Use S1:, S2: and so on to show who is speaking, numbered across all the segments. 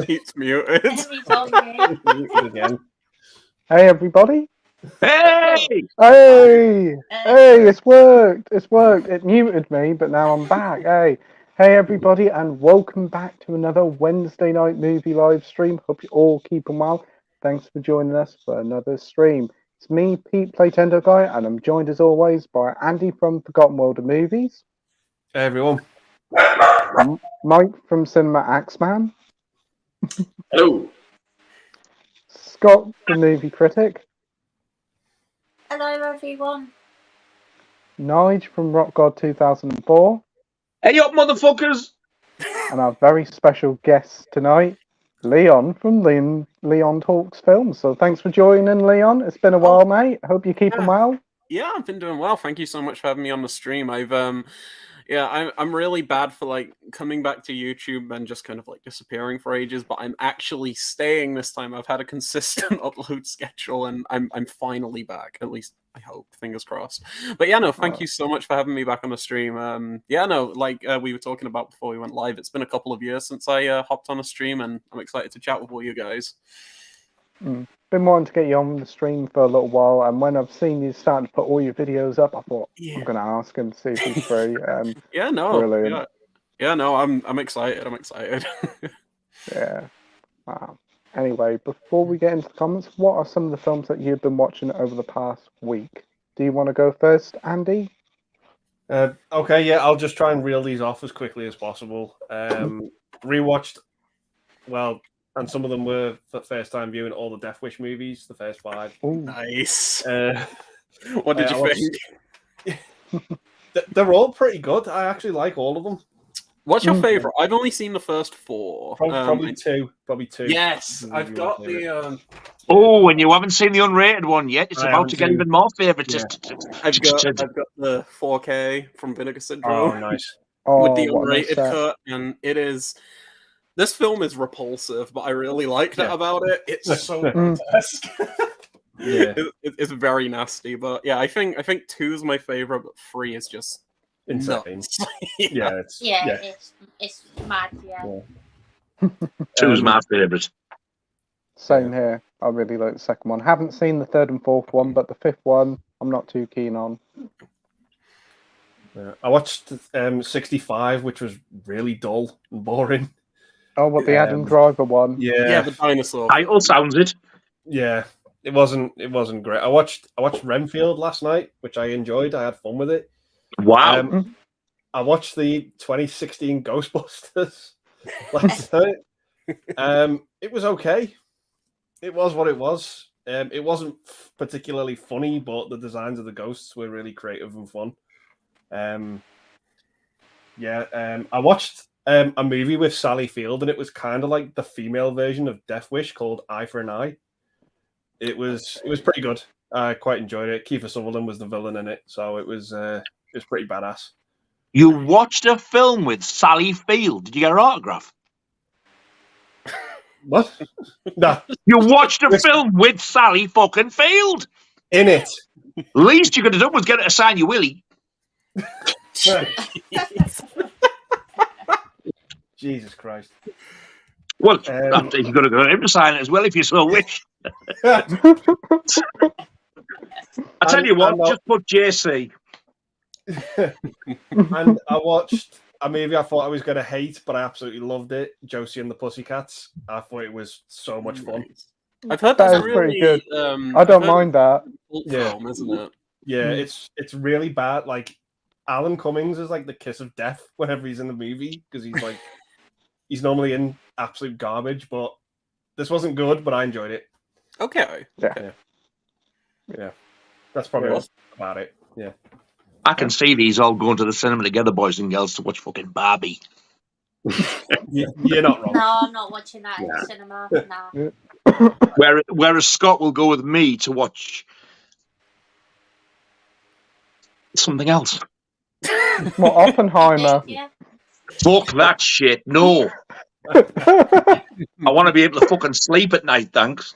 S1: It's muted.
S2: He told me.
S3: Muted again.
S4: Hey, everybody.
S5: Hey!
S4: Hey! Hey, it's worked. It's worked. It muted me, but now I'm back. Hey. Hey, everybody, and welcome back to another Wednesday night movie live stream. Hope you're all keeping well. Thanks for joining us for another stream. It's me, Pete, Playtendoguy, and I'm joined as always by Andy from Forgotten World of Movies.
S3: Hey, everyone.
S4: Mike from Cinema Axeman.
S6: Hello.
S4: Scott, the movie critic.
S2: Hello, everyone.
S4: Nige from Rockgod 2004.
S5: Hey up, motherfuckers!
S4: And our very special guest tonight, Leon from Leon Talks Films. So thanks for joining, Leon. It's been a while, mate. Hope you're keeping well.
S1: Yeah, I've been doing well. Thank you so much for having me on the stream. I'm really bad for like coming back to YouTube and just kind of like disappearing for ages, but I'm actually staying this time. I've had a consistent upload schedule and I'm finally back. At least I hope, fingers crossed. But yeah, no, thank you so much for having me back on the stream. We were talking about before we went live, it's been a couple of years since I hopped on a stream and I'm excited to chat with all you guys.
S4: Been wanting to get you on the stream for a little while, and when I've seen you starting to put all your videos up, I thought I'm going to ask him to see if he's free. Brilliant.
S1: I'm excited. I'm excited.
S4: Yeah. Wow. Anyway, before we get into the comments, what are some of the films that you've been watching over the past week? Do you want to go first, Andy?
S3: Okay, yeah, I'll just try and reel these off as quickly as possible. Rewatched, and some of them were for first time viewing all the Death Wish movies, the first 5.
S4: Ooh.
S1: Nice. What did you think?
S3: They're all pretty good. I actually like all of them.
S1: What's your favorite? I've only seen the first 4.
S3: Probably two.
S1: Yes, I've got the.
S5: Oh, and you haven't seen the unrated one yet. It's about to get even more favourites.
S1: Yeah. I've got the 4K from Vinegar Syndrome.
S3: Oh, nice.
S1: With the unrated cut, and it is. This film is repulsive, but I really like that about it. It's so grotesque.
S3: Yeah,
S1: it's very nasty. But yeah, I think 2 is my favorite, but 3 is just
S3: insane.
S2: It's mad. Yeah.
S5: 2 is my favourite.
S4: Same here. I really like the second one. Haven't seen the 3rd and 4th one, but the 5th one I'm not too keen on.
S3: I watched 65, which was really dull and boring.
S4: Oh, what, the Adam Driver one?
S3: Yeah,
S1: the dinosaur.
S5: Title sounds it.
S3: Yeah, it wasn't great. I watched Renfield last night, which I enjoyed. I had fun with it.
S5: Wow.
S3: I watched the 2016 Ghostbusters last night. It was okay. It was what it was. It wasn't particularly funny, but the designs of the ghosts were really creative and fun. I watched a movie with Sally Field, and it was kind of like the female version of Death Wish called Eye for an Eye. It was pretty good. I quite enjoyed it. Kiefer Sutherland was the villain in it, so it was pretty badass.
S5: You watched a film with Sally Field. Did you get her autograph?
S3: What? No.
S5: You watched a film with Sally fucking Field
S3: in it.
S5: Least you could have done was get her to sign your willy.
S3: Jesus Christ.
S5: Well, you've got to go him to sign it as well if you so wish. I tell you what, just put JC.
S3: And I watched a movie I thought I was going to hate, but I absolutely loved it. Josie and the Pussycats. I thought it was so much fun.
S1: I've heard
S4: that is really, pretty good. I don't mind that.
S1: Film, isn't it?
S3: Yeah, it's really bad. Like Alan Cummings is like the kiss of death whenever he's in the movie because he's normally in absolute garbage. But this wasn't good, but I enjoyed it.
S1: Okay.
S3: Yeah. That's probably what's about it. Yeah.
S5: I can see these all going to the cinema together, boys and girls, to watch fucking Barbie.
S3: You're not wrong.
S2: No, I'm not watching that in the cinema. Nah.
S5: Whereas Scott will go with me to watch something else.
S4: What, Oppenheimer?
S2: Yeah.
S5: Fuck that shit. No. I want to be able to fucking sleep at night, thanks.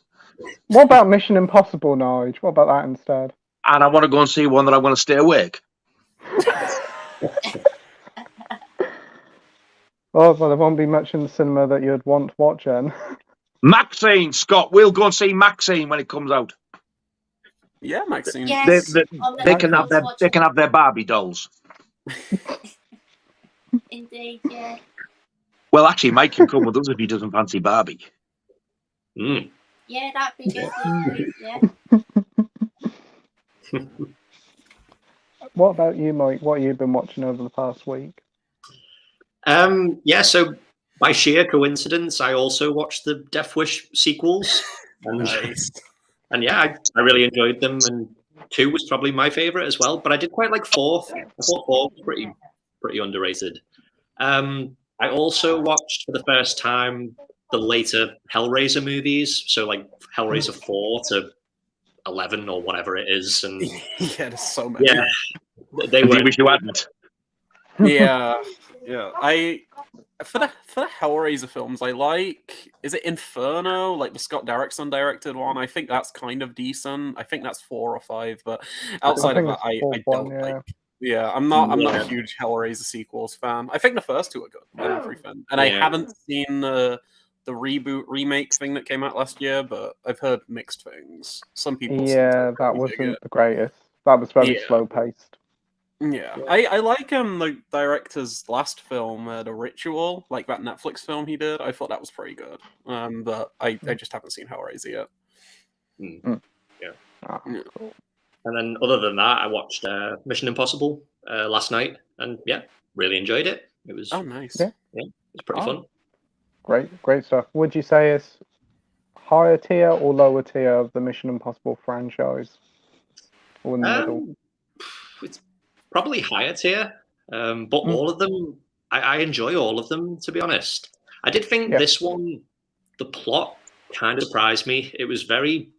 S4: What about Mission Impossible, Nige? What about that instead?
S5: And I want to go and see one that I want to stay awake.
S4: Oh, well, there won't be much in the cinema that you'd want to watch, then.
S5: Maxine, Scott, we'll go and see Maxine when it comes out.
S1: Yeah, Maxine.
S2: Yes,
S5: they can have their Barbie dolls.
S2: Indeed, yeah.
S5: Well, actually, Mike can come with us if he doesn't fancy Barbie.
S6: Mm.
S2: Yeah, that'd be good. Yeah.
S4: What about you, Mike? What have you been watching over the past week?
S6: Yeah, so by sheer coincidence, I also watched the Death Wish sequels. And,
S1: Nice.
S6: and yeah, I really enjoyed them. And 2 was probably my favorite as well. But I did quite like 4. I thought 4 was pretty underrated. I also watched for the first time the later Hellraiser movies. So like Hellraiser 4 to 11 or whatever it is. And
S1: Yeah, there's so many.
S6: yeah, they
S5: Do
S6: were.
S5: you wish you hadn't?
S1: Yeah. For the Hellraiser films, I like. Is it Inferno? Like the Scott Derrickson directed one. I think that's kind of decent. I think that's 4 or 5. But outside of that, I don't like. Yeah, I'm not a huge Hellraiser sequels fan. I think the first 2 are good and everything. And I haven't seen the reboot remake thing that came out last year, but I've heard mixed things. Some people.
S4: Yeah, that wasn't the greatest. That was very slow paced.
S1: Yeah, I like the director's last film, The Ritual, like that Netflix film he did. I thought that was pretty good. But I just haven't seen Hellraiser yet.
S6: Yeah.
S4: Cool.
S6: And then other than that, I watched Mission Impossible last night, and yeah, really enjoyed it. It was
S1: nice.
S6: Yeah, it was pretty fun.
S4: Great stuff. Would you say it's higher tier or lower tier of the Mission Impossible franchise? Or in the middle?
S6: It's probably higher tier, but all of them, I enjoy all of them, to be honest. I did think this one, the plot kind of surprised me. It was very,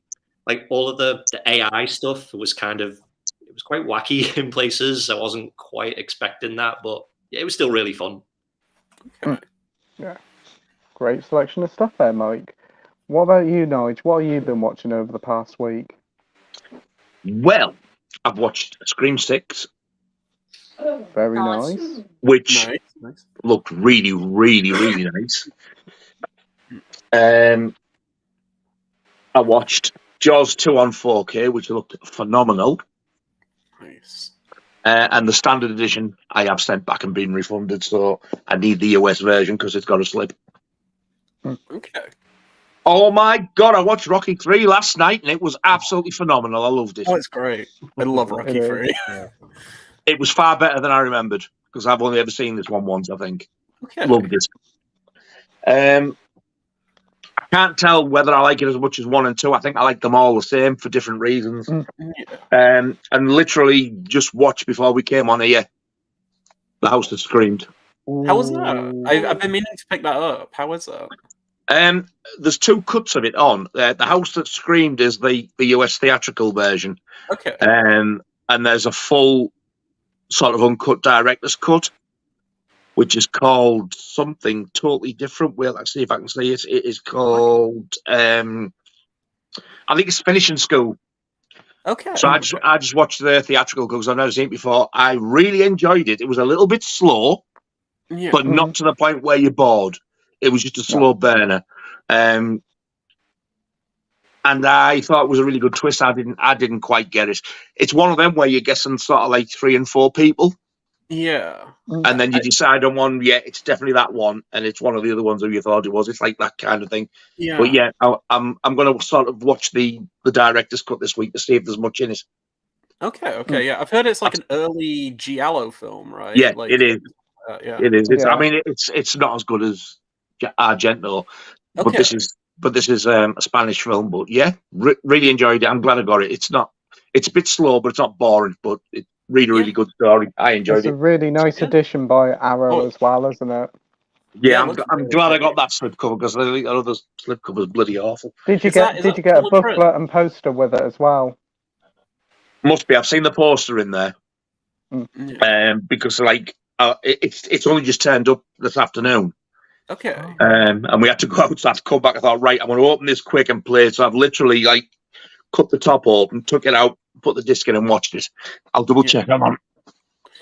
S6: like, all of the AI stuff was it was quite wacky in places. I wasn't quite expecting that, but it was still really fun.
S1: Okay.
S4: Yeah. Great selection of stuff there, Mike. What about you, Nige? What have you been watching over the past week?
S5: Well, I've watched Scream 6.
S4: Very nice.
S5: Which
S1: nice.
S5: looked really, really, really nice. I watched Jaws 2 on 4K, which looked phenomenal.
S1: Nice.
S5: And the standard edition I have sent back and been refunded, so I need the US version because it's got a slip.
S1: Okay.
S5: Oh my God, I watched Rocky 3 last night and it was absolutely phenomenal. I loved it.
S1: Oh, it's great. I love Rocky 3.
S5: It was far better than I remembered because I've only ever seen this one once, I think.
S1: Okay.
S5: Loved it. I can't tell whether I like it as much as 1 and 2. I think I like them all the same for different reasons. And literally just watched before we came on here The House That Screamed.
S1: How was that? I've been meaning to pick that up. How was that?
S5: There's 2 cuts of it on. The House That Screamed is the US theatrical version.
S1: Okay.
S5: And there's a full sort of uncut director's cut, which is called something totally different. Well, let's see if I can say it. It is called, I think it's Finishing School.
S1: Okay.
S5: So I just watched the theatrical because I've never seen it before. I really enjoyed it. It was a little bit slow, but not to the point where you're bored. It was just a slow burner. And I thought it was a really good twist. I didn't quite get it. It's one of them where you're guessing sort of like 3 and 4 people.
S1: Yeah.
S5: And then you decide on one, it's definitely that one, and it's one of the other ones who you thought it was. It's like that kind of thing.
S1: Yeah.
S5: But yeah, I'm going to sort of watch the director's cut this week to see if there's much in it.
S1: Okay, yeah. I've heard it's like an early Giallo film, right?
S5: Yeah,
S1: like,
S5: it is.
S1: Yeah.
S5: It is. I mean, it's not as good as Argento, but this is a Spanish film. But yeah, really enjoyed it. I'm glad I got it. It's a bit slow, but it's not boring. But it's really good story. I enjoyed it.
S4: It's a really nice addition by Arrow as well, isn't it?
S5: Yeah, I'm glad I got that slipcover because I think that other slipcover is bloody awful.
S4: Did you get a booklet and poster with it as well?
S5: Must be. I've seen the poster in there. Because like it's only just turned up this afternoon.
S1: Okay.
S5: And we had to go out, so I had to come back. I thought, right, I'm going to open this quick and play it. So I've literally like cut the top open, took it out, put the disc in, and watched it. I'll double check. I'm on.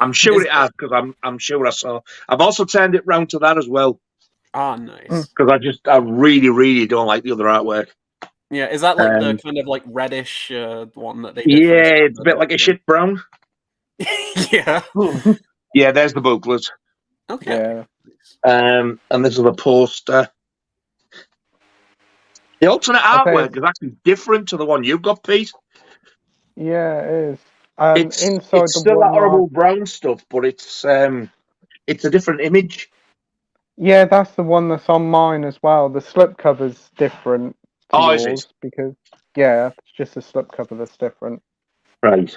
S5: I'm sure it has because I'm sure I saw. I've also turned it round to that as well
S1: Ah, nice.
S5: because I really don't like the other artwork.
S1: Yeah, is that like the kind of like reddish one that they did?
S5: Yeah, it's a bit like a shit brown.
S1: Yeah.
S5: Yeah, there's the booklet.
S1: Okay.
S4: Yeah.
S5: And this is the poster. The alternate artwork is actually different to the one you've got, Pete.
S4: Yeah, it is.
S5: It's
S4: Inside
S5: it's
S4: the
S5: still that
S4: one
S5: horrible brown stuff, but it's a different image.
S4: Yeah, that's the one that's on mine as well. The slipcover's different to
S5: Is
S4: yours
S5: it?
S4: because it's just the slipcover that's different.
S5: Right.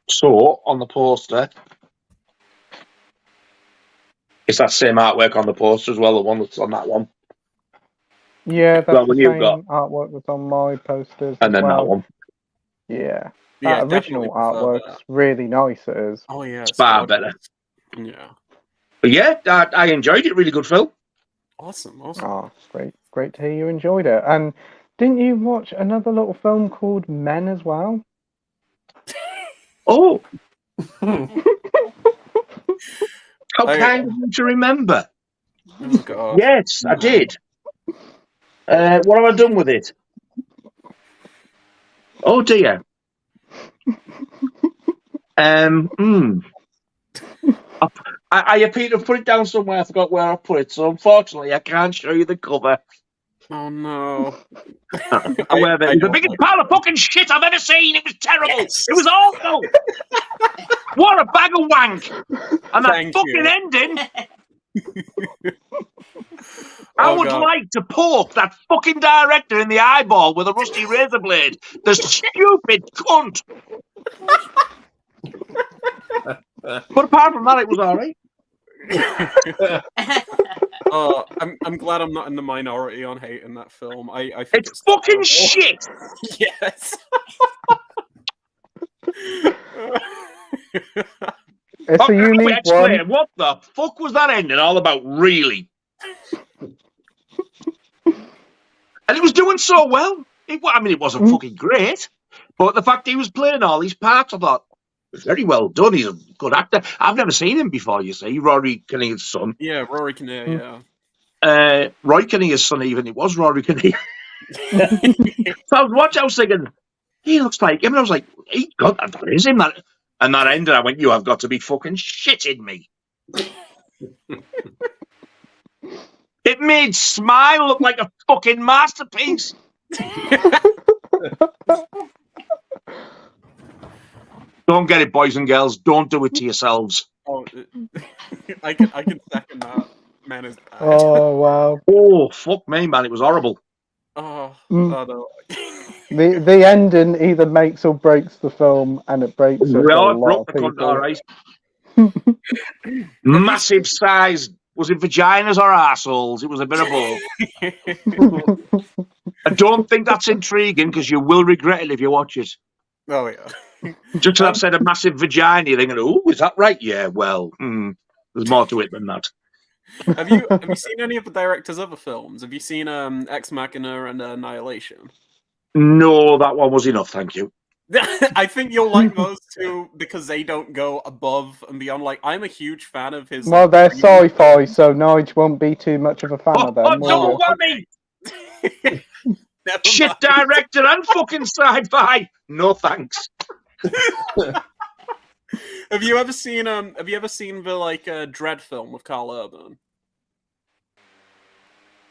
S5: So on the poster, it's that same artwork on the poster as well. The one that's on that one.
S4: Yeah, that's
S5: Well,
S4: the
S5: when you've
S4: same
S5: got,
S4: artwork that's on my posters
S5: and
S4: as
S5: then that
S4: well.
S5: one.
S4: Yeah.
S1: Yeah,
S4: That original
S1: definitely prefer
S4: artwork's
S1: that.
S4: really nice, it is.
S1: Oh yeah,
S5: It's far
S1: gorgeous.
S5: better.
S1: Yeah.
S5: But yeah, I enjoyed it. Really good film.
S1: Awesome.
S4: Oh, great to hear you enjoyed it. And didn't you watch another little film called Men as well?
S5: Oh. How kind of you to remember.
S1: Oh god.
S5: Yes, I did. What have I done with it? Oh dear. I appear to have put it down somewhere. I forgot where I put it, so unfortunately, I can't show you the cover.
S1: Oh no.
S5: Aware of it. It was the biggest pile of fucking shit I've ever seen. It was terrible.
S1: Yes.
S5: It was awful. What a bag of wank. And that
S1: Thank
S5: fucking
S1: you.
S5: ending. I would like to poke that fucking director in the eyeball with a rusty razor blade. The stupid cunt. But apart from that, it was all right.
S1: I'm glad I'm not in the minority on hating that film. I think
S5: it's fucking
S1: terrible.
S5: shit.
S1: Yes.
S4: It's a unique
S5: explain,
S4: one.
S5: what the fuck was that ending all about, really? And he was doing so well. It wasn't fucking great, but the fact he was playing all these parts, I thought, was very well done. He's a good actor. I've never seen him before, you see. Rory Kinnear's son.
S1: Yeah, Rory Kinnear, yeah.
S5: Roy Kinnear's son, even. It was Rory Kinnear. So I was thinking, he looks like him. And I was like, God, that is him. And that ended, I went, you have got to be fucking shitting me. It made Smile look like a fucking masterpiece. Don't get it, boys and girls. Don't do it to yourselves.
S1: Oh, I can second that. Man is bad.
S4: Oh wow.
S5: Oh fuck me, man! It was horrible.
S1: Oh no.
S4: The ending either makes or breaks the film, and it breaks it for a lot of people.
S5: All right. Massive size. Was it vaginas or arseholes? It was a bit of both. I don't think that's intriguing because you will regret it if you watch it.
S1: Oh yeah.
S5: Just because I've said a massive vagina, you're thinking, oh, is that right? Yeah, well, there's more to it than that.
S1: Have you seen any of the director's other films? Have you seen Ex Machina and Annihilation?
S5: No, that one was enough, thank you.
S1: I think you'll like those two because they don't go above and beyond. Like, I'm a huge fan of his.
S4: Well, they're sci-fi, so Nige won't be too much of a fan of them.
S5: Oh, don't worry! Shit director and fucking sci-fi. No thanks.
S1: Have you ever seen the Dread film with Carl Urban?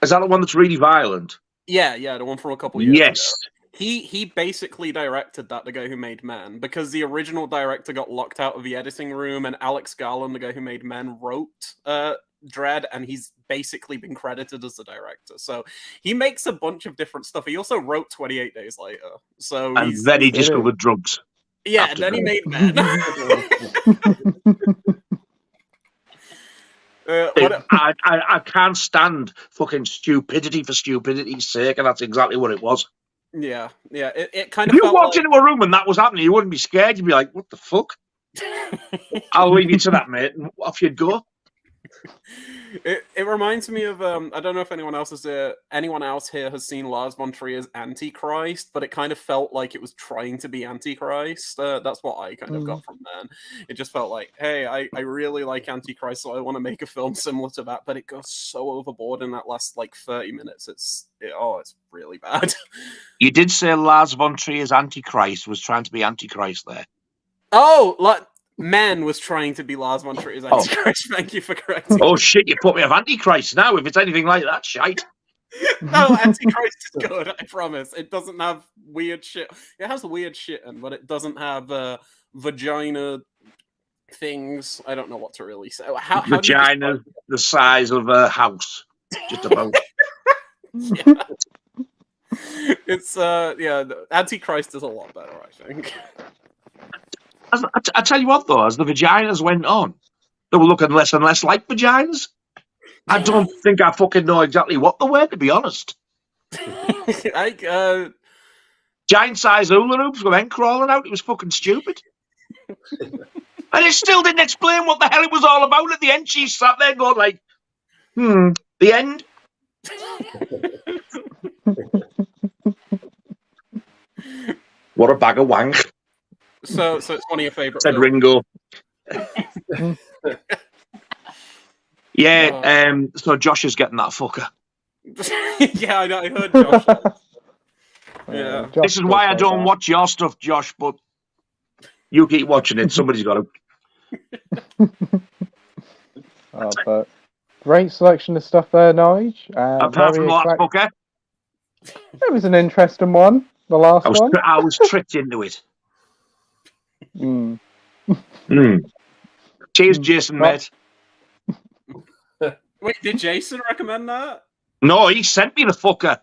S5: Is that the one that's really violent?
S1: Yeah, the one from a couple years
S5: yes.
S1: ago. He basically directed that, the guy who made Men, because the original director got locked out of the editing room, and Alex Garland, the guy who made Men, wrote Dread, and he's basically been credited as the director. So he makes a bunch of different stuff. He also wrote 28 Days Later. So
S5: and then he discovered drugs.
S1: Yeah, and then he made Men.
S5: I can't stand fucking stupidity for stupidity's sake, and that's exactly what it was.
S1: Yeah. It kind of.
S5: If you walked into a room and that was happening, you wouldn't be scared. You'd be like, "What the fuck?" I'll leave you to that, mate, and off you'd go.
S1: It reminds me of I don't know if anyone else here has seen Lars von Trier's Antichrist, but it kind of felt like it was trying to be Antichrist. That's what I kind of got from then. It just felt like, hey, I really like Antichrist, so I want to make a film similar to that, but it goes so overboard in that last like 30 minutes. It's really bad.
S5: You did say Lars von Trier's Antichrist was trying to be Antichrist there.
S1: Oh, like Man was trying to be Lars von Trier's Antichrist. Thank you for correcting.
S5: Oh shit! You put me off Antichrist now. If it's anything like that, shite.
S1: No, Antichrist is good. I promise. It doesn't have weird shit. It has weird shit, but it doesn't have vagina things. I don't know what to really say. How
S5: vagina the size of a house, just about.
S1: Yeah. It's Antichrist is a lot better, I think.
S5: I tell you what, though, as the vaginas went on, they were looking less and less like vaginas. I don't think I fucking know exactly what they were, to be honest. Giant-sized hula hoops with men crawling out. It was fucking stupid. And it still didn't explain what the hell it was all about. At the end, she sat there going like, the end? What a bag of wank.
S1: So it's one of your favourites.
S5: Said Ringo. Yeah, so Josh is getting that fucker.
S1: Yeah, I heard Josh. Yeah.
S5: This is why I don't watch your stuff, Josh, but you keep watching it. Somebody's got to.
S4: But great selection of stuff there, Nige.
S5: Apart from that fucker.
S4: It was an interesting one, the last one.
S5: I was tricked into it. Cheers, Jason, mate.
S1: Wait, did Jason recommend that?
S5: No, he sent me the fucker.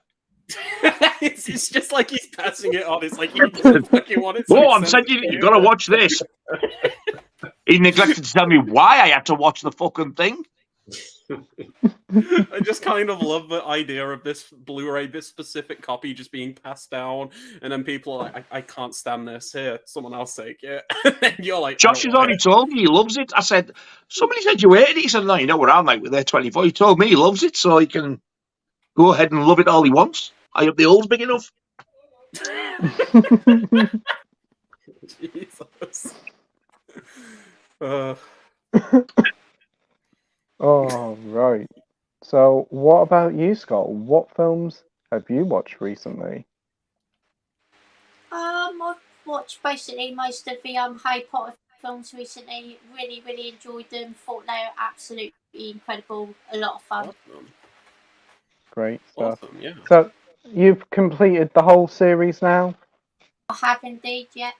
S1: It's just like he's passing it on. It's like he doesn't fucking want it.
S5: So I'm sending you. You got to watch this. He neglected to tell me why I had to watch the fucking thing.
S1: I just kind of love the idea of this Blu-ray, this specific copy just being passed down, and then people are like, I can't stand this. Here, someone else take it. And you're like,
S5: Josh has already told me he loves it. I said, somebody said you hated it. He said, no, you know what I'm like with their 24. He told me he loves it, so he can go ahead and love it all he wants. I hope the hole's big enough.
S1: Jesus.
S4: Oh, right. So, what about you, Scott? What films have you watched recently?
S2: I've watched basically most of the Harry Potter films recently. Really, really enjoyed them. Thought they were absolutely incredible. A lot of fun.
S1: Awesome.
S4: Great stuff.
S1: Awesome, yeah.
S4: So, you've completed the whole series now?
S2: I have indeed, yeah.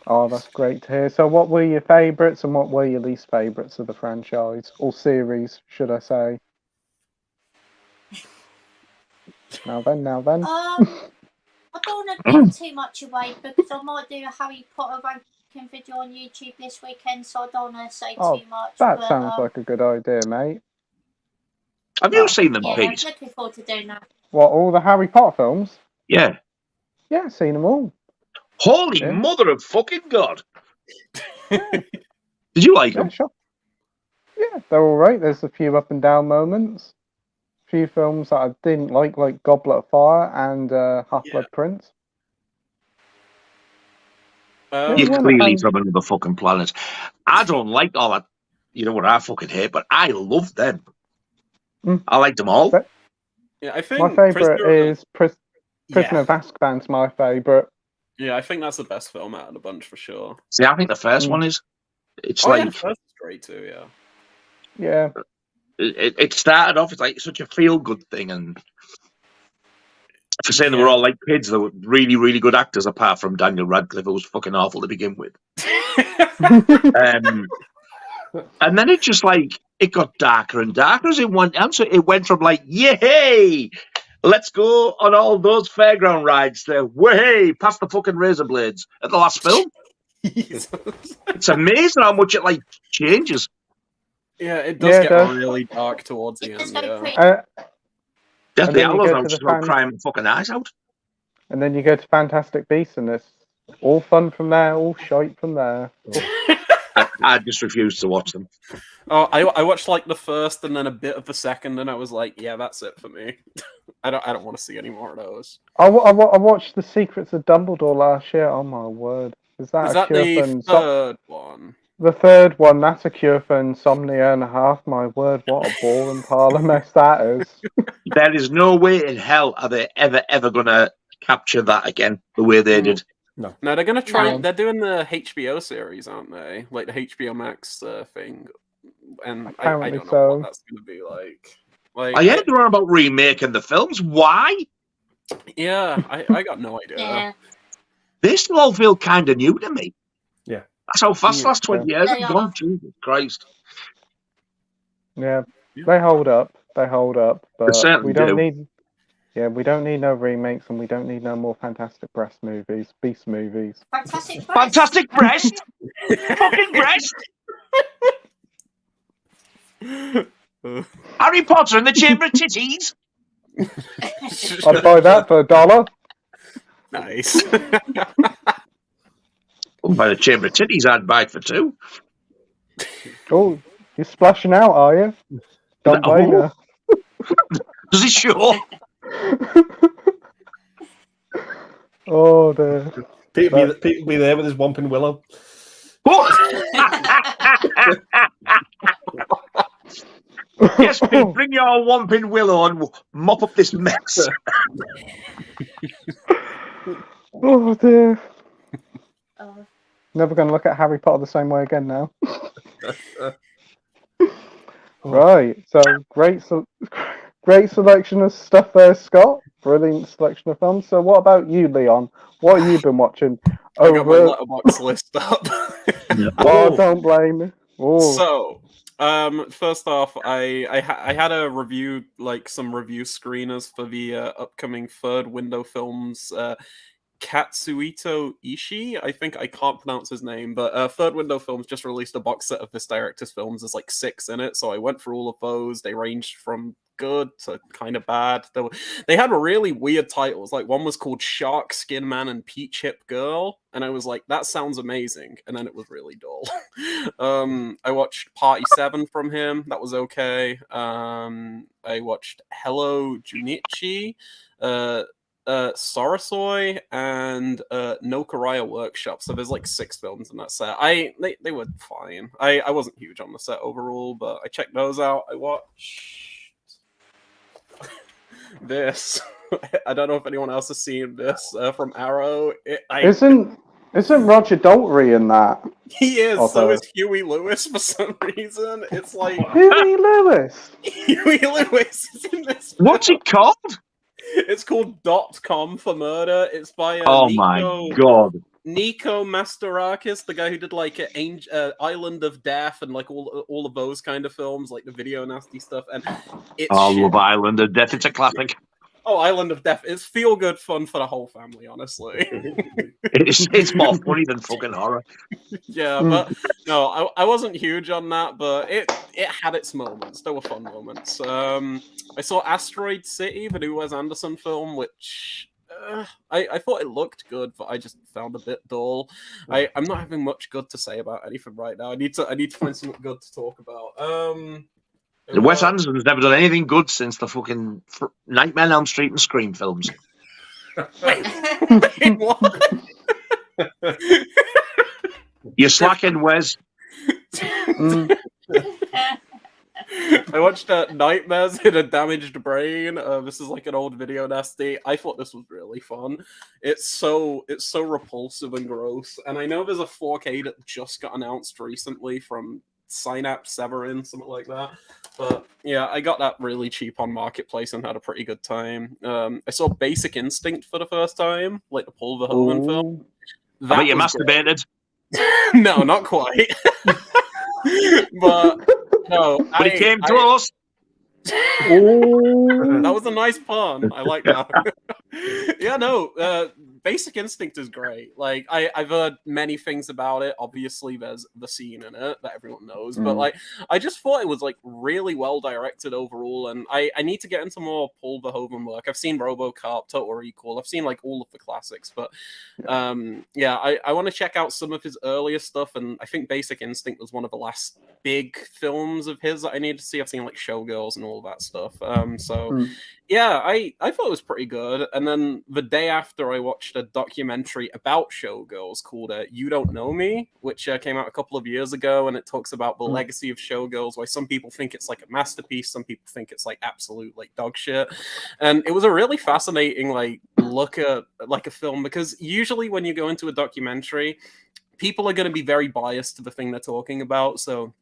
S4: Oh, that's great to hear. So what were your favourites and what were your least favourites of the franchise? Or series, should I say? Now then.
S2: I don't want to give too much away because I might do a Harry Potter ranking video on YouTube this weekend, so I don't want to say too much.
S4: That sounds like a good idea, mate.
S5: Have you seen them,
S2: yeah,
S5: Pete?
S2: I'm looking forward to doing that.
S4: What, all the Harry Potter films?
S5: Yeah.
S4: Yeah, I've seen them all.
S5: Holy mother of fucking God. Did you like them?
S4: Sure. Yeah, they're all right. There's a few up and down moments. A few films that I didn't like Goblet of Fire and Half-Blood Prince.
S5: You're clearly from another fucking planet. I don't like all that. You know what I fucking hate, but I love them. I like them all.
S1: Yeah, I think
S4: my favourite is Prisoner of Azkaban's my favourite.
S1: Yeah, I think that's the best film out of the bunch for sure.
S5: See, I think the first one is. It's like
S1: the first is great too. Yeah.
S4: Yeah.
S5: It started off as like such a feel-good thing, and for saying they were all like kids, they were really, really good actors, apart from Daniel Radcliffe, who was fucking awful to begin with. And then it just like it got darker and darker as it went on. So it went from like, yay, let's go on all those fairground rides to way past the fucking razor blades at the last film. It's amazing how much it like changes.
S1: Yeah, it does get really dark towards the end.
S5: Definitely, I love how just about crying my fucking eyes out.
S4: And then you go to Fantastic Beasts, and it's all fun from there, all shite from there.
S5: I just refuse to watch them.
S1: Oh, I watched like the first and then a bit of the second, and I was like, yeah, that's it for me. I don't want to see any more of those.
S4: I watched The Secrets of Dumbledore last year. Oh my word! Is that
S1: Was
S4: a
S1: that
S4: cure
S1: the
S4: for
S1: third one?
S4: The third one? That's a cure for insomnia and a half. My word! What a boring parlour mess that is.
S5: There is no way in hell are they ever going to capture that again the way they did.
S3: No,
S1: they're gonna try.
S2: No.
S1: They're doing the HBO series, aren't they? Like the HBO Max thing, and I
S4: Apparently
S1: don't know
S4: so.
S1: what that's gonna be like. Like,
S5: I heard they were on about remaking the films. Why?
S1: yeah, I got no idea.
S2: Yeah.
S5: They still all feel kind of new to me.
S3: Yeah.
S5: That's how fast the last 20 years
S2: They
S5: have gone.
S2: are.
S5: Jesus Christ.
S4: Yeah, they hold up. They hold up. But
S5: certainly
S4: we don't
S5: do.
S4: need. Yeah, we don't need no remakes, and we don't need no more Fantastic Breast movies, Beast movies.
S2: Fantastic breast.
S5: Fantastic breast! Fucking breast! Harry Potter and the Chamber of Titties!
S4: I'd buy that for $1.
S1: Nice.
S5: By the Chamber of Titties, I'd buy it for $2.
S4: Oh, you're splashing out, are you? Don't blame you.
S5: Does he show?
S4: Oh, dear.
S3: Pete be there with his Whomping Willow.
S5: Yes, Pete, bring your Whomping Willow and we'll mop up this mess.
S4: Oh, dear.
S2: Oh.
S4: Never going to look at Harry Potter the same way again now. Right, so great selection of stuff there, Scott. Brilliant selection of films. So what about you, Leon? What have you been watching?
S1: I got my letterbox list up.
S4: Oh, don't blame me. Oh.
S1: So, first off, I had a review, like some review screeners for the upcoming Third Window Films. Katsuhito Ishii, I think I can't pronounce his name, but Third Window Films just released a box set of this director's films. There's like 6 in it, so I went through all of those. They ranged from good to kind of bad. They had really weird titles. Like one was called Shark Skin Man and Peach Hip Girl, and I was like, that sounds amazing. And then it was really dull. I watched Party 7 from him. That was okay. I watched Hello Junichi, Sorosoi, and No Karaya Workshop. So there's like 6 films in that set. They were fine. I wasn't huge on the set overall, but I checked those out. I watched this. I don't know if anyone else has seen this from Arrow.
S4: Isn't Roger Daltrey in that?
S1: He is.
S4: Also.
S1: So is Huey Lewis for some reason. It's like
S4: Huey Lewis.
S1: Huey Lewis is in this.
S5: What's it called?
S1: It's called .com for Murder. It's by
S5: Oh my god.
S1: Nico Mastorakis, the guy who did like Island of Death and like all of those kind of films, like the video nasty stuff. And it's
S5: Love Island of Death. It's a classic.
S1: Oh, Island of Death. It's feel good fun for the whole family, honestly.
S5: It's more funny than fucking horror.
S1: Yeah, but no, I wasn't huge on that, but it had its moments. There were fun moments. I saw Asteroid City, the new Wes Anderson film, which I thought it looked good, but I just found a bit dull. I'm not having much good to say about anything right now. I need to find something good to talk about.
S5: Wes Anderson's never done anything good since the fucking Nightmare on Elm Street and Scream films.
S1: Wait, what?
S5: You're slacking, Wes.
S1: I watched Nightmares in a Damaged Brain. This is like an old video nasty. I thought this was really fun. It's so repulsive and gross. And I know there's a 4K that just got announced recently from Synapse Severin, something like that. But yeah, I got that really cheap on Marketplace and had a pretty good time. I saw Basic Instinct for the first time, like the Paul Verhoeven film.
S5: I bet you masturbated.
S1: No, not quite. But no,
S5: But he came close.
S1: That was a nice pun. I like that. Yeah, no. Basic Instinct is great. Like I've heard many things about it. Obviously, there's the scene in it that everyone knows, but like I just thought it was like really well directed overall. And I need to get into more Paul Verhoeven work. I've seen RoboCop, Total Recall. I've seen like all of the classics, but I want to check out some of his earlier stuff. And I think Basic Instinct was one of the last big films of his that I need to see. I've seen like Showgirls and all that stuff. Yeah, I thought it was pretty good. And then the day after, I watched a documentary about Showgirls called You Don't Know Me, which came out a couple of years ago, and it talks about the legacy of Showgirls, why some people think it's like a masterpiece, some people think it's like absolute like dog shit. And it was a really fascinating like look at like a film, because usually when you go into a documentary, people are going to be very biased to the thing they're talking about. So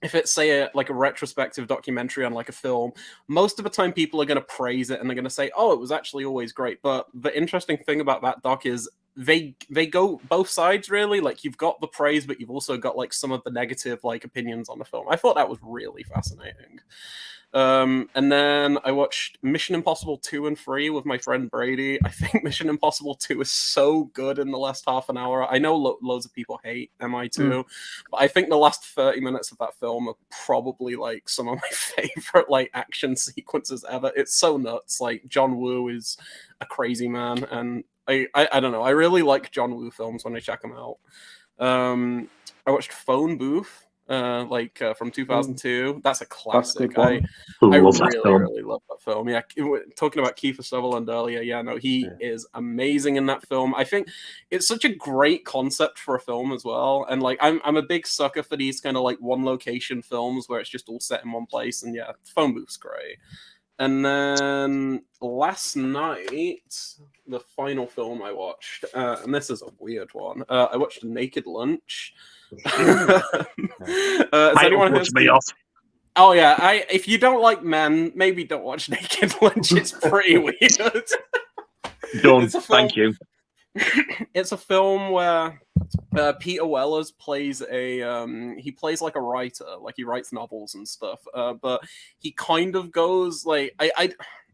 S1: if it's, say, like a retrospective documentary on like a film, most of the time people are going to praise it and they're going to say, oh, it was actually always great. But the interesting thing about that doc is they go both sides, really. Like, you've got the praise, but you've also got like some of the negative like opinions on the film. I thought that was really fascinating. And then I watched Mission Impossible 2 and 3 with my friend Brady. I think Mission Impossible 2 is so good in the last half an hour. I know loads of people hate MI2, but I think the last 30 minutes of that film are probably like some of my favorite like action sequences ever. It's so nuts. Like, John Woo is a crazy man, and I don't know. I really like John Woo films when I check them out. I watched Phone Booth. From 2002. That's a classic.
S4: That's
S1: I really love that film. Yeah, talking about Kiefer Sutherland earlier. Yeah, no, he is amazing in that film. I think it's such a great concept for a film as well. And like, I'm a big sucker for these kind of like one location films where it's just all set in one place. And yeah, Phone Booth's great. And then last night, the final film I watched, and this is a weird one. I watched Naked Lunch. Has anyone heard me off? Oh yeah, if you don't like men, maybe don't watch Naked Lunch. It's pretty weird.
S5: Done. Thank you.
S1: It's a film where Peter Wellers plays he plays like a writer, like he writes novels and stuff. But he kind of goes like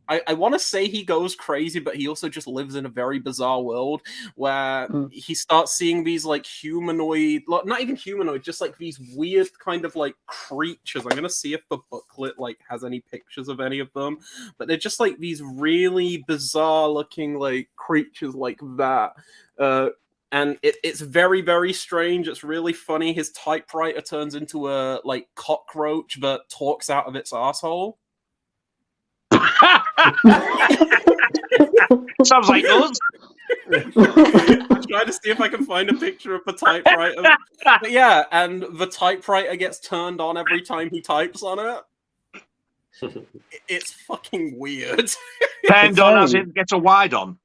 S1: I want to say he goes crazy, but he also just lives in a very bizarre world where he starts seeing these like humanoid, not even humanoid, just like these weird kind of like creatures. I'm going to see if the booklet like has any pictures of any of them, but they're just like these really bizarre looking like creatures like that. And it's very, very strange. It's really funny. His typewriter turns into a like cockroach that talks out of its asshole.
S5: Sounds like us.
S1: I'm trying to see if I can find a picture of the typewriter. But yeah, and the typewriter gets turned on every time he types on it. It's fucking weird.
S5: Turned on as it gets a wide on.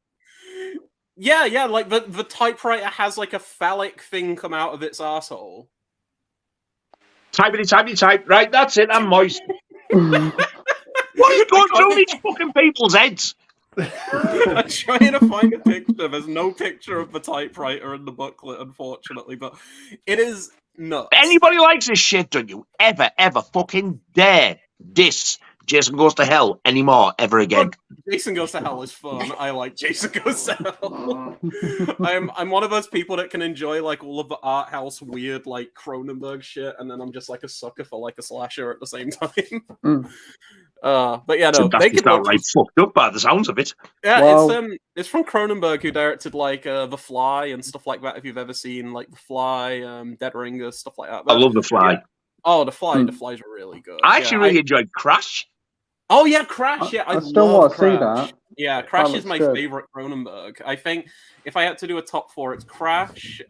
S1: Yeah, like the typewriter has like a phallic thing come out of its asshole.
S5: Type. Right, that's it. I'm moist. What is going through these fucking people's heads?
S1: I'm trying to find a picture. There's no picture of the typewriter in the booklet, unfortunately, but it is nuts.
S5: Anybody likes this shit, don't you ever fucking dare diss Jason Goes to Hell anymore ever again?
S1: Jason Goes to Hell is fun. I like Jason Goes to Hell. I'm one of those people that can enjoy like all of the art house weird like Cronenberg shit, and then I'm just like a sucker for like a slasher at the same time. But yeah, no,
S5: that's just outright fucked up by the sounds of it.
S1: Yeah, it's from Cronenberg, who directed like The Fly and stuff like that. If you've ever seen like The Fly, Dead Ringer, stuff like that.
S5: I love The Fly.
S1: Yeah. Oh, The Fly, The Fly's really good.
S5: I actually really enjoyed Crash.
S1: Oh yeah, Crash. Yeah, I
S4: still want to see that.
S1: Yeah, Crash is my favorite Cronenberg. I think if I had to do a top 4, it's Crash.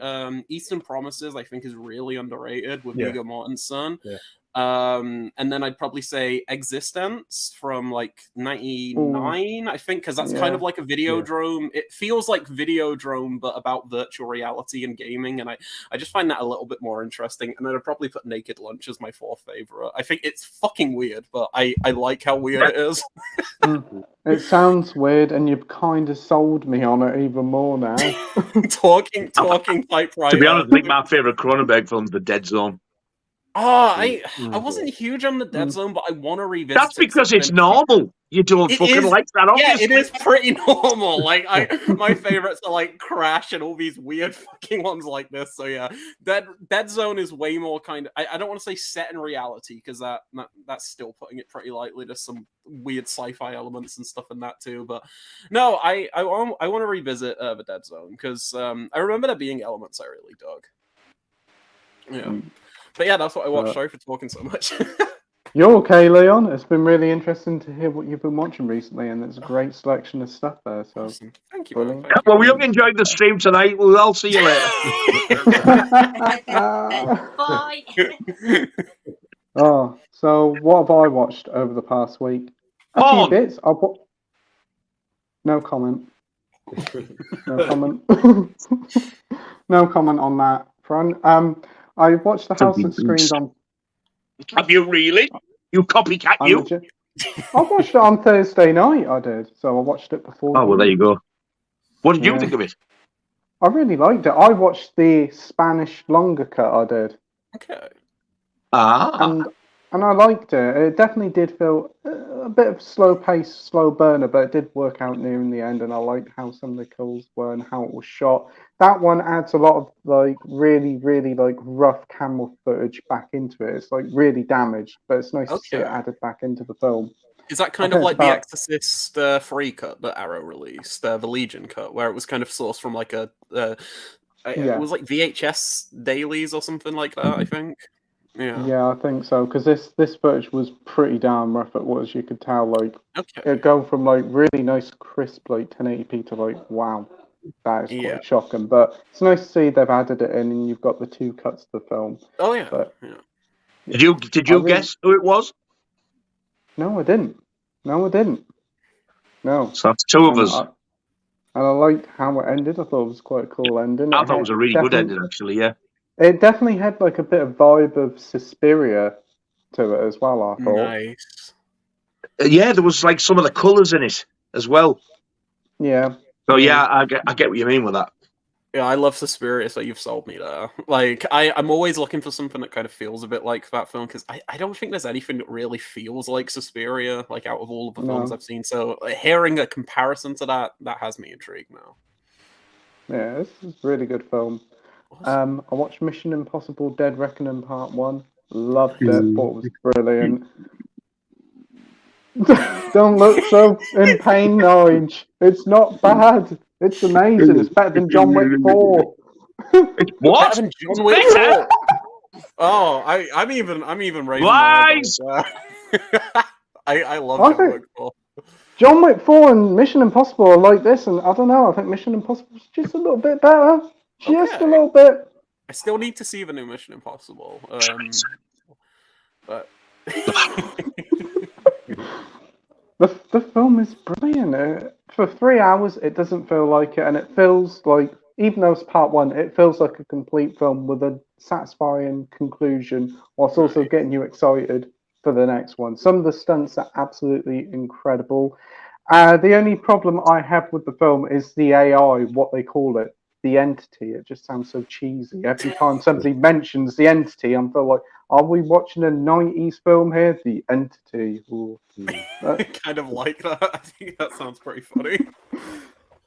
S1: Eastern Promises, I think, is really underrated with Viggo Mortensen. Yeah. And then I'd probably say Existence from like 99, I think, because that's kind of like a Videodrome. It feels like Videodrome, but about virtual reality and gaming, and I just find that a little bit more interesting. And then I'd probably put Naked Lunch as my 4th favorite. I think it's fucking weird, but I like how weird it is.
S4: It sounds weird, and you've kind of sold me on it even more now.
S1: talking typewriter.
S5: To be honest, I think my favorite Cronenberg film is The Dead Zone.
S1: I wasn't huge on the Dead Zone, but I want to revisit.
S5: That's because it's normal. You don't fucking like that, obviously.
S1: Yeah, it is pretty normal. Like my favorites are like Crash and all these weird fucking ones like this. So yeah, Dead Zone is way more kind of. I don't want to say set in reality because that's still putting it pretty lightly. There's some weird sci-fi elements and stuff in that too. But no, I want to revisit the Dead Zone because I remember there being elements I really dug. Yeah. But yeah, that's what I watched. Sorry for talking so much.
S4: You're okay, Leon. It's been really interesting to hear what you've been watching recently, and there's a great selection of stuff there. So
S1: awesome. Thank you.
S4: Brilliant.
S5: Well, we hope you enjoyed the stream tonight. I'll see you later.
S2: Bye.
S4: Oh, so what have I watched over the past week? A few bits. No comment. No comment. No comment on that front. I watched The House of Screams on.
S5: Have you really? You copycat, you?
S4: I watched it on Thursday night. I did. So I watched it before.
S5: Oh well, there you go. What did you think of it?
S4: I really liked it. I watched the Spanish longer cut. I did.
S1: Okay.
S4: And I liked it. It definitely did feel a bit of slow pace, slow burner, but it did work out near in the end. And I liked how some of the kills were and how it was shot. That one adds a lot of like really, really like rough camera footage back into it. It's like really damaged, but it's nice to see it added back into the film.
S1: Is that kind of like the Exorcist free cut that Arrow released, the Legion cut, where it was kind of sourced from like it was like VHS dailies or something like that, I think.
S4: Yeah, I think so. Because this footage was pretty damn rough. It was, you could tell, like it go from like really nice, crisp, like 1080p to like wow, that is quite shocking. But it's nice to see they've added it in, and you've got the two cuts to the film.
S1: Oh yeah.
S4: But,
S5: Did you guess who it was?
S4: No, I didn't. No.
S5: So that's two of us.
S4: And I liked how it ended. I thought it was quite a cool ending.
S5: I thought it was a really good ending, actually. Yeah.
S4: It definitely had like a bit of vibe of Suspiria to it as well, I thought.
S1: Nice.
S5: Yeah, there was like some of the colours in it as well.
S4: Yeah.
S5: So yeah, I get what you mean with that.
S1: Yeah, I love Suspiria, so you've sold me there. Like, I'm always looking for something that kind of feels a bit like that film, because I don't think there's anything that really feels like Suspiria, like out of all of the films I've seen. So hearing a comparison to that has me intrigued now.
S4: Yeah, this is a really good film. Awesome. I watched Mission Impossible Dead Reckoning Part 1. Loved it. Thought it was brilliant. Don't look so in pain, Nige. It's not bad. It's amazing. It's better than John Wick 4.
S5: What?
S1: Better than John Wick 4? Oh, I'm even raising
S5: Lies!
S1: my I love John Wick 4.
S4: John Wick 4 and Mission Impossible are like this, and I don't know, I think Mission Impossible is just a little bit better. Just a little bit.
S1: I still need to see the new Mission Impossible. But
S4: the film is brilliant. For 3 hours, it doesn't feel like it, and it feels like, even though it's part 1, it feels like a complete film with a satisfying conclusion, whilst also getting you excited for the next one. Some of the stunts are absolutely incredible. The only problem I have with the film is the AI, what they call it. The Entity. It just sounds so cheesy. Every time somebody mentions The Entity, I'm feel like, are we watching a 90s film here? The Entity.
S1: I kind of like that. I think that sounds pretty funny.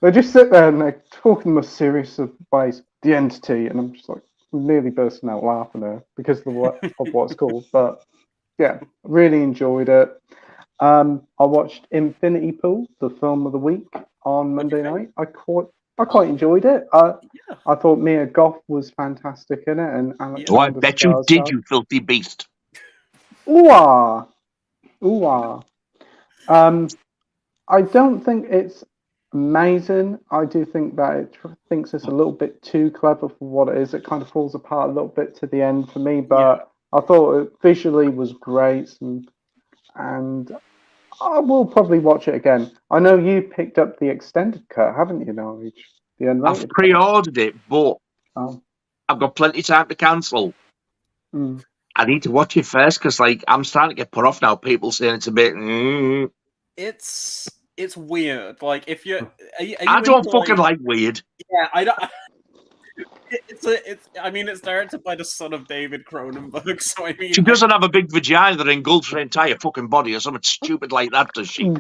S4: They just sit there and they're talking the most serious of ways. The Entity, and I'm just like nearly bursting out laughing there because of what it's called. But yeah, really enjoyed it. I watched Infinity Pool, the film of the week, on Monday night. I quite enjoyed it. I thought Mia Goth was fantastic in it, and Alex.
S5: Oh, I bet you did, you filthy beast.
S4: Ooh-ah. I don't think it's amazing. I do think that it thinks it's a little bit too clever for what it is. It kind of falls apart a little bit to the end for me, but I thought it visually was great, and I will probably watch it again. I know you picked up the extended cut, haven't you, Norwich?
S5: I've pre-ordered it, but I've got plenty of time to cancel. I need to watch it first because, like, I'm starting to get put off now. People saying it's a bit.
S1: It's weird. Like, if you're, are you
S5: I don't fucking like weird.
S1: Yeah, I don't. I mean, it's directed by the son of David Cronenberg, so I mean,
S5: She doesn't have a big vagina that engulfs her entire fucking body or something stupid like that, does she?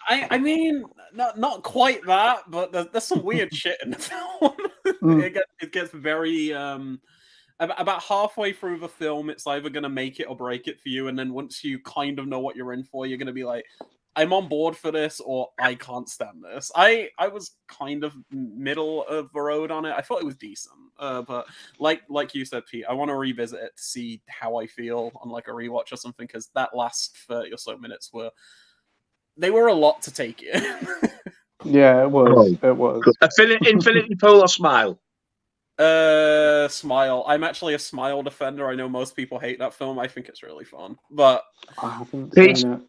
S1: I mean, not quite that, but there's some weird shit in the film. It gets very about halfway through the film, it's either gonna make it or break it for you, and then once you kind of know what you're in for, you're gonna be like, I'm on board for this, or I can't stand this. I was kind of middle of the road on it. I thought it was decent, but like you said, Pete, I want to revisit it to see how I feel on like a rewatch or something, because that last 30 or so minutes were a lot to take in.
S4: Yeah, it was. It was.
S5: Infinity Pool or Smile?
S1: Smile. I'm actually a Smile defender. I know most people hate that film. I think it's really fun, but
S4: I haven't seen it.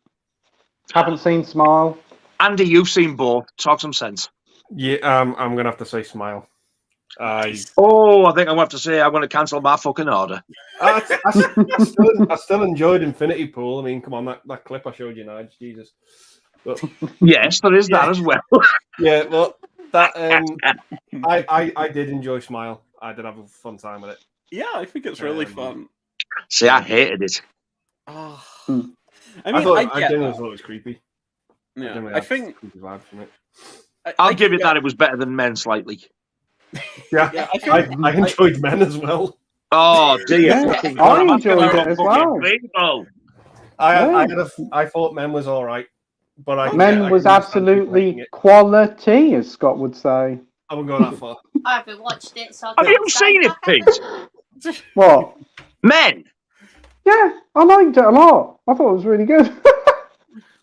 S4: Haven't seen Smile.
S5: Andy, you've seen both. Talk some sense.
S3: Yeah, I'm gonna have to say Smile.
S5: I think I'm gonna have to say I'm gonna cancel my fucking order.
S3: I still enjoyed Infinity Pool. I mean, come on, that clip I showed you, Nige, Jesus. But,
S5: yes, there is that as well.
S3: Yeah, well, that I did enjoy Smile. I did have a fun time with it.
S1: Yeah, I think it's really fun.
S5: See, I hated it.
S1: Oh.
S3: I genuinely thought it was creepy.
S1: Yeah, I think
S3: creepy vibes from it.
S5: I'll give it that it was better than Men slightly.
S3: Yeah, I enjoyed Men as well.
S5: Oh dear!
S4: I enjoyed it as well.
S3: I thought Men was all right, but
S4: Men was absolutely quality, as Scott would say.
S3: I wouldn't go that far.
S2: I haven't watched it, so
S5: have you seen it, Pete?
S4: What?
S5: Men.
S4: Yeah, I liked it a lot. I thought it was really good.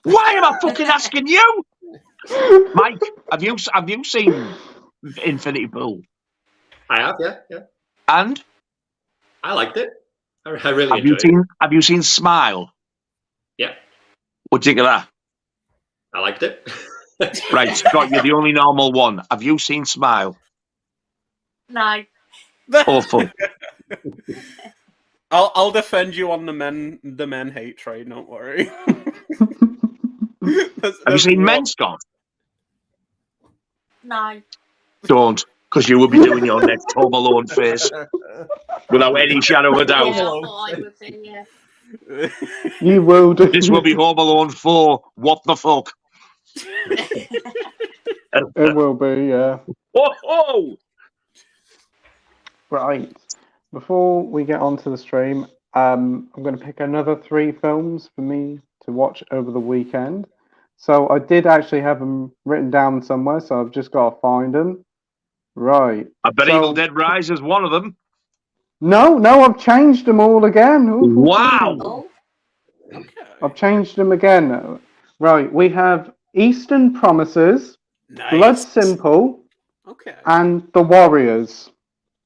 S5: Why am I fucking asking you, Mike? Have you seen Infinity Pool?
S6: I have, yeah.
S5: And
S6: I liked it. I really enjoyed it.
S5: Have you seen Smile?
S6: Yeah.
S5: What do you think of that?
S6: I liked it.
S5: Right, Scott, you're the only normal one. Have you seen Smile?
S2: No.
S5: Awful.
S1: I'll defend you on the men hate trade. Don't worry.
S5: Have you seen Men, Scott?
S2: No.
S5: Don't, because you will be doing your next Home Alone face without any shadow of a doubt.
S2: Yeah, I thought I would be, yeah.
S4: You will do.
S5: This will be Home Alone 4. What the fuck?
S4: It will be, yeah.
S5: Oh!
S4: Right. Before we get onto the stream, I'm going to pick another 3 films for me to watch over the weekend. So I did actually have them written down somewhere, so I've just got to find them. Right.
S5: I bet Evil Dead Rise is one of them.
S4: No, I've changed them all again. Ooh.
S5: Wow.
S1: Okay.
S4: I've changed them again. Right. We have Eastern Promises,
S1: Nice.
S4: Blood Simple, and The Warriors.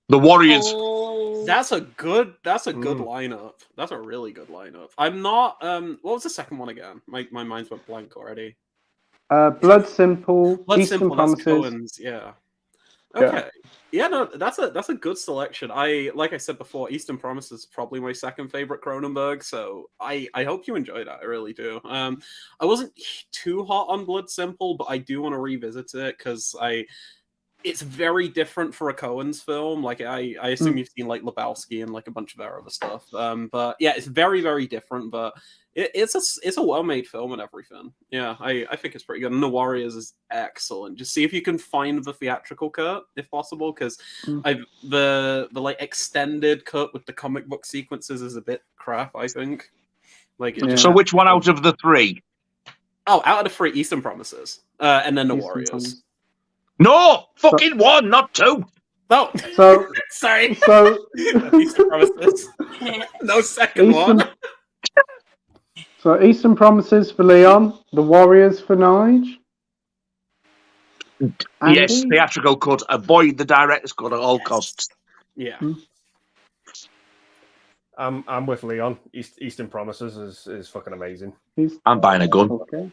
S5: The Warriors.
S2: Oh.
S1: That's a good lineup. That's a really good lineup. I'm not what was the second one again? My mind's went blank already.
S4: Blood Simple,
S1: Blood
S4: Eastern
S1: Simple,
S4: Promises.
S1: that's Cohen's, yeah. Okay. Yeah, no, that's a good selection. Like I said before, Eastern Promises is probably my second favorite Cronenberg, so I hope you enjoyed that. I really do. I wasn't too hot on Blood Simple, but I do want to revisit it because it's very different for a Coen's film. Like I assume you've seen like Lebowski and like a bunch of their other stuff. But yeah, it's very, very different. But it's a well-made film and everything. Yeah, I think it's pretty good. And The Warriors is excellent. Just see if you can find the theatrical cut if possible, because the like extended cut with the comic book sequences is a bit crap. I think.
S5: So which one out of the 3?
S1: Oh, out of the 3, Eastern Promises, and then The Warriors.
S5: No, fucking 1, not 2.
S1: No,
S4: so
S1: sorry.
S4: So
S1: Eastern Promises. No second one.
S4: So Eastern Promises for Leon, The Warriors for Nige.
S5: Yes, theatrical cut. Avoid the director's cut at all costs.
S1: Yeah.
S3: I'm with Leon. Eastern Promises is fucking amazing.
S5: I'm buying a gun.
S4: Okay.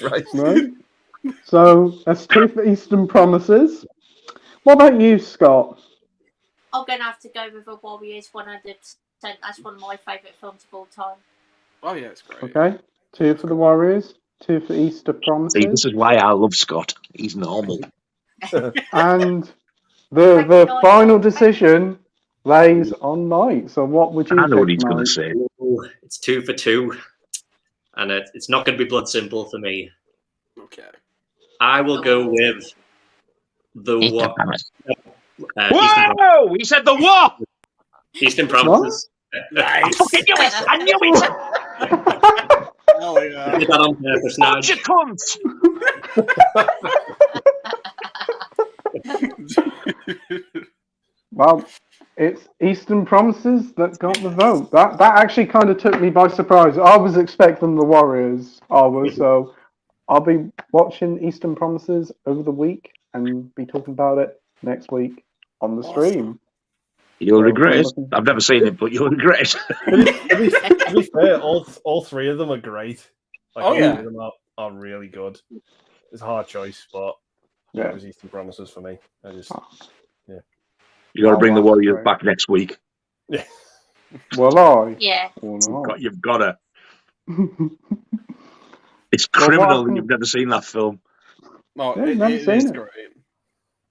S4: Right. So that's 2 for Eastern Promises. What about you, Scott?
S2: I'm going to have to go with The Warriors 100%. That's one of my favourite films of all time.
S1: Oh, yeah, it's great.
S4: Okay. 2 for The Warriors. 2 for Easter
S5: See,
S4: Promises.
S5: this is why I love Scott. He's normal.
S4: And the final decision lays on Mike. So what would you
S5: I know what
S4: pick,
S5: he's going
S4: Mike?
S5: to say.
S6: Ooh, it's 2 for 2. And it's not going to be blood simple for me.
S1: Okay.
S6: I will go with the what?
S5: Whoa! He said the what?
S6: Eastern Promises.
S5: I fucking knew it! I knew it!
S1: Oh yeah.
S6: I did that on purpose,
S5: Bunch
S6: Nige.
S5: of cunts!
S4: Well, it's Eastern Promises that got the vote. That actually kind of took me by surprise. I was expecting the Warriors. So I'll be watching Eastern Promises over the week and be talking about it next week on the stream.
S5: You'll regret it. I've never seen it, but you'll regret it.
S3: To be fair, all 3 of them are great. Like, all 3 of them are really good. It's a hard choice, but it was Eastern Promises for me.
S5: You got to bring the Warriors back next week.
S3: Yeah.
S4: Will I?
S2: Yeah.
S5: You've got to. It's criminal that you've never seen that film.
S1: No,
S4: Yeah,
S1: it is great.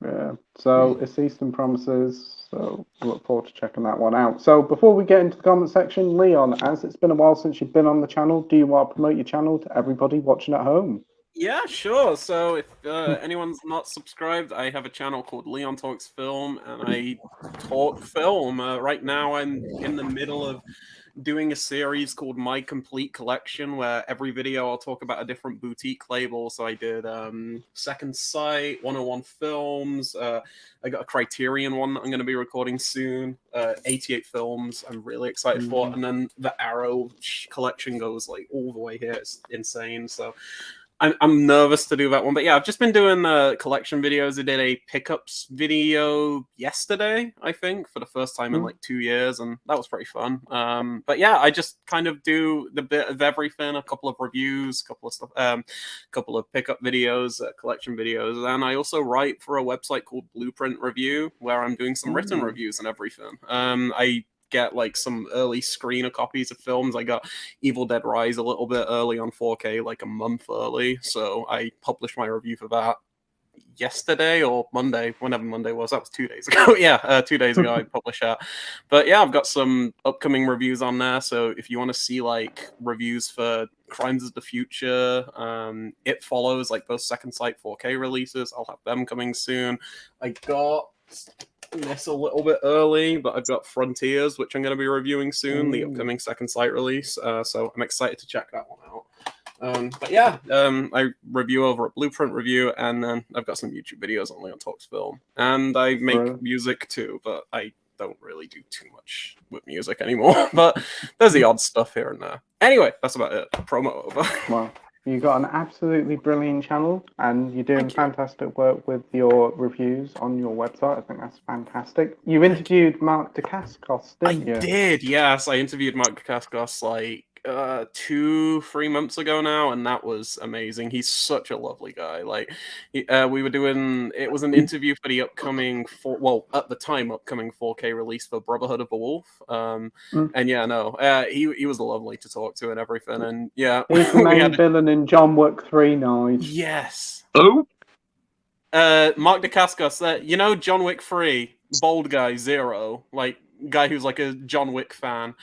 S4: Yeah. So it's Eastern Promises. So I look forward to checking that one out. So before we get into the comment section, Leon, as it's been a while since you've been on the channel, do you want to promote your channel to everybody watching at home?
S1: Yeah, sure. So if anyone's not subscribed, I have a channel called Leon Talks Film, and I talk film. Right now, I'm in the middle of doing a series called My Complete Collection, where every video I'll talk about a different boutique label. So I did Second Sight, 101 Films. I got a Criterion one that I'm going to be recording soon. 88 Films. I'm really excited for. And then the Arrow collection goes like all the way here. It's insane. So I'm nervous to do that one, but yeah, I've just been doing collection videos. I did a pickups video yesterday, I think, for the first time in like 2 years, and that was pretty fun. But yeah, I just kind of do the bit of everything, a couple of reviews, couple of stuff, couple of pickup videos, collection videos, and I also write for a website called Blueprint Review, where I'm doing some written reviews and everything. I get like some early screener copies of films. I got Evil Dead Rise a little bit early on 4K, like a month early, so I published my review for that yesterday or Monday, whenever Monday was. That was 2 days ago. Yeah, 2 days ago I published that. But yeah, I've got some upcoming reviews on there, so if you want to see like reviews for Crimes of the Future, It Follows, like both Second Sight 4K releases, I'll have them coming soon. I got this a little bit early, but I've got Frontiers, which I'm going to be reviewing soon, the upcoming Second Sight release, so I'm excited to check that one out. But yeah, I review over at Blueprint Review, and then I've got some YouTube videos on Leon Talks Film, and I make music too, but I don't really do too much with music anymore, but there's the odd stuff here and there. Anyway, that's about it. Promo over.
S4: Wow. You've got an absolutely brilliant channel, and you're doing fantastic work with your reviews on your website. I think that's fantastic. You interviewed Mark Dacascos, didn't you?
S1: I did, yes. I interviewed Mark Dacascos like 2-3 months ago now, and that was amazing. He's such a lovely guy. Like, we were doing, it was an interview for the upcoming, at the time, upcoming 4K release for Brotherhood of the Wolf. And yeah, no, he was lovely to talk to and everything. And yeah,
S4: he's the main villain in John Wick 3 now.
S1: Yes.
S5: Oh.
S1: Mark Dacascos, you know John Wick 3, bald guy, Zero, like guy who's like a John Wick fan.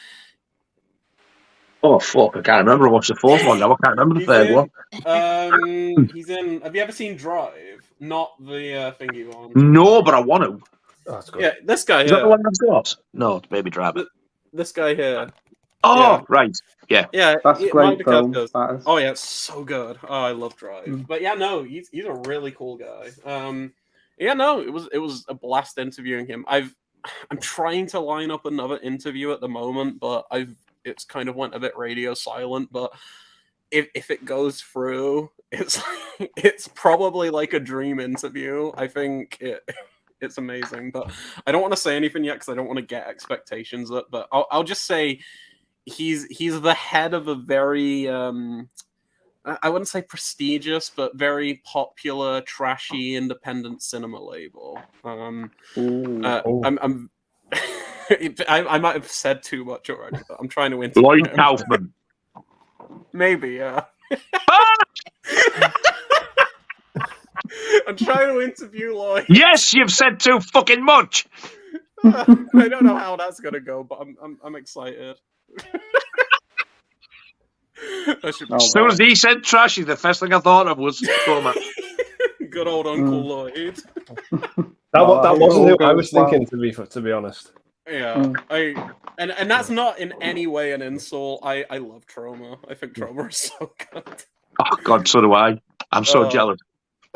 S5: Oh fuck! I can't remember. I watched the fourth one now. I can't remember the third one.
S1: He's in. Have you ever seen Drive? Not the thingy one.
S5: No, but I want to.
S3: Oh, that's good.
S1: Yeah, this guy here.
S5: Is that the one that's got? No, it's Baby Driver.
S1: This guy here.
S5: Oh, right. Yeah.
S1: Yeah,
S4: that's a great film.
S1: Oh yeah, it's so good. Oh, I love Drive. But yeah, no, he's a really cool guy. Yeah, no, it was a blast interviewing him. I'm trying to line up another interview at the moment, but it's kind of went a bit radio silent, but if it goes through, it's probably like a dream interview. I think it's amazing, but I don't want to say anything yet because I don't want to get expectations up. But I'll just say he's the head of a very I wouldn't say prestigious, but very popular, trashy independent cinema label. I might have said too much already, but I'm trying to interview
S5: Lloyd
S1: him.
S5: Kaufman.
S1: Maybe, yeah. I'm trying to interview Lloyd.
S5: Yes, you've said too fucking much.
S1: I don't know how that's gonna go, but I'm excited.
S5: As soon as he said trashy, the first thing I thought of was trauma.
S1: Good old Uncle Lloyd.
S3: That wasn't who I was
S4: well.
S3: thinking, to be honest.
S1: Yeah, and that's not in any way an insult. I love Trauma. I think Trauma is so good.
S5: Oh God, so do I. I'm so jealous.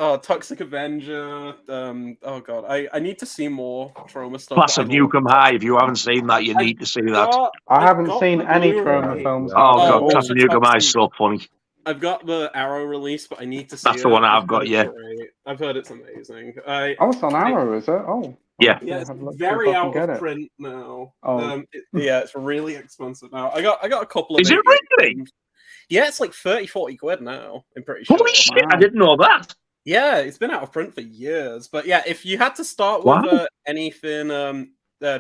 S1: Oh, Toxic Avenger. Oh God, I need to see more Trauma stuff.
S5: Class of Newcomb High. If you haven't seen that, you need to see that.
S4: I haven't seen any Trauma films.
S5: Oh God, Class of Newcomb High is so funny.
S1: I've got the Arrow release, but I need to see it.
S5: That's the one I've got, yeah.
S1: Great. I've heard it's amazing.
S4: It's on Arrow, is it? Oh.
S5: Yeah.
S1: Yeah, it's very out of print now.
S4: Oh.
S1: It's really expensive now. I got a couple of.
S5: Is it really?
S1: Films. Yeah, it's like 30-40 quid now. I'm pretty sure.
S5: Holy shit! I didn't know that.
S1: Yeah, it's been out of print for years. But yeah, if you had to start with anything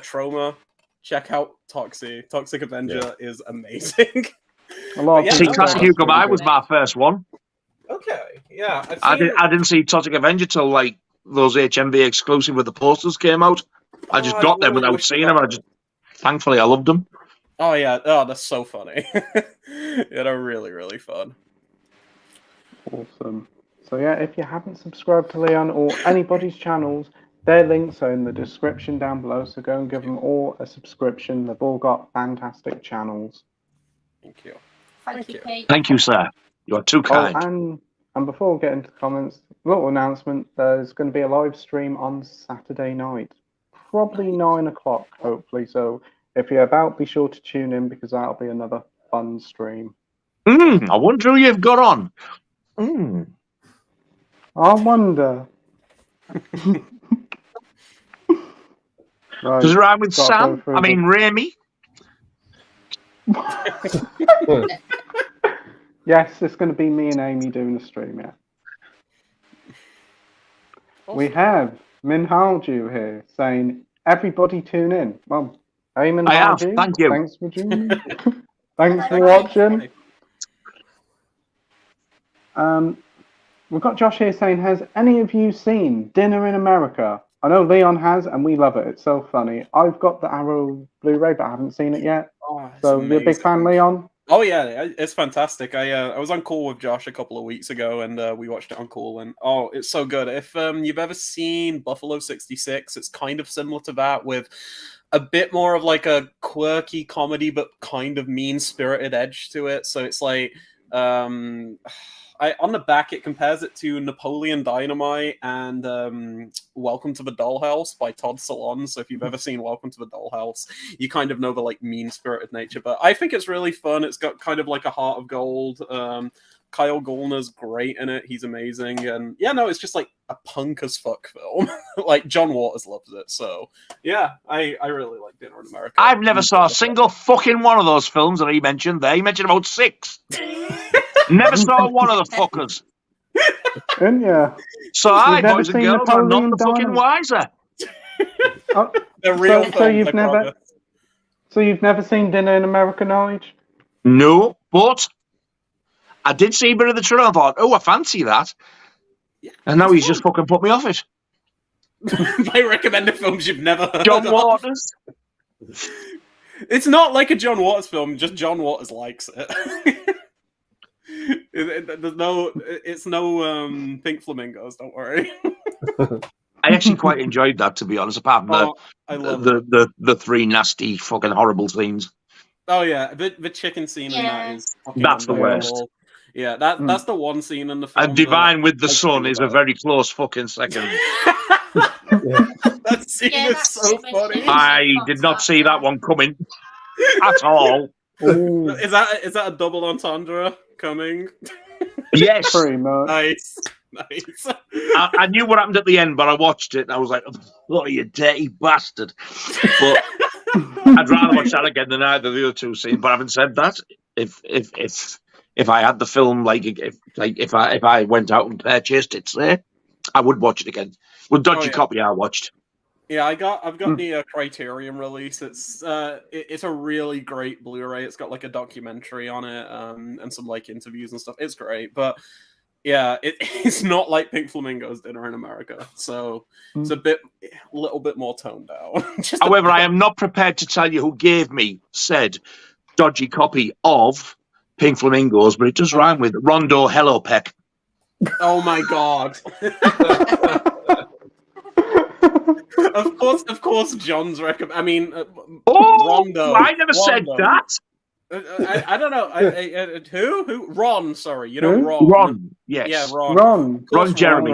S1: Trauma, check out Toxic. Toxic Avenger is amazing.
S5: See, Classic Newcomb High was my first one.
S1: Okay, yeah.
S5: I didn't see Toxic Avenger till like those HMV exclusive with the posters came out. I just got them without seeing them. Thankfully, I loved them.
S1: Oh yeah, that's so funny. Yeah, they're really, really fun.
S4: Awesome. So yeah, if you haven't subscribed to Leon or anybody's channels, their links are in the description down below. So go and give them all a subscription. They've all got fantastic channels.
S1: Thank you.
S2: Thank you, Pete.
S5: Thank you, sir. You are too kind.
S4: And before we get into the comments, little announcement: there's going to be a live stream on Saturday night, probably 9 o'clock, hopefully. So if you're about, be sure to tune in because that'll be another fun stream.
S5: I wonder who you've got on.
S4: I wonder. Right,
S5: does it rhyme with Sam? I mean, Remy.
S4: Yes, it's going to be me and Amy doing the stream, yeah. We have Min Halju here saying, everybody tune in. Well, hey Min Halju,
S5: thank you.
S4: Thanks for tuning in. Thanks for watching. We've got Josh here saying, has any of you seen Dinner in America? I know Leon has, and we love it. It's so funny. I've got the Arrow Blu-ray, but I haven't seen it yet. So you're a big fan, Leon?
S1: Oh yeah, it's fantastic. I was on call with Josh a couple of weeks ago, and we watched it on call, and it's so good. If you've ever seen Buffalo 66, it's kind of similar to that, with a bit more of like a quirky comedy, but kind of mean-spirited edge to it. So it's like, on the back, it compares it to Napoleon Dynamite and Welcome to the Dollhouse by Todd Solondz. So if you've ever seen Welcome to the Dollhouse, you kind of know the like mean-spirited nature. But I think it's really fun. It's got kind of like a heart of gold. Kyle Gallner's great in it. He's amazing. And yeah, no, it's just like a punk as fuck film. Like John Waters loves it. So yeah, I really like Dinner in America.
S5: I've never saw a single fucking one of those films that he mentioned there. He mentioned about 6. Never saw one of the fuckers.
S4: Didn't you?
S5: So I, boys and girls, are not the fucking wiser.
S1: The real
S4: so you've never, so you've never seen Dinner in America, Nige?
S5: No, but I did see a bit of the trailer and thought, oh, I fancy that. Yeah, and now he's just fucking put me off it.
S1: By recommended films you've never heard
S5: John
S1: of.
S5: Waters.
S1: It's not like a John Waters film, just John Waters likes it. It's no Pink Flamingos, don't worry.
S5: I actually quite enjoyed that, to be honest, apart from the 3 nasty fucking horrible scenes.
S1: Oh yeah, the chicken scene in that is
S5: that's the worst.
S1: Yeah, that's the one scene in the film.
S5: And Divine with the Sun is a very close fucking second.
S1: That scene is so funny.
S5: I did not see that one coming at all.
S4: Ooh.
S1: Is that a double entendre coming?
S5: Yes.
S4: Pretty much.
S1: Nice.
S5: I knew what happened at the end, but I watched it and I was like, "Oh, you dirty bastard!" But I'd rather watch that again than either of the other 2 scenes. But having said that, if I had the film, if I went out and purchased it, say, I would watch it again. With dodgy copy, I watched.
S1: Yeah, I've got the Criterion release. It's a really great Blu-ray. It's got like a documentary on it, and some like interviews and stuff. It's great, but yeah, it's not like Pink Flamingo's Dinner in America. So it's a little bit more toned down.
S5: However, I am not prepared to tell you who gave me said dodgy copy of Pink Flamingos, but it does rhyme with Rondo Hello Peck.
S1: Oh my god. Of course, John's recommend. I mean, Rondo.
S5: I never said that.
S1: I don't know. Who? Ron. Sorry, you know Ron.
S5: Ron. Yes.
S1: Yeah, Ron.
S5: Ron Jeremy.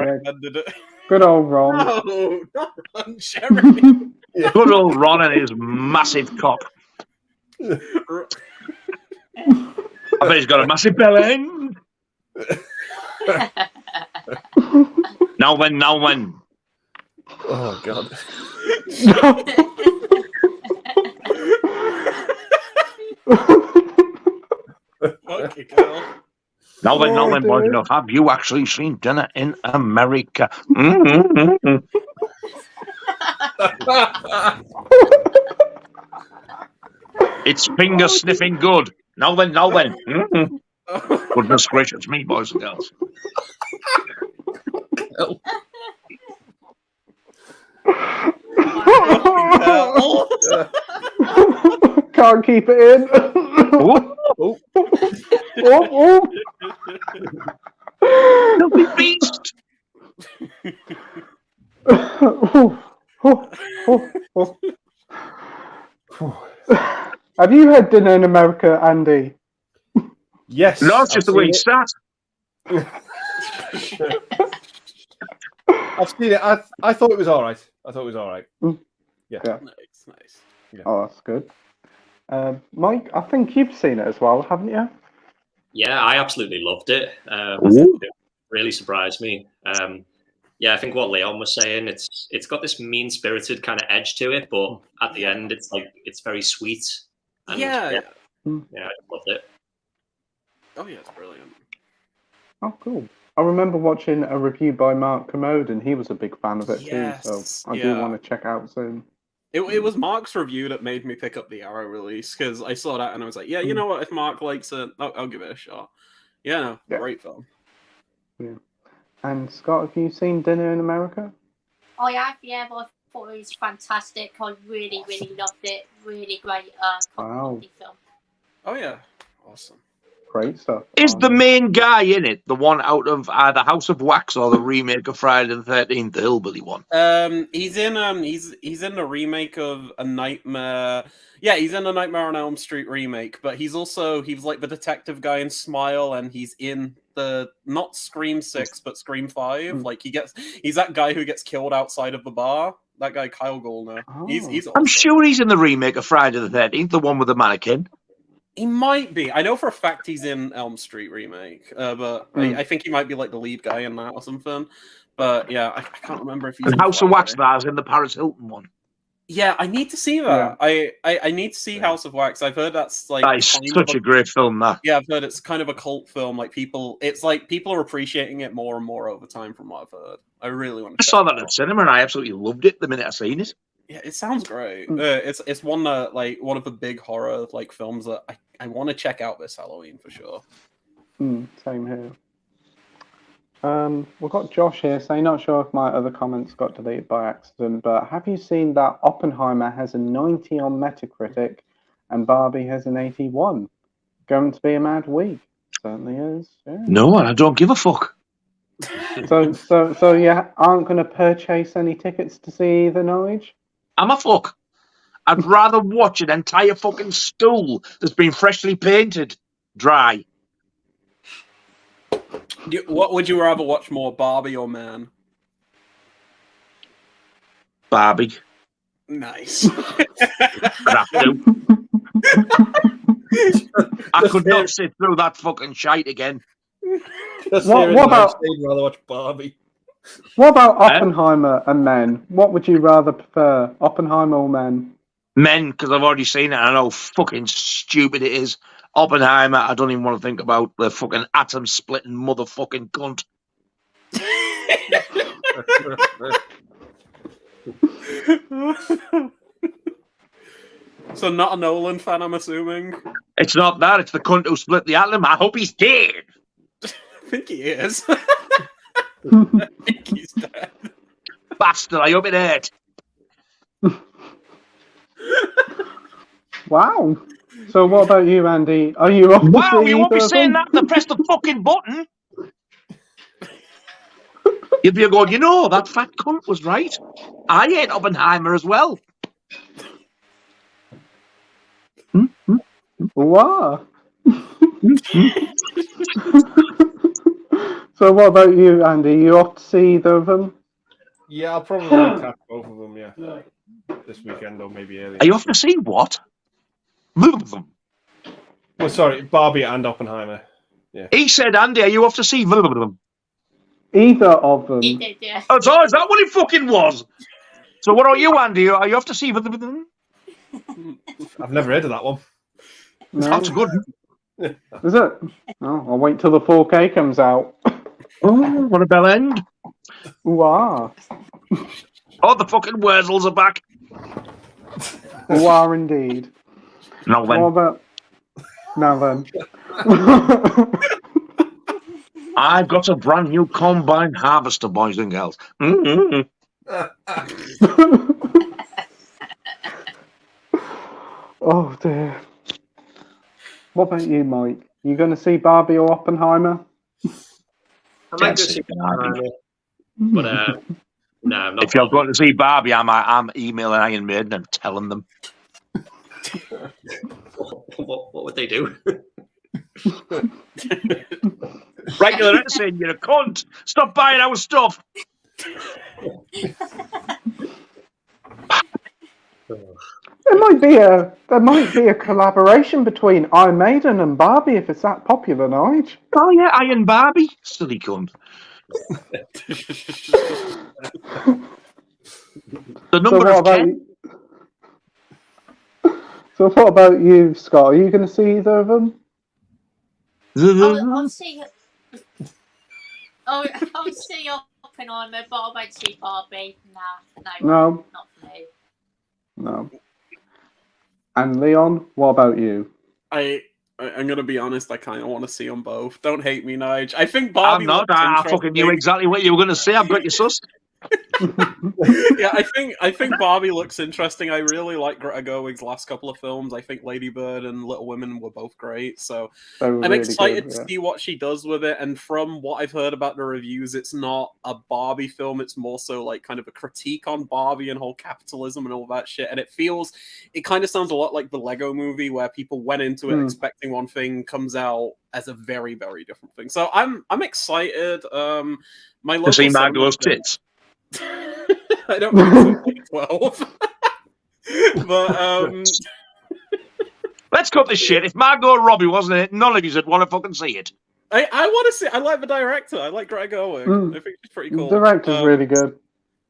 S4: Good old Ron.
S1: No, not Ron Jeremy.
S5: Good old Ron and his massive cock. I bet he's got a massive belly. Now when.
S3: Oh God.
S1: Okay, Carl.
S5: Now then, boys, have you actually seen Dinner in America? It's finger sniffing good. Now then. Goodness gracious me, boys and girls.
S4: Can't keep it in.
S5: Filthy beast.
S4: Have you had Dinner in America, Andy?
S3: Yes.
S5: No, it's just the way you start.
S3: I've seen it. I thought it was all right. Yeah.
S1: Nice.
S3: Yeah.
S4: Oh, that's good. Mike, I think you've seen it as well, haven't you?
S6: Yeah, I absolutely loved it. It really surprised me. Yeah, I think what Leon was saying, it's got this mean-spirited kind of edge to it, but at the end, it's very sweet. And
S1: Yeah,
S6: I loved it.
S1: Oh yeah, it's brilliant.
S4: Oh, cool. I remember watching a review by Mark Commode, and he was a big fan of it too. So I do want to check out soon.
S1: It was Mark's review that made me pick up the Arrow release, because I saw that and I was like, yeah, you know what? If Mark likes it, I'll give it a shot. Yeah, great film.
S4: Yeah. And Scott, have you seen Dinner in America?
S2: I have, yeah, but I thought it was fantastic. I really loved it. Really great comedy film.
S1: Oh yeah, awesome.
S4: Great stuff.
S5: Is the main guy in it the one out of the House of Wax or the remake of Friday the 13th, the hillbilly one?
S1: He's in the remake of A Nightmare. Yeah, he's in a Nightmare on Elm Street remake, but he was like the detective guy in Smile, and he's in the not Scream 6 but Scream 5. Like he's that guy who gets killed outside of the bar. That guy Kyle Gallner. He's awesome.
S5: I'm sure he's in the remake of Friday the 13th, the one with the mannequin.
S1: He might be. I know for a fact he's in Elm Street remake, but I think he might be like the lead guy in that or something. But yeah, I can't remember if he's in
S5: House of Wax. That's in the Paris Hilton one.
S1: Yeah, I need to see that. Yeah. I need to see House of Wax. I've heard that's like
S5: such a great film. That
S1: I've heard it's kind of a cult film. Like people are appreciating it more and more over time. From what I've heard, I really want to.
S5: I saw that at cinema and I absolutely loved it the minute I seen it.
S1: Yeah, it sounds great. It's one of the big horror like films that I want to check out this Halloween for sure.
S4: Same here. We've got Josh here saying, not sure if my other comments got deleted by accident, but have you seen that Oppenheimer has a 90 on Metacritic and Barbie has an 81? Going to be a mad week. Certainly is. Yeah.
S5: No, I don't give a fuck.
S4: So you aren't going to purchase any tickets to see either, Norwich?
S5: I'm a fuck. I'd rather watch an entire fucking stool that's been freshly painted dry.
S1: What would you rather watch more, Barbie or Man?
S5: Barbie.
S1: Nice.
S5: I could not sit through that fucking shite again.
S4: What about?
S3: I'd rather watch Barbie.
S4: What about Oppenheimer and Men? What would you rather prefer, Oppenheimer or Men?
S5: Men, because I've already seen it and I know how fucking stupid it is. Oppenheimer, I don't even want to think about the fucking atom-splitting motherfucking cunt.
S1: So not a Nolan fan, I'm assuming.
S5: It's not that. It's the cunt who split the atom. I hope he's dead.
S1: I think he is. I think he's dead.
S5: Bastard. I hope it hurt.
S4: Wow. So what about you, Andy? Are you off to
S5: Wow,
S4: see
S5: you won't be
S4: either of
S5: saying
S4: them?
S5: that to press the fucking button. You'd be going, you know, that fat cunt was right. I ate Oppenheimer as well.
S4: Wow. So what about you, Andy? You off to see either of them?
S3: Yeah, I'll probably catch both of them, yeah. This weekend or maybe early.
S5: Are you off to see what?
S3: Oh, sorry, Barbie and Oppenheimer. Yeah.
S5: He said, Andy, are you off to see them?
S4: Either of them.
S2: He did, yeah.
S5: Oh, so is that what it fucking was? So what are you, Andy? Are you off to see them?
S3: I've never heard of that one.
S4: No?
S5: That's good.
S4: Is it? Oh, I'll wait till the 4K comes out.
S5: Oh, what a bell end.
S4: Wow.
S5: Oh, the fucking Wurzels are back.
S4: Wow, indeed.
S5: No, then.
S4: What about... Now then.
S5: I've got a brand new combine harvester, boys and girls. Mm-hmm.
S4: Oh, dear. What about you, Mike? You going to see Barbie or Oppenheimer?
S6: I might go see Barbie, but no, I'm not.
S5: If you're going to see Barbie, I'm emailing Iron Maiden and telling them.
S6: What would they do?
S5: Right to the letter saying you're a cunt. Stop buying our stuff.
S4: There might be a collaboration between Iron Maiden and Barbie if it's that popular, Nige.
S5: Oh yeah, Iron Barbie. Silly cunt. The number of 10.
S4: So what about you, Scott? Are you going to see either of them?
S2: I'll see. I'll see Oppenheimer, but I won't see Barbie.
S4: No.
S2: Not for me.
S4: No. And Leon, what about you?
S1: I'm gonna be honest. I kind of want to see them both. Don't hate me, Nige. I think Barbie.
S5: I'm not. I fucking knew exactly what you were going to say. I've got you sussed.
S1: Yeah, I think Barbie looks interesting. I really like Greta Gerwig's last couple of films. I think Lady Bird and Little Women were both great. So I'm
S4: really
S1: excited
S4: good,
S1: to see what she does with it. And from what I've heard about the reviews, it's not a Barbie film. It's more so like kind of a critique on Barbie and whole capitalism and all that shit. And it kind of sounds a lot like the Lego Movie, where people went into it expecting one thing, comes out as a very, very different thing. So I'm excited. My local
S5: to see Margot's tits.
S1: I don't think it's like 12. But
S5: let's cut this shit. If Margot Robbie wasn't in it, none of you would want to fucking see it.
S1: I want to see. I like the director. I like Greta Gerwig. I think she's pretty cool.
S4: The director's really good.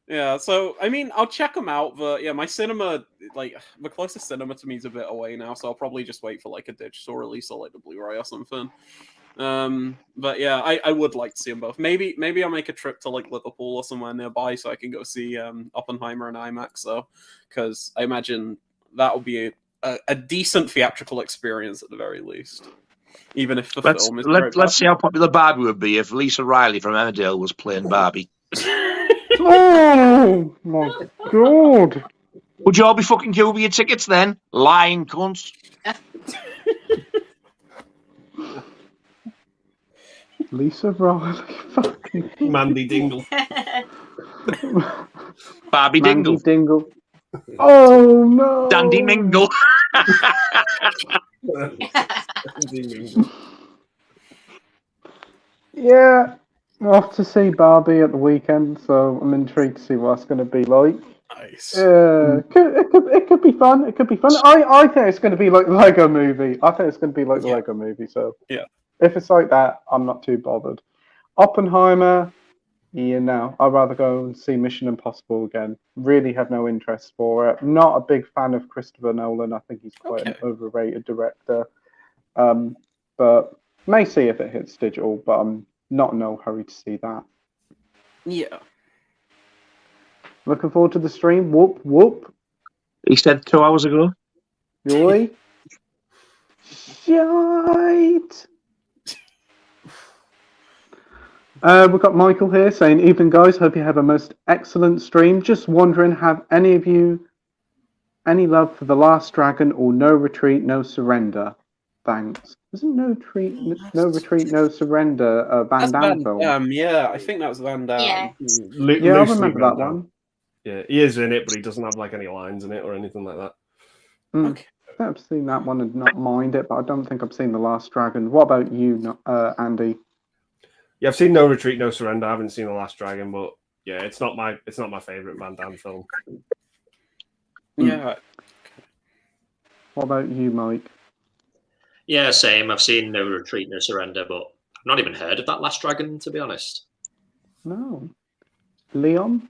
S1: Yeah, so I mean, I'll check them out. But yeah, my cinema, like the closest cinema to me is a bit away now, so I'll probably just wait for like a digital release or like the Blu-ray or something. But yeah, I would like to see them both. Maybe I'll make a trip to like Liverpool or somewhere nearby so I can go see Oppenheimer and IMAX. So, because I imagine that will be a decent theatrical experience at the very least, even if the film is.
S5: Let's see how popular Barbie would be if Lisa Riley from Emmerdale was playing Barbie.
S4: Oh my god!
S5: Would you all be fucking queuing for your tickets then? Lying cunts.
S4: Lisa Riley, fucking
S3: Mandy Dingle.
S5: Barbie
S4: Mandy
S5: Dingle.
S4: Dingle. Oh no!
S5: Dandy Mingle.
S4: Yeah, I'm off to see Barbie at the weekend, so I'm intrigued to see what it's going to be like.
S1: Nice.
S4: It could be fun. It could be fun. I think it's going to be like the Lego Movie. I think it's going to be like the Lego Movie. So
S1: yeah,
S4: if it's like that, I'm not too bothered. Oppenheimer, I'd rather go and see Mission Impossible again. Really have no interest for it. Not a big fan of Christopher Nolan. I think he's quite an overrated director. But may see if it hits digital, but I'm not in no hurry to see that.
S1: Yeah.
S4: Looking forward to the stream. Whoop, whoop.
S5: He said 2 hours ago.
S4: Joy. Shite. We've got Michael here saying, "Evening, guys. Hope you have a most excellent stream. Just wondering, have any of you any love for The Last Dragon or No Retreat, No Surrender? Thanks." Isn't No Retreat, No Surrender a Van
S1: That's
S4: Damme
S1: Van
S4: film?
S1: Damme, yeah. I think that was Van Damme.
S2: Yeah.
S4: Yeah, I remember that one.
S3: Yeah, he is in it, but he doesn't have like any lines in it or anything like that.
S1: Okay.
S4: I've seen that one and not mind it, but I don't think I've seen The Last Dragon. What about you, Andy?
S3: Yeah, I've seen No Retreat, No Surrender. I haven't seen The Last Dragon, but yeah, it's not my favorite Van Damme film.
S1: Yeah.
S4: What about you, Mike?
S6: Yeah, same. I've seen No Retreat, No Surrender, but I've not even heard of that Last Dragon, to be honest.
S4: No. Leon?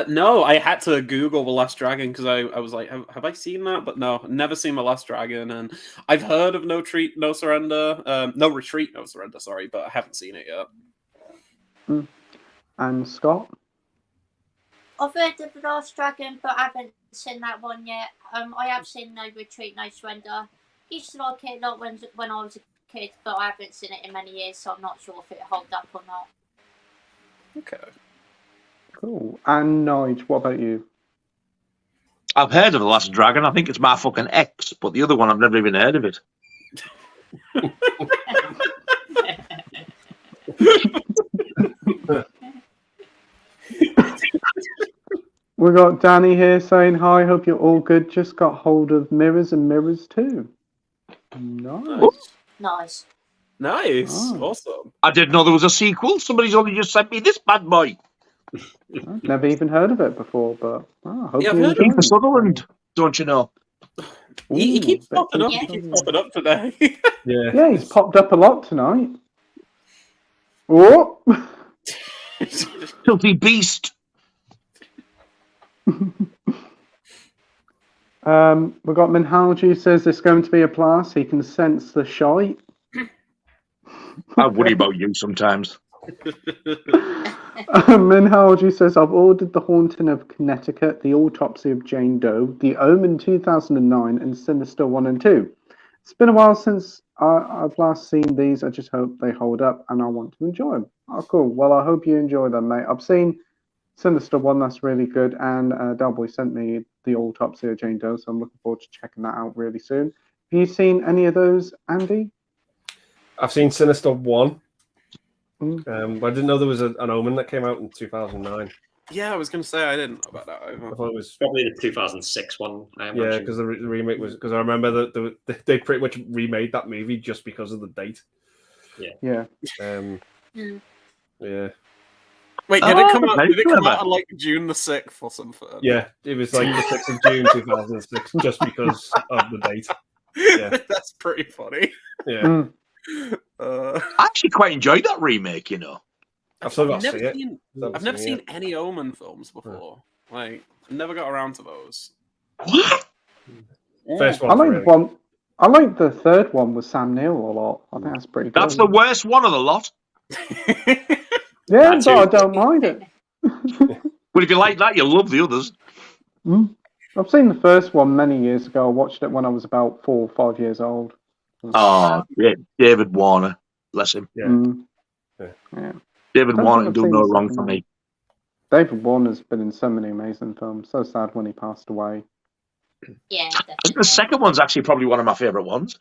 S1: No, I had to Google The Last Dragon because I was like, have I seen that? But no, never seen The Last Dragon, and I've heard of No Retreat, No Surrender, sorry, but I haven't seen it yet.
S4: And Scott?
S2: I've heard of The Last Dragon, but I haven't seen that one yet. I have seen No Retreat, No Surrender. Used to like it a lot when I was a kid, but I haven't seen it in many years, so I'm not sure if it holds up or not.
S1: Okay.
S4: Cool. And Nige, what about you?
S5: I've heard of The Last Dragon. I think it's my fucking ex, but the other one, I've never even heard of it.
S4: We got Danny here saying, "Hi, hope you're all good. Just got hold of Mirrors and Mirrors 2. Nice.
S2: Nice.
S1: Nice.
S4: Oh.
S1: Awesome.
S5: I didn't know there was a sequel. Somebody's only just sent me this bad boy.
S4: I've never even heard of it before, but I hope
S1: Yeah, I've
S4: you
S1: heard
S4: enjoy
S5: Kiefer
S4: it.
S5: Sutherland, don't you know?
S1: He keeps
S4: Ooh,
S1: popping up.
S4: Becky
S1: He keeps
S4: Sutherland.
S1: popping up today.
S3: Yeah.
S4: Yeah, he's popped up a lot tonight. Oh!
S5: Filthy beast.
S4: We've got Minhalju says there's going to be a blast. He can sense the shite.
S5: I worry about you sometimes.
S4: Minhalju says, "I've ordered The Haunting of Connecticut, The Autopsy of Jane Doe, The Omen 2009, and Sinister 1 and 2. It's been a while since I've last seen these. I just hope they hold up and I want to enjoy them." Oh, cool. Well, I hope you enjoy them, mate. I've seen Sinister 1, that's really good, and Delboy sent me The Autopsy of Jane Doe, so I'm looking forward to checking that out really soon. Have you seen any of those, Andy?
S3: I've seen Sinister 1.
S4: Mm.
S3: But I didn't know there was an Omen that came out in 2009.
S1: Yeah, I was going to say I didn't know about that either.
S3: I thought it was
S6: Probably the 2006 one. I imagine.
S3: yeah, because the remake was because I remember that they pretty much remade that movie just because of the date.
S4: Yeah.
S3: Yeah.
S1: Wait, did it come out?
S5: very
S1: Did it come
S5: clever.
S1: out on like June the 6th or something?
S3: Yeah, it was like the 6th of June 2006, just because of the date. Yeah.
S1: That's pretty funny.
S3: Yeah,
S1: Uh,
S5: I actually quite enjoyed that remake, you know.
S3: I've still got
S1: I've
S3: to
S1: never
S3: see it.
S1: seen. I've never seen any Omen films before. Like, I never got around to those.
S5: What?
S3: First
S4: I
S3: one.
S4: like
S3: Really.
S4: one. I like the third one with Sam Neill a lot. I think that's pretty good.
S5: That's the worst one of the lot.
S4: Yeah,
S6: That
S4: but I
S6: too.
S4: don't mind it.
S5: But if you like that, you'll love the others.
S4: I've seen the first one many years ago. I watched it when I was about 4 or 5 years old.
S5: Oh, yeah, David Warner. Bless him.
S3: Yeah.
S4: Yeah.
S5: David
S4: Don't
S5: Warner
S4: think
S5: can
S4: I've
S5: do
S4: seen
S5: no
S4: the
S5: wrong
S4: second
S5: for
S4: one.
S5: me.
S4: David Warner's been in so many amazing films. So sad when he passed away.
S2: Yeah,
S5: I think
S2: definitely.
S5: the second one's actually probably one of my favourite ones.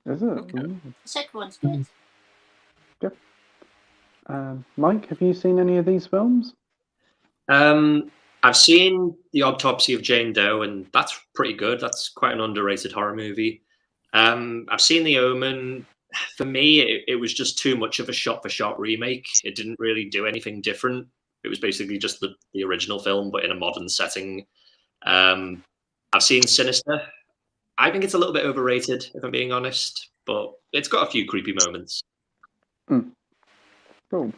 S4: Is it?
S1: Okay.
S2: The second one's good.
S4: Mike, have you seen any of these films?
S6: I've seen The Autopsy of Jane Doe, and that's pretty good. That's quite an underrated horror movie. I've seen The Omen. For me, it was just too much of a shot-for-shot remake. It didn't really do anything different. It was basically just the original film, but in a modern setting. I've seen Sinister. I think it's a little bit overrated, if I'm being honest, but it's got a few creepy moments.
S4: Cool.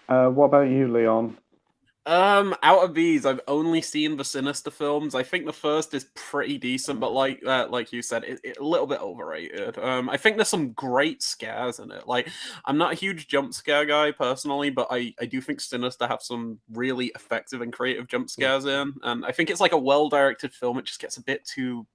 S4: What about you, Leon?
S1: Out of these, I've only seen the Sinister films. I think the first is pretty decent, but like you said, it a little bit overrated. I think there's some great scares in it. Like, I'm not a huge jump scare guy personally, but I do think Sinister have some really effective and creative jump scares in, and I think it's like a well-directed film. It just gets a bit too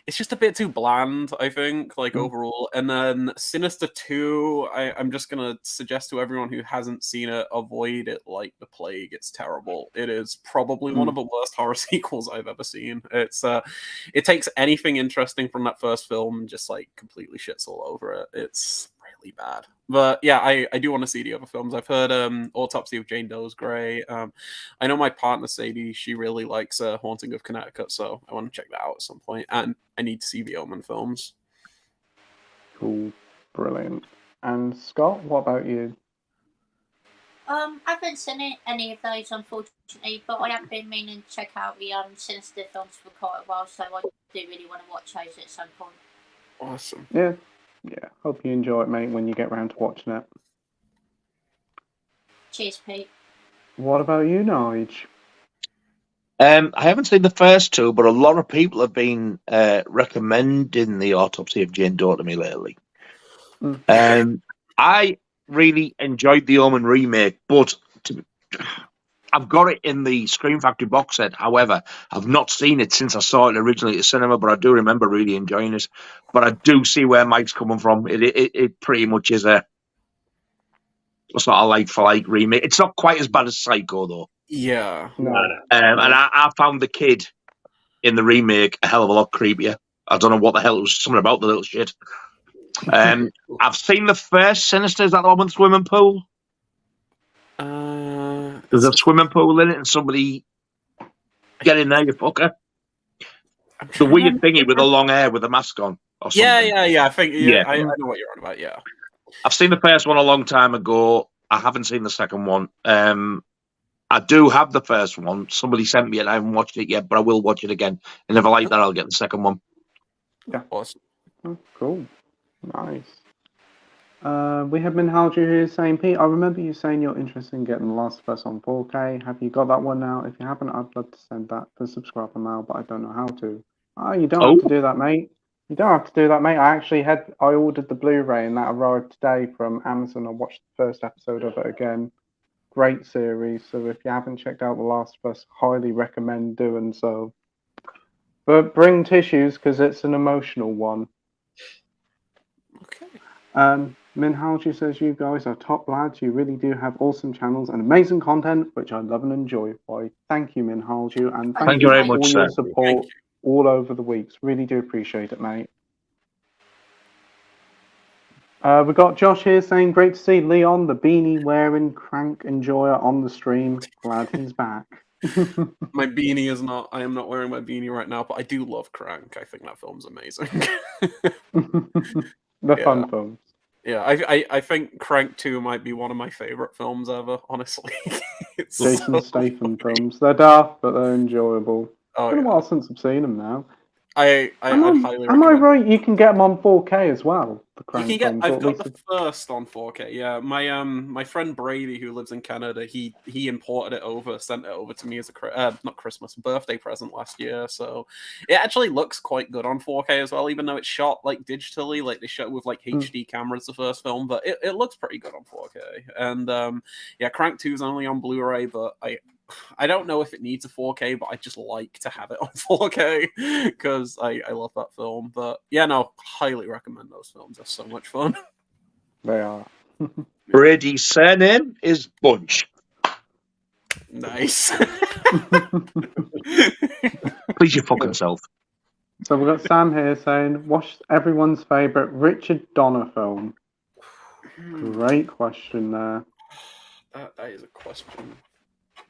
S1: it's just a bit too bland, I think, like overall. And then Sinister 2, I'm just gonna suggest to everyone who hasn't seen it, avoid it like the plague. It's terrible. It is probably one of the worst horror sequels I've ever seen. It takes anything interesting from that first film and just like completely shits all over it. It's really bad. But yeah, I do want to see the other films. I've heard Autopsy of Jane Doe's great. I know my partner Sadie, she really likes Haunting of Connecticut, so I want to check that out at some point. And I need to see the Omen films.
S4: Cool, brilliant. And Scott, what about you?
S2: I haven't seen any of those, unfortunately, but I have been meaning to check out the Sinister films for quite a while, so I do really want to watch those at some point.
S1: Awesome.
S4: Yeah. Hope you enjoy it, mate, when you get round to watching it.
S2: Cheers, Pete.
S4: What about you, Nige?
S5: I haven't seen the first two, but a lot of people have been recommending the Autopsy of Jane Doe to me lately. I really enjoyed the Omen remake, but I've got it in the Scream Factory box set. However, I've not seen it since I saw it originally at the cinema, but I do remember really enjoying it. But I do see where Mike's coming from. It pretty much is a sort of like-for-like remake. It's not quite as bad as Psycho, though.
S1: Yeah.
S4: No.
S5: And I found the kid in the remake a hell of a lot creepier. I don't know what the hell it was, something about the little shit. I've seen the first Sinister. Is that the one with the swimming pool? There's a swimming pool in it, and somebody get in there, you fucker. The weird thingy with the long hair with the mask on. Or something.
S1: Yeah. I think I know what you're on about. Yeah.
S5: I've seen the first one a long time ago. I haven't seen the second one. I do have the first one. Somebody sent me it. I haven't watched it yet, but I will watch it again. And if I like that, I'll get the second one.
S4: Yeah.
S1: Awesome.
S4: Oh, cool. Nice. We have Minhalju here saying, Pete, I remember you saying you're interested in getting The Last of Us on 4K. Have you got that one now? If you haven't, I'd love to send that for subscriber now, but I don't know how to. You don't have to do that, mate. You don't have to do that, mate. I ordered the Blu-ray and that arrived today from Amazon. I watched the first episode of it again. Great series. So if you haven't checked out The Last of Us, highly recommend doing so. But bring tissues because it's an emotional one.
S1: Okay.
S4: Minhalju says, you guys are top lads. You really do have awesome channels and amazing content, which I love and enjoy. Why, thank you, Minhalju, and thank you very much for your support all over the weeks. Really do appreciate it, mate. We've got Josh here saying, great to see Leon, the beanie-wearing crank enjoyer on the stream. Glad he's back.
S1: My beanie is not... I am not wearing my beanie right now, but I do love Crank. I think that film's amazing.
S4: Fun films.
S1: Yeah, I think Crank 2 might be one of my favourite films ever, honestly.
S4: Jason Statham films. They're daft, but they're enjoyable.
S1: Oh,
S4: it's been a while since I've seen them now.
S1: I'd highly
S4: Am I right? You can get them on 4K as well. The Crank
S1: you can get.
S4: films,
S1: I've got the first on 4K. Yeah, my friend Brady, who lives in Canada, he imported it over, sent it over to me as a not Christmas, birthday present last year. So it actually looks quite good on 4K as well, even though it's shot like digitally, like they shot with like HD cameras the first film, but it looks pretty good on 4K. And yeah, Crank 2 is only on Blu-ray, but I don't know if it needs a 4K, but I just like to have it on 4K because I love that film. But yeah, no, highly recommend those films. They're so much fun.
S4: They are.
S5: Brady's surname is Bunch.
S1: Nice.
S5: Please your fucking self.
S4: So we've got Sam here saying, what's everyone's favourite Richard Donner film? Great question there.
S1: That is a question.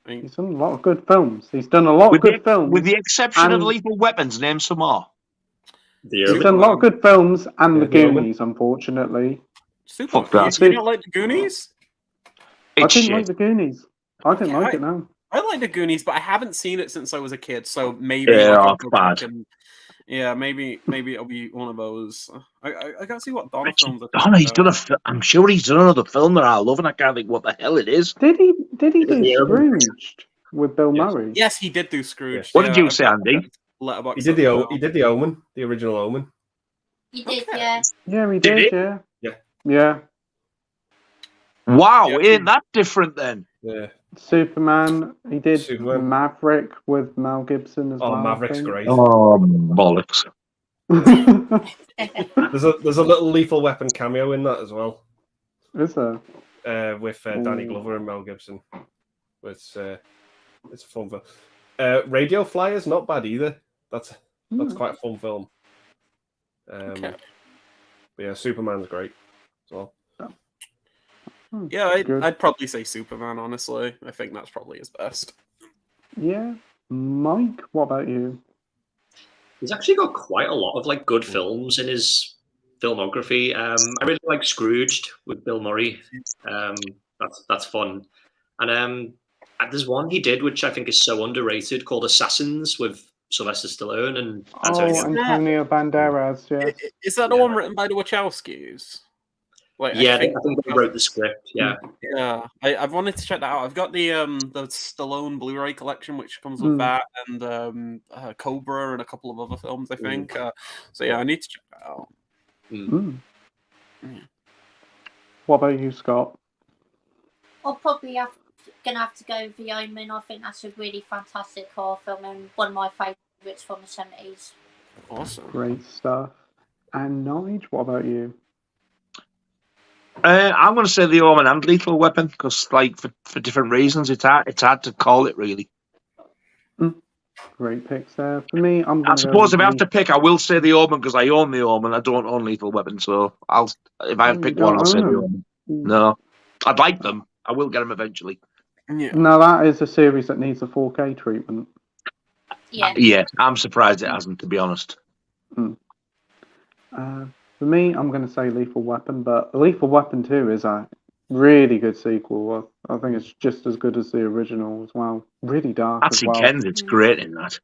S4: He's done a lot of good films. He's done a lot of good films.
S5: With the exception of Lethal Weapons, name some more.
S4: He's done a lot of good films and The Goonies, unfortunately.
S1: Super. You don't like The Goonies?
S4: I didn't like The Goonies. I didn't like it, no.
S1: I like The Goonies, but I haven't seen it since I was a kid, so maybe maybe it'll be one of those. I gotta see what Donner films are.
S5: I'm sure he's done another film that I love, and I can't think what the hell it is.
S4: Did he? Did he do
S6: The Omen.
S4: Scrooged with Bill
S3: Yes.
S4: Murray?
S1: Yes, he did do Scrooge.
S5: What did you
S1: I've
S5: say,
S1: got
S5: Andy?
S1: Letterboxd
S3: He did
S1: as well.
S3: he did the Omen, the original Omen.
S2: You did,
S1: Okay.
S2: yeah.
S4: Yeah, he
S5: Did
S4: did.
S5: he?
S4: Yeah.
S3: Yeah.
S4: Yeah.
S5: Wow,
S1: Yeah,
S5: ain't that different then?
S3: Yeah.
S4: Superman. He did
S3: Superman.
S4: Maverick with Mel Gibson as well.
S3: Oh, Maverick's great.
S5: Oh, bollocks.
S3: There's a little Lethal Weapon cameo in that as well,
S4: Is there?
S3: with Danny
S4: Ooh.
S3: Glover and Mel Gibson. It's a fun film. Radio Flyer's not bad either. That's quite a fun film.
S1: Okay.
S3: But yeah, Superman's great as well.
S1: Yeah,
S4: Good.
S1: I'd probably say Superman, honestly. I think that's probably his best.
S4: Yeah. Mike, what about you?
S6: He's actually got quite a lot of like good films in his filmography. I really like Scrooged with Bill Murray. That's fun. And there's one he did which I think is so underrated called Assassins with Sylvester Stallone and Antonio.
S4: Antonio Banderas. Yeah.
S1: Is that the one written by the Wachowskis? Like,
S6: Yeah, I think they wrote the script. Yeah.
S1: Yeah, I've wanted to check that out. I've got the Stallone Blu-ray collection, which comes with that, and Cobra and a couple of other films, I think. So yeah, I need to check that out.
S4: What about you, Scott?
S2: I'll probably gonna have to go with The Omen. I think that's a really fantastic horror film and one of my favourites from the 70s.
S1: Awesome.
S4: Great stuff. And Nige, what about you?
S5: I'm going to say the Omen and Lethal Weapon because, like, for different reasons, it's hard to call it really.
S4: Great picks there. For me,
S5: I suppose if I have to pick, I will say the Omen because I own the Omen. I don't own Lethal Weapon, so if I have to pick one, I'll say the Omen. No, I'd like them. I will get them eventually.
S1: Yeah.
S4: No, that is a series that needs a 4K treatment.
S2: Yeah.
S5: I'm surprised it hasn't, to be honest.
S4: For me, I'm going to say Lethal Weapon, but Lethal Weapon 2 is a really good sequel. I think it's just as good as the original as well. Really dark
S5: Patsy
S4: as well.
S5: Kennedy's great in that.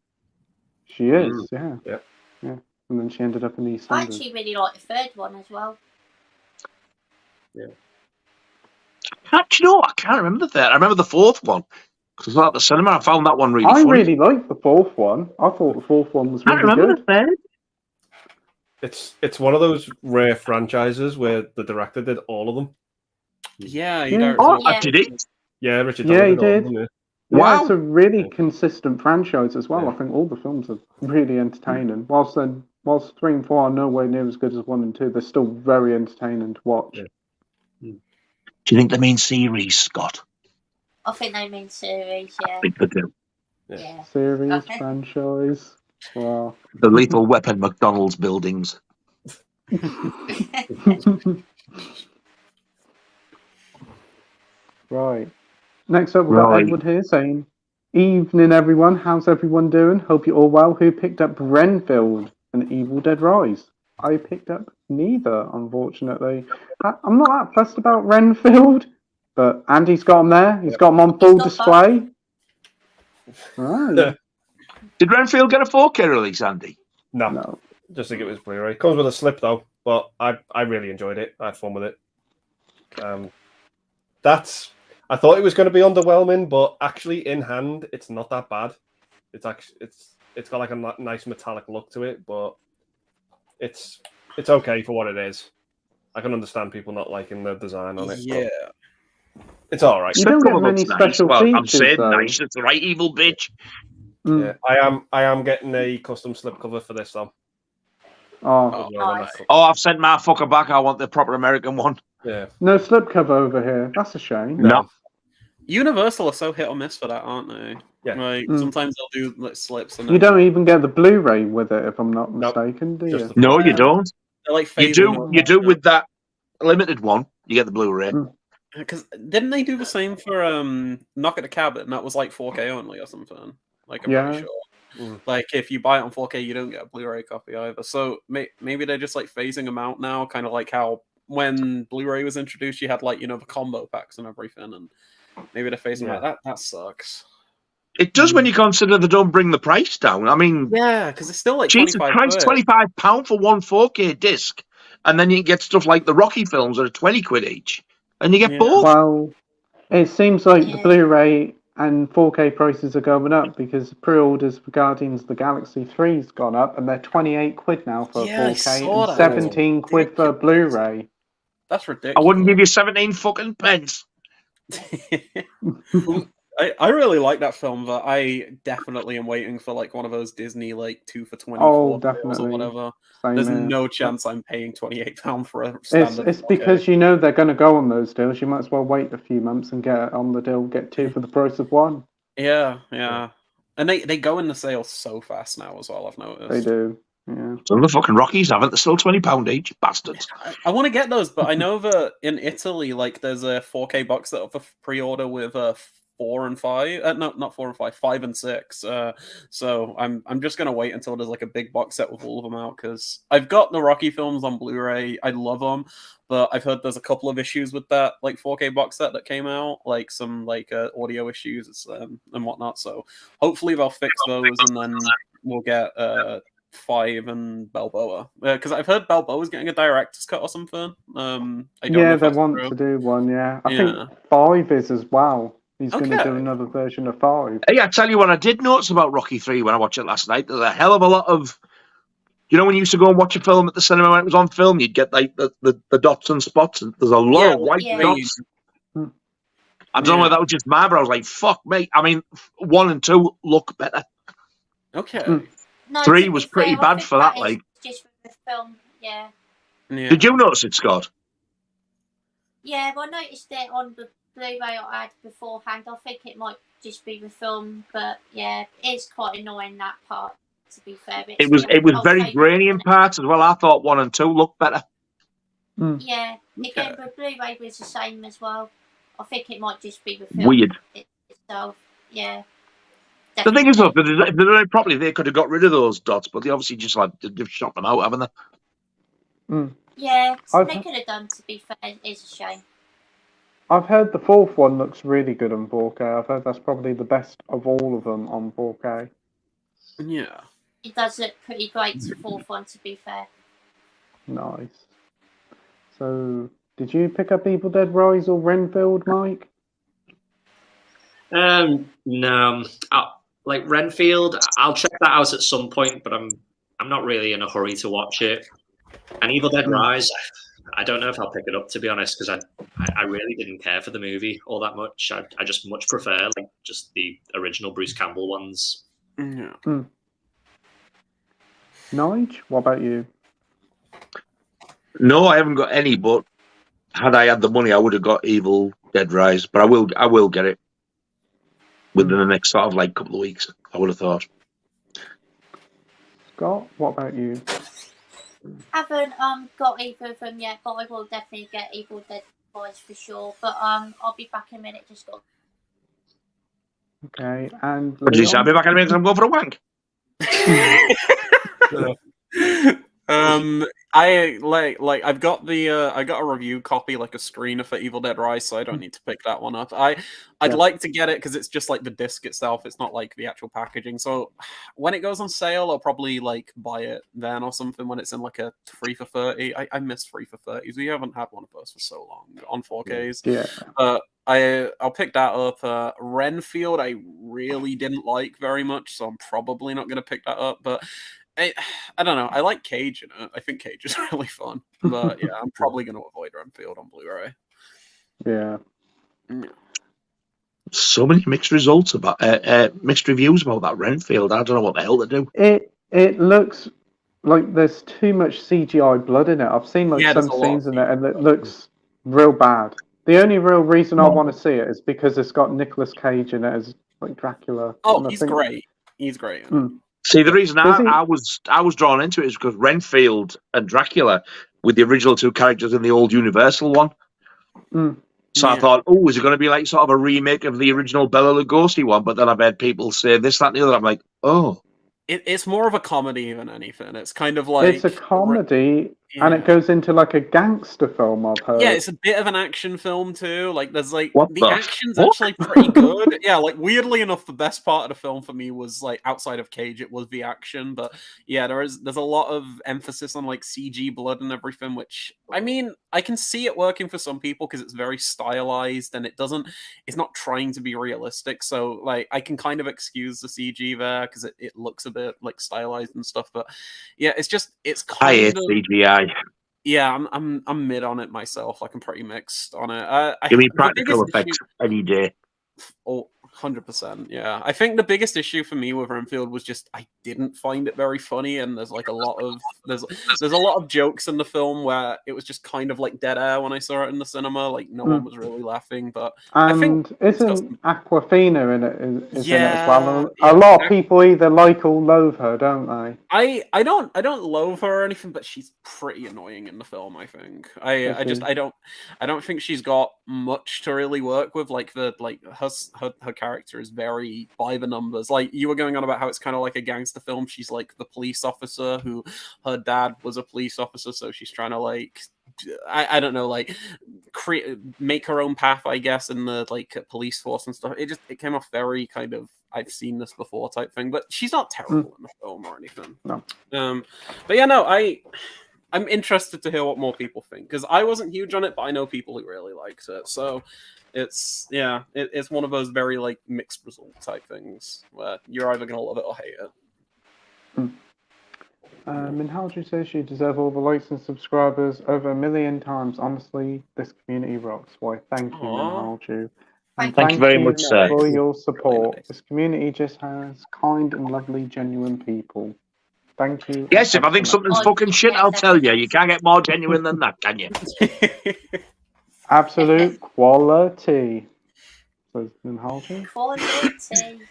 S4: She is, yeah.
S3: Yeah.
S4: And then she ended up in East
S2: I
S4: London.
S2: actually really like the third one as well.
S5: Do you know what? I can't remember the third. I remember the fourth one because I was at the cinema. I found that one really funny.
S4: I really liked the fourth one. I thought the fourth one was
S5: I
S4: really
S5: remember
S4: good.
S5: the third.
S3: It's one of those rare franchises where the director did all of them.
S1: Yeah,
S5: Did he?
S3: Yeah, Richard.
S4: Yeah, he
S3: Donner all of
S4: did.
S3: them, yeah.
S4: Yeah, it's a really consistent franchise as well. I think all the films are really entertaining. Whilst 3 and 4 are nowhere near as good as 1 and 2, they're still very entertaining to watch.
S3: Yeah.
S5: Do you think they mean series, Scott?
S2: I think they mean series, yeah.
S5: I think they do.
S2: Yeah.
S4: Series,
S2: Okay.
S4: franchise. Wow.
S5: The Lethal Weapon McDonald's buildings.
S4: Right. Next up, we've got
S5: Right.
S4: Edward here saying, "Evening, everyone. How's everyone doing? Hope you're all well. Who picked up Renfield and Evil Dead Rise? I picked up neither, unfortunately. I'm not that fussed about Renfield, but Andy's got them there. He's got them on full
S2: He's got
S4: display. Right.
S5: Did Renfield get a 4K release, Andy?
S4: No.
S3: Just think it was Blu-ray. Comes with a slip though, but I really enjoyed it. I had fun with it. I thought it was going to be underwhelming, but actually in hand, it's not that bad. It's got like a nice metallic look to it, but it's okay for what it is. I can understand people not liking the design on it.
S1: Yeah.
S3: It's all right.
S4: You don't get many
S5: Looks
S4: special
S5: Well, I'm
S4: features,
S5: saying
S4: though.
S5: nice. It's the right evil bitch.
S3: Yeah, I am getting a custom slipcover for this though.
S4: Oh,
S2: nice.
S5: Oh, I've sent my fucker back. I want the proper American one.
S3: Yeah.
S4: no slipcover over here. That's a shame.
S5: No.
S1: Universal are so hit or miss for that, aren't they?
S3: Yeah.
S1: Like sometimes they'll do like slips and
S4: You
S1: then
S4: don't even get the Blu-ray with it, if I'm not
S3: Nope.
S4: mistaken, do you?
S3: Just the-
S5: No, you don't.
S1: they're like
S5: You do with that limited one. You get the Blu-ray.
S1: Because didn't they do the same for Knock at the Cabin? That was like 4K only or something. Like I'm pretty sure. Like if you buy it on 4K, you don't get a Blu-ray copy either. So maybe they're just like phasing them out now, kind of like how when Blu-ray was introduced, you had like the combo packs and everything, and maybe they're phasing them out. That sucks.
S5: It does when you consider they don't bring the price down. I mean,
S1: Yeah, because it's still like
S5: Jesus
S1: 25
S5: Christ,
S1: quid.
S5: £25 for one 4K disc, and then you can get stuff like the Rocky films that are 20 quid each, and you get both.
S4: Well, It seems like the Blu-ray and 4K prices are going up because pre-orders for Guardians of the Galaxy 3's gone up, and they're 28 quid now for 4K and 17 quid for Blu-ray.
S1: That's ridiculous.
S5: I wouldn't give you 17 fucking pence.
S1: I really like that film, but I definitely am waiting for like one of those Disney like 2 for 24 deals or whatever. There's no chance I'm paying £28 for a standard.
S4: It's because you know they're going to go on those deals. You might as well wait a few months and get on the deal, get 2 for the price of 1.
S1: Yeah. And they go into sale so fast now as well, I've noticed.
S4: They do. Yeah.
S5: Some of the fucking Rockies haven't. They're still £20 each, bastards.
S1: I want to get those, but I know that in Italy, like, there's a 4K box set up for pre-order with 4 and 5. No, not 4 and 5, 5 and 6. So I'm just gonna wait until there's like a big box set with all of them out, because I've got the Rocky films on Blu-ray. I love them, but I've heard there's a couple of issues with that like 4K box set that came out, like some like audio issues and whatnot. So hopefully they'll fix those, and then we'll get 5 and Balboa, because I've heard Balboa's getting a director's cut or something. They
S4: want to do one. Yeah, I think 5 is as well. He's going to do another version of 5.
S5: Hey, I tell you what, I did notice about Rocky 3 when I watched it last night. There's a hell of a lot of, you know, when you used to go and watch a film at the cinema when it was on film, you'd get like the dots and spots, and there's a lot of white dots. I don't know whether that was just mine, but I was like, fuck me. I mean, 1 and 2 look better.
S1: Okay.
S2: No,
S5: 3 was pretty bad for that. Like,
S2: just for the film, yeah.
S5: Did you notice it, Scott?
S2: Yeah, well, I noticed it on the Blu-ray I had beforehand. I think it might just be the film, but yeah, it's quite annoying, that part. To be fair,
S5: it was very grainy in parts as well. I thought 1 and 2 looked better.
S2: Yeah, again, the Blu-ray was the same as well. I think it might just be the film
S5: weird
S2: itself. Yeah.
S5: The thing is, though, if they'd done it properly, they could have got rid of those dots, but they obviously just like they've shot them out, haven't they?
S2: Yeah, they could have done. To be fair, it's a shame.
S4: I've heard the 4th one looks really good on 4K. I've heard that's probably the best of all of them on 4K.
S1: Yeah.
S2: It does look pretty great, the 4th one, to be fair.
S4: Nice. So, did you pick up Evil Dead Rise or Renfield, Mike?
S6: No. Like Renfield, I'll check that out at some point, but I'm not really in a hurry to watch it. And Evil Dead Rise, I don't know if I'll pick it up, to be honest, because I really didn't care for the movie all that much. I just much prefer like just the original Bruce Campbell ones.
S1: Yeah.
S4: Nige, what about you?
S5: No, I haven't got any, but had I had the money, I would have got Evil Dead Rise. But I will get it within the next sort of like couple of weeks, I would have thought.
S4: Scott, what about you?
S2: Haven't got either of them yet, but I will definitely get Evil Dead Rise for sure. But I'll be back in a minute. Just got.
S4: Okay, and
S5: What did you say? I'll be back in a minute because I'm going for a wank.
S1: I've got I got a review copy, like a screener for Evil Dead Rise, so I don't need to pick that one up. I'd like to get it because it's just like the disc itself. It's not like the actual packaging. So when it goes on sale, I'll probably like buy it then or something when it's in like a 3 for 30. I miss 3 for 30s. We haven't had one of those for so long on 4Ks.
S4: Yeah.
S1: I'll pick that up. Renfield, I really didn't like very much, so I'm probably not going to pick that up. But I don't know. I like Cage in it. I think Cage is really fun. But yeah, I'm probably going to avoid Renfield on Blu-ray.
S4: Yeah.
S5: So many mixed results about mixed reviews about that Renfield. I don't know what the hell to do.
S4: It looks like there's too much CGI blood in it. I've seen like some scenes in it, and it looks real bad. The only real reason I want to see it is because it's got Nicolas Cage in it as like Dracula.
S1: Oh, he's great. He's great.
S5: See, the reason I was drawn into it is because Renfield and Dracula with the original 2 characters in the old Universal one. So I thought, is it going to be like sort of a remake of the original Bela Lugosi one? But then I've had people say this, that, and the other. I'm like, oh.
S1: It's more of a comedy than anything. It's kind of like...
S4: It's a comedy And it goes into like a gangster film, I've heard.
S1: Yeah, it's a bit of an action film too. Like there's like
S5: What
S1: the
S5: the
S1: action's
S5: fuck?
S1: actually pretty good. Yeah, like weirdly enough, the best part of the film for me was like outside of Cage, it was the action. But yeah, there's a lot of emphasis on like CG blood and everything, which I mean, I can see it working for some people because it's very stylized and it's not trying to be realistic. So like I can kind of excuse the CG there because it looks a bit like stylized and stuff. But yeah, it's
S5: I hate
S1: kind of
S5: CGI.
S1: yeah, I'm mid on it myself. Like I'm pretty mixed on it.
S5: Give me
S1: The
S5: practical
S1: biggest issue,
S5: effects any day.
S1: oh, 100%. Yeah, I think the biggest issue for me with Renfield was just I didn't find it very funny, and there's like a lot of there's a lot of jokes in the film where it was just kind of like dead air when I saw it in the cinema. Like no one was really laughing, but I think
S4: isn't Aquafina in it? Is in it as well?
S1: yeah,
S4: A lot of people either like or loathe her, don't they?
S1: I don't loathe her or anything, but she's pretty annoying in the film. I think I don't think she's got much to really work with. Like her character is very by the numbers. Like you were going on about how it's kind of like a gangster film. She's like the police officer who her dad was a police officer, so she's trying to like I don't know, like make her own path, I guess, in the like police force and stuff. It came off very kind of I've seen this before type thing, but she's not terrible in the film or anything.
S4: No.
S1: But yeah, no, I'm interested to hear what more people think because I wasn't huge on it, but I know people who really liked it. So it's one of those very like mixed result type things where you're either gonna love it or hate it.
S4: Minhalju says you deserve all the likes and subscribers over 1 million times. Honestly, this community rocks. Why, thank you, Minhalju. And
S5: thank you very much, sir.
S4: For your support. This community just has kind and lovely, genuine people. Thank you.
S5: Yes, if I think something's fucking shit, I'll tell you. You can't get more genuine than that, can you?
S4: Absolute quality. Says Minhalju.
S2: Quality.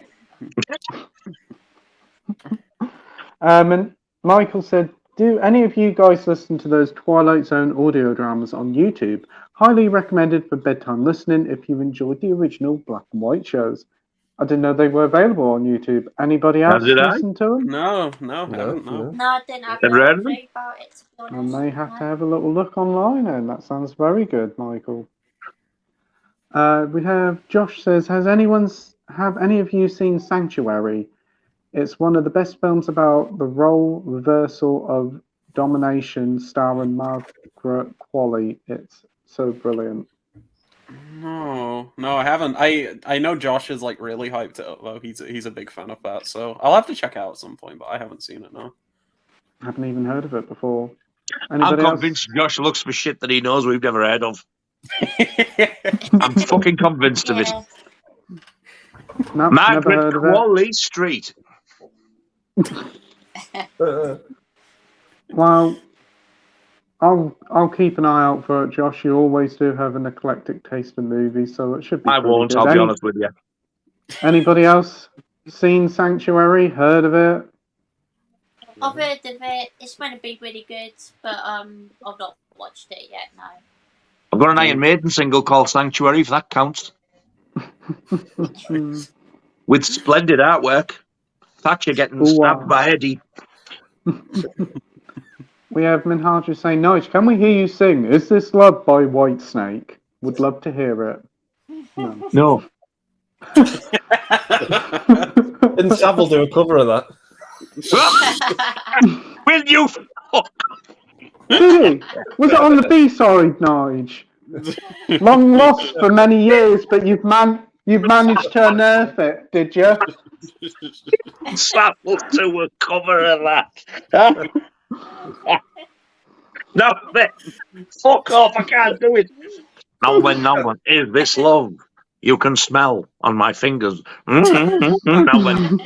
S4: And Michael said, do any of you guys listen to those Twilight Zone audio dramas on YouTube? Highly recommended for bedtime listening if you enjoyed the original black and white shows. I didn't know they were available on YouTube. Anybody else listen to them?
S1: No,
S2: No, I didn't have
S5: Never heard
S2: no
S5: of them?
S2: clue about it, to be honest.
S4: And they have to have a little look online, and that sounds very good, Michael. We have Josh says, have any of you seen Sanctuary? It's one of the best films about the role reversal of domination, starring Margaret Qualley. It's so brilliant.
S1: No, I haven't. I know Josh is like really hyped it up though. He's a big fan of that, so I'll have to check it out at some point. But I haven't seen it now.
S4: I haven't even heard of it before.
S5: I'm convinced Josh looks for shit that he knows we've never heard of. I'm fucking convinced of it.
S4: Nope,
S5: Margaret Qualley Street.
S4: Well, I'll keep an eye out for it, Josh. You always do have an eclectic taste in movies, so it should be.
S5: I won't. I'll be honest with you.
S4: Anybody else seen Sanctuary? Heard of it?
S2: I've heard of it. It's going to be really good, but I've not watched it yet. No.
S5: I've got an Iron Maiden single called Sanctuary, if that counts. With splendid artwork. Thatcher getting stabbed by Eddie.
S4: We have Minhaj saying, Nige, can we hear you sing? Is This Love by Whitesnake? Would love to hear it.
S5: No.
S3: Didn't Savile do a cover of that?
S5: Will you fuck?
S4: Did he? Was it on the B-side, Nige? Long lost for many years, but you've managed to unearth it, did you?
S5: Savile do a cover of that. No, fuck off, I can't do it. Now when, is this love? You can smell on my fingers. Now when.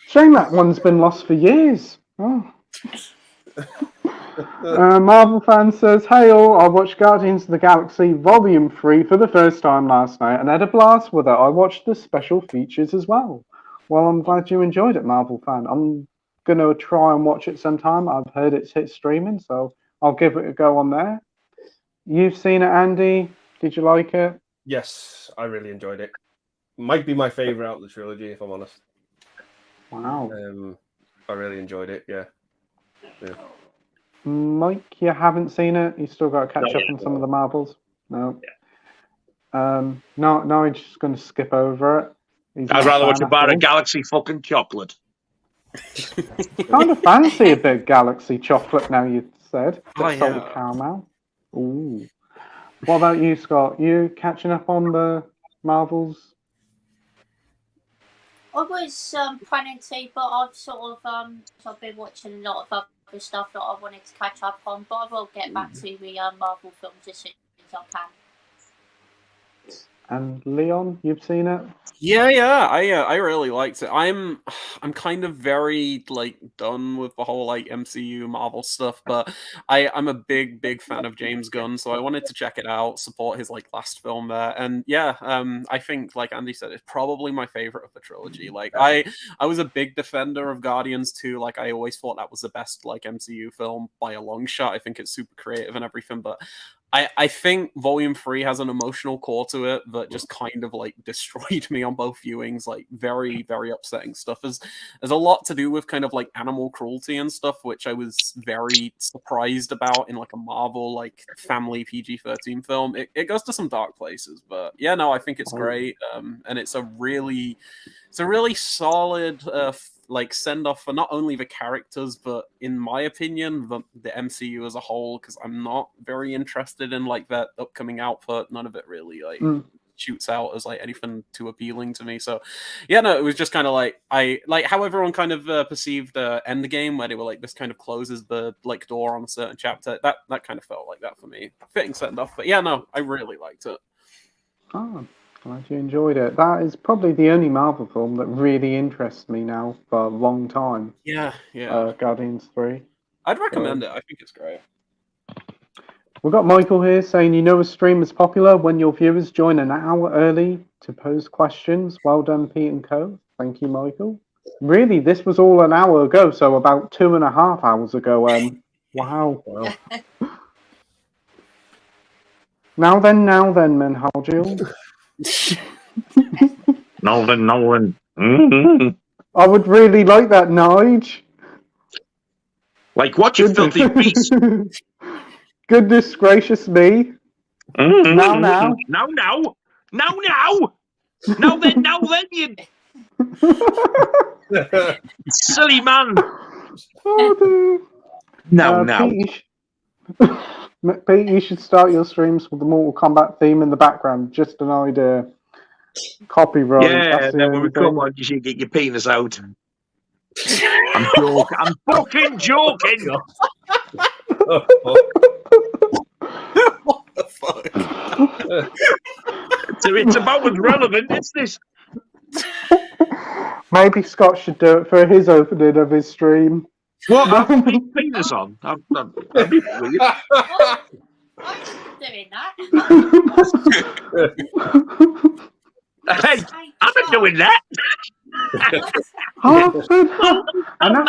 S4: Shame that one's been lost for years. Oh. Marvel fan says, hey all, I watched Guardians of the Galaxy Volume 3 for the first time last night and had a blast with it. I watched the special features as well. Well, I'm glad you enjoyed it, Marvel fan. I'm going to try and watch it sometime. I've heard it's hit streaming, so I'll give it a go on there. You've seen it, Andy? Did you like it?
S3: Yes, I really enjoyed it. Might be my favourite out of the trilogy, if I'm honest.
S4: Wow.
S3: I really enjoyed it. Yeah.
S4: Mike, you haven't seen it? You still got to catch up on some of the Marvels? No. No, I'm just going to skip over it.
S5: I'd rather watch a bar of Galaxy fucking chocolate.
S4: Kind of fancy a bit Galaxy chocolate now you said.
S1: Oh,
S4: Salted caramel. Ooh. What about you, Scott? You catching up on the Marvels?
S2: I was planning to, but I've sort of I've been watching a lot of other stuff that I wanted to catch up on. But I will get back to the Marvel films as soon as I can.
S4: And Leon, you've seen it?
S1: Yeah, I really liked it. I'm kind of very like done with the whole like MCU Marvel stuff, but I'm a big fan of James Gunn, so I wanted to check it out, support his like last film there, and yeah, I think like Andy said, it's probably my favorite of the trilogy. Like I was a big defender of Guardians 2. Like I always thought that was the best like MCU film by a long shot. I think it's super creative and everything, but I think Volume 3 has an emotional core to it that just kind of like destroyed me on both viewings. Like very upsetting stuff. There's a lot to do with kind of like animal cruelty and stuff, which I was very surprised about in like a Marvel like family PG-13 film. It goes to some dark places, but yeah, no, I think it's great. And it's a really solid like send off for not only the characters, but in my opinion, the MCU as a whole, because I'm not very interested in like that upcoming output. None of it really like shoots out as like anything too appealing to me. So yeah, no, it was just kind of like I like how everyone kind of perceived Endgame, where they were like, this kind of closes the like door on a certain chapter. That kind of felt like that for me. Fitting send off, but yeah, no, I really liked it.
S4: Oh, glad you enjoyed it. That is probably the only Marvel film that really interests me now for a long time.
S1: Yeah.
S4: Guardians 3.
S1: I'd recommend it. I think it's great.
S4: We've got Michael here saying, a stream is popular when your viewers join an hour early to pose questions. Well done, Pete and Co. Thank you, Michael. Really, this was all an hour ago, so about 2.5 hours ago. Wow. Now then, Menhalgil.
S5: Nolan. Mm-hmm.
S4: I would really like that, Nige.
S5: Like what, you filthy beast?
S4: Goodness gracious me.
S5: Mm-hmm.
S4: Now.
S5: Now then, you silly man.
S4: Oh,
S5: No.
S4: Pete, you should start your streams with the Mortal Kombat theme in the background. Just an idea. Copyright.
S5: Yeah, then when we come on, you should get your penis out. I'm joking. I'm fucking joking.
S1: What the fuck?
S5: It's about as relevant as this.
S4: Maybe Scott should do it for his opening of his stream.
S5: What? I've got my penis on. That'd be weird.
S2: I'm doing that.
S5: Hey, I'm not doing that.
S4: Oh
S5: no,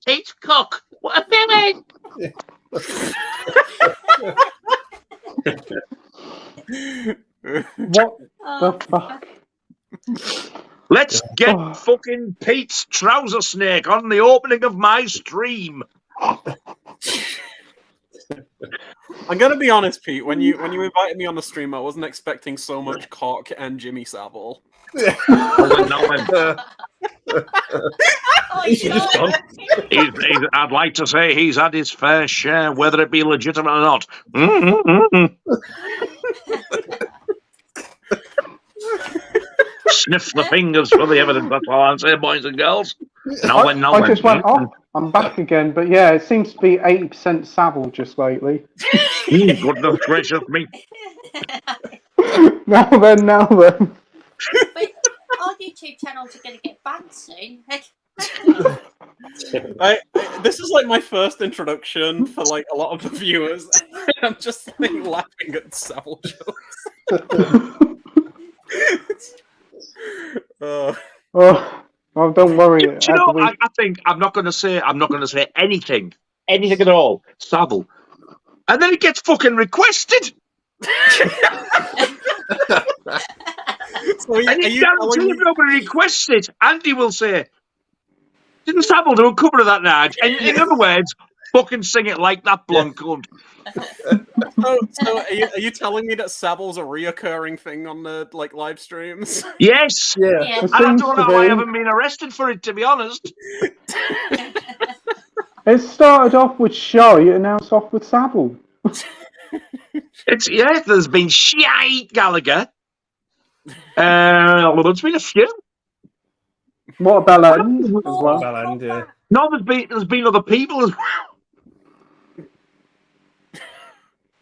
S5: it's cock. What a feeling.
S4: What the fuck?
S5: Let's get fucking Pete's trouser snake on the opening of my stream.
S1: I'm gonna be honest, Pete. When you invited me on the stream, I wasn't expecting so much cock and Jimmy Savile.
S5: I'd like to say he's had his fair share, whether it be legitimate or not. Sniff the fingers for the evidence. That's all I'm saying, boys and girls.
S4: I just went off. I'm back again, but yeah, it seems to be 80% Savile just lately.
S5: Goodness gracious me.
S4: Now then.
S2: But our YouTube channels are going to get banned soon.
S1: This is like my first introduction for like a lot of the viewers. I'm just like laughing at Savile jokes.
S4: Oh, don't worry.
S5: Do you know, I think I'm not going to say anything at all, Savile, and then it gets fucking requested.
S1: So
S5: And
S1: are
S5: you
S1: you
S5: guarantee
S1: telling
S5: if
S1: me?
S5: nobody requests it, Andy will say, didn't Savile do a cover of that, Nige? And in other words, fucking sing it like that blonde cunt.
S1: So are you telling me that Savile's a reoccurring thing on the live streams?
S5: Yes.
S3: Yeah.
S2: Yeah.
S4: It
S5: And I
S4: seems
S5: don't
S4: to
S5: know how I
S4: be.
S5: haven't been arrested for it, to be honest.
S4: It started off with Shy and now it's off with Savile.
S5: There's been shite Gallagher. There's been a few.
S4: What a bell end as well.
S3: Bell end, yeah.
S5: No, there's been other people as well.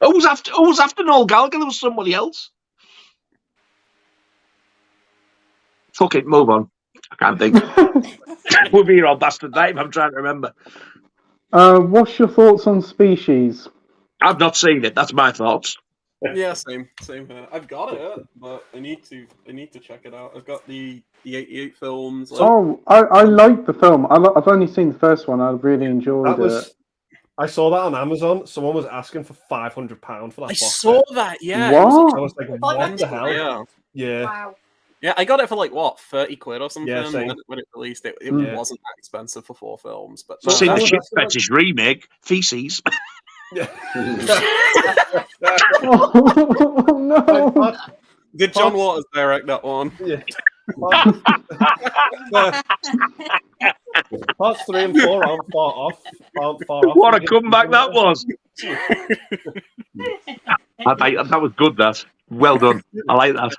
S5: Who's after Noel Gallagher? There was somebody else. Fuck it, move on. I can't think. We'll be your old bastard name. I'm trying to remember.
S4: What's your thoughts on Species?
S5: I've not seen it. That's my thoughts.
S1: Yeah, same here. I've got it, but I need to check it out. I've got the 88 films.
S4: I like the film. I've only seen the first one. I really enjoyed it.
S3: I saw that on Amazon. Someone was asking for £500 for that
S1: I
S3: box
S1: saw
S3: set.
S1: that. Yeah.
S4: What?
S3: I was like, what the hell?
S1: Yeah.
S3: Yeah.
S2: Wow.
S1: Yeah, I got it for what, 30 quid or something
S3: Yeah, same.
S1: when it released. It
S3: Yeah.
S1: wasn't that expensive for 4 films, but
S3: So
S5: Seen
S3: that
S5: the
S3: was
S5: shit
S3: actually-
S5: fetish remake, Feces.
S3: Yeah.
S4: Oh, no.
S1: did John Waters direct that one?
S3: Yeah. Parts 3 and 4 aren't far off.
S5: What a comeback that was. That was good, that. Well done. I like that.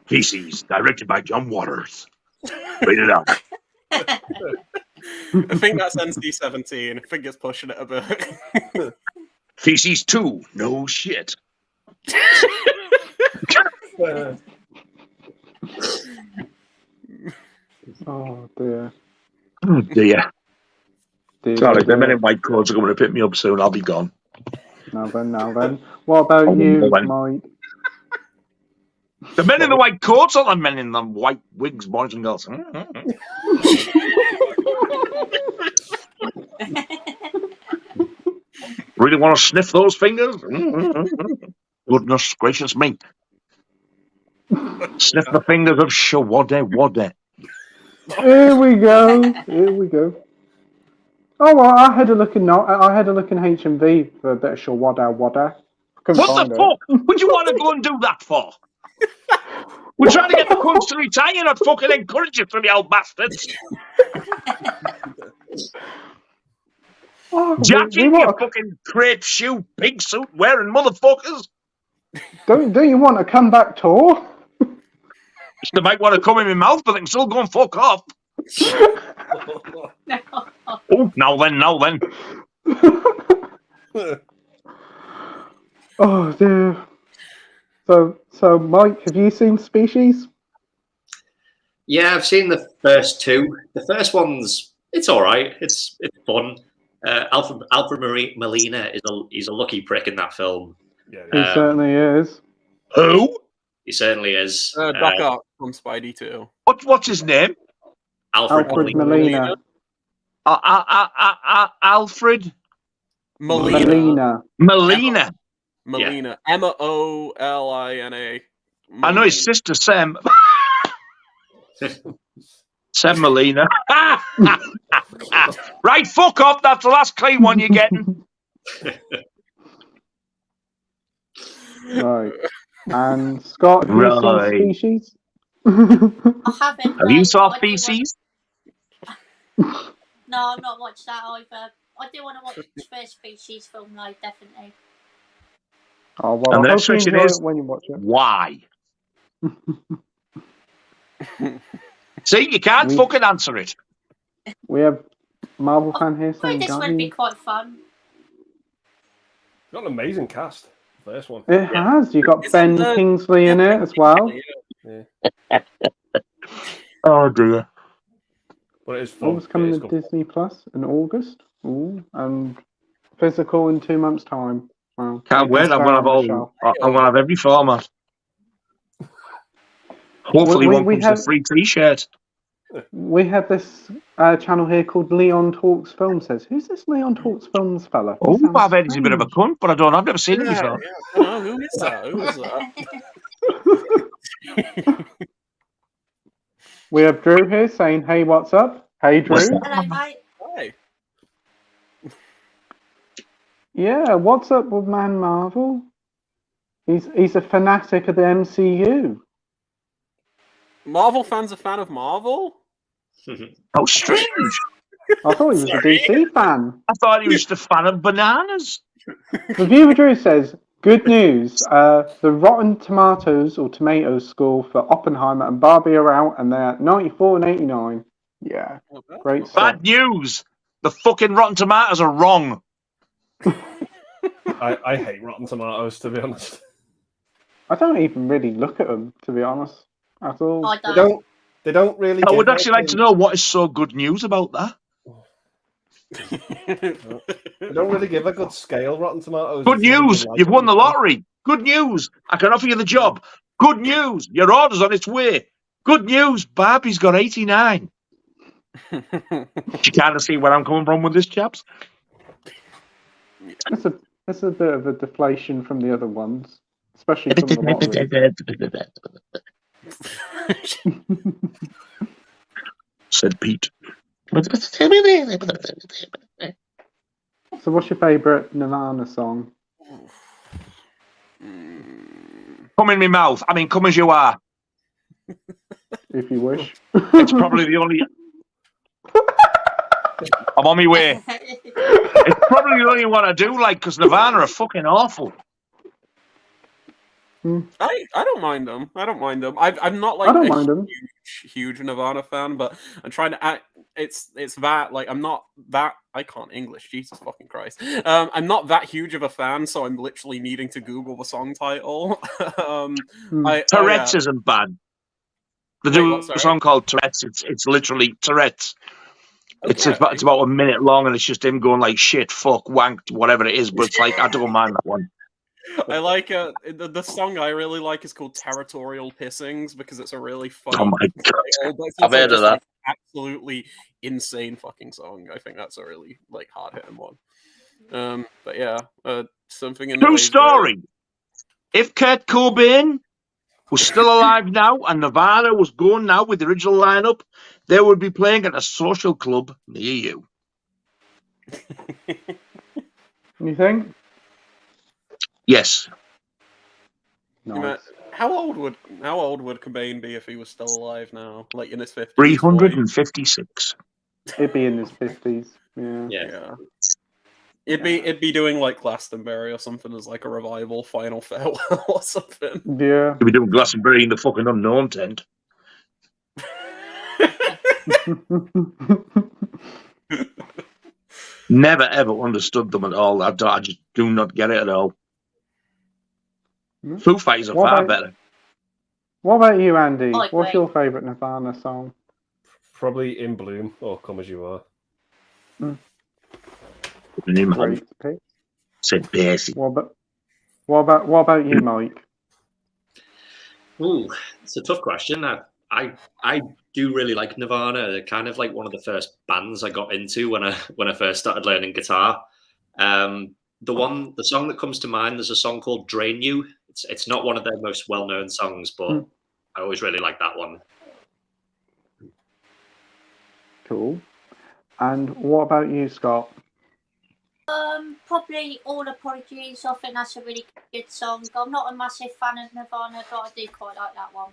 S5: Feces, directed by John Waters. Read it out.
S1: I think that's NC-17. I think it's pushing it a bit.
S5: Feces 2, no shit.
S4: Oh dear.
S5: Oh, dear.
S4: Dear,
S5: Sorry, the
S4: dear.
S5: men in white coats are going to pick me up soon. I'll be gone.
S4: Now then. What about
S5: Oh,
S4: you,
S5: well then.
S4: Mike?
S5: The men in the white coats are the men in the white wigs, boys and girls. Really want to sniff those fingers? Goodness gracious me. Sniff the fingers of Shawade.
S4: Here we go. Oh well, I had a look in HMV for a bit of Shawada.
S5: What the fuck would you want to go and do that for? We're trying to get the cunts to retire, not fucking encourage you from the old bastards.
S4: Oh,
S5: Jackie, you fucking crepe shoe, pig suit wearing motherfuckers.
S4: Don't you want a comeback tour?
S5: They might want to come in my mouth, but they can still go and fuck off. Oh, now then.
S4: Oh dear. So Mike, have you seen Species?
S6: Yeah, I've seen the first two. The first one's it's all right. It's fun. Alfred Molina is a lucky prick in that film.
S3: Yeah,
S4: He certainly is.
S5: Who?
S6: He certainly is.
S1: Doc Ock from Spidey 2.
S5: What's his name?
S6: Alfred
S4: Molina.
S5: Alfred
S1: Molina.
S5: Molina.
S1: Molina. Molina.
S5: I know his sister Sam. Sam Molina. Right, fuck off. That's the last clean one you're getting.
S4: Right. And Scott, have you seen Species?
S2: I haven't.
S5: Have you saw Feces?
S2: No, I've not watched that either. I do want to watch the first Species film, though, definitely.
S4: Oh well,
S5: And the
S4: I
S5: next
S4: hope you
S5: question
S4: enjoy
S5: is,
S4: it when you watch it.
S5: why? See, you can't fucking answer it.
S4: We have Marvel fan here
S2: I
S4: saying,
S2: think this would be quite fun.
S3: Got an amazing cast. First one.
S4: It has. You got Ben Kingsley in it as well.
S3: Yeah.
S5: Oh dear.
S3: But it is fun.
S4: It's coming
S3: It is
S4: to
S3: good.
S4: Disney Plus in August. Ooh, and physical in 2 months' time. Wow.
S5: Can't wait. I'm gonna have every format. Hopefully, one comes with a free T-shirt.
S4: We had this channel here called Leon Talks Film says, "Who's this Leon Talks Films fella?" He
S5: Oh,
S4: sounds
S5: I've heard he's a bit of a
S4: strange.
S5: cunt, but I've never seen him
S1: Yeah,
S5: before.
S1: I know. Who is that? Who is that?
S4: We have Drew here saying, "Hey, what's up? Hey, Drew."
S5: What's that?
S2: Hello, mate.
S1: Hi.
S4: Yeah, what's up with Man Marvel? He's a fanatic of the MCU.
S1: Marvel fans a fan of Marvel?
S5: How strange.
S4: I thought he was a DC fan.
S5: I thought he was just a fan of bananas.
S4: The viewer Drew says, "Good news. The Rotten Tomatoes or Tomatoes score for Oppenheimer and Barbie are out, and they're at 94 and 89. Yeah,
S1: Oh, that's
S4: great
S1: not
S4: stuff.
S5: Bad news. The fucking Rotten Tomatoes are wrong.
S3: I hate Rotten Tomatoes, to be honest.
S4: I don't even really look at them, to be honest, at all.
S2: I
S3: They
S2: don't.
S3: don't really.
S5: I
S3: give
S5: would actually like to
S3: anything-
S5: know what is so good news about that.
S3: They don't really give a good scale. Rotten Tomatoes.
S5: Good
S3: It's either
S5: news.
S3: you like
S5: You've
S3: it
S5: won the
S3: or you don't.
S5: lottery. Good news. I can offer you the job. Good news. Your order's on its way. Good news. Barbie's got 89. You kind of see where I'm coming from with this, chaps.
S4: That's a bit of a deflation from the other ones, especially from the lottery.
S5: Said Pete.
S4: So what's your favourite Nirvana song?
S5: Come in my mouth. I mean, come as you are.
S4: If you wish.
S5: It's probably the only... I'm on my way. It's probably the only one I do like, because Nirvana are fucking awful.
S1: I don't mind them. I don't mind them. I'm not like
S4: I don't
S1: a
S4: mind 'em.
S1: huge Nirvana fan, but I'm trying to act. It's that like I'm not that. I can't English. Jesus fucking Christ. I'm not that huge of a fan, so I'm literally needing to Google the song title.
S5: Tourette's isn't bad. They do
S1: what, sorry?
S5: a song called Tourette's. It's literally Tourette's.
S1: Okay.
S5: It's about a minute long, and it's just him going like shit, fuck, wanked, whatever it is. But it's like I don't mind that one.
S1: I like the song I really like is called Territorial Pissings because it's a really funny.
S5: Oh my god!
S1: It's
S5: I've heard of that.
S1: like, absolutely insane fucking song. I think that's a really like hard hitting one. But yeah, something in the
S5: True
S1: ways
S5: story. If Kurt Cobain was still alive now and Nirvana was going now with the original lineup, they would be playing at a social club near you.
S4: You think?
S5: Yes.
S4: Nice.
S1: How old would Cobain be if he was still alive now, like in his 50s?
S5: 356.
S4: It'd be in his 50s. Yeah.
S1: Yeah. It'd be doing like Glastonbury or something as like a revival final farewell or something.
S4: Yeah.
S5: You'll be doing Glastonbury in the fucking unknown tent. Never ever understood them at all. I just do not get it at all. Foo Fighters are
S4: What
S5: far
S4: about-
S5: better.
S4: What about you, Andy?
S2: I
S4: What's
S2: agree.
S4: your favourite Nirvana song?
S3: Probably In Bloom or Come As You Are.
S4: Great pick.
S5: Said Basie.
S4: What about you, Mike?
S6: Ooh, it's a tough question. I do really like Nirvana. They're kind of like one of the first bands I got into when I first started learning guitar. The song that comes to mind, there's a song called Drain You. It's not one of their most well-known songs, but I always really like that one.
S4: Cool. And what about you, Scott?
S2: Probably All Apologies. I think that's a really good song. I'm not a massive fan of Nirvana, but I do quite like that one.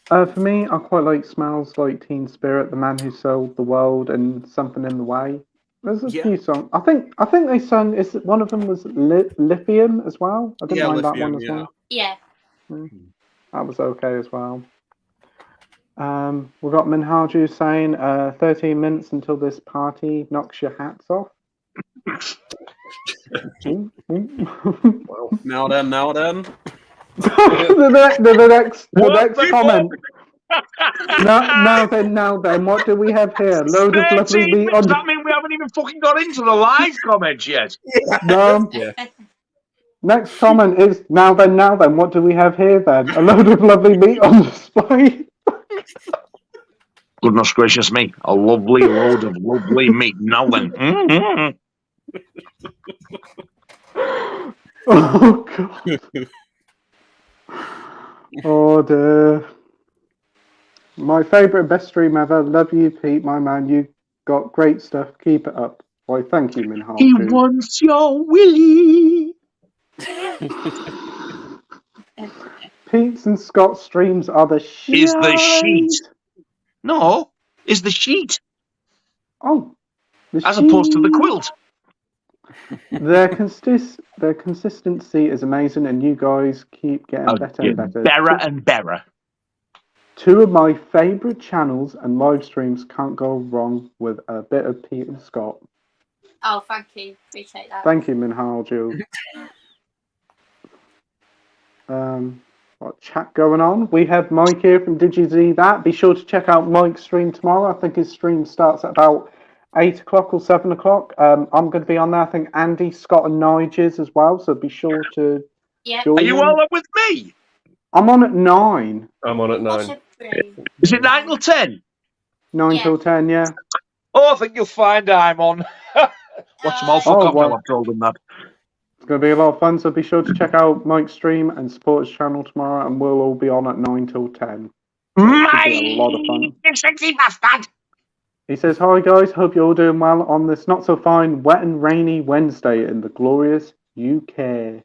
S4: For me, I quite like Smells Like Teen Spirit, The Man Who Sold the World, and Something in the Way. There's a few songs. I think they sung. One of them was Lithium as well. I didn't mind
S1: Lithium,
S4: that one as well.
S2: Yeah.
S4: That was okay as well. We've got Minhaju saying 13 minutes until this party knocks your hats off.
S1: Well, now then.
S4: the next comment. Now then, what do we have here? Load of lovely meat on.
S5: Does that mean we haven't even fucking got into the live comments yet?
S4: No.
S3: Yeah.
S4: Next comment is now then, what do we have here then? A load of lovely meat on display.
S5: Goodness gracious me. A lovely load of lovely meat. Now then. Mm-hmm.
S4: Oh, God. Oh, dear. My favourite and best stream ever. Love you, Pete, my man. You got great stuff. Keep it up. Why, thank you, Minhal.
S5: He wants your willy.
S4: Pete's and Scott's streams are the shit.
S5: Is the sheet. No, is the sheet.
S4: Oh.
S5: As opposed to the quilt.
S4: Their consistency is amazing, and you guys keep getting better and better.
S5: Better and better.
S4: Two of my favourite channels and live streams can't go wrong with a bit of Pete and Scott.
S2: Oh, thank you. Appreciate that.
S4: Thank you, Minhal Jill. What chat going on? We have Mike here from DigiZ That. Be sure to check out Mike's stream tomorrow. I think his stream starts at about 8 o'clock or 7 o'clock. I'm going to be on there. I think Andy, Scott, and Nigel's as well. So be sure to join.
S5: Are you all up with me?
S4: I'm on at 9.
S3: I'm on at 9.
S5: Is it 9 till 10?
S4: 9 till 10, yeah.
S5: Oh, I think you'll find I'm on. Watch them all fuck off
S4: well.
S5: now I've told them that.
S4: It's going to be a lot of fun, so be sure to check out Mike's stream and support his channel tomorrow, and we'll all be on at 9 till 10. So it should be a lot of fun.
S5: Sexy bastard!
S4: He says, hi guys, hope you're all doing well on this not so fine, wet and rainy Wednesday in the glorious UK.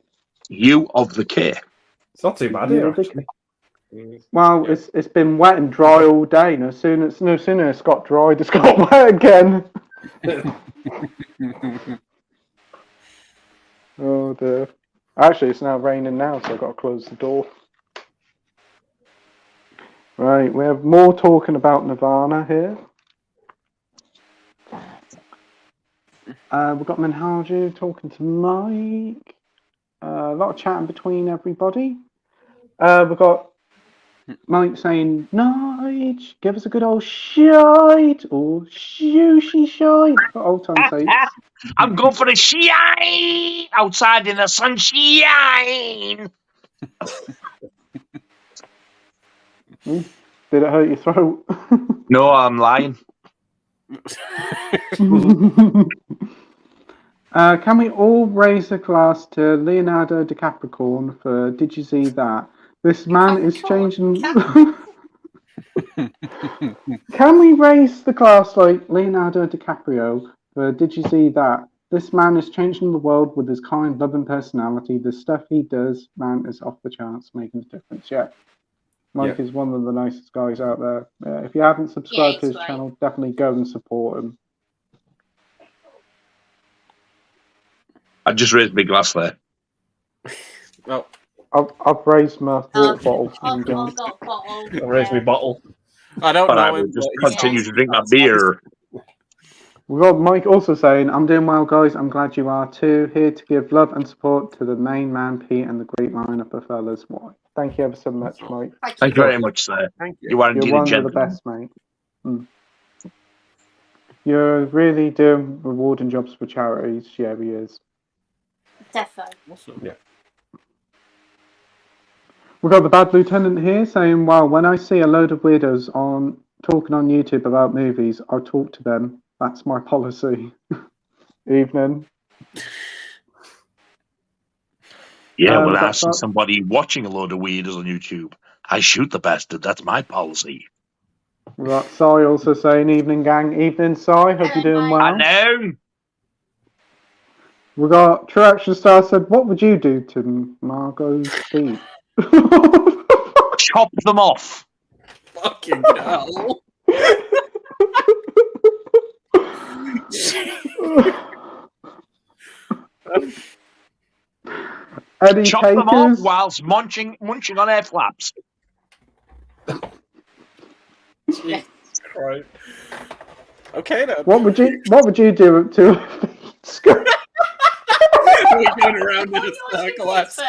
S5: You of the care.
S3: It's not too bad here, actually.
S4: Well, it's been wet and dry all day. No sooner it's got dried, it's got wet again. Oh dear. Actually, it's now raining now, so I've got to close the door. Right, we have more talking about Nirvana here. We've got Minhaju talking to Mike. A lot of chatting between everybody. We've got Mike saying, Nige, give us a good old shite, or shooshy shite, for old time's sake.
S5: I'm going for a shine outside in the sunshine.
S4: Did it hurt your throat?
S5: No, I'm lying.
S4: Can we all raise a glass to Leonardo DiCaprio for Did You See That? This man is changing... Can we raise the glass like Leonardo DiCaprio for Did You See That? This man is changing the world with his kind, loving personality. The stuff he does, man, is off the charts, making a difference. Yeah. Mike is one of the nicest guys out there. If you haven't subscribed to his channel, definitely go and support him.
S5: I just raised my glass there.
S1: Oh.
S4: I've raised my water bottle.
S2: I've got a bottle.
S3: I raised my bottle.
S1: I don't
S5: But
S1: know.
S5: I will just continue to drink my beer.
S4: We've got Mike also saying, I'm doing well, guys. I'm glad you are too. Here to give love and support to the main man, Pete, and the great lineup of fellas. Thank you ever so much, Mike.
S5: Thank you very much, sir.
S1: Thank you.
S5: You are indeed
S4: You're
S5: a
S4: one of the
S5: gentleman.
S4: best, mate. You're really doing rewarding jobs for charities. Yeah, he is.
S2: Defo.
S1: Awesome.
S3: Yeah.
S4: We've got the Bad Lieutenant here saying, wow, when I see a load of weirdos talking on YouTube about movies, I'll talk to them. That's my policy. Evening.
S5: Yeah, when I see somebody watching a load of weirdos on YouTube, I shoot the bastard. That's my policy.
S4: Right, Sai also saying, evening, gang. Evening, Sai. Hope you're doing well.
S5: I know.
S4: We got True Action Star said, what would you do to Margot's feet?
S5: Chop them off.
S1: Fucking hell.
S4: Eddie
S5: Chop them off whilst munching on air flaps.
S1: Jesus Christ. Okay then.
S4: What would you do to a feet?
S1: We're going around in a circle asking.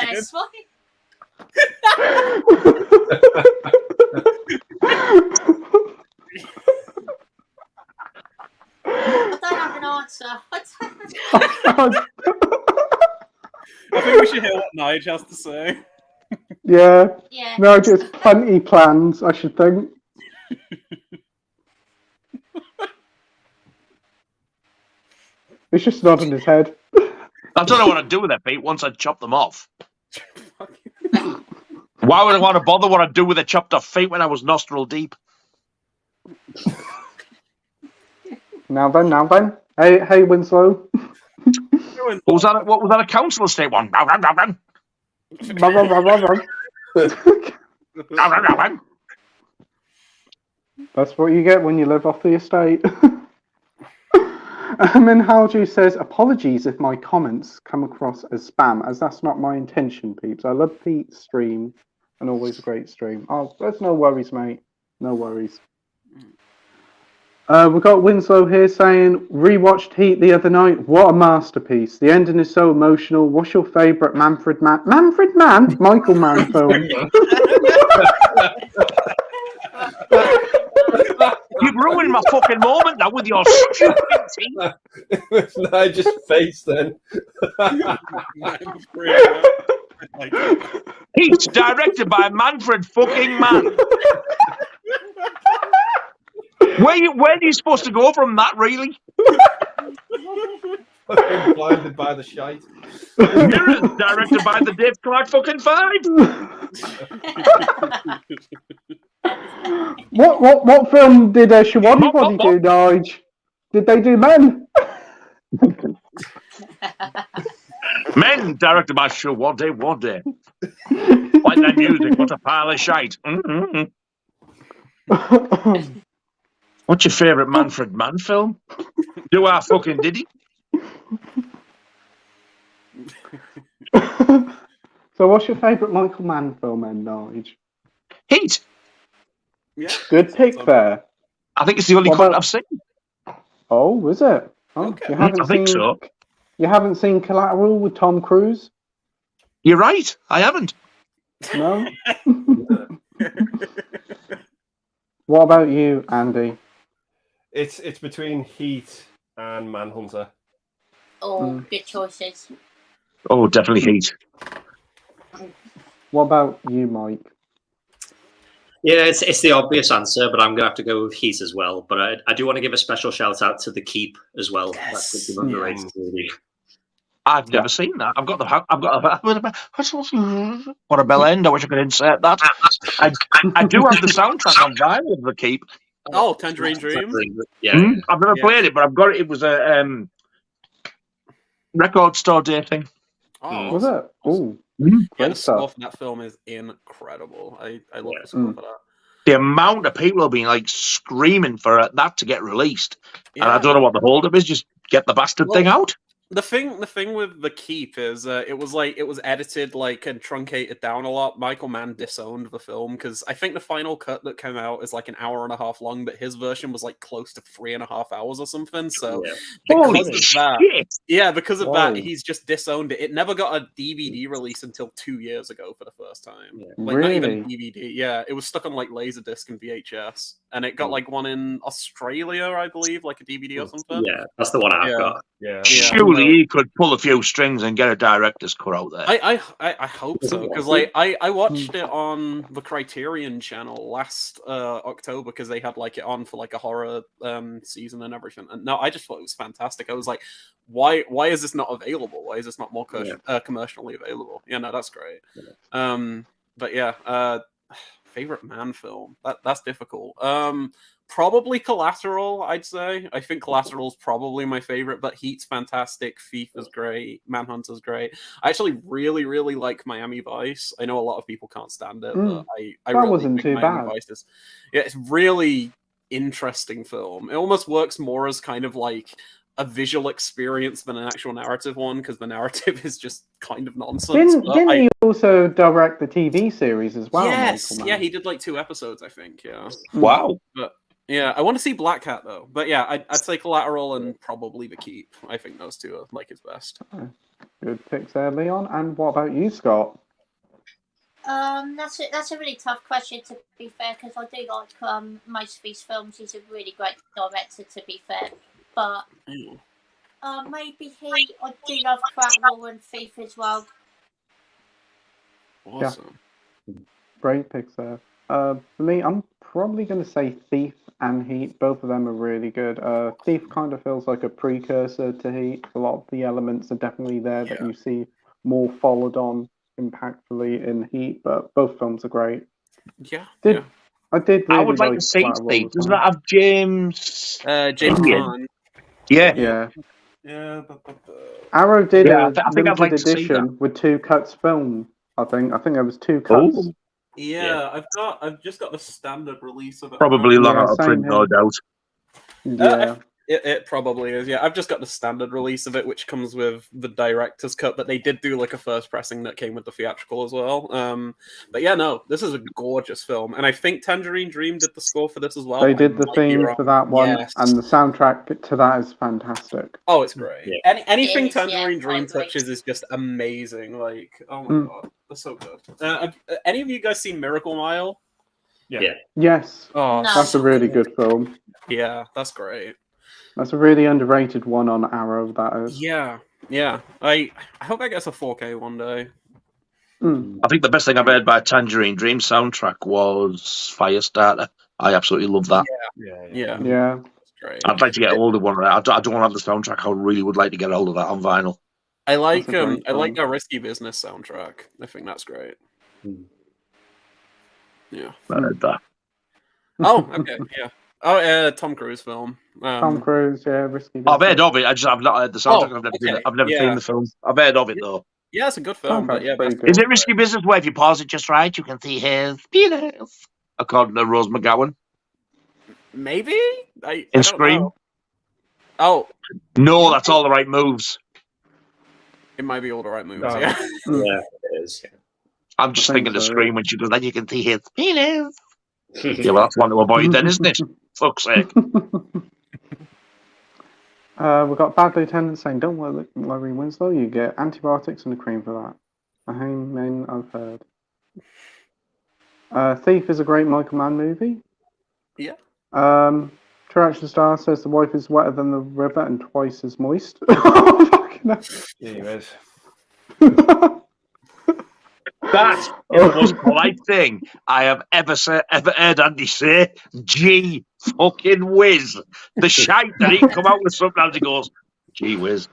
S2: I don't have an answer.
S1: I think we should hear what Nige has to say.
S4: Yeah.
S2: Yeah.
S4: No, just plenty plans, I should think. He's just nodding his head.
S5: I don't know what I'd do with their feet once I'd chop them off. Why would I want to bother what I'd do with the chopped off feet when I was nostril deep?
S4: Now then. Hey, Winslow.
S5: What was that a council estate one?
S4: That's what you get when you live off the estate. And Halju says, apologies if my comments come across as spam, as that's not my intention, peeps. I love Pete's stream, and always a great stream. Oh, there's no worries, mate. No worries. We've got Winslow here saying, rewatched Heat the other night. What a masterpiece. The ending is so emotional. What's your favourite Manfred Mann? Michael Mann film.
S5: You've ruined my fucking moment now with your stupidity.
S3: It's Nigel's face then.
S5: Heat, directed by Manfred fucking Mann. Where are you supposed to go from that, really?
S3: Fucking blinded by the shite.
S5: Mirrors, directed by the Dave Clark fucking Five.
S4: What film did Shawadi Body do, Nige? Did they do Men?
S5: Men, directed by Shawadi Wadi. Like that music, what a pile of shite. Mm-hmm. What's your favourite Manfred Mann film? Do I fucking did he?
S4: So what's your favourite Michael Mann film then, Nige?
S5: Heat.
S1: Yeah.
S4: Good pick there.
S5: I think it's the only one I've seen.
S4: Oh, is it? Oh,
S1: Okay.
S5: I think so.
S4: You haven't seen Collateral with Tom Cruise?
S5: You're right. I haven't.
S4: No? What about you, Andy?
S3: It's between Heat and Manhunter.
S2: Oh, good choices.
S5: Oh, definitely Heat.
S4: What about you, Mike?
S6: Yeah, it's the obvious answer, but I'm going to have to go with Heat as well. But I do want to give a special shout out to The Keep as well.
S1: Yes.
S6: That's an underrated movie.
S5: I've never seen that. I've got what a bell end. I wish I could insert that. I do have the soundtrack on vinyl of The Keep.
S1: Oh, Tangerine Dream.
S6: Yeah,
S5: I've never played it, but I've got it. It was a record store day thing.
S1: Oh,
S4: Was it? Oh,
S1: yeah, the score for that film is incredible. I love the score for that.
S5: The amount of people have been like screaming for that to get released,
S1: Yeah.
S5: and I don't know what the holdup is. Just get the bastard thing out.
S1: The thing with The Keep is it was edited and truncated down a lot. Michael Mann disowned the film because I think the final cut that came out is like an hour and a half long, but his version was like close to 3.5 hours or something. So because of that, he's just disowned it. It never got a DVD release until 2 years ago for the first time.
S6: Yeah.
S1: Like not even DVD. Yeah, it was stuck on like Laserdisc and VHS, and it got like one in Australia, I believe, like a DVD or something.
S6: Yeah, that's the one I've got.
S3: Yeah.
S5: Surely he could pull a few strings and get a director's cut out there.
S1: I hope so, because I watched it on the Criterion channel last October because they had it on for a horror season and everything. And no, I just thought it was fantastic. I was like, why is this not available? Why is this not more commercially available? Yeah, no, that's great. Yeah. But yeah, favorite man film, that's difficult. Probably Collateral, I'd say. I think Collateral's probably my favorite, but Heat's fantastic, Thief is great, Manhunter's great. I actually really, really like Miami Vice. I know a lot of people can't stand it, but I really
S4: wasn't
S1: think
S4: too
S1: Miami
S4: bad.
S1: Vice is, it's really interesting film. It almost works more as kind of like a visual experience than an actual narrative one, because the narrative is just kind of nonsense.
S4: Didn't he also direct the TV series as well?
S1: Yes, yeah, he did 2 episodes, I think. Yeah.
S5: Wow.
S1: But yeah, I want to see Black Cat though. But yeah, I'd say Collateral and probably The Keep. I think those two are his best.
S4: Good picks there, Leon. And what about you, Scott?
S2: That's a really tough question, to be fair, because I do like most of these films. He's a really great director, to be fair. But maybe I do love Collateral and Thief as well.
S1: Awesome.
S4: Yeah. Great picks there. For me, I'm probably going to say Thief and Heat. Both of them are really good. Thief kind of feels like a precursor to Heat. A lot of the elements are definitely there that you see more followed on impactfully in Heat, but both films are great.
S1: Yeah.
S4: I did really
S5: I would like to see Thief. Doesn't that have James?
S1: James Caan.
S5: Yeah.
S1: Yeah.
S4: Arrow did
S5: Yeah,
S4: a
S5: I think I'd
S4: limited
S5: like to see
S4: edition with 2 cuts film. I think there was 2 cuts.
S5: Oh,
S1: Yeah, I've just got the standard release of it.
S5: probably long
S4: Yeah,
S5: out of
S4: same
S5: print, no
S4: here.
S5: doubt.
S4: Yeah.
S1: It probably is. Yeah, I've just got the standard release of it, which comes with the director's cut, but they did do like a first pressing that came with the theatrical as well. But yeah, no, this is a gorgeous film, and I think Tangerine Dream did the score for this as well.
S4: They
S1: I
S4: did the
S1: might be
S4: theme
S1: wrong.
S4: for that one,
S1: Yes.
S4: and the soundtrack to that is fantastic.
S1: Oh, it's great.
S6: Yeah.
S1: Anything
S2: It is,
S1: Tangerine
S2: yeah,
S1: Dream
S2: I agree.
S1: touches is just amazing. Like, oh my god, that's so good. Any of you guys seen Miracle Mile?
S6: Yeah.
S4: Yes,
S1: Oh,
S2: No.
S4: that's a really good film.
S1: Yeah, that's great.
S4: That's a really underrated one on Arrow, that is.
S1: Yeah. I hope I get a 4K one day.
S5: I think the best thing I've heard by Tangerine Dream soundtrack was Firestarter. I absolutely love that.
S1: Yeah.
S4: Yeah.
S1: Great.
S5: I'd like to get hold of one of that. I don't have the soundtrack. I really would like to get hold of that on vinyl.
S1: I like
S4: That's a great
S1: I like
S4: film.
S1: the Risky Business soundtrack. I think that's great. Yeah.
S5: I heard that.
S1: Oh, okay. Yeah. Oh, Tom Cruise film.
S4: Tom Cruise, yeah, Risky Business.
S5: I've heard of it. I've not heard the soundtrack. I've never seen the film. I've heard of it though.
S1: Yeah, it's a good film, but yeah,
S4: pretty
S1: that's-
S4: good.
S5: Is it Risky Business where if you pause it just right, you can see his penis? According to Rose McGowan
S1: maybe I
S5: in
S1: don't
S5: Scream.
S1: know. Oh,
S5: No, that's all the right moves.
S1: it might be all the right moves.
S3: Oh.
S1: Yeah.
S6: Yeah, it is.
S5: I'm just
S4: I think
S5: thinking of
S4: so,
S5: Scream when she goes, then you can see his penis. Yeah, well, that's one to avoid then, isn't it? Fuck's sake.
S4: We've got Bad Lieutenant saying, don't worry, Winslow, you get antibiotics and a cream for that. I mean, I've heard. Thief is a great Michael Mann movie.
S1: Yeah.
S4: True Action Star says the wife is wetter than the river and twice as moist. Oh, fucking hell.
S3: Anyways.
S5: That's the most polite thing I have ever heard Andy say. Gee fucking whiz. The shite that he come out with sometimes he goes, gee whiz.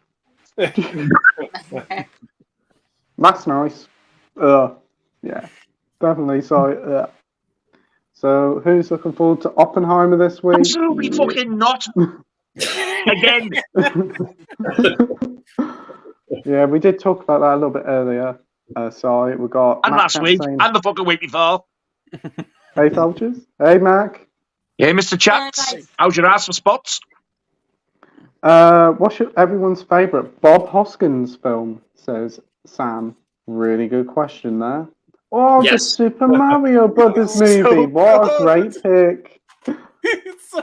S4: That's nice. Yeah, definitely. So, who's looking forward to Oppenheimer this week?
S5: Absolutely fucking not. Again.
S4: Yeah, we did talk about that a little bit earlier. So we got
S5: And
S4: Matt
S5: last week,
S4: saying,
S5: and the fucking week before.
S4: hey, Felchers. Hey, Mac.
S5: Hey, Mr. Chats. How's your ass for spots?
S4: What's everyone's favourite Bob Hoskins film? Says Sam. Really good question there. Oh, the
S6: Yes.
S4: Super Mario Brothers
S1: So
S4: movie. What a great pick.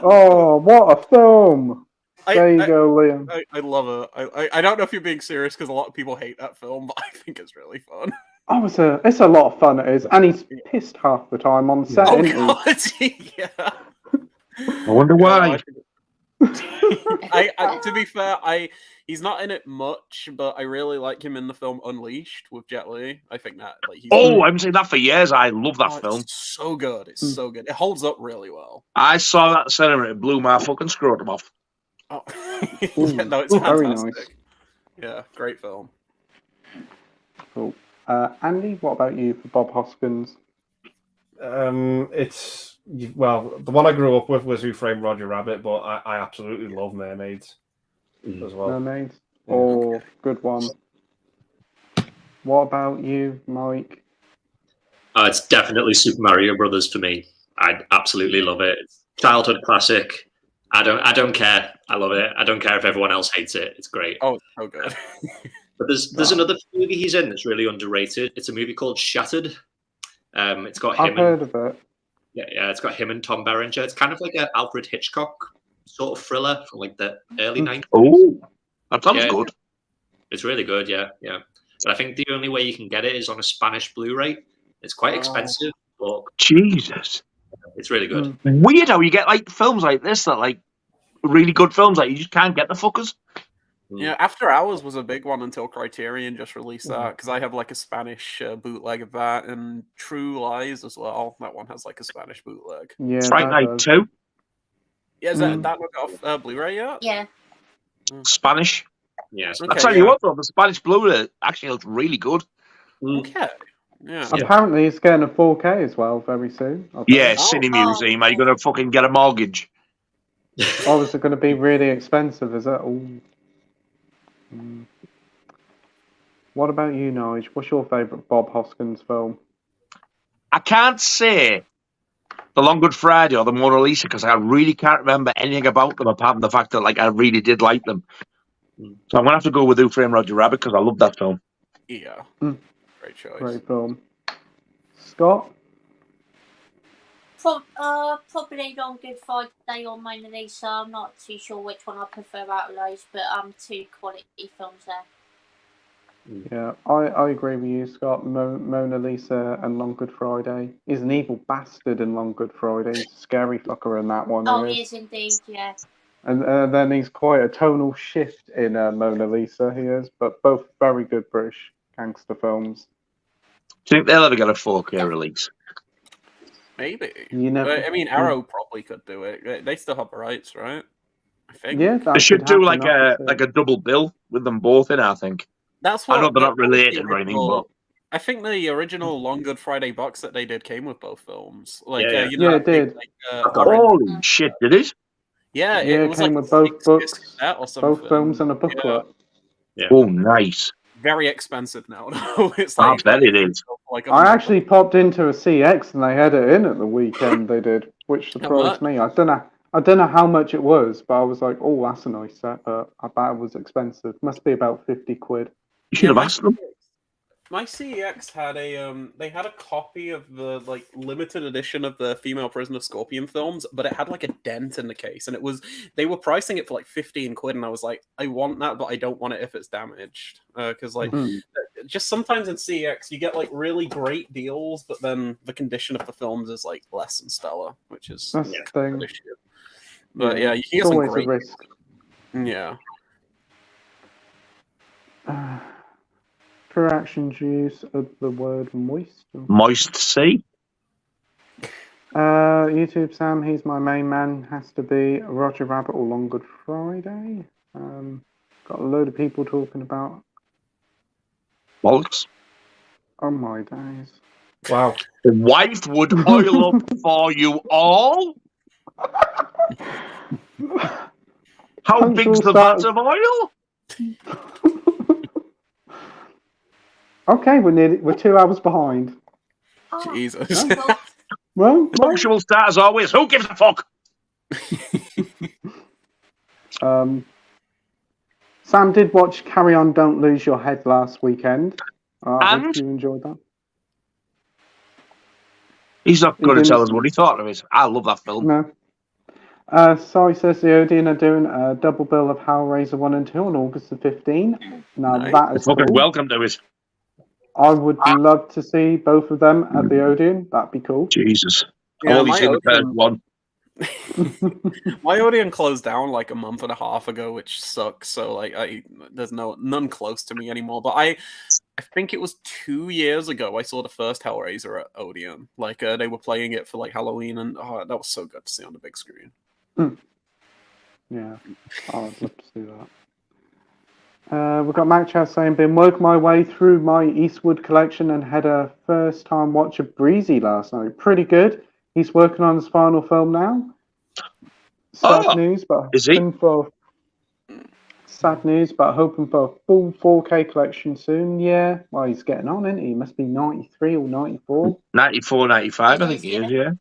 S4: Oh, what a film. There you go, Liam.
S1: I love it. I don't know if you're being serious because a lot of people hate that film, but I think it's really fun.
S4: Oh, it's a lot of fun, it is. And he's pissed half the time on set,
S1: Oh
S4: isn't
S1: god, yeah.
S5: I wonder why.
S1: To be fair, he's not in it much, but I really like him in the film Unleashed with Jet Li. I think that he's
S5: I haven't seen that for years. I love that film.
S1: It's so good. It's so good. It holds up really well.
S5: I saw that at the cinema and it blew my fucking scrotum off.
S1: Oh. Yeah, no, it's
S4: very
S1: fantastic.
S4: nice.
S1: Yeah, great film.
S4: Cool. Andy, what about you for Bob Hoskins?
S3: It's the one I grew up with was Who Framed Roger Rabbit, but I absolutely love Mermaids as well.
S4: Mermaids? Oh, good one. What about you, Mike?
S6: It's definitely Super Mario Brothers for me. I absolutely love it. It's childhood classic. I don't care. I love it. I don't care if everyone else hates it. It's great.
S1: Oh, it's so good.
S6: But there's another movie he's in that's really underrated. It's a movie called Shattered. It's got him.
S4: I've heard of it.
S6: Yeah, it's got him and Tom Berenger. It's kind of like an Alfred Hitchcock sort of thriller from like the early 90s.
S5: Oh, that sounds good.
S6: It's really good, yeah. But I think the only way you can get it is on a Spanish Blu-ray. It's quite expensive, but
S5: Jesus,
S6: it's really good.
S5: Weird how you get like films like this that like really good films that you just can't get the fuckers.
S1: Yeah, After Hours was a big one until Criterion just released that, because I have like a Spanish bootleg of that, and True Lies as well. That one has like a Spanish bootleg.
S4: Yeah,
S5: Fright Night 2.
S1: Yeah, is that one off Blu-ray yet?
S2: Yeah.
S5: Spanish.
S6: Yes.
S5: I tell you what, though, the Spanish Blu-ray actually looks really good.
S1: Okay. Yeah.
S4: Apparently, it's getting a 4K as well very soon.
S5: Yeah, Cine Museum. Are you going to fucking get a mortgage?
S4: Oh, is it going to be really expensive? Is it? Ooh. What about you, Nige? What's your favourite Bob Hoskins film?
S5: I can't say The Long Good Friday or The Mona Lisa because I really can't remember anything about them apart from the fact that I really did like them. So I'm going to have to go with Who Framed Roger Rabbit because I love that film.
S1: Yeah. Great choice.
S4: Great film. Scott?
S2: Probably Long Good Friday or Mona Lisa. I'm not too sure which one I prefer out of those, but two quality films there.
S4: Yeah, I agree with you, Scott. Mona Lisa and Long Good Friday. He's an evil bastard in Long Good Friday. He's a scary fucker in that one.
S2: He is indeed, yeah.
S4: And then he's quite a tonal shift in Mona Lisa, he is. But both very good British gangster films.
S5: Do you think they'll ever get a 4K release?
S1: Maybe.
S4: You never...
S1: I mean, Arrow probably could do it. They still have the rights, right? I think.
S4: Yeah,
S5: they should do like a double bill with them both in, I think.
S1: That's what,
S5: I know they're not related or anything, but
S1: I think the original Long Good Friday box that they did came with both films.
S4: It did.
S5: Holy shit, did it?
S1: Yeah, it was
S4: came
S1: like
S4: with both books, both films, and a
S1: booklet.
S4: booklet.
S5: Yeah. Oh, nice.
S1: Very expensive now, though. It's
S5: I bet it is.
S4: I actually popped into a CX and they had it in at the weekend. They did, which surprised me. I don't know how much it was, but I was like, "Oh, that's a nice set." But I bet it was expensive. Must be about 50 quid.
S5: You should have asked them.
S1: My CEX had they had a copy of the limited edition of the Female Prisoner Scorpion films, but it had like a dent in the case, and they were pricing it for like 15 quid, and I was like, I want that, but I don't want it if it's damaged, because just sometimes in CEX you get like really great deals, but then the condition of the films is like less than stellar, which is
S4: that's the thing.
S1: But yeah, you can get some great
S4: risk.
S1: Yeah.
S4: For action's use of the word moist.
S5: Moist sea.
S4: YouTube Sam, he's my main man. Has to be Roger Rabbit or Long Good Friday. Got a load of people talking about
S5: bollocks.
S4: Oh my days!
S3: Wow.
S5: The wife would oil up for you all. How big's the vat of oil?
S4: Okay, we're 2 hours behind.
S1: Jesus.
S4: Well,
S5: punctual start as always. Who gives a fuck?
S4: Sam did watch Carry On, Don't Lose Your Head last weekend. I
S5: And
S4: hope you enjoyed that.
S5: He's not going to tell us what he thought of it. I love that film.
S4: No. Sorry says the Odeon are doing a double bill of Hellraiser 1 and 2 on August the 15th. Now that is
S5: fucking
S4: cool.
S5: welcome to it.
S4: I would love to see both of them at the Odeon. That'd be cool.
S5: Jesus.
S1: Yeah,
S5: I've only seen the first one.
S1: My Odeon closed down like a month and a half ago, which sucks. So there's none close to me anymore. But I think it was 2 years ago I saw the first Hellraiser at Odeon. They were playing it for like Halloween, and that was so good to see on the big screen.
S4: Yeah, I'd love to see that. We've got Mac Chat saying, been working my way through my Eastwood collection and had a first time watch of Breezy last night. Pretty good. He's working on his final film now. Sad news, but hoping for a full 4K collection soon. Yeah, well, he's getting on, isn't he? He must be 93 or 94.
S5: 94, 95, I think he is, yeah.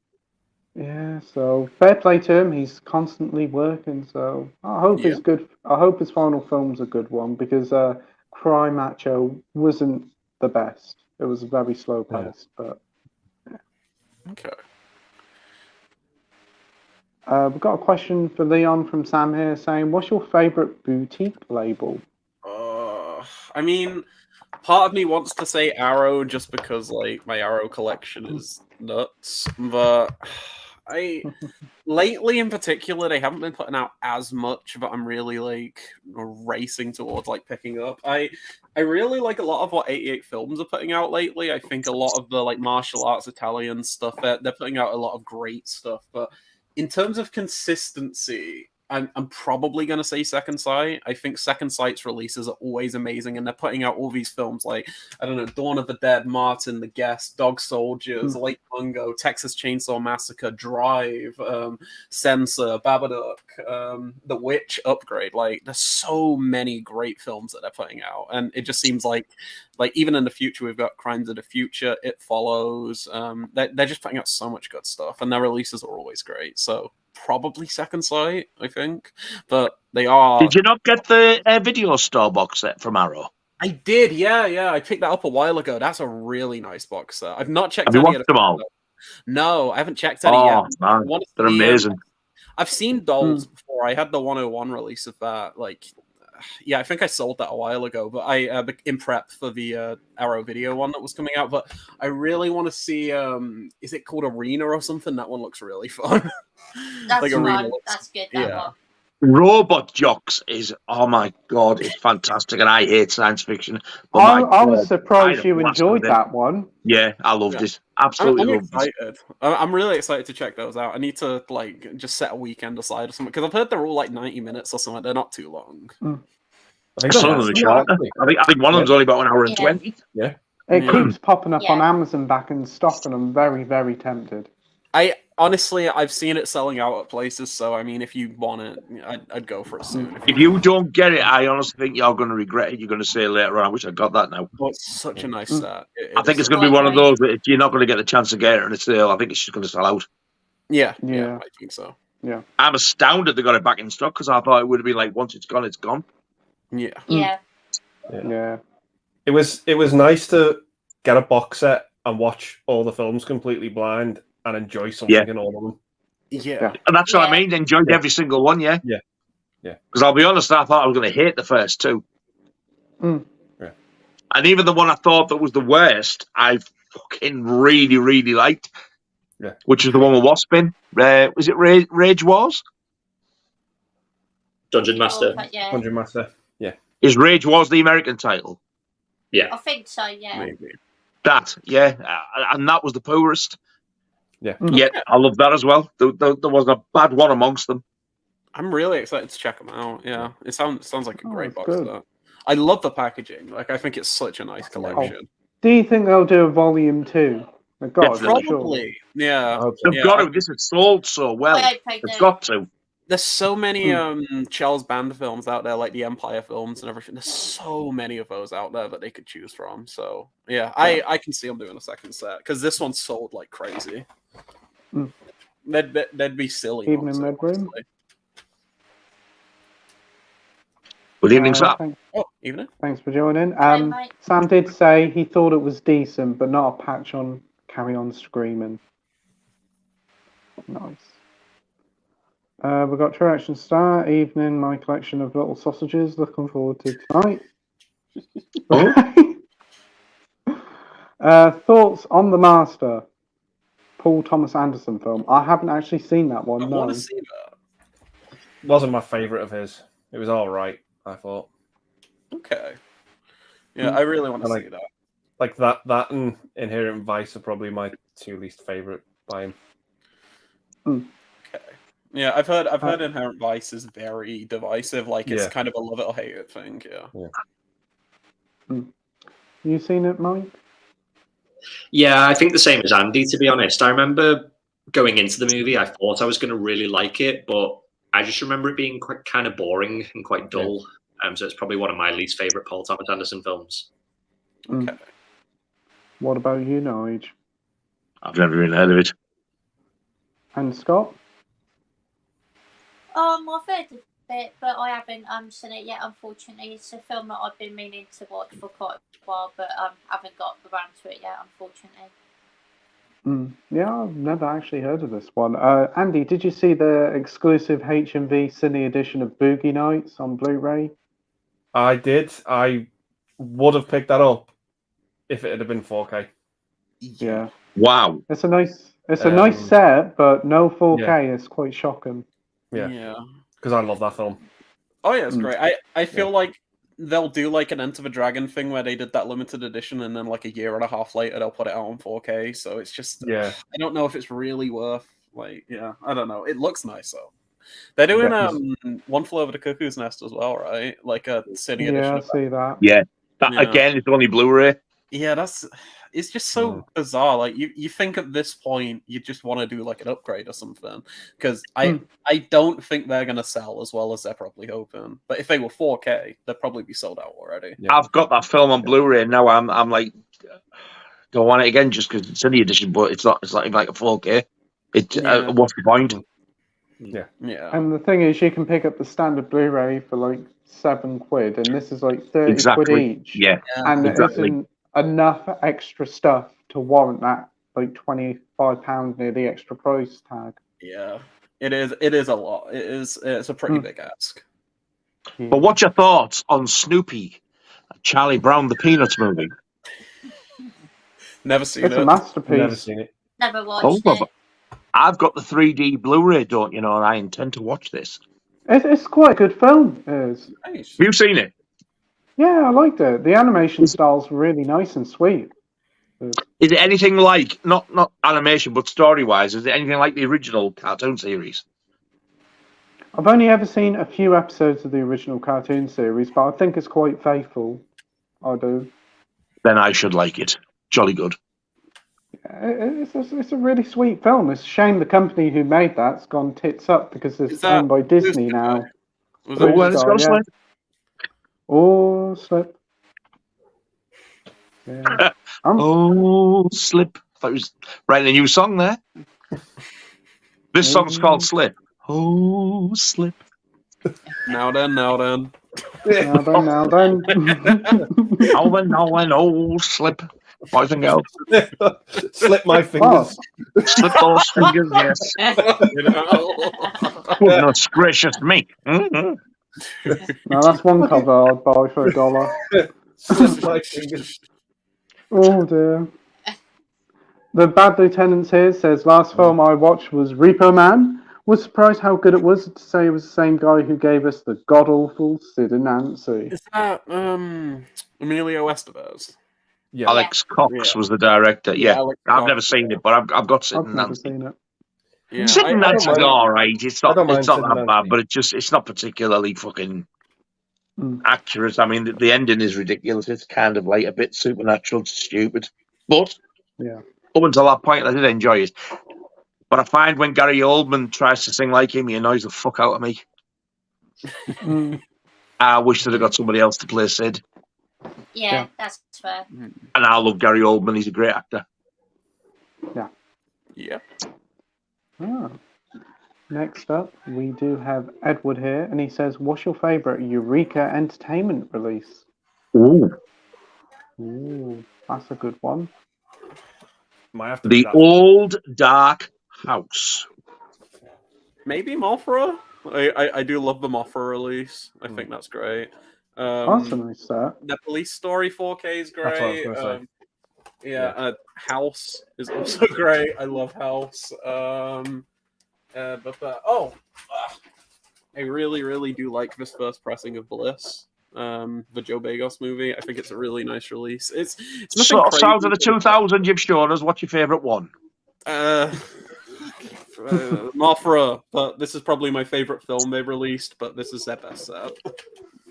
S4: Yeah, so fair play to him. He's constantly working, so I hope it's good. I hope his final film's a good one, because Cry Macho wasn't the best. It was very slow paced, but yeah.
S1: Okay.
S4: We've got a question for Leon from Sam here saying, what's your favourite boutique label?
S1: I mean, part of me wants to say Arrow just because my Arrow collection is nuts, but lately in particular they haven't been putting out as much, but I'm really racing towards picking up. I really like a lot of what 88 Films are putting out lately. I think a lot of the martial arts Italian stuff, they're putting out a lot of great stuff, but in terms of consistency, I'm probably going to say Second Sight. I think Second Sight's releases are always amazing, and they're putting out all these films like, I don't know, Dawn of the Dead, Martin, The Guest, Dog Soldiers, Lake Mungo, Texas Chainsaw Massacre, Drive, Censor, Babadook, The Witch, Upgrade. Like, there's so many great films that they're putting out, and it just seems like even in the future, we've got Crimes of the Future, It Follows. They're just putting out so much good stuff, and their releases are always great. So probably Second Sight, I think, but they are.
S5: Did you not get the video store box set from Arrow?
S1: I did, yeah. I picked that up a while ago. That's a really nice box set. I've not checked
S5: Have you
S1: any
S5: watched them all?
S1: No, I haven't checked any yet.
S5: Man, they're amazing.
S1: I've seen Dolls before. I had the 101 release of that. Like, yeah, I think I sold that a while ago, but I in prep for the Arrow video one that was coming out. But I really want to see. Is it called Arena or something? That one looks really fun.
S2: That's
S1: like
S2: fun. That's good. That one.
S5: Robot Jocks is, oh my god, it's fantastic, and I hate science fiction. But
S4: I was surprised you enjoyed that one.
S5: Yeah, I loved it. Absolutely
S1: I'm
S5: loved
S1: excited.
S5: it.
S1: I'm really excited to check those out. I need to like just set a weekend aside or something, because I've heard they're all like 90 minutes or something. They're not too long.
S5: I think some of them are shorter. I think one of them's only about 1 hour and 20.
S3: Yeah.
S4: It keeps popping up on Amazon back in stock, and I'm very, very tempted.
S1: Honestly, I've seen it selling out at places, so I mean, if you want it, I'd go for it soon.
S5: If you don't get it, I honestly think you're going to regret it. You're going to say later on, I wish I got that now.
S1: Oh, it's such a nice set.
S5: I think it's going to be one of those that you're not going to get the chance to get it on a sale. I think it's just going to sell out.
S1: Yeah, I think so.
S4: Yeah.
S5: I'm astounded they got it back in stock, because I thought it would have been like, once it's gone, it's gone.
S2: Yeah.
S3: It was nice to get a box set and watch all the films completely blind and enjoy something in all of them.
S1: Yeah.
S5: And that's what I mean. Enjoyed every single one, yeah. Because I'll be honest, I thought I was going to hate the first two.
S3: Yeah.
S5: And even the one I thought that was the worst, I fucking really, really liked.
S3: Yeah.
S5: Which is the one with Wasp in. Was it Rage Wars?
S6: Dungeon Master.
S3: Dungeon Master. Yeah.
S5: Is Rage Wars the American title?
S6: Yeah.
S2: I think so, yeah.
S1: Maybe.
S5: That, and that was the poorest.
S3: Yeah.
S5: Yeah, I love that as well. There wasn't a bad one amongst them.
S1: I'm really excited to check them out. Yeah, it sounds like a great box
S4: good.
S1: set. I love the packaging. Like, I think it's such a nice collection.
S4: Do you think they'll do a volume 2? They've got to,
S1: probably. Yeah.
S5: They've got to. This has sold so well. They've got to.
S1: There's so many Charles Band films out there, like the Empire films and everything. There's so many of those out there that they could choose from. So yeah, I can see them doing a second set, because this one sold like crazy. They'd be silly.
S4: Even in Red Room.
S5: Good evening, sir.
S1: Evening.
S4: Thanks for joining. Sam did say he thought it was decent, but not a patch on Carry On Screaming. Nice. We've got True Action Star. Evening, my collection of little sausages. Looking forward to tonight. Thoughts on The Master? Paul Thomas Anderson film. I haven't actually seen that one.
S1: I want to see that.
S3: Wasn't my favourite of his. It was all right, I thought.
S1: Okay. Yeah, I really want to see that.
S3: Like that and Inherent Vice are probably my two least favourite by him.
S1: Okay. Yeah, I've heard Inherent Vice is very divisive. Like, it's kind of a love it or hate it thing. Yeah.
S4: You seen it, Mike?
S6: Yeah, I think the same as Andy, to be honest. I remember going into the movie, I thought I was going to really like it, but I just remember it being quite kind of boring and quite dull. So it's probably one of my least favourite Paul Thomas Anderson films.
S1: Okay.
S4: What about you, Nige?
S5: I've never even heard of it.
S4: And Scott?
S2: I've heard a bit, but I haven't seen it yet, unfortunately. It's a film that I've been meaning to watch for quite a while, but haven't got around to it yet, unfortunately.
S4: Yeah, I've never actually heard of this one. Andy, did you see the exclusive HMV Cine edition of Boogie Nights on Blu-ray?
S3: I did. I would have picked that up if it had been 4K.
S4: Yeah.
S5: Wow.
S4: It's a nice set, but no 4K. It's quite shocking.
S1: Yeah.
S3: Because I love that film.
S1: Oh yeah, it's great. I feel like they'll do like an Enter the Dragon thing where they did that limited edition, and then like a year and a half later they'll put it out on 4K. So it's just I don't know if it's really worth Like, yeah, I don't know. It looks nice though. They're doing One Flew Over the Cuckoo's Nest as well, right? Like a city edition.
S4: Yeah, I
S1: of that.
S4: see that.
S5: Yeah, that
S1: Yeah.
S5: again, it's only Blu-ray.
S1: Yeah, it's just so bizarre. Like you think at this point you just want to do like an upgrade or something, because I don't think they're gonna sell as well as they're probably hoping. But if they were 4K, they'd probably be sold out already.
S3: Yeah.
S5: I've got that film on Blu-ray and now. I'm like, don't want it again just because it's in the edition, but it's not even like a 4K. What's the point?
S3: Yeah.
S4: And the thing is, you can pick up the standard Blu-ray for like £7, and this is like 30 quid each.
S5: Yeah,
S4: and there
S5: exactly.
S4: isn't enough extra stuff to warrant that like £25 near the extra price tag.
S1: Yeah, it is. It is a lot. It's a pretty big ask.
S4: Yeah.
S5: But what's your thoughts on Snoopy, Charlie Brown the Peanuts movie?
S1: Never seen
S4: It's
S1: it.
S4: a masterpiece.
S3: Never seen it.
S2: Never watched it.
S5: I've got the 3D Blu-ray, don't you know, and I intend to watch this.
S4: It's quite a good film. It is.
S1: Nice.
S5: Have you seen it?
S4: Yeah, I liked it. The animation style's really nice and sweet.
S5: Is it anything like, not animation, but story-wise, is it anything like the original cartoon series?
S4: I've only ever seen a few episodes of the original cartoon series, but I think it's quite faithful. I do.
S5: Then I should like it. Jolly good.
S4: It's a really sweet film. It's a shame the company who made that's gone tits up because it's owned by Disney now.
S1: Was
S5: Oh, well, it's got a slip.
S4: Oh, slip. Yeah.
S5: Oh, slip. I thought he was writing a new song there. This song's called Slip. Oh, slip.
S1: Now then.
S4: Now then.
S5: Now then, oh, slip. Boys and girls.
S3: Slip my fingers.
S5: Slip those fingers, yes. Goodness gracious me. Mm-hmm.
S4: Now that's one cover I'd buy for $1.
S3: Slip my fingers.
S4: Oh dear. The Bad Lieutenants here says last film I watched was Repo Man. Was surprised how good it was to say it was the same guy who gave us the god awful Sid and Nancy.
S1: Is that Emilio Estevez?
S3: Yeah.
S5: Alex Cox was the director. Yeah, I've never seen it, but I've got Sid
S4: I've
S5: and
S4: never
S5: Nancy.
S4: seen it.
S1: Yeah,
S5: Sid and Nancy's all right. It's not
S3: mind Sid and
S5: that bad,
S3: Nancy.
S5: but it's not particularly fucking accurate. I mean, the ending is ridiculous. It's kind of like a bit supernatural, stupid. But up until that point, I did enjoy it. But I find when Gary Oldman tries to sing like him, he annoys the fuck out of me. I wish they'd have got somebody else to play Sid.
S2: Yeah, that's fair.
S5: And I love Gary Oldman. He's a great actor.
S4: Yeah.
S1: Yeah.
S4: Next up, we do have Edward here, and he says, what's your favourite Eureka Entertainment release?
S5: Ooh,
S4: that's a good one.
S3: Might have to be
S5: The Old Dark House.
S1: Maybe Mothra. I do love the Mothra release. I think that's great.
S4: That's a nice set.
S1: The Police Story 4K is
S3: That's what I was
S1: great.
S3: gonna say.
S1: House is also great. I love House. I really do like this first pressing of Bliss, the Joe Bagos movie. I think it's a really nice release. It's
S5: Sort of sounds of the 2000 you've shown us. What's your favourite one?
S1: Mothra, but this is probably my favorite film they've released. But this is their best set.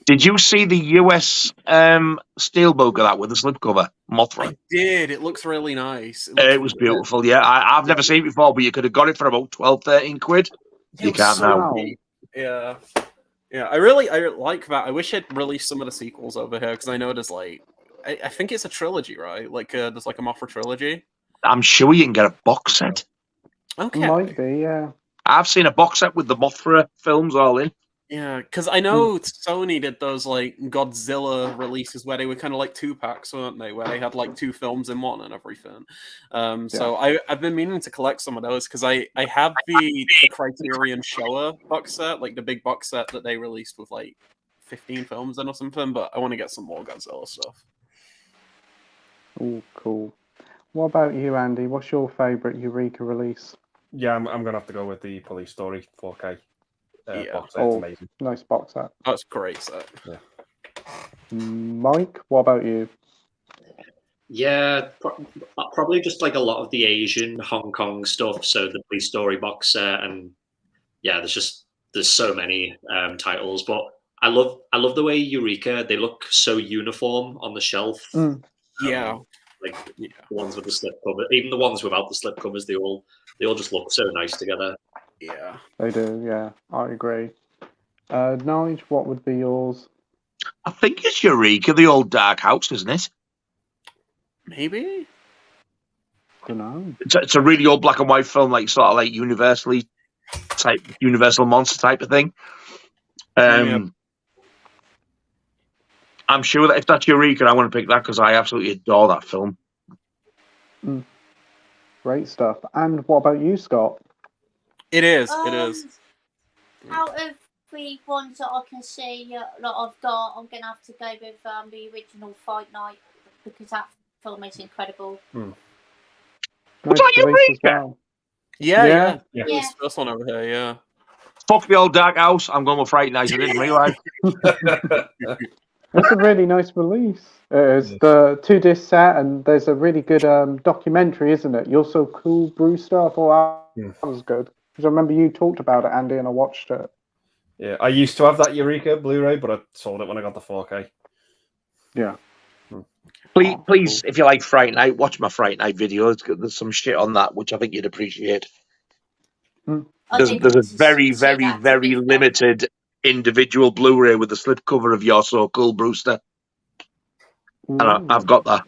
S5: Did you see the US steelbook of that with the slipcover? Mothra.
S1: I did. It looks really nice.
S5: It was beautiful. Yeah, I've never seen it before, but you could have got it for about 12-13 quid. You can't now.
S1: Yeah. I like that. I wish I'd released some of the sequels over here because I know there's like I think it's a trilogy, right? Like there's like a Mothra trilogy.
S5: I'm sure you can get a box set.
S1: Okay.
S4: Might be, yeah.
S5: I've seen a box set with the Mothra films all in.
S1: Yeah, because I know Sony did those like Godzilla releases where they were kind of like 2-packs, weren't they? Where they had like 2 films in one and everything. So I've been meaning to collect some of those because I have the Criterion Showa box set, like the big box set that they released with like 15 films in or something. But I want to get some more Godzilla stuff.
S4: Oh, cool. What about you, Andy? What's your favourite Eureka release?
S3: Yeah, I'm gonna have to go with the Police Story 4K. Box set. It's amazing.
S4: Nice box set.
S1: That's great set.
S3: Yeah.
S4: Mike, what about you?
S6: Yeah, probably just like a lot of the Asian Hong Kong stuff. So the Police Story box set, and yeah, there's so many titles. But I love the way Eureka. They look so uniform on the shelf.
S1: Yeah.
S6: Like the ones with the slip cover, even the ones without the slip covers, they all just look so nice together.
S1: Yeah,
S4: they do. Yeah, I agree. Nige, what would be yours?
S5: I think it's Eureka, the old dark house, isn't it?
S1: maybe.
S4: Don't know.
S5: It's a really old black and white film, like sort of like Universal monster type of thing. I'm sure that if that's Eureka, I want to pick that because I absolutely adore that film.
S4: Great stuff. And what about you, Scott?
S1: It is. It is.
S2: Out of the ones that I can see that I've got, I'm gonna have to go with the original Fight Night because that film is incredible.
S5: Was that Eureka?
S1: Yeah.
S2: Yeah.
S1: This first one over here. Yeah.
S5: Fuck the old dark house. I'm going with Fright Night. I didn't realise.
S4: It's a really nice release. It's the 2-disc set, and there's a really good documentary, isn't it? You're So Cool, Brewster. I thought that was good. Because I remember you talked about it, Andy, and I watched it.
S3: Yeah, I used to have that Eureka Blu-ray, but I sold it when I got the 4K.
S4: Yeah.
S5: Please, if you like Fright Night, watch my Fright Night video. There's some shit on that which I think you'd appreciate. There's a very, very, very limited individual Blu-ray with the slipcover of You're So Cool, Brewster. And I've got that.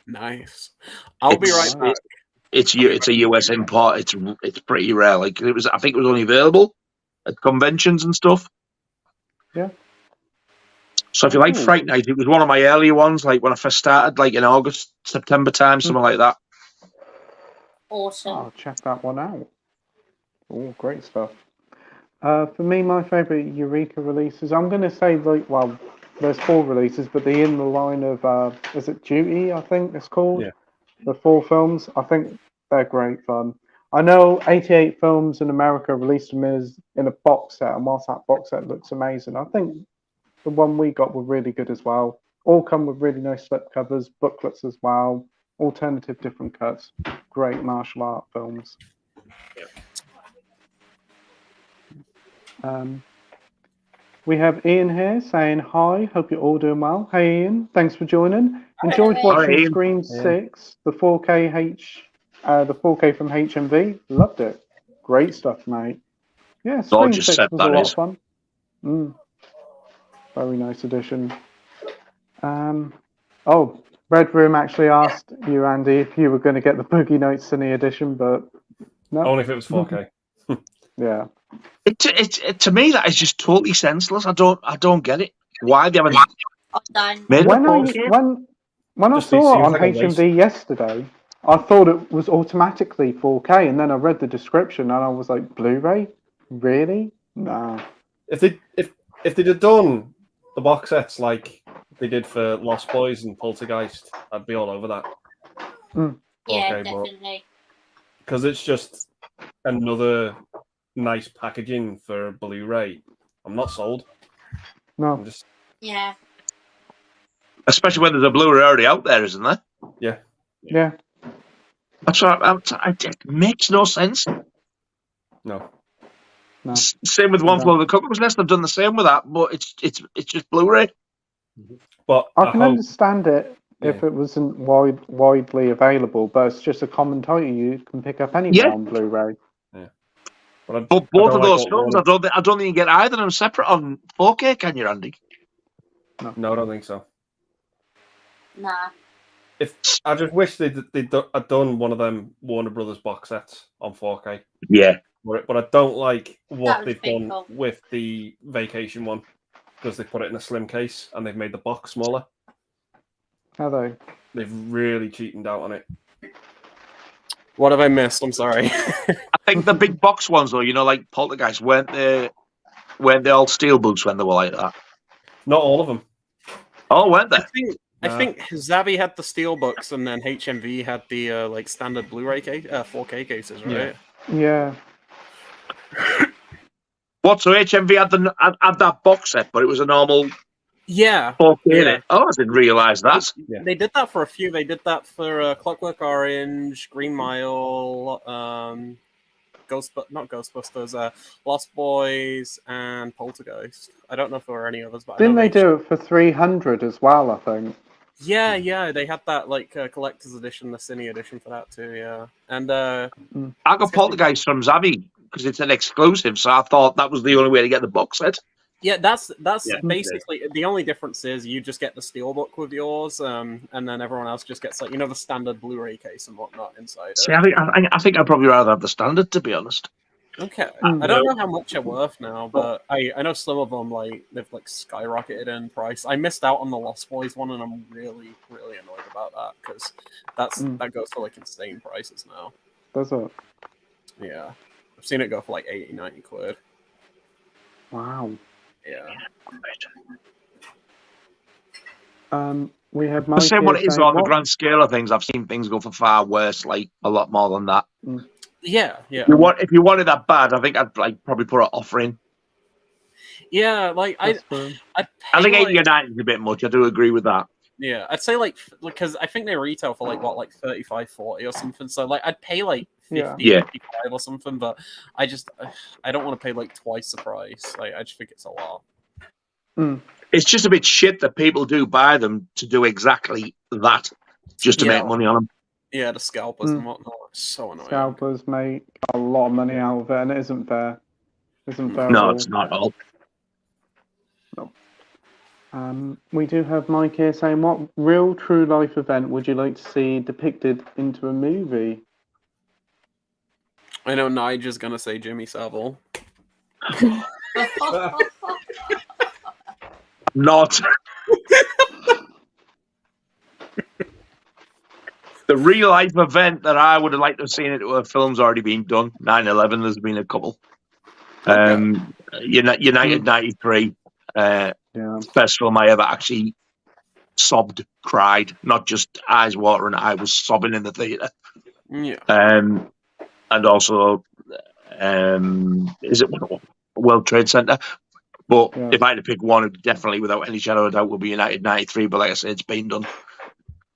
S1: Nice. I'll be right back.
S5: It's a US import. It's pretty rare. Like I think it was only available at conventions and stuff.
S4: Yeah.
S5: So if you like Fright Night, it was one of my earlier ones, like when I first started, like in August, September time, something like that.
S2: Awesome.
S4: I'll check that one out. Oh, great stuff. For me, my favourite Eureka releases, I'm going to say, there's 4 releases, but they're in the line of, is it Duty, I think it's called?
S3: Yeah.
S4: The 4 films. I think they're great fun. I know 88 Films in America released them in a box set, and whilst that box set looks amazing, I think the one we got were really good as well. All come with really nice slip covers, booklets as well, alternative different cuts. Great martial art films. We have Ian here saying hi. Hope you're all doing well. Hey Ian, thanks for joining. Enjoyed watching Scream 6, the 4K from HMV. Loved it. Great stuff, mate. Yeah, Scream 6 was a lot of fun. Very nice addition. Red Room actually asked you, Andy, if you were going to get the Boogie Nights Cine edition, but no.
S3: Only if it was 4K.
S4: Yeah.
S5: To me, that is just totally senseless. I don't get it. Why they haven't made
S4: it when I saw it on HMV yesterday, I thought it was automatically 4K, and then I read the description and I was like, Blu-ray? Really? Nah.
S3: If they'd have done the box sets like they did for Lost Boys and Poltergeist, I'd be all over that.
S2: Yeah, definitely.
S3: Because it's just another nice packaging for a Blu-ray. I'm not sold.
S4: No.
S2: Yeah.
S5: Especially when there's a Blu-ray already out there, isn't there?
S3: Yeah.
S4: Yeah.
S5: That's what it makes no sense.
S3: No.
S5: Same with One Floor of the Cuckoo's Nest. I've done the same with that, but it's just Blu-ray.
S3: But
S4: I can understand it if it wasn't widely available, but it's just a common title you can pick up anywhere on Blu-ray.
S3: Yeah.
S5: But both of those films, I don't think you can get either of them separate on 4K, can you, Andy?
S3: No, I don't think so.
S2: Nah.
S3: I just wish they'd done one of them Warner Brothers box sets on 4K.
S5: Yeah.
S3: But I don't like what they've done with the Vacation one, because they put it in a slim case and they've made the box smaller.
S4: Have they?
S3: They've really cheapened out on it.
S1: What have I missed? I'm sorry.
S5: I think the big box ones, though, like Poltergeist, weren't they all steel books when they were like that?
S3: Not all of them.
S5: Oh, weren't they?
S1: I think Zavi had the steel books, and then HMV had the standard Blu-ray 4K cases, right?
S4: Yeah.
S5: What? So HMV had that box set, but it was a normal.
S1: Yeah.
S5: Okay.
S1: Yeah.
S5: Oh, I didn't realise that.
S1: They did that for a few. They did that for Clockwork Orange, Green Mile, not Ghostbusters, Lost Boys, and Poltergeist. I don't know if there were any others, but
S4: Didn't
S1: I know
S4: they do it for 300 as well, I think?
S1: Yeah, they had that like collector's edition, the Cine edition for that too. Yeah, and
S5: I got Poltergeist from Zavi because it's an exclusive, so I thought that was the only way to get the box set.
S1: yeah, that's basically the only difference is you just get the steelbook with yours, and then everyone else just gets like the standard Blu-ray case and whatnot inside.
S5: See, I think I'd probably rather have the standard, to be honest.
S1: Okay, I don't know how much they're worth now, but I know some of them they've skyrocketed in price. I missed out on the Lost Boys one, and I'm really annoyed about that because that goes for insane prices now.
S4: Does it?
S1: Yeah, I've seen it go for 80, 90 quid.
S4: Wow.
S1: Yeah.
S4: We have
S5: The same what it is on the grand scale of things. I've seen things go for far worse, a lot more than that.
S1: Yeah.
S5: If you wanted that bad, I think I'd probably put an offer in.
S1: Yeah, I
S5: think 89 is a bit much. I do agree with that.
S1: Yeah, I'd say because I think they retail for 35, 40 or something. So I'd pay 50, 55 or something, but I don't want to pay twice the price. I just think it's a lot.
S5: It's just a bit shit that people do buy them to do exactly that, just to make money on them.
S1: Yeah, the scalpers and whatnot. It's so annoying.
S4: Scalpers make a lot of money out of it, and it isn't fair.
S5: No, it's not at all.
S4: No. We do have Mike here saying, what real true life event would you like to see depicted into a movie?
S1: I know Nigel's gonna say Jimmy Savile.
S5: Not. The real life event that I would have liked to have seen into a film's already been done. 9/11, there's been a couple. United 93. Best film I ever actually cried, not just eyes watering. I was sobbing in the theatre.
S1: Yeah.
S5: And also, is it World Trade Center? But if I had to pick one, it definitely, without any shadow of doubt, would be United 93. But like I said, it's been done.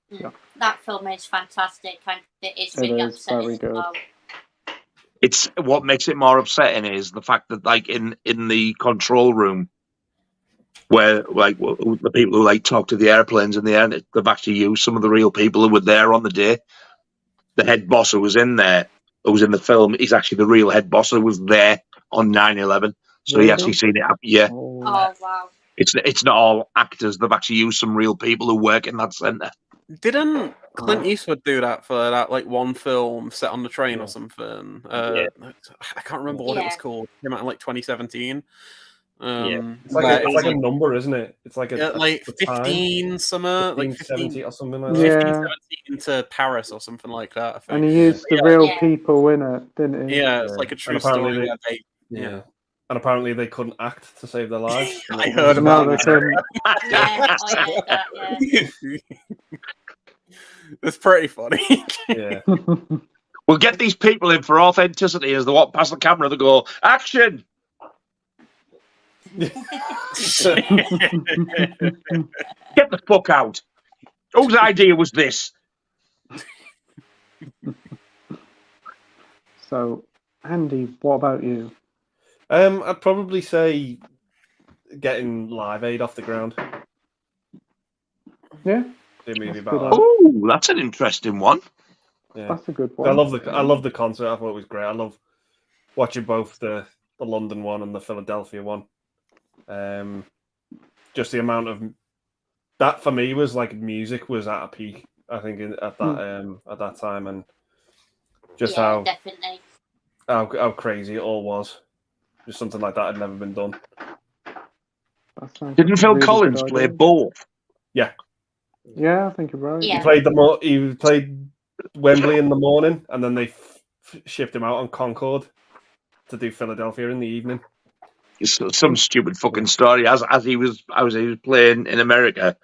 S2: Yeah. That film is fantastic, and it is really upsetting.
S5: It's what makes it more upsetting is the fact that, in the control room, where the people who talk to the airplanes in the air, they've actually used some of the real people who were there on the day. The head boss who was in there, who was in the film, he's actually the real head boss who was there on 9/11. So he actually seen it happen. Yeah.
S2: Oh wow.
S5: It's not all actors. They've actually used some real people who work in that centre.
S1: Didn't Clint Eastwood do that for that one film set on the train or something? I can't remember what it was called. It came out in 2017.
S3: It's like a number, isn't it? It's like a
S1: 15 summer,
S3: 1570 or something like that.
S1: 1517 to Paris or something like that. I think.
S4: And he used the real people in it, didn't he?
S1: Yeah, it's like a true story.
S3: And apparently they couldn't act to save their lives.
S1: I heard about
S2: that. Yeah, I heard that. Yeah.
S1: It's pretty funny.
S3: Yeah.
S5: We'll get these people in for authenticity as they walk past the camera. They go, action! Get the fuck out. Whose idea was this?
S4: So, Andy, what about you?
S3: I'd probably say getting Live Aid off the ground.
S4: Yeah.
S5: Oh, that's an interesting one.
S4: Yeah. That's a good one.
S3: I love the concert. I thought it was great. I love watching both the London one and the Philadelphia one. Just the amount of that for me was music was at a peak. I think at that time, and just how crazy it all was. Just something like that had never been done.
S5: Didn't Phil Collins play both?
S3: Yeah.
S4: Yeah, I think you're right.
S2: Yeah.
S3: He played Wembley in the morning, and then they shipped him out on Concorde to do Philadelphia in the evening.
S5: It's some stupid fucking story. As he was playing in America,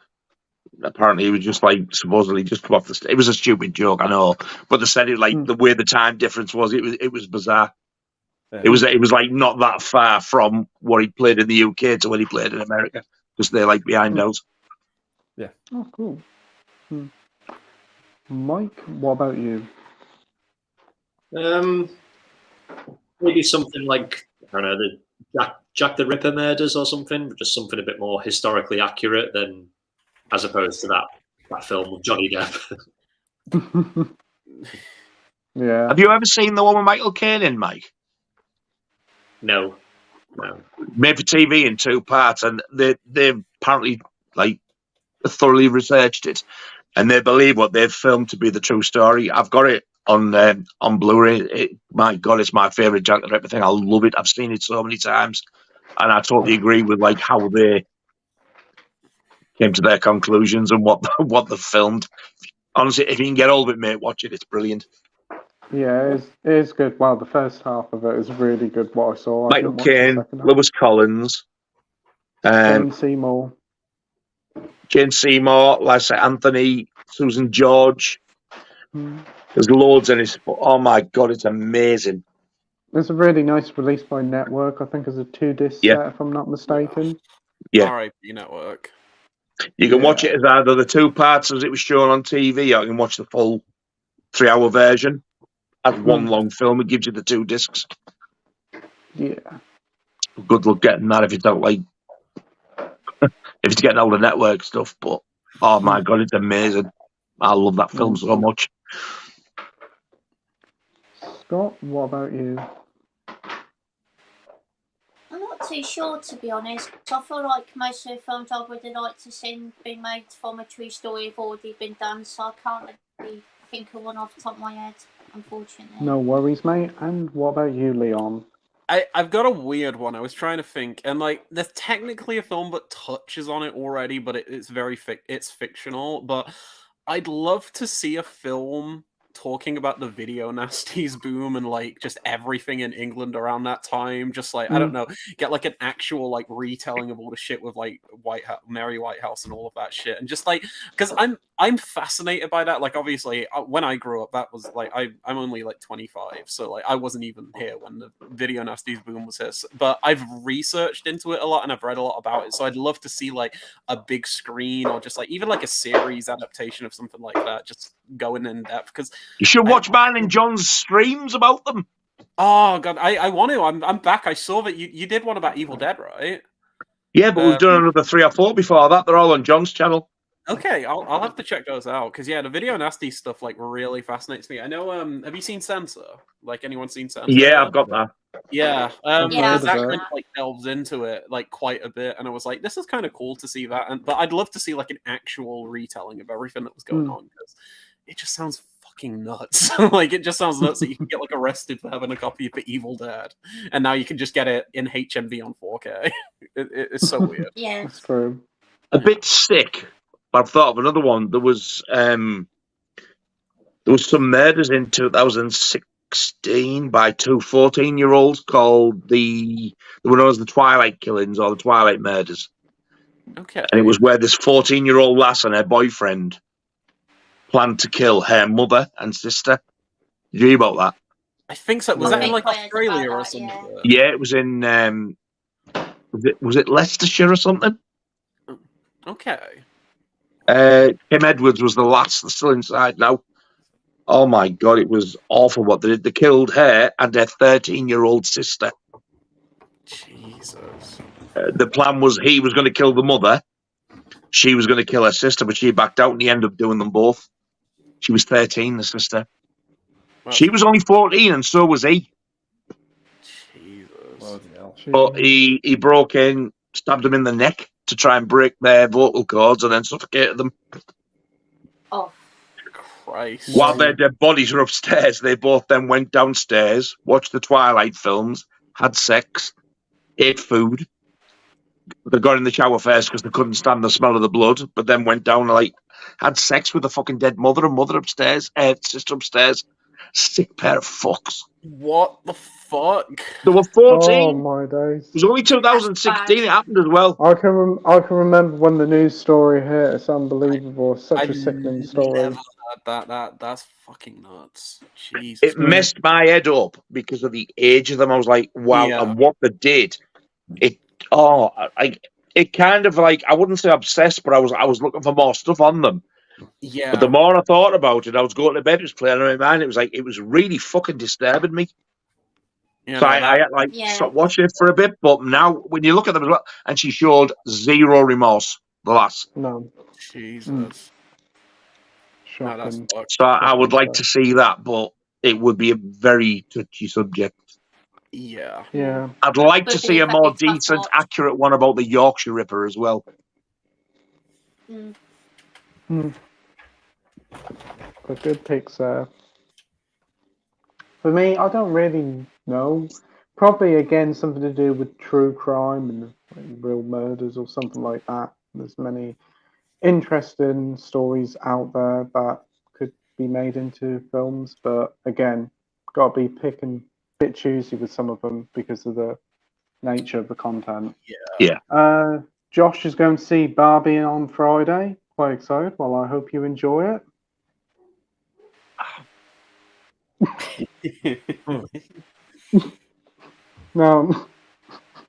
S5: apparently he was just supposedly just come off the stage. It was a stupid joke, I know, but they said it the way the time difference was. It was bizarre. Yeah. It was not that far from what he played in the UK to when he played in America. because they're like behind us.
S4: Oh, cool. Mike, what about you?
S6: Maybe something like, I don't know, the Jack the Ripper murders or something, just something a bit more historically accurate than as opposed to that film with Johnny Depp.
S4: Yeah.
S5: Have you ever seen the one with Michael Caine in, Mike?
S6: No.
S5: Made for TV in 2 parts, and they apparently like thoroughly researched it, and they believe what they've filmed to be the true story. I've got it on Blu-ray. My God, it's my favorite Jack the Ripper thing. I love it. I've seen it so many times, and I totally agree with like how they came to their conclusions and what they filmed. Honestly, if you can get hold of it, mate, watch it. It's brilliant.
S4: Yeah, it is good. Well, the first half of it is really good. What I saw,
S5: Michael Caine, Lewis Collins,
S4: Jane Seymour.
S5: Jane Seymour, like I say, Anthony, Susan George. There's loads in it. Oh my God, it's amazing.
S4: It's a really nice release by Network. I think it's a 2-disc set, if I'm not mistaken.
S5: Yeah.
S1: R.I.P. Network.
S5: You can watch it as either the 2 parts as it was shown on TV, or you can watch the full 3-hour version as one long film. It gives you the 2 discs.
S4: Yeah.
S5: Good luck getting that if you don't like, if you're getting all the Network stuff. But oh my God, it's amazing. I love that film so much.
S4: Scott, what about you?
S2: I'm not too sure, to be honest. I feel like most of the films I would have liked to see being made from a true story have already been done, so I can't really think of one off the top of my head, unfortunately.
S4: No worries, mate. And what about you, Leon?
S1: I've got a weird one. I was trying to think, and like, there's technically a film that touches on it already, but it's very it's fictional. But I'd love to see a film talking about the video nasties boom and like just everything in England around that time. Just like I don't know, get like an actual like retelling of all the shit with like Mary Whitehouse and all of that shit, and just like because I'm fascinated by that. Like obviously when I grew up, that was like I'm only like 25, so like I wasn't even here when the video nasties boom was here. But I've researched into it a lot and I've read a lot about it. So I'd love to see like a big screen or just like even like a series adaptation of something like that. Just going in depth because
S5: you should watch mine and John's streams about them.
S1: Oh God, I want to. I'm back. I saw that you did one about Evil Dead, right?
S5: Yeah, but we've done another 3 or 4 before that. They're all on John's channel.
S1: Okay, I'll have to check those out because yeah, the video nasty stuff like really fascinates me. I know. Have you seen Censor? Like anyone seen Censor?
S5: Yeah, I've got that.
S1: Yeah,
S2: I've
S1: that
S2: seen
S1: kind of
S2: that.
S1: like delves into it like quite a bit, and I was like, this is kind of cool to see that. But I'd love to see like an actual retelling of everything that was going on because it just sounds fucking nuts. Like it just sounds nuts that you can get like arrested for having a copy of the Evil Dead, and now you can just get it in HMV on 4K. It's so weird.
S2: Yeah.
S4: That's true.
S5: A bit sick. I've thought of another one. There was some murders in 2016 by 2 14-year-olds called they were known as the Twilight Killings or the Twilight Murders.
S1: Okay.
S5: And it was where this 14-year-old lass and her boyfriend planned to kill her mother and sister. Did you hear about that?
S1: I think so. Was that in like
S2: I heard
S1: Australia
S2: about
S1: or
S2: that,
S1: something?
S5: Yeah, it was in was it Leicestershire or something?
S1: Okay.
S5: Kim Edwards was the last. They're still inside now. Oh my God, it was awful what they did. They killed her and her 13-year-old sister.
S1: Jesus.
S5: The plan was he was going to kill the mother. She was going to kill her sister, but she backed out and he ended up doing them both. She was 13, the sister.
S1: Well,
S5: She was only 14 and so was he.
S1: Jesus.
S5: But he broke in, stabbed them in the neck to try and break their vocal cords and then suffocated them.
S2: Oh.
S1: Christ.
S5: While their dead bodies were upstairs, they both then went downstairs, watched the Twilight films, had sex, ate food. They got in the shower first because they couldn't stand the smell of the blood, but then went down and like had sex with the fucking dead mother and sister upstairs. Sick pair of fucks.
S1: What the fuck?
S5: They were 14.
S4: Oh my days!
S5: It was only 2016 it happened as well.
S4: I can remember when the news story hit. It's unbelievable. Such a sickening story.
S1: Never heard that's fucking nuts. Jesus.
S5: It messed my head up because of the age of them. I was like, wow,
S1: Yeah.
S5: and what they did. it kind of like, I wouldn't say obsessed, but I was looking for more stuff on them.
S1: Yeah.
S5: But the more I thought about it, I was going to bed, it was playing on my mind. It was like, it was really fucking disturbing me.
S1: Yeah,
S5: So
S1: no,
S5: I had like stopped watching it for a bit. But now, when you look at them as well, and she showed zero remorse, the lass.
S4: No.
S1: Jesus. No, that's
S4: Shocking.
S1: fucked.
S5: So I would like to see that, but it would be a very touchy subject.
S1: Yeah.
S4: Yeah.
S5: I'd like to
S2: Would
S5: see
S2: be
S5: a more
S2: very tough
S5: decent,
S2: watch.
S5: accurate one about the Yorkshire Ripper as well.
S4: The good picks there. For me, I don't really know. Probably again something to do with true crime and like, real murders or something like that. There's many interesting stories out there that could be made into films, but again, got to be picking a bit choosy with some of them because of the nature of the content.
S5: Yeah.
S4: Josh is going to see Barbie on Friday. Quite excited. Well, I hope you enjoy it. No.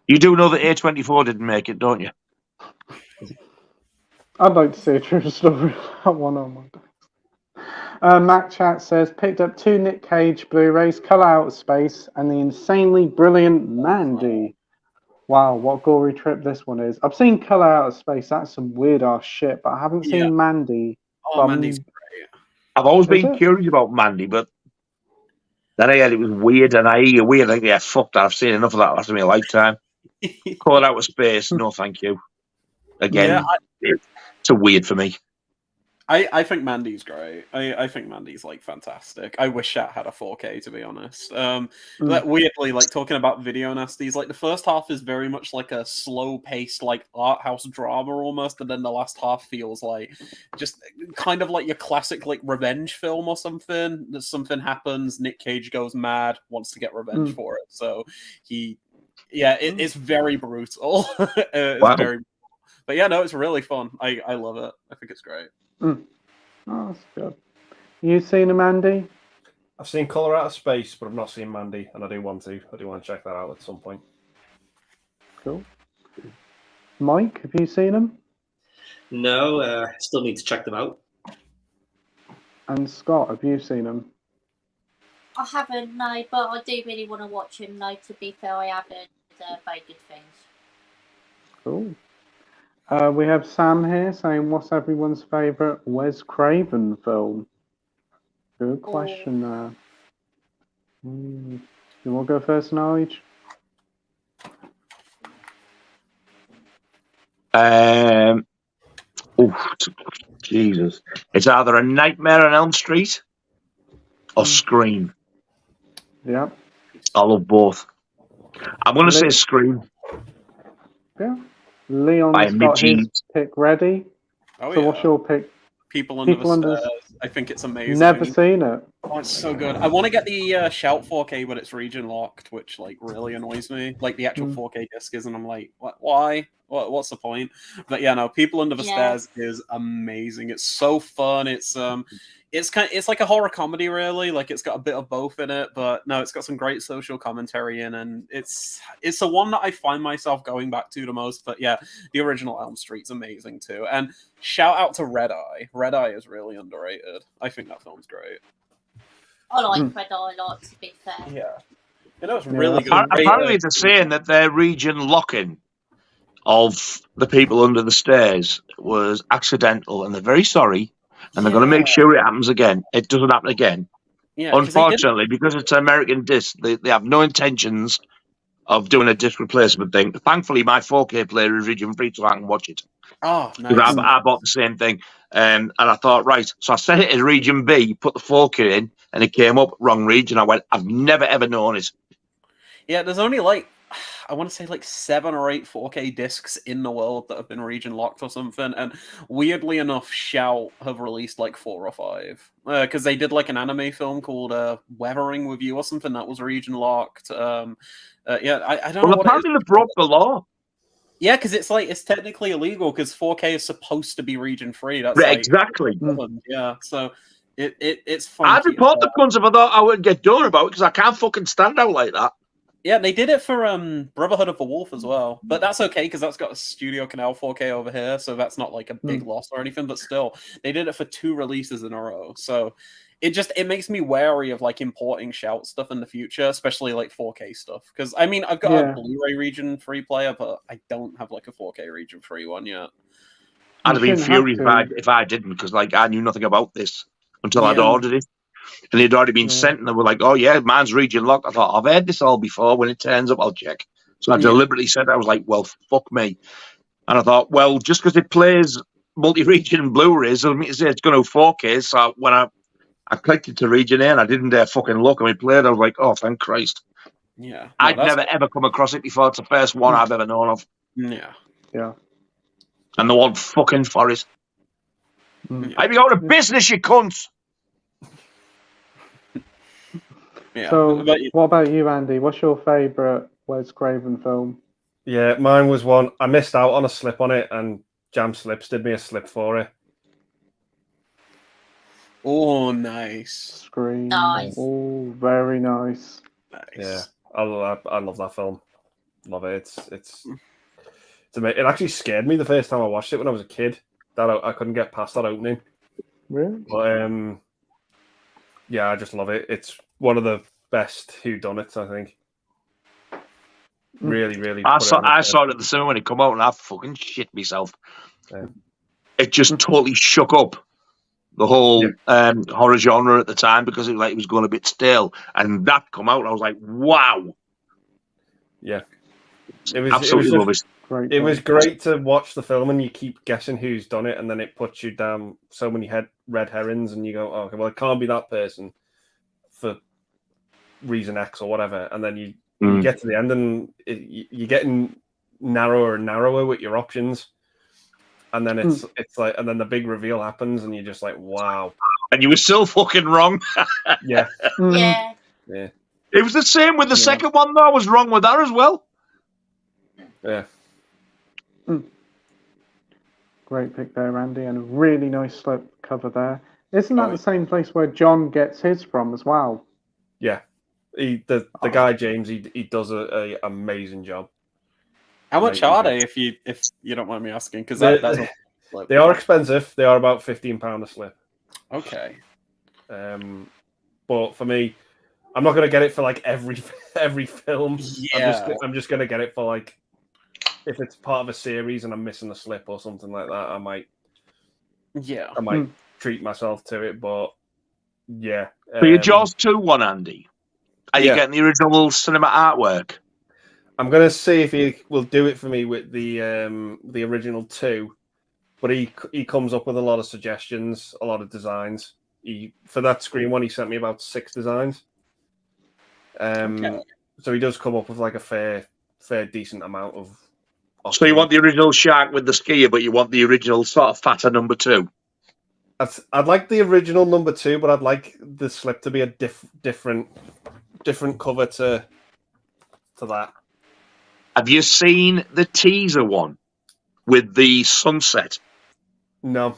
S5: You do know that A24 didn't make it, don't you?
S4: I'd like to see a true story of that one on my desk. Mac Chat says, picked up 2 Nick Cage Blu-rays, Color Out of Space, and the insanely brilliant Mandy. Wow, what gory trip this one is. I've seen Color Out of Space, that's some weird-ass shit, but I haven't seen Mandy.
S1: Oh, Mandy's great.
S5: I've always been curious about Mandy, but then I heard it was weird, and I hear weird, like, yeah, fuck that, I've seen enough of that last in my lifetime. Call Out of Space, no thank you. Again, it's too weird for me.
S1: I think Mandy's great. I think Mandy's like fantastic. I wish that had a 4K, to be honest. But weirdly, like talking about video nasties, like the first half is very much like a slow-paced like art house drama almost, and then the last half feels like just kind of like your classic like revenge film or something. Something happens, Nick Cage goes mad, wants to get revenge for it. So it's very brutal. It's very, but yeah, no, it's really fun. I love it. I think it's great.
S4: Oh, that's good. You seen him, Andy?
S3: I've seen Color Out of Space, but I've not seen Mandy, and I do want to. I do want to check that out at some point.
S4: Cool. Mike, have you seen him?
S6: No, still need to check them out.
S4: And Scott, have you seen him?
S2: I haven't, no, but I do really want to watch him, though, to be fair. I haven't very good things.
S4: Cool. We have Sam here saying, what's everyone's favourite Wes Craven film? Good question there. You want to go first, Nige?
S5: Jesus. It's either A Nightmare on Elm Street or Scream.
S4: Yep.
S5: I love both. I'm going to say Scream.
S4: Yeah. Leon's got his pick ready.
S1: Oh,
S4: so what's your pick?
S1: People Under the Stairs. I think it's amazing.
S4: Never seen it.
S1: Oh, it's so good. I want to get the Shout 4K, but it's region locked, which like really annoys me. Like the actual 4K disc is, and I'm like, why? What's the point? But yeah, no. People Under the Stairs is amazing. It's so fun. It's like a horror comedy, really. Like it's got a bit of both in it, but no, it's got some great social commentary in, and it's the one that I find myself going back to the most. But yeah, the original Elm Street's amazing too. And shout out to Red Eye. Red Eye is really underrated. I think that film's great.
S2: I like Red Eye a lot, to be fair.
S1: Yeah. It was really good.
S5: Apparently they're saying that their region lock-in of the People Under the Stairs was accidental, and they're very sorry, and they're going to make sure it happens again. It doesn't happen again. Yeah, unfortunately, because it's an American disc, they have no intentions of doing a disc replacement thing. Thankfully, my 4K player is region free, so I can watch it.
S1: Oh, nice.
S5: I bought the same thing, and I thought, right, so I set it as region B, put the 4K in, and it came up wrong region. I went, I've never ever known it.
S1: Yeah, there's only like, I want to say like 7 or 8 4K discs in the world that have been region locked or something, and weirdly enough, Shout have released like 4 or 5 because they did like an anime film called Weathering with You or something that was region locked. I don't know.
S5: Well, apparently they broke the law.
S1: Yeah, because it's technically illegal because 4K is supposed to be region free. That's
S5: exactly.
S1: Yeah, so it's fun.
S5: I'd report the cunts if I thought I wouldn't get done about it because I can't fucking stand out like that.
S1: Yeah, they did it for Brotherhood of the Wolf as well, but that's okay because that's got a Studio Canal 4K over here, so that's not like a big loss or anything. But still, they did it for 2 releases in a row, so it makes me wary of like importing Shout stuff in the future, especially like 4K stuff. Because I mean, I've got a Blu-ray region free player, but I don't have like a 4K region free one yet.
S5: I'd have been furious if I didn't, because like I knew nothing about this until I'd ordered it. And it had already been sent, and they were like, "Oh yeah, mine's region locked." I thought, "I've heard this all before. When it turns up, I'll check." So I deliberately said, "I was like, well, fuck me." And I thought, well, just because it plays multi-region Blu-rays doesn't mean to say it's going to 4K. So when I clicked it to region A, and I didn't dare fucking look, and it played, I was like, "Oh, thank Christ!"
S1: Yeah, no,
S5: I'd never ever come across it before. It's the first one I've ever known of.
S1: Yeah.
S5: And the one fucking Forest. I'd be out of business, you cunts.
S1: Yeah.
S4: So, what about you, Andy? What's your favourite Wes Craven film?
S3: Yeah, mine was one. I missed out on a slip on it, and Jam Slips did me a slip for it.
S1: Oh, nice.
S4: Scream.
S2: Nice.
S4: Oh, very nice.
S1: Nice.
S3: Yeah, I love that film. Love it. It's amazing. It actually scared me the first time I watched it when I was a kid. That I couldn't get past that opening.
S4: Really?
S3: But yeah, I just love it. It's one of the best whodunits, I think. Really, really.
S5: I saw it at the cinema when it come out, and I fucking shit myself.
S3: Yeah.
S5: It just totally shook up the whole horror genre at the time, because it was going a bit stale, and that come out, and I was like, wow.
S3: Yeah,
S5: it
S3: was great to watch the film, and you keep guessing who's done it, and then it puts you down so many red herrings, and you go, oh, okay, well, it can't be that person for reason X or whatever, and then you get to the end, and you're getting narrower and narrower with your options, and then it's like, and then the big reveal happens, and you're just like, wow,
S5: and you were still fucking wrong.
S3: Yeah.
S5: It was the same with the second one, though. I was wrong with that as well.
S3: Yeah.
S4: Great pick there, Andy, and a really nice slip cover there. Isn't that the same place where John gets his from as well?
S3: Yeah. The guy James, he does a amazing job.
S1: How much are they, if you don't mind me asking? Because
S3: they are expensive. They are about £15 a slip.
S1: Okay.
S3: But for me, I'm not going to get it for like every film.
S1: Yeah.
S3: I'm just going to get it for like, if it's part of a series and I'm missing a slip or something like that, I might treat myself to it. But yeah.
S5: For your Jaws 2 one, Andy, are you getting the original cinema artwork?
S3: I'm going to see if he will do it for me with the original 2. But he comes up with a lot of suggestions, a lot of designs. For that Scream one, he sent me about 6 designs. So he does come up with like a fair decent amount of.
S5: So you want the original shark with the skier, but you want the original sort of fatter number 2.
S3: I'd like the original number 2, but I'd like the slip to be a different cover to that.
S5: Have you seen the teaser one with the sunset?
S3: No.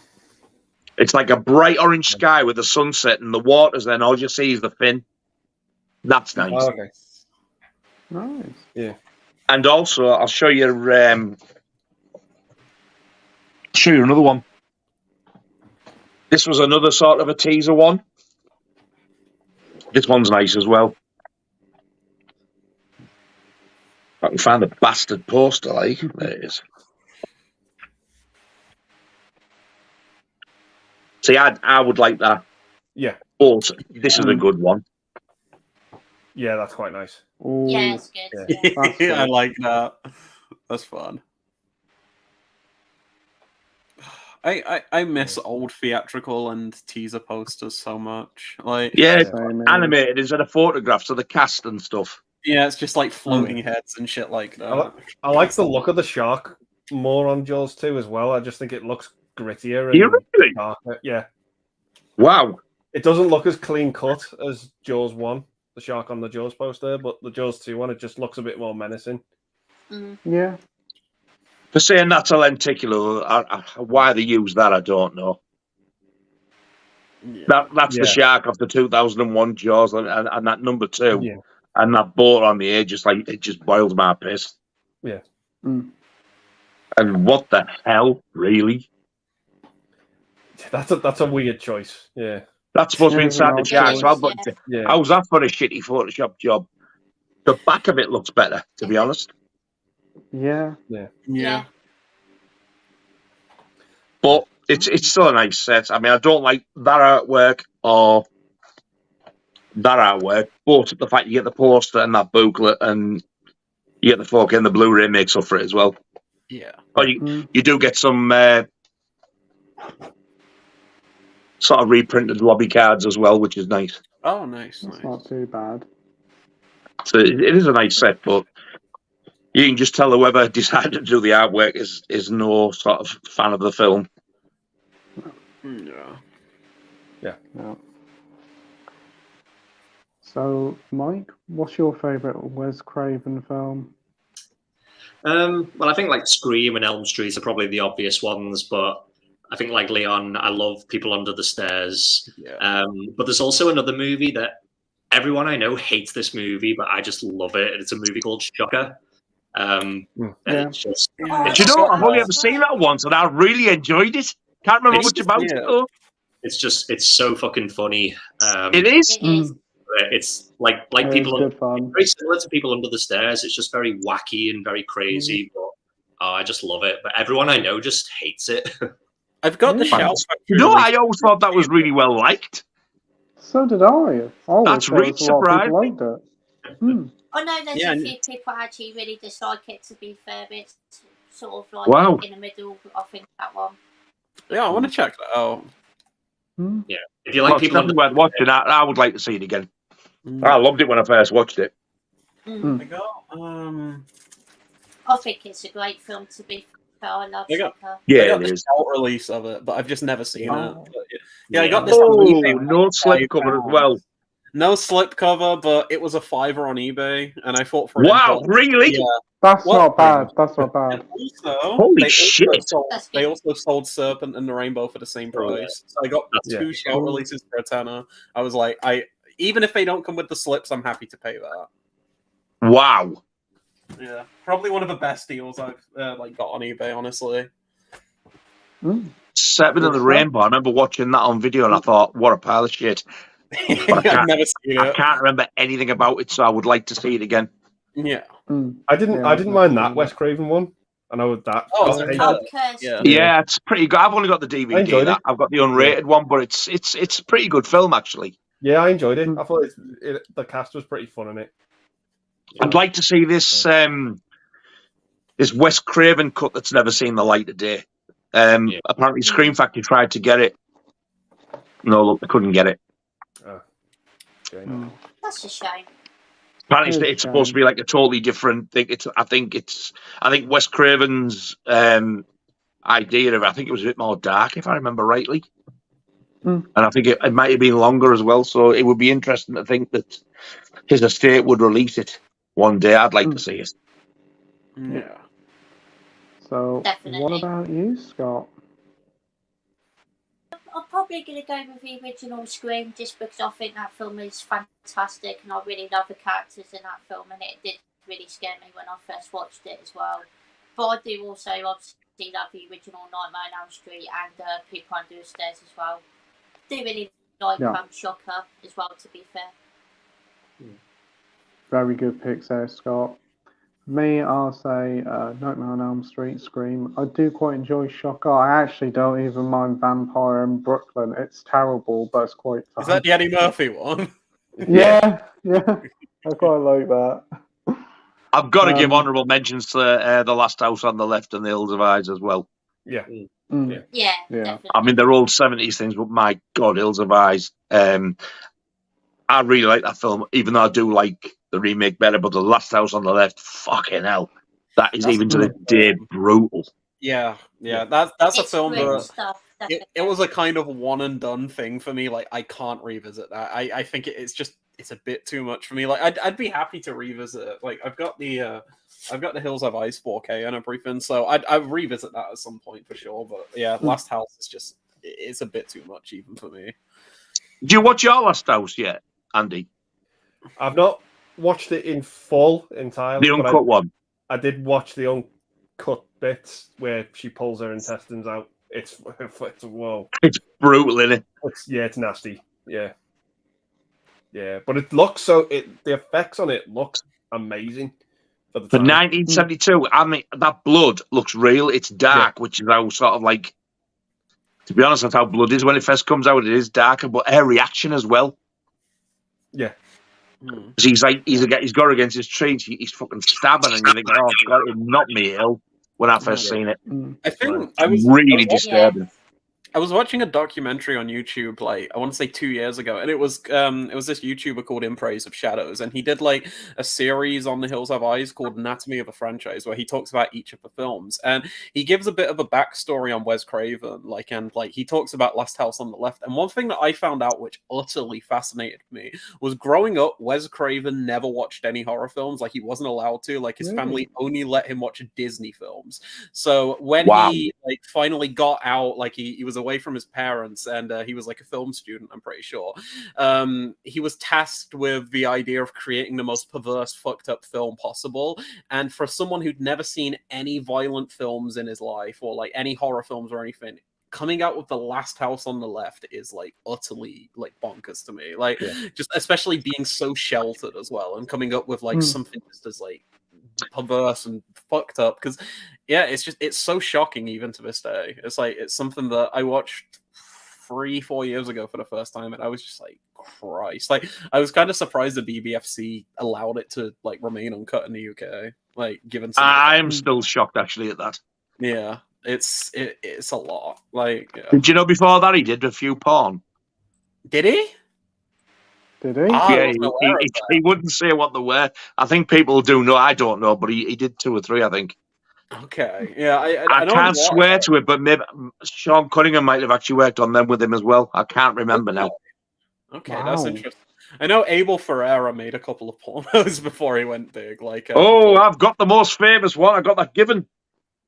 S5: It's like a bright orange sky with the sunset and the waters. Then all you see is the fin. That's nice.
S3: Oh, okay.
S4: Nice.
S3: Yeah.
S5: And also, I'll show you. Show you another one. This was another sort of a teaser one. This one's nice as well. I can find the bastard poster. Like there it is. See, I would like that.
S3: Yeah.
S5: But this is a good one.
S3: Yeah, that's quite nice.
S4: Ooh.
S2: Yeah, it's good.
S1: Yeah, I like that. That's fun. I miss old theatrical and teaser posters so much. Like,
S5: animated instead of photographs of the cast and stuff.
S1: Yeah, it's just like floating heads and shit like that.
S3: I like the look of the shark more on Jaws 2 as well. I just think it looks grittier and darker. Yeah.
S5: Wow.
S3: It doesn't look as clean cut as Jaws 1, the shark on the Jaws poster, but the Jaws 2 one, it just looks a bit more menacing.
S4: Yeah.
S5: For saying that's a lenticular, why they use that, I don't know. Yeah. That's the shark of the 2001 Jaws, and that number 2.
S3: Yeah.
S5: and that border on the edge, just like it just boils my piss.
S3: Yeah.
S4: Mm.
S5: And what the hell, really?
S3: That's a weird choice. Yeah.
S5: That's supposed to be
S4: Yeah,
S5: inside the
S4: no,
S5: jar.
S4: choice.
S5: So I'm like,
S3: Yeah.
S5: how's that for a shitty Photoshop job? The back of it looks better, to be honest.
S4: Yeah.
S2: Yeah.
S5: But it's still a nice set. I mean, I don't like that artwork or that artwork, but the fact you get the poster and that booklet and you get the 4K and the Blu-ray makes up for it as well.
S1: Yeah.
S5: Or you do get some sort of reprinted lobby cards as well, which is nice.
S1: Oh, nice.
S4: That's
S1: Nice.
S4: not too bad.
S5: So it is a nice set, but you can just tell whoever decided to do the artwork is no sort of fan of the film.
S1: Yeah.
S4: Yeah. So, Mike, what's your favourite Wes Craven film?
S6: Well, I think like Scream and Elm Street are probably the obvious ones, but I think like Leon, I love People Under the Stairs.
S1: Yeah.
S6: But there's also another movie that everyone I know hates this movie, but I just love it. It's a movie called Shocker. And it's just,
S2: Oh,
S5: Do you know, I've only ever
S2: that's
S5: seen
S2: right.
S5: that once, and I really enjoyed it. Can't remember
S6: It's
S5: much about
S1: yeah.
S5: it though.
S6: it's so fucking funny.
S5: It is.
S2: It is.
S6: It's like
S4: It
S6: People
S4: is good fun.
S6: very similar to People Under the Stairs. It's just very wacky and very crazy, but I just love it. But everyone I know just hates it.
S1: I've got the
S4: Yeah.
S1: Shout Factory.
S5: No,
S1: release.
S5: I always thought that was really well liked.
S4: So did I.
S5: That's really
S4: A lot of people liked it.
S2: I know there's
S1: Yeah,
S2: a few people actually really dislike it, to be fair. It's sort of like
S5: Wow.
S2: in the middle, I think, that one.
S1: Yeah, I want to check that out.
S6: Yeah, if you like
S5: Well,
S6: People
S5: it's
S6: Under
S5: definitely worth watching. I would like to see it again.
S1: Mm.
S5: I loved it when I first watched it.
S1: I got
S2: I think it's a great film, to be fair. I love
S1: I got-
S2: Shocker.
S1: I
S5: Yeah,
S1: got
S5: it
S1: the
S5: is.
S1: Shout release of it, but I've just never seen
S4: Oh.
S1: it. But yeah, I got this.
S5: Oh,
S1: on eBay for
S5: no slipcover as well.
S1: No slipcover, but it was a $5 on eBay, and I thought for an
S5: Wow,
S1: import.
S5: really?
S1: Yeah.
S4: That's
S1: What?
S4: not bad. That's not
S1: And
S4: bad.
S1: also,
S5: Holy
S1: they
S5: shit.
S1: They also sold Serpent and the Rainbow for the same price. So I got
S6: That's
S1: two Shout releases for a tenner. I was like, even if they don't come with the slips, I'm happy to pay that.
S5: Wow.
S1: Yeah, probably one of the best deals I've got on eBay, honestly.
S5: Seven of the Rainbow. I remember watching that on video and I thought, what a pile of shit.
S1: I've never seen
S5: I
S1: it.
S5: can't remember anything about it, so I would like to see it again.
S1: Yeah.
S3: I didn't mind that Wes Craven one. I know that.
S1: Oh,
S3: I hate
S1: so
S3: it.
S2: Cursed.
S5: Yeah, it's pretty good. I've only got the
S3: I
S5: DVD.
S3: enjoyed it.
S5: I've got the unrated one, but it's a pretty good film actually.
S3: Yeah, I enjoyed it. I thought the cast was pretty fun in it.
S5: I'd like to see this this Wes Craven cut that's never seen the light of day. Apparently, Scream Factory tried to get it. No, look, they couldn't get it.
S2: That's a shame.
S5: Apparently, it's supposed to be like a totally different thing. I think Wes Craven's idea of it, I think it was a bit more dark, if I remember rightly. And I think it might have been longer as well. So it would be interesting to think that his estate would release it one day. I'd like to see it.
S1: Yeah.
S4: So,
S2: Definitely.
S4: what about you, Scott?
S2: I'm probably going to go with the original Scream just because I think that film is fantastic and I really love the characters in that film, and it did really scare me when I first watched it as well. But I do also obviously love the original Nightmare on Elm Street and People Under the Stairs as well. I do really like Shocker as well, to be fair.
S4: Very good picks there, Scott. Me, I'll say Nightmare on Elm Street, Scream. I do quite enjoy Shocker. I actually don't even mind Vampire in Brooklyn. It's terrible, but it's quite fun.
S1: Is that the Eddie Murphy one?
S4: Yeah. I quite like that.
S5: I've got to give honourable mentions to The Last House on the Left and The Hills of Eyes as well.
S2: Yeah,
S4: Yeah.
S2: definitely.
S5: I mean, they're old 70s things, but my God, Hills of Eyes. I really like that film, even though I do like the remake better. But The Last House on the Left, fucking hell, that is even to the day brutal.
S1: Yeah. That's a
S2: It's
S1: film
S2: great
S1: that
S2: stuff.
S1: it was a kind of one and done thing for me. Like I can't revisit that. I think it's a bit too much for me. Like I'd be happy to revisit it. Like I've got the Hills of Ice 4K and everything, so I'd revisit that at some point for sure. But yeah, Last House is just it's a bit too much even for me.
S5: Do you watch your Last House yet, Andy?
S3: I've not. watched it in full entirely.
S5: The
S3: but
S5: uncut one.
S3: I did watch the uncut bits where she pulls her intestines out. It's whoa.
S5: It's brutal, isn't it?
S3: It's nasty. Yeah. But it looks so. The effects on it look amazing for the
S5: For
S3: time.
S5: 1972, I mean, that blood looks real. It's dark, which is how sort of like, to be honest, that's how blood is when it first comes out. It is darker, but her reaction as well.
S3: Yeah.
S5: He's got her against his tree. He's fucking stabbing, and you think, oh, God, it knocked me ill when I first seen it.
S1: I think
S5: really disturbing.
S1: I was watching a documentary on YouTube, like I want to say 2 years ago, and it was this YouTuber called In Praise of Shadows, and he did like a series on The Hills Have Eyes called Anatomy of a Franchise, where he talks about each of the films, and he gives a bit of a backstory on Wes Craven, and he talks about Last House on the Left. And one thing that I found out which utterly fascinated me was growing up, Wes Craven never watched any horror films. Like he wasn't allowed to. Like his family only let him watch Disney films. So when he finally got out, like he was away from his parents, and he was like a film student, I'm pretty sure. He was tasked with the idea of creating the most perverse, fucked up film possible. And for someone who'd never seen any violent films in his life, or like any horror films or anything, coming out with The Last House on the Left is like utterly like bonkers to me. Like just especially being so sheltered as well, and coming up with like something just as like perverse and fucked up, because it's so shocking even to this day. It's something that I watched 3-4 years ago for the first time, and I was just like, Christ. Like I was kind of surprised the BBFC allowed it to like remain uncut in the UK, like given
S5: I'm still shocked actually at that.
S1: Yeah, it's a lot. Like
S5: did you know before that he did a few porn?
S1: Did he?
S4: Did he?
S5: Yeah, he wouldn't say what they were. I think people do know. I don't know, but he did 2 or 3, I think.
S1: Okay, yeah,
S5: I can't swear to it, but maybe Sean Cunningham might have actually worked on them with him as well. I can't remember now.
S1: Okay, that's interesting. I know Abel Ferreira made a couple of pornos before he went big. Like,
S5: I've got the most famous one. I got that given.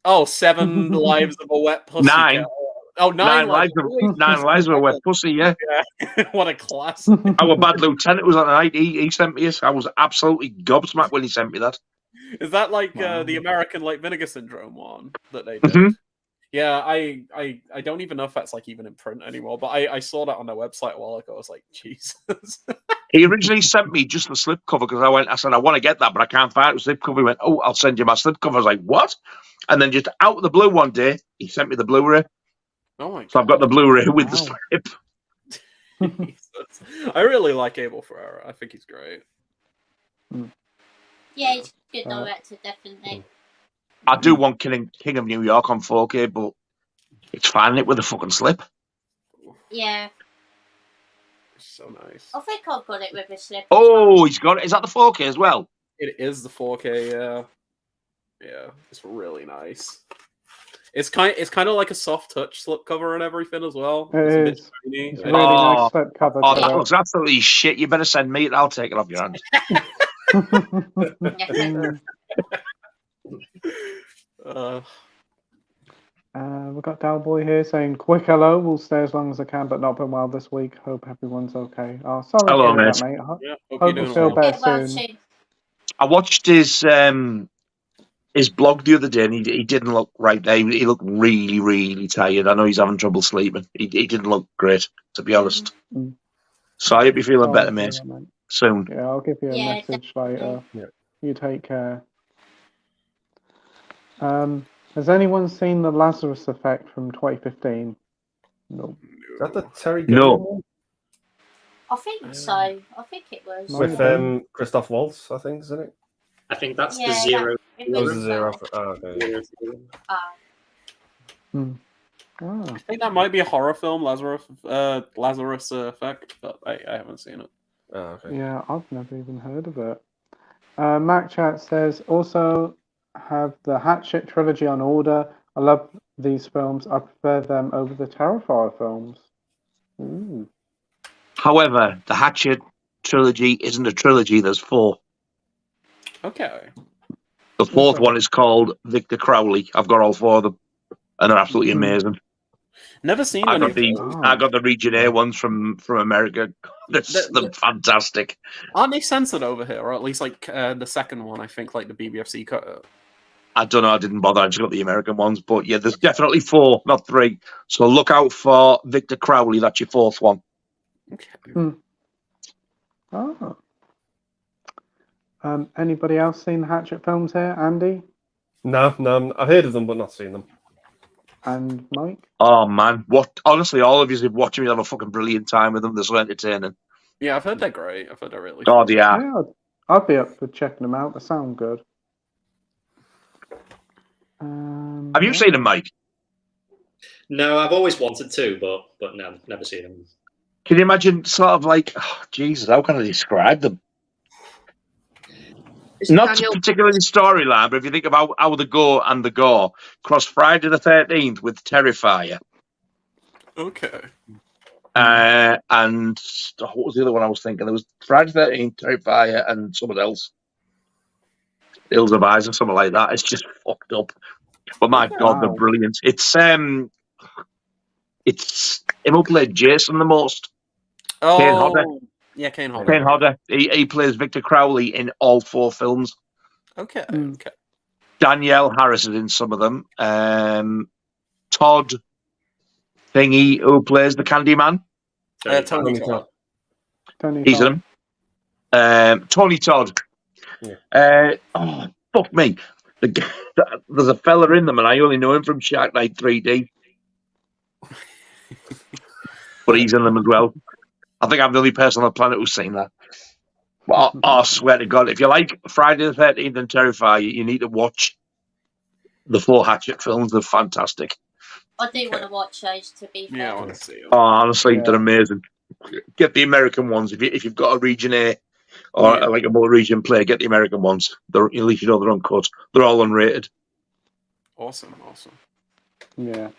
S1: Oh, 7 Lives of a Wet Pussy.
S5: 9.
S1: Oh, 9 lives
S5: of a Wet Pussy, yeah.
S1: What a class.
S5: Our bad lieutenant was on the night. He sent me this. I was absolutely gobsmacked when he sent me that.
S1: Is that like the American like Vinegar Syndrome one that they did? Yeah, I don't even know if that's like even in print anymore, but I saw that on their website a while ago. I was like, Jesus.
S5: He originally sent me just the slipcover because I said, I want to get that, but I can't find the slipcover. He went, oh, I'll send you my slipcover. I was like, what? And then just out of the blue one day, he sent me the Blu-ray.
S1: Oh my God.
S5: So I've got the Blu-ray with the slip.
S1: I really like Abel Ferreira. I think he's great.
S2: Yeah, he's a good director, definitely.
S5: I do want King of New York on 4K, but it's finding it with a fucking slip.
S2: Yeah.
S1: So nice.
S2: I think I've got it with a slip.
S5: Oh, he's got it. Is that the 4K as well?
S1: It is the 4K, yeah. Yeah, it's really nice. It's kind of like a soft touch slipcover and everything as well.
S4: It's a really nice slipcover.
S5: Oh, that looks absolutely shit. You better send me it. I'll take it off your hands.
S4: We've got Dalboy here saying, quick hello, we'll stay as long as I can, but not been well this week. Hope everyone's okay. Oh, sorry
S5: hello,
S4: to hear
S5: mate.
S4: that, mate.
S1: Hope
S4: you feel better soon.
S5: I watched his blog the other day, and he didn't look right there. He looked really, really tired. I know he's having trouble sleeping. He didn't look great, to be honest. So I hope you're feeling better, mate. Soon.
S4: Yeah, I'll give you a message later. Yeah. You take care. Has anyone seen The Lazarus Effect from 2015? No.
S3: Is that the Terry Gilliam one?
S2: I think so. I think it was.
S3: With Christoph Waltz, I think, isn't it?
S6: I think that's the Zero.
S3: That was the Zero. Okay.
S1: I think that might be a horror film, Lazarus Effect, but I haven't seen it.
S3: Oh, okay.
S4: Yeah, I've never even heard of it. Mac Chat says, also have the Hatchet trilogy on order. I love these films. I prefer them over the Terrifier films. Ooh.
S5: However, the Hatchet trilogy isn't a trilogy. There's 4.
S1: Okay.
S5: The 4th one is called Victor Crowley. I've got all 4 of them, and they're absolutely amazing.
S1: Never seen
S5: I
S1: any
S5: got
S1: of
S5: the
S1: those.
S5: I got the Region A ones from America. They're fantastic.
S1: Aren't they censored over here, or at least like the second one? I think like the BBFC cut.
S5: I don't know. I didn't bother. I just got the American ones. But yeah, there's definitely 4, not 3. So look out for Victor Crowley. That's your 4th one.
S1: Okay.
S4: Oh. Anybody else seen the Hatchet films here? Andy
S3: No. I've heard of them, but not seen them.
S4: and Mike?
S5: Oh man, what? Honestly, all of you should watch me have a fucking brilliant time with them. They're so entertaining.
S1: Yeah, I've heard they're great. I've heard they're really.
S5: God, yeah.
S4: Yeah, I'd be up for checking them out. They sound good.
S5: Have you seen them, Mike?
S6: No, I've always wanted to, but no, never seen them.
S5: Can you imagine sort of like, oh, Jesus, how can I describe them? Not particularly storyline, but if you think about how the Go and the Gore cross Friday the 13th with Terrifier.
S1: Okay.
S5: And what was the other one I was thinking? There was Friday the 13th, Terrifier, and someone else. Hills of Eyes or something like that. It's just fucked up. But my God, they're brilliant. It's him who played Jason the most.
S1: Oh,
S5: Kane Hodder.
S1: Yeah, Kane Hodder.
S5: Kane Hodder. He plays Victor Crowley in all 4 films.
S1: Okay. Okay.
S5: Danielle Harris is in some of them. Todd Thingy, who plays the Candyman.
S1: Tony Todd.
S5: He's in them. Tony Todd.
S3: Yeah.
S5: Oh, fuck me. There's a fella in them, and I only know him from Shark Night 3D. But he's in them as well. I think I'm the only person on the planet who's seen that. But I swear to God, if you like Friday the 13th and Terrifier, you need to watch the 4 Hatchet films. They're fantastic.
S2: I do want to watch those, to be fair.
S1: Yeah, I want to see them.
S5: Oh, honestly, they're amazing. Get the American ones. If you've got a Region A or like a multi-region player, get the American ones. At least you know they're uncut. They're all unrated.
S1: Awesome.
S4: Yeah.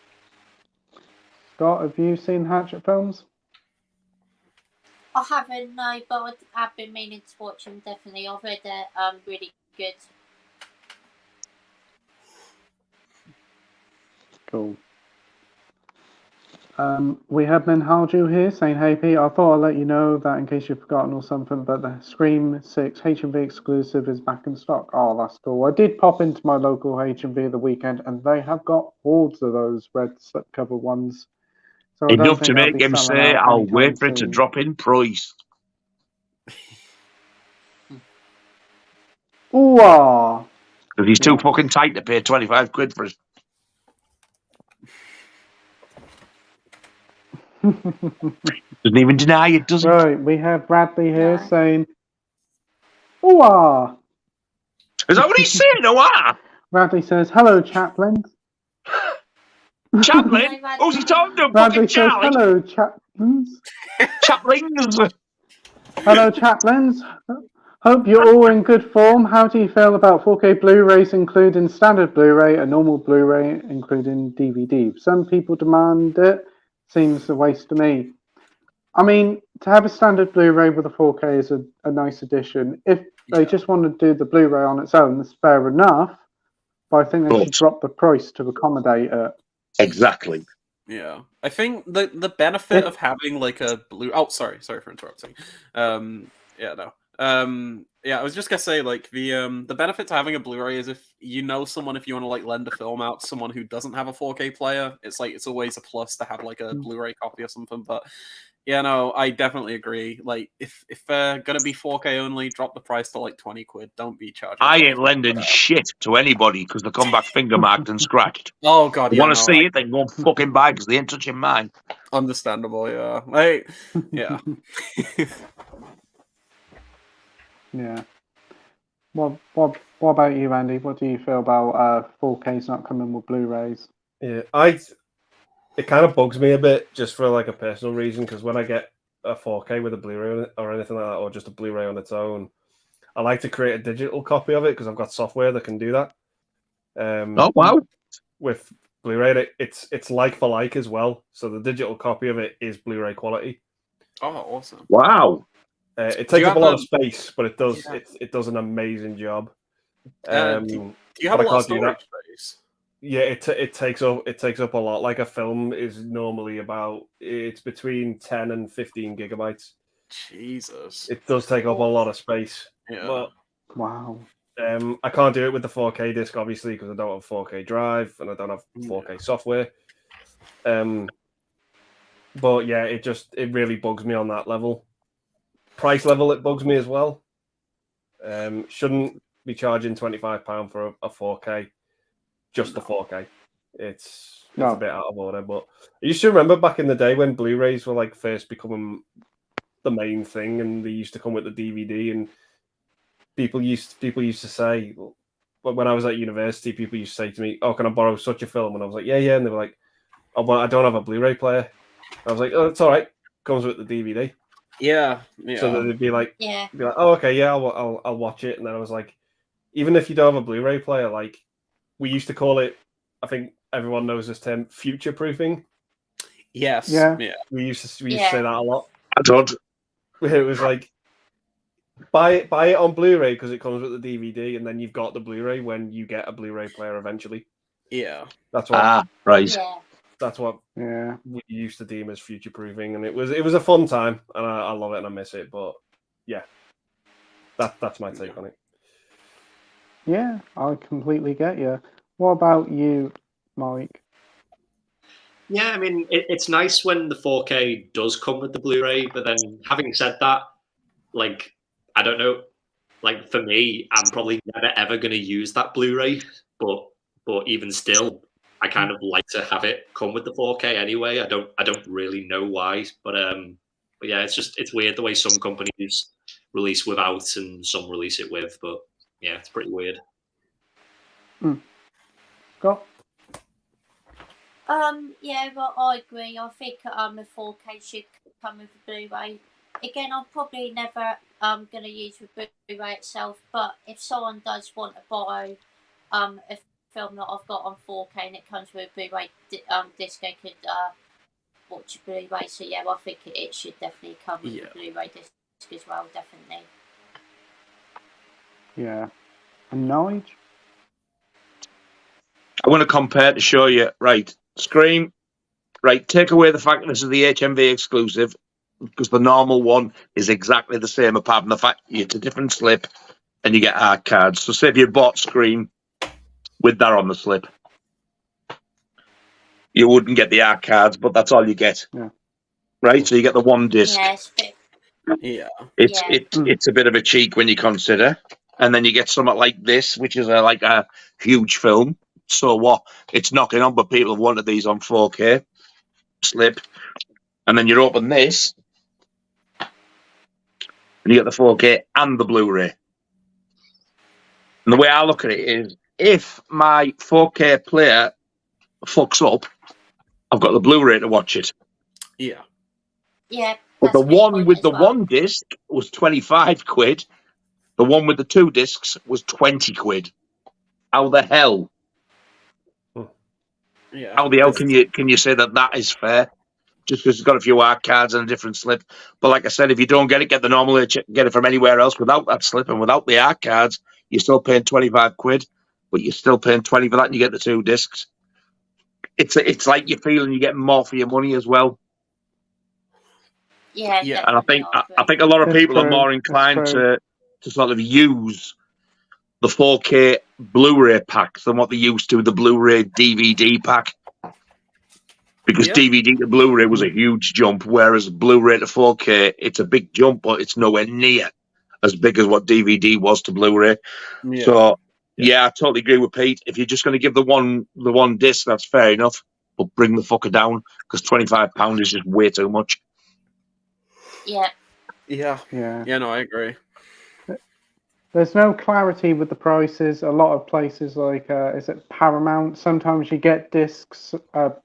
S4: Scott, have you seen Hatchet films?
S2: I haven't, no, but I've been meaning to watch them, definitely. I've heard they're really good.
S4: Cool. We have Menharju here saying, hey Pete, I thought I'd let you know that in case you've forgotten or something, but the Scream 6 HMV exclusive is back in stock. Oh, that's cool. I did pop into my local HMV the weekend, and they have got hordes of those red slipcover ones. So
S5: Enough to make him say, I'll wait for it to drop in price.
S4: Ooh,
S5: Because he's too fucking tight to pay 25 quid for it. Doesn't even deny it, does it?
S4: Right, we have Bradley here saying, ooh.
S5: Is that what he's saying? Oh,
S4: Bradley says, hello, chaplains.
S5: Chaplain? Who's he talking to?
S4: Bradley
S5: Fucking
S4: says,
S5: Charlie?
S4: hello, chaplains.
S5: Chaplains?
S4: Hello, chaplains. Hope you're all in good form. How do you feel about 4K Blu-rays including standard Blu-ray and normal Blu-ray including DVD? Some people demand it. Seems a waste to me. I mean, to have a standard Blu-ray with a 4K is a nice addition. If they just want to do the Blu-ray on its own, that's fair enough. But I think they should drop the price to accommodate it.
S5: Exactly.
S1: Yeah, I think the benefit of having like a blue. Oh, sorry for interrupting. I was just gonna say like the benefit to having a Blu-ray is if you know someone, if you want to like lend a film out to someone who doesn't have a 4K player, it's like it's always a plus to have like a Blu-ray copy or something. But yeah, no, I definitely agree. Like if they're gonna be 4K only, drop the price to like 20 quid. Don't be charged.
S5: I ain't lending shit to anybody because they come back finger marked and scratched.
S1: Oh god,
S5: you want to see it? Then go and fucking buy because they ain't touching mine.
S1: Understandable, yeah. Like, yeah.
S4: Yeah. What about you, Andy? What do you feel about 4Ks not coming with Blu-rays?
S3: Yeah, it kind of bugs me a bit just for like a personal reason because when I get a 4K with a Blu-ray or anything like that, or just a Blu-ray on its own, I like to create a digital copy of it because I've got software that can do that.
S5: Oh wow!
S3: With Blu-ray, it's like for like as well, so the digital copy of it is Blu-ray quality.
S1: Oh, awesome!
S5: Wow.
S3: It takes up a lot of space, but it does it does an amazing job.
S1: Do you have a lot of storage space?
S3: Yeah, it takes up a lot. Like a film is normally it's between 10 and 15 gigabytes.
S1: Jesus.
S3: It does take up a lot of space.
S1: Yeah.
S3: But
S4: Wow.
S3: I can't do it with the 4K disc, obviously, because I don't have a 4K drive and I don't have 4K software. But yeah, it really bugs me on that level. Price level, it bugs me as well. Shouldn't be charging £25 for a 4K, just the 4K. It's a bit out of order. But I used to remember back in the day when Blu-rays were like first becoming the main thing, and they used to come with the DVD, and people used to say, when I was at university, people used to say to me, "Oh, can I borrow such a film?" And I was like, "Yeah, yeah." And they were like, "Oh, well, I don't have a Blu-ray player." I was like, "Oh, it's all right. Comes with the DVD."
S1: Yeah.
S3: So they'd be like,
S2: Yeah.
S3: "Oh, okay, yeah, I'll watch it." And then I was like, even if you don't have a Blu-ray player, like we used to call it, I think everyone knows this term, future proofing.
S1: Yes.
S4: Yeah.
S3: We used to say that a lot.
S5: I don't.
S3: It was like, buy it on Blu-ray because it comes with the DVD, and then you've got the Blu-ray when you get a Blu-ray player eventually.
S1: Yeah.
S3: That's what.
S5: Right.
S2: Yeah.
S3: That's what
S4: Yeah.
S3: we used to deem as future proofing, and it was a fun time, and I love it and I miss it. But yeah, that's my take on it.
S4: Yeah, I completely get you. What about you, Mike?
S6: Yeah, I mean, it's nice when the 4K does come with the Blu-ray, but then having said that, like, I don't know, like for me, I'm probably never ever going to use that Blu-ray, but even still, I kind of like to have it come with the 4K anyway. I don't really know why, but yeah, it's weird the way some companies release without and some release it with, but yeah, it's pretty weird.
S4: Scott?
S2: Yeah, well, I agree. I think the 4K should come with a Blu-ray. Again, I'm probably never gonna use the Blu-ray itself, but if someone does want to buy a film that I've got on 4K and it comes with a Blu-ray disc, they could watch a Blu-ray. So yeah, I think it should definitely come with a Blu-ray disc as well, definitely.
S4: Yeah. And Nige?
S5: I want to compare to show you, right, Scream, right, take away the fact that this is the HMV exclusive, because the normal one is exactly the same, apart from the fact it's a different slip and you get art cards. So say if you bought Scream with that on the slip, you wouldn't get the art cards, but that's all you get.
S4: Yeah.
S5: Right? So you get the one disc.
S2: Yeah,
S5: It's a bit of a cheek when you consider. And then you get something like this, which is like a huge film. So what? It's knocking on, but people have wanted these on 4K slip. And then you open this, and you get the 4K and the Blu-ray. And the way I look at it is, if my 4K player fucks up, I've got the Blu-ray to watch it.
S1: Yeah.
S2: Yeah.
S5: But the one with the one disc was 25 quid. The one with the two discs was 20 quid. How the hell?
S1: Yeah.
S5: How the hell can you say that is fair? Just because it's got a few art cards and a different slip. But like I said, if you don't get it, get the normal, get it from anywhere else without that slip and without the art cards, you're still paying 25 quid. But you're still paying 20 for that, and you get the two discs. It's like you're feeling you're getting more for your money as well.
S2: Yeah.
S5: And I think a lot of people are more inclined to sort of use the 4K Blu-ray packs than what they used to the Blu-ray DVD pack. Because DVD to Blu-ray was a huge jump, whereas Blu-ray to 4K, it's a big jump, but it's nowhere near as big as what DVD was to Blu-ray.
S1: Yeah.
S5: So, yeah, I totally agree with Pete. If you're just going to give the one disc, that's fair enough, but bring the fucker down, because £25 is just way too much.
S2: Yeah.
S1: Yeah. No, I agree.
S4: There's no clarity with the prices. A lot of places like, is it Paramount? Sometimes you get discs,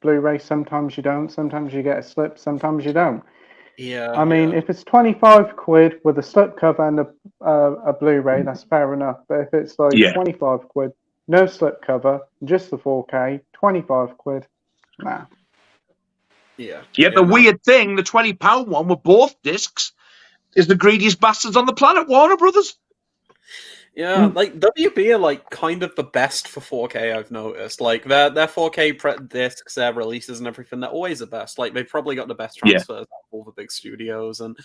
S4: Blu-ray, sometimes you don't. Sometimes you get a slip, sometimes you don't.
S1: Yeah.
S4: I mean, if it's 25 quid with a slip cover and a Blu-ray, that's fair enough. But if it's like 25 quid, no slip cover, just the 4K, 25 quid, nah.
S1: Yeah.
S5: The weird thing, the £20 one with both discs, is the greediest bastards on the planet, Warner Brothers.
S1: Yeah, like WB are like kind of the best for 4K. I've noticed, like their 4K discs, their releases, and everything. They're always the best. Like they've probably got the best transfers out of all the big studios, and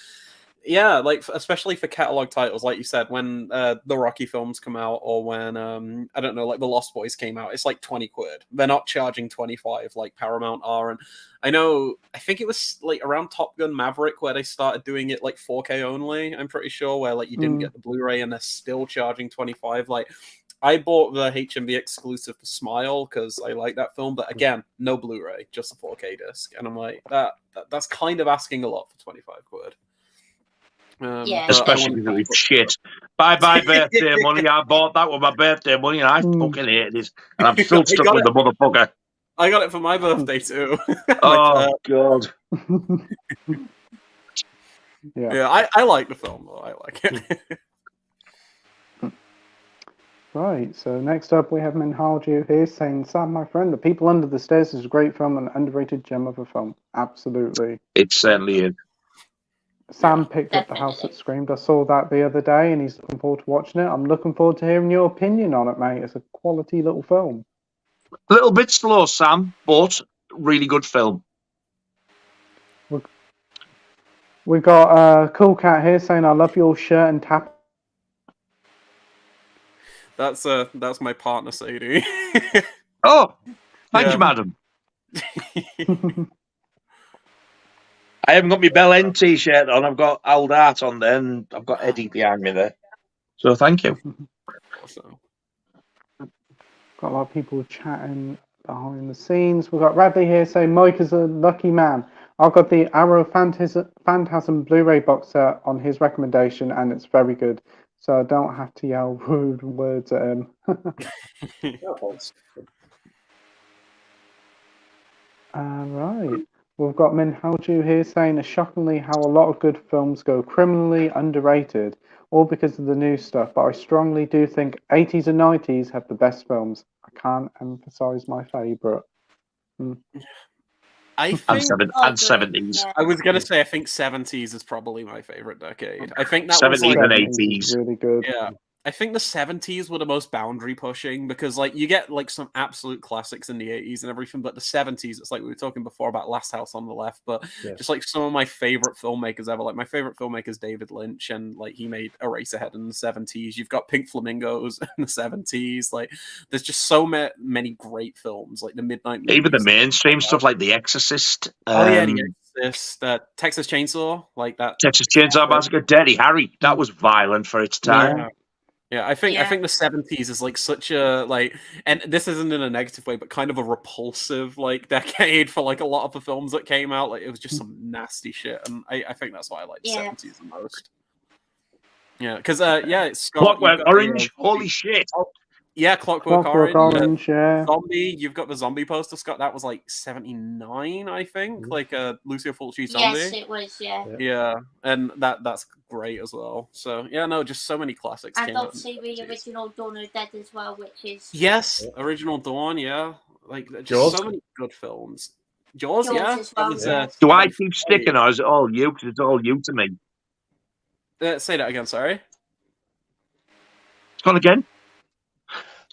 S1: yeah, like especially for catalog titles, like you said, when the Rocky films come out, or when I don't know, like the Lost Boys came out, it's like 20 quid. They're not charging 25 like Paramount are, and I think it was like around Top Gun Maverick where they started doing it like 4K only. I'm pretty sure where like you didn't get the Blu-ray, and they're still charging 25. Like I bought the HMV exclusive for Smile because I like that film, but again, no Blu-ray, just a 4K disc, and I'm like that's kind of asking a lot for 25 quid.
S5: Especially because it was shit. Bye birthday money. I bought that with my birthday money, and I fucking hated it. And I'm still stuck with the motherfucker.
S1: I got it for my birthday too.
S5: Oh god.
S1: Yeah, I like the film though. I like it.
S4: Right, so next up we have Minhaju here saying, Sam, my friend, The People Under the Stairs is a great film and an underrated gem of a film. Absolutely.
S5: It certainly is.
S4: Sam picked up The House That Screamed. I saw that the other day and he's looking forward to watching it. I'm looking forward to hearing your opinion on it, mate. It's a quality little film.
S5: A little bit slow, Sam, but really good film.
S4: We got Cool Cat here saying, I love your shirt and tap.
S1: That's my partner, Sadie.
S5: Oh, thank you, madam. I haven't got my Bell End t-shirt on. I've got Old Art on there, and I've got Eddie behind me there. So thank you.
S1: Awesome.
S4: Got a lot of people chatting behind the scenes. We've got Radley here saying, Mike is a lucky man. I've got the Arrow Phantasm Blu-ray box set on his recommendation, and it's very good. So I don't have to yell rude words at him. Right. We've got Minhaju here saying, shockingly how a lot of good films go criminally underrated, all because of the new stuff, but I strongly do think 80s and 90s have the best films. I can't emphasize my favourite.
S1: I think
S5: and 70s.
S1: I was gonna say I think 70s is probably my favorite decade. I think that
S5: 70s
S1: was like,
S5: and 80s.
S4: Really good.
S1: Yeah. I think the 70s were the most boundary pushing because like you get like some absolute classics in the 80s and everything, but the 70s, it's like we were talking before about Last House on the Left, but just like some of my favorite filmmakers ever. Like my favorite filmmaker is David Lynch, and like he made Eraserhead in the 70s. You've got Pink Flamingos in the 70s. Like there's just so many great films, like the Midnight Movies.
S5: Even the mainstream stuff like The Exorcist.
S1: The Exorcist, Texas Chainsaw, like that.
S5: Texas Chainsaw Massacre, Dirty Harry. That was violent for its time.
S1: Yeah, I think the 70s is like such a like, and this isn't in a negative way, but kind of a repulsive like decade for like a lot of the films that came out. Like it was just some nasty shit, and I think that's why I like the 70s the most. Yeah, because it's Scott,
S5: Clockwork Orange. Holy shit!
S1: Yeah, Clockwork Orange.
S4: Zombie.
S1: You've got the zombie poster, Scott. That was like 79, I think. Like Lucio Fulci zombie.
S2: Yes, it was.
S1: Yeah, and that's great as well. So yeah, no, just so many classics.
S2: And obviously the original Dawn of the Dead as well, which is
S1: original Dawn. Yeah, like just
S3: Jaws.
S1: so many good films. Jaws,
S2: as well,
S5: Do I keep sticking, or is it all you? Because it's all you to me.
S1: Say that again. Sorry.
S5: Come on again.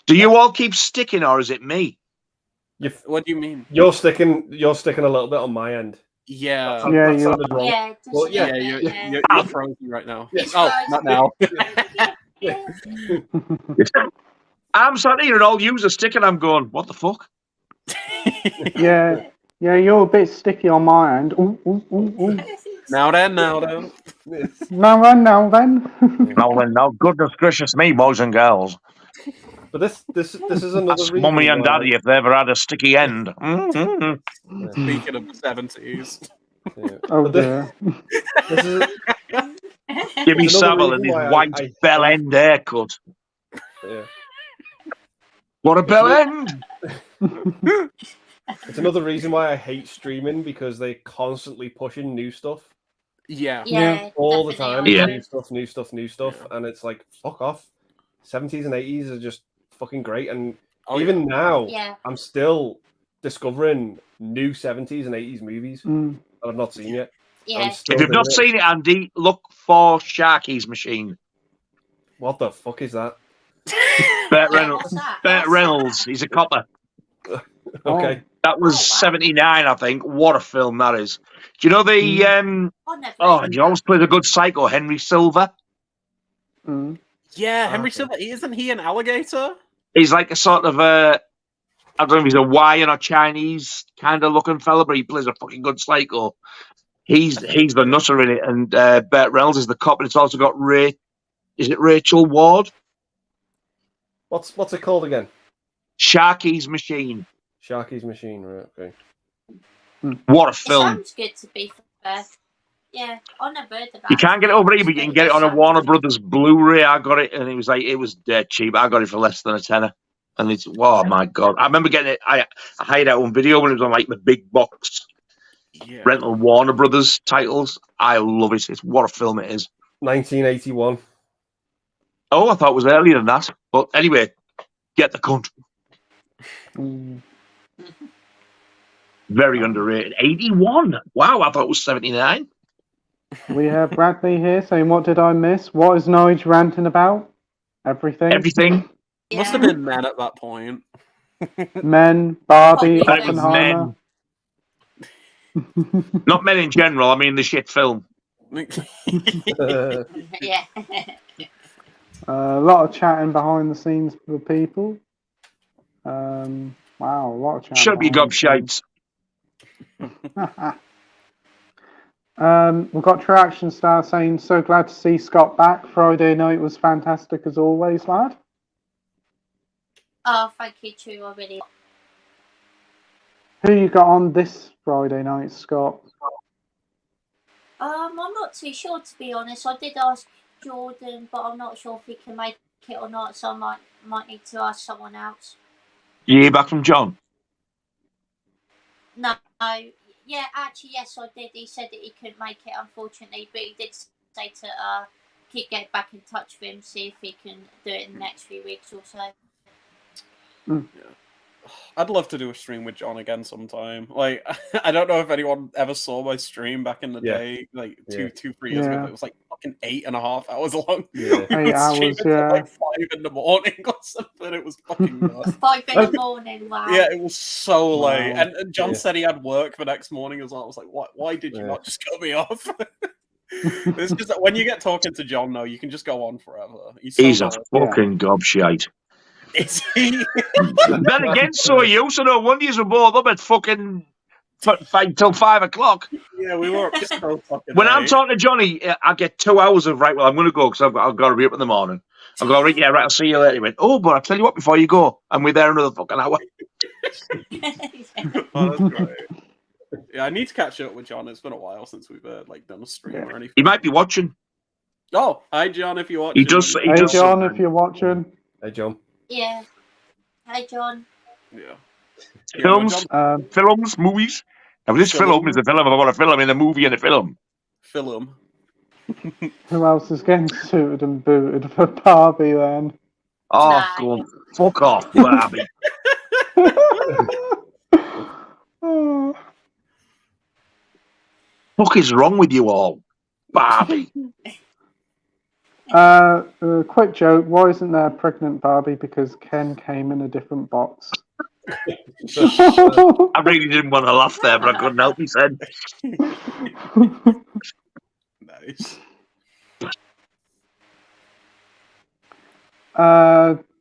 S5: Do you all keep sticking, or is it me?
S1: What do you mean?
S3: You're sticking a little bit on my end.
S1: Yeah.
S3: That sounded wrong.
S1: You're frozen right now. Not now.
S5: I'm sat here and all yous are sticking. I'm going, what the fuck?
S4: Yeah, you're a bit sticky on my end. Ooh.
S1: Now then.
S4: Now then.
S5: Now, goodness gracious me, boys and girls.
S3: But this is another
S5: That's
S3: reason
S5: mummy and daddy if they ever had a sticky end.
S1: Speaking of the 70s.
S4: Oh dear.
S5: Jimmy Savile and his white bell end haircut.
S3: Yeah.
S5: What a bell end!
S3: It's another reason why I hate streaming, because they constantly pushing new stuff.
S2: Yeah.
S3: All the time.
S5: Yeah.
S3: New stuff. And it's like, fuck off. 70s and 80s are just fucking great. And even now, I'm still discovering new 70s and 80s movies that I've not seen yet.
S2: Yeah.
S5: If you've not seen it, Andy, look for Sharky's Machine.
S3: What the fuck is that?
S5: Burt
S2: Yeah,
S5: Reynolds.
S2: what's that?
S5: Burt
S2: What's
S5: Reynolds. He's a copper.
S3: Okay.
S5: That was
S2: Oh, wow.
S5: 79, I think. What a film that is. Do you know the
S2: I never
S5: oh,
S2: heard
S5: he
S2: that.
S5: always plays a good psycho, Henry Silver.
S1: Yeah, Henry
S3: Okay.
S1: Silver. Isn't he an alligator?
S5: He's like a sort of I don't know if he's a Hawaiian or Chinese kind of looking fella, but he plays a fucking good psycho. He's the nutter in it, and Burt Reynolds is the cop, and it's also got is it Rachel Ward?
S3: What's it called again?
S5: Sharky's Machine.
S3: Sharky's Machine, right? Okay.
S5: What a
S2: It
S5: film!
S2: sounds good, to be fair. Yeah, I never heard of that.
S5: You can't get it over here, but you can get it on a
S2: Sounds
S5: Warner
S2: good.
S5: Brothers Blu-ray. I got it, and it was dead cheap. I got it for less than a tenner, and it's oh my god! I remember getting it. I hired out on video when it was on like the big box rental Warner Brothers titles. I love it. It's what a film it is.
S3: 1981.
S5: Oh, I thought it was earlier than that, but anyway, get the cunt. Very underrated. 81. Wow, I thought it was 79.
S4: We have Bradley here saying, "What did I miss? What is Nige ranting about? Everything.
S5: Everything.
S1: Must have been men at that point.
S4: Men, Barbie,
S2: But
S5: it was
S4: Oppenheimer."
S5: Not men in general. I mean the shit film.
S2: Yeah.
S4: A lot of chatting behind the scenes for people. Wow, a lot of chatting.
S5: Shut up, you gobshites.
S4: We've got True Action Star saying, "So glad to see Scott back. Friday night was fantastic as always, lad."
S2: Oh, thank you, True. I really.
S4: Who you got on this Friday night, Scott?
S2: I'm not too sure, to be honest. I did ask Jordan, but I'm not sure if he can make it or not, so I might need to ask someone else.
S5: You hear back from John?
S2: No, yeah, actually, yes, I did. He said that he couldn't make it, unfortunately, but he did say to get back in touch with him, see if he can do it in the next few weeks or so.
S1: Yeah. I'd love to do a stream with John again sometime. Like, I don't know if anyone ever saw my stream back in the day, like 3 years ago. It was like fucking 8.5 hours long.
S3: Yeah.
S4: 8 hours,
S2: yeah.
S1: Like 5 in the morning or something. It was fucking nuts.
S2: 5 in the morning, wow.
S1: Yeah, it was so
S4: Wow.
S1: late. And John said he had work the next morning as well. I was like, why did you not just cut me off? It's just that when you get talking to John, though, you can just go on forever.
S5: He's a fucking gobshite.
S1: Is he?
S5: Then again, so are you. So no wonder you're both up at fucking till 5 o'clock.
S1: Yeah, we were up so fucking
S5: When
S1: late.
S5: I'm talking to Johnny, I get 2 hours of right. Well, I'm going to go because I've got to be up in the morning. I'll go right. Yeah, right. I'll see you later. He went, oh, but I'll tell you what. Before you go, and we're there another fucking hour.
S1: Oh, that's great. Yeah, I need to catch up with John. It's been a while since we've done a stream or anything.
S5: He might be watching.
S1: Oh, hi John, if you're watching.
S5: He does.
S4: Hey John, if you're watching.
S3: Hey John.
S2: Yeah. Hey John.
S1: Yeah.
S5: Films, films, movies. Now this film is a film about a film in a movie and a film.
S1: Film.
S4: Who else is getting suited and booted for Barbie then?
S5: Oh, God. Fuck off, Barbie. Fuck is wrong with you all? Barbie.
S4: Quick joke, why isn't there a pregnant Barbie? Because Ken came in a different box.
S5: I really didn't want to laugh there, but I couldn't help myself.
S1: Nice.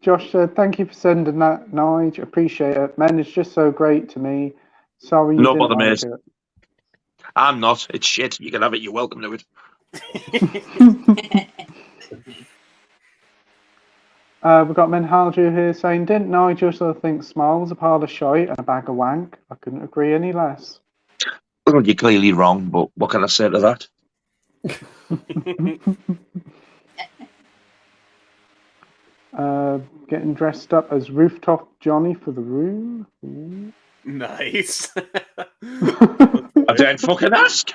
S4: Josh said, "Thank you for sending that, Nige. Appreciate it. Men is just so great to me. Sorry you
S5: No
S4: didn't
S5: bother,
S4: like
S5: mate.
S4: it."
S5: I'm not. It's shit. You can have it. You're welcome to it.
S4: We've got Menhalju here saying, "Didn't Nige also think Smile was a pile of shite and a bag of wank? I couldn't agree any less."
S5: Well, you're clearly wrong, but what can I say to that?
S4: Getting dressed up as Rooftop Johnny for the room. Ooh.
S1: Nice.
S5: I don't fucking ask.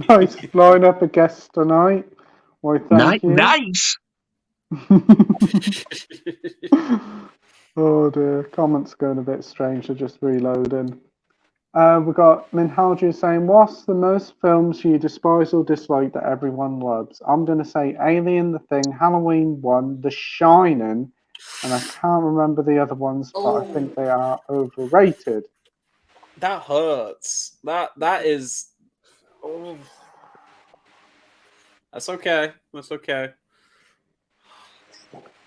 S4: Nice, flying up a guest tonight. Why, thank you.
S5: Nice.
S4: Oh dear, comments going a bit strange. They're just reloading. We got Minhaji saying, "What's the most films you despise or dislike that everyone loves?" I'm gonna say Alien, The Thing, Halloween 1, The Shining, and I can't remember the other ones, but I think they are overrated.
S1: That hurts. That is. Oh. That's okay. That's okay.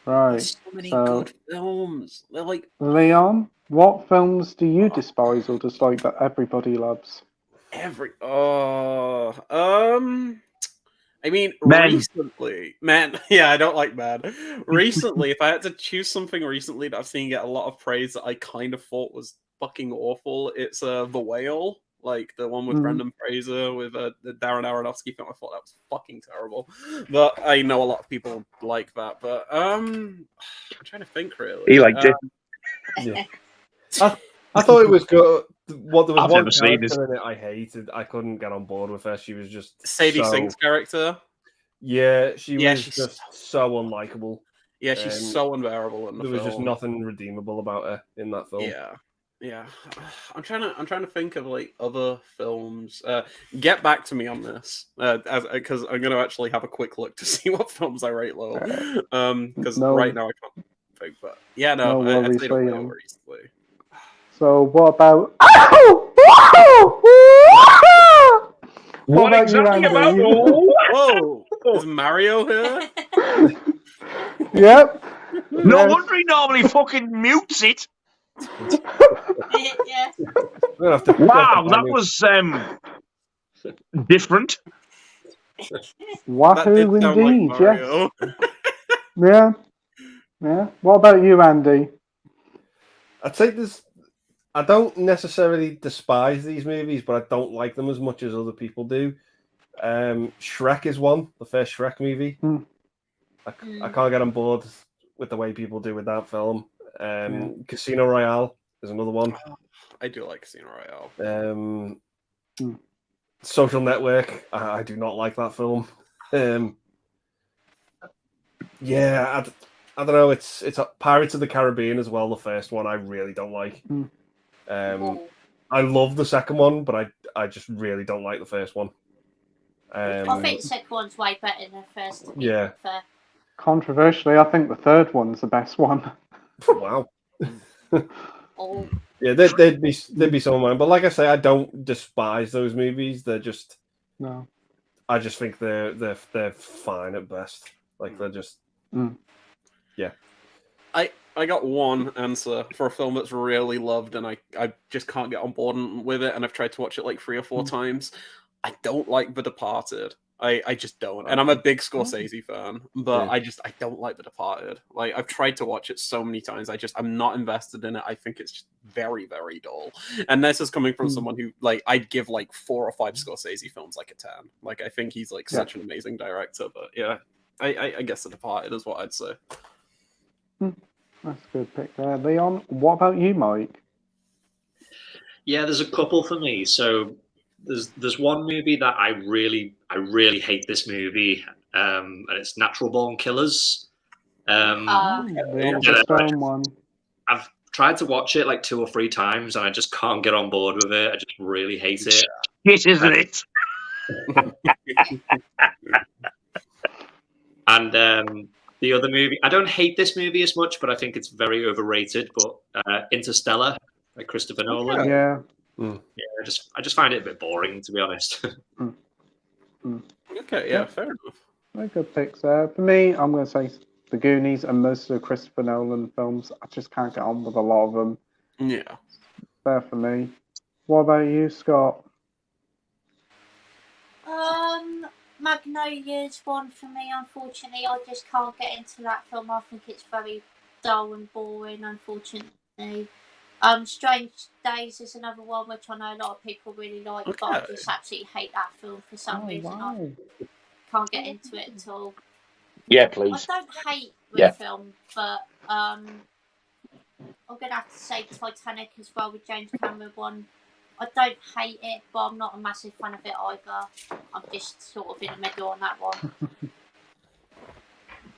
S4: Right.
S1: There's so many
S4: So,
S1: good films. They're like
S4: Leon, what films do you despise or dislike that everybody loves?
S1: I mean,
S5: Men.
S1: recently, man, yeah, I don't like bad. Recently, if I had to choose something recently that I've seen get a lot of praise that I kind of thought was fucking awful, it's The Whale, like the one with
S4: Mhm.
S1: Brendan Fraser with the Darren Aronofsky film. I thought that was fucking terrible, but I know a lot of people like that. But I'm trying to think really.
S5: He liked it.
S3: Yeah. I thought it was good. What there was
S5: I've
S3: one
S5: never seen
S3: character in it I hated. I couldn't get on board with her. She was just
S1: Sadie
S3: so...
S1: Sink's character.
S3: Yeah, she
S1: Yeah,
S3: was
S1: she's
S3: just so unlikable.
S1: Yeah, she's so unbearable in the
S3: There
S1: film.
S3: was just nothing redeemable about her in that film.
S1: Yeah. I'm trying to think of like other films. Get back to me on this, because I'm gonna actually have a quick look to see what films I rate low. Because right now I can't think. But yeah, no,
S4: No
S1: I'd
S4: worries,
S1: say The Whale
S4: Liam.
S1: recently.
S4: So what about?
S5: What
S4: about
S5: exactly
S4: you,
S5: about?
S4: Andy?
S1: Whoa, is Mario here?
S4: Yep.
S5: No
S4: Yes.
S5: wonder he normally fucking mutes it.
S2: Yeah.
S5: Wow, that was different.
S1: That did
S4: Wahoo
S1: sound like
S4: indeed,
S1: Mario.
S4: yes. Yeah. What about you, Andy?
S3: I'd say this. I don't necessarily despise these movies, but I don't like them as much as other people do. Shrek is one, the first Shrek movie. I can't get on board with the way people do with that film. Casino Royale is another one.
S1: I do like Casino Royale.
S3: Social Network, I do not like that film. Yeah, I don't know. It's Pirates of the Caribbean as well. The first one I really don't like. I love the second one, but I just really don't like the first one.
S2: I think the second one's way better than the first. To be fair.
S4: Controversially, I think the third one's the best one.
S3: Wow. Yeah, they'd be some of mine, but like I say, I don't despise those movies. They're just I just think they're fine at best. Like they're just yeah.
S1: I got one answer for a film that's really loved, and I just can't get on board with it, and I've tried to watch it like 3 or 4 times. I don't like The Departed. I just don't. And I'm a big Scorsese fan, but I don't like The Departed. Like, I've tried to watch it so many times. I'm not invested in it. I think it's just very, very dull. And this is coming from someone who, like, I'd give like 4 or 5 Scorsese films like a 10. Like, I think he's like such an amazing director, but yeah, I guess The Departed is what I'd say.
S4: That's a good pick there. Leon, what about you, Mike?
S6: Yeah, there's a couple for me. So there's one movie that I really hate this movie, and it's Natural Born Killers.
S4: The Stone one.
S6: I've tried to watch it like 2 or 3 times, and I just can't get on board with it. I just really hate it.
S5: It isn't it?
S6: And the other movie, I don't hate this movie as much, but I think it's very overrated. But Interstellar, by Christopher Nolan.
S4: Yeah.
S6: I just find it a bit boring, to be honest.
S1: Okay, yeah, fair enough.
S4: Very good picks there. For me, I'm going to say The Goonies and most of the Christopher Nolan films. I just can't get on with a lot of them.
S1: Yeah.
S4: Fair for me. What about you, Scott?
S2: Magnolia's one for me, unfortunately. I just can't get into that film. I think it's very dull and boring, unfortunately. Strange Days is another one which I know a lot of people really like, but I just absolutely hate that film for some reason. I can't get into it at all.
S5: Yeah, please.
S2: I don't hate the film, but I'm gonna have to say Titanic as well, with James Cameron one. I don't hate it, but I'm not a massive fan of it either. I'm just sort of in the middle on that one.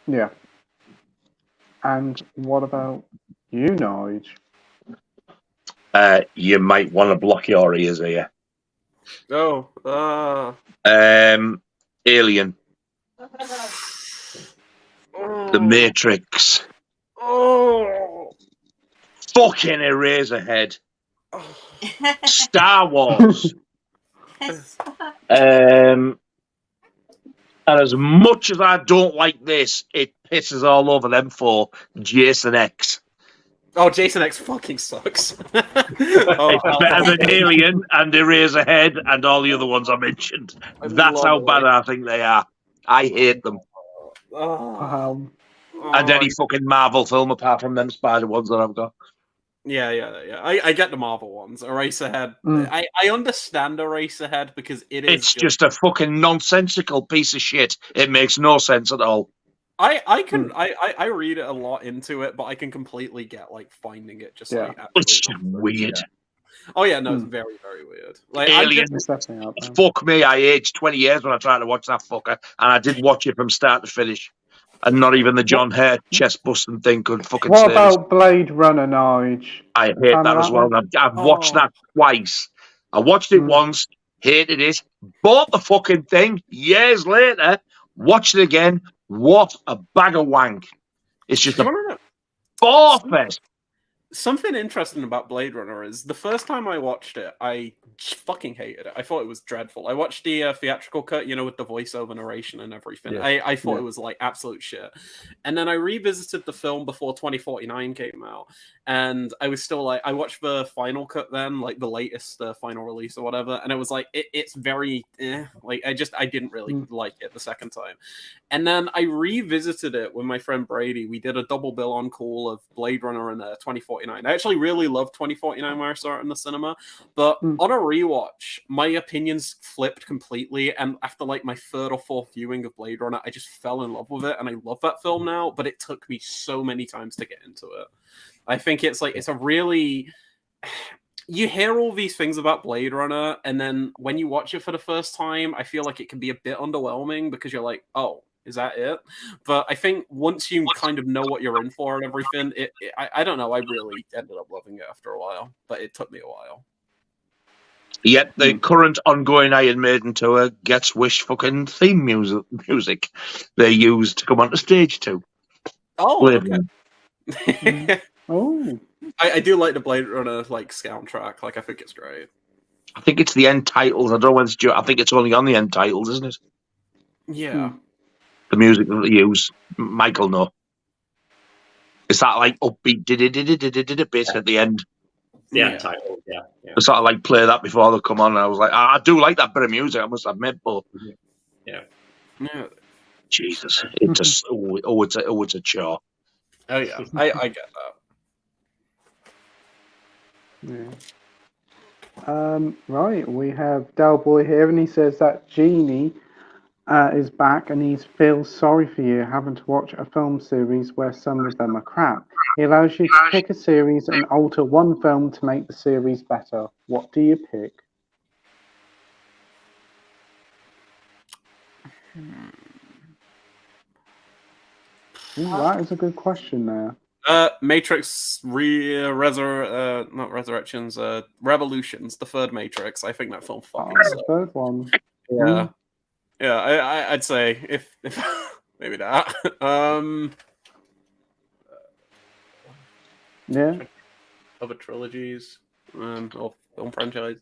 S4: Yeah. And what about you, Nige?
S5: You might want to block your ears here.
S1: Oh,
S5: Alien, The Matrix, fucking Eraserhead, Star Wars. And as much as I don't like this, it pisses all over them for Jason X.
S1: Oh, Jason X fucking sucks.
S5: It's better than Alien and Eraserhead and all the other ones I mentioned. That's how bad I think they are. I hate them. And any fucking Marvel film apart from them Spider ones that I've got.
S1: Yeah. I get the Marvel ones. Eraserhead. I understand Eraserhead because
S5: it's just a fucking nonsensical piece of shit. It makes no sense at all.
S1: I read it a lot into it, but I can completely get like finding it just like
S5: it's just weird.
S1: Oh yeah, no, it's very, very weird. Like
S5: Alien, fuck me, I aged 20 years when I tried to watch that fucker, and I did watch it from start to finish. And not even the John Hare chest busting thing could fucking
S4: What about Blade Runner, Nige?
S5: I hate that as well. I've watched that twice. I watched it once, hated it, bought the fucking thing years later, watched it again. What a bag of wank. It's just a bore fest.
S1: Something interesting about Blade Runner is the first time I watched it, I fucking hated it. I thought it was dreadful. I watched the theatrical cut, you know, with the voiceover narration and everything.
S3: Yeah.
S1: I thought it was like absolute shit. And then I revisited the film before 2049 came out, and I was still like, I watched the final cut then, like the latest final release or whatever, and it was like, it's very, like I didn't really like it the second time. And then I revisited it with my friend Brady. We did a double bill on call of Blade Runner and 2049. I actually really loved 2049 when I saw it in the cinema, but on a rewatch, my opinions flipped completely. And after like my third or fourth viewing of Blade Runner, I just fell in love with it, and I love that film now. But it took me so many times to get into it. I think it's like it's a really. You hear all these things about Blade Runner, and then when you watch it for the first time, I feel like it can be a bit underwhelming because you're like, oh, is that it? But I think once you kind of know what you're in for and everything, I don't know. I really ended up loving it after a while, but it took me a while.
S5: Yet the current ongoing Iron Maiden tour gets Wish fucking theme music they used to come onto stage too.
S1: Oh, okay. Oh. I do like the Blade Runner like soundtrack. Like I think it's great.
S5: I think it's the end titles. I don't know whether it's I think it's only on the end titles, isn't it?
S1: Yeah.
S5: The music that they use, Michael, no. It's that like upbeat bit at the end.
S6: Yeah, title. Yeah.
S5: I sort of like play that before they come on, and I was like, I do like that bit of music. I must admit, but
S6: yeah.
S5: Jesus, it just it's a chore.
S1: Oh yeah, I get
S4: that. Yeah. Right, we have Del Boy here, and he says that Genie is back, and he feels sorry for you having to watch a film series where some of them are crap. He allows you to pick a series and alter one film to make the series better. What do you pick? That is a good question there.
S1: Matrix not Resurrections, Revolutions, the third Matrix. I think that film fucking sucks.
S4: The third one.
S1: Yeah. Yeah, I'd say if maybe that.
S4: Yeah.
S1: Other trilogies, or film franchise.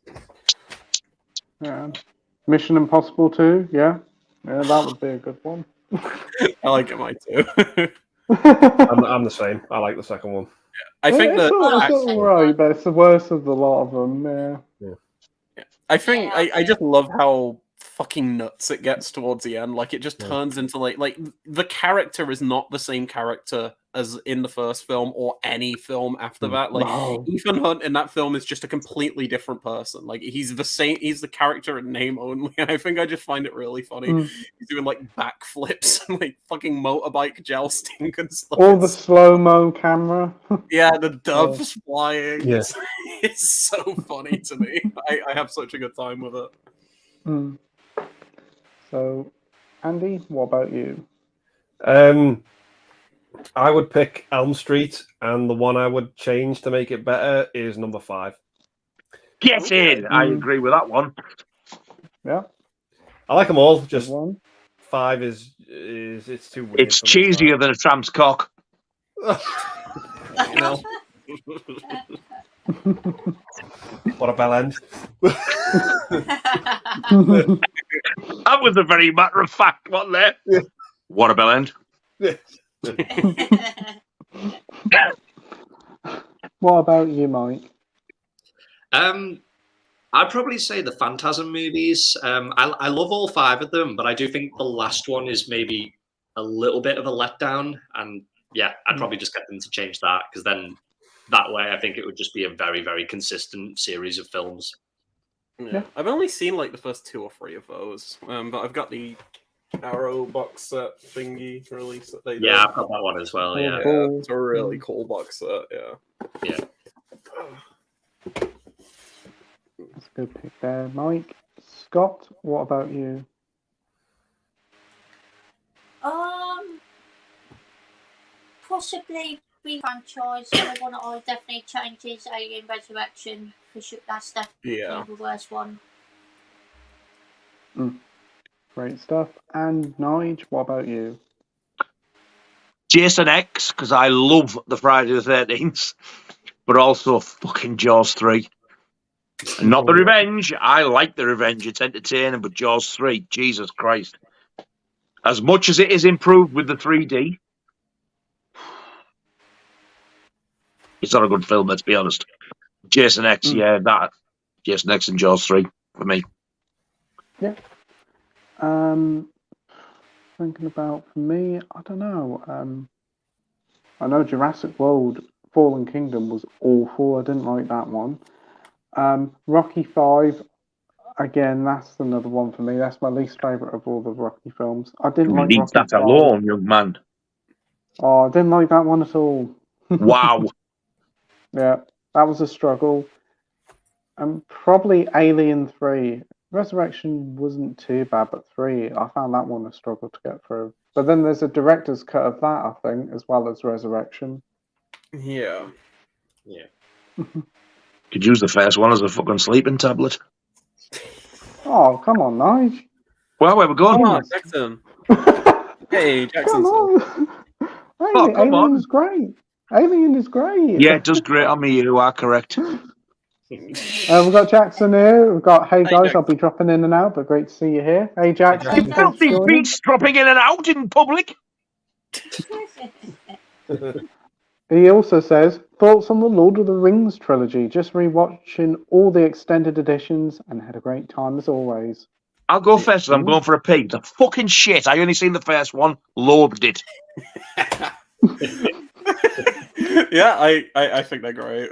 S4: Yeah. Mission Impossible 2, yeah, that would be a good one.
S1: I like it, mine too.
S3: I'm the same. I like the second one.
S1: Yeah. I think
S4: it's all right, but it's the worst of the lot of them.
S1: Yeah. I think I just love how fucking nuts it gets towards the end. Like it just turns into like the character is not the same character as in the first film or any film after that. Like Ethan Hunt in that film is just a completely different person. Like he's the same, he's the character in name only. And I think I just find it really funny. He's doing like backflips and like fucking motorbike jousting and stuff.
S4: All the slow-mo camera.
S1: Yeah, the doves flying.
S3: Yeah.
S1: It's so funny to me. I have such a good time with it.
S4: So, Andy, what about you?
S3: I would pick Elm Street, and the one I would change to make it better is number 5.
S5: Get
S1: Okay.
S5: in! I agree with that one.
S4: Yeah.
S3: I like them all.
S4: Good
S3: Just
S4: one.
S3: 5 is it's too weird.
S5: It's cheesier than a tramp's cock.
S3: No. What a bell end.
S5: That was a very matter of fact, wasn't it?
S3: Yeah.
S5: What a bell end.
S4: What about you, Mike?
S6: I'd probably say the Phantasm movies. I love all 5 of them, but I do think the last one is maybe a little bit of a letdown. And yeah, I'd probably just get them to change that, because then that way I think it would just be a very, very consistent series of films.
S1: Yeah. I've only seen like the first 2 or 3 of those, but I've got the Arrow box set thingy release that they did.
S6: Yeah, I've got that one as well. Yeah,
S1: it's a really cool box set.
S6: yeah.
S4: That's a good pick there, Mike. Scott, what about you?
S2: Possibly re-franchise. The one that I would definitely change is Alien Resurrection. For sure, that's definitely the worst one.
S4: Great stuff. And Nige, what about you?
S5: Jason X, because I love the Friday the 13th, but also fucking Jaws 3. And not the Revenge. I like the Revenge. It's entertaining, but Jaws 3, Jesus Christ. As much as it is improved with the 3D, it's not a good film, let's be honest. Jason X, Jason X and Jaws 3 for me.
S4: Yeah. Thinking about, for me, I don't know. I know Jurassic World Fallen Kingdom was awful. I didn't like that one. Rocky 5, again, that's another one for me. That's my least favourite of all the Rocky films. I didn't like
S5: Leave
S4: Rocky
S5: that
S4: 5.
S5: alone, young man.
S4: Oh, I didn't like that one at all.
S5: Wow.
S4: Yeah, that was a struggle. And probably Alien 3. Resurrection wasn't too bad, but 3, I found that one a struggle to get through. But then there's a director's cut of that, I think, as well as Resurrection.
S1: Yeah.
S5: Could use the first one as a fucking sleeping tablet.
S4: Oh, come on, Nige.
S5: Well, where we going?
S1: Come on, Jackson. Hey, Jackson.
S4: Come on.
S5: Come on.
S4: Alien is great. Alien is great.
S5: Yeah, it does great on me. You are correct.
S4: We've got Jackson here. We've got, hey guys, I'll be dropping in and out, but great to see you here. Hey Jackson.
S5: You filthy beast dropping in and out in public.
S4: He also says, thoughts on the Lord of the Rings trilogy. Just rewatching all the extended editions and had a great time as always.
S5: I'll go first. I'm going for a pig. The fucking shit. I only seen the first one. Loathed it.
S1: Yeah, I think they're great.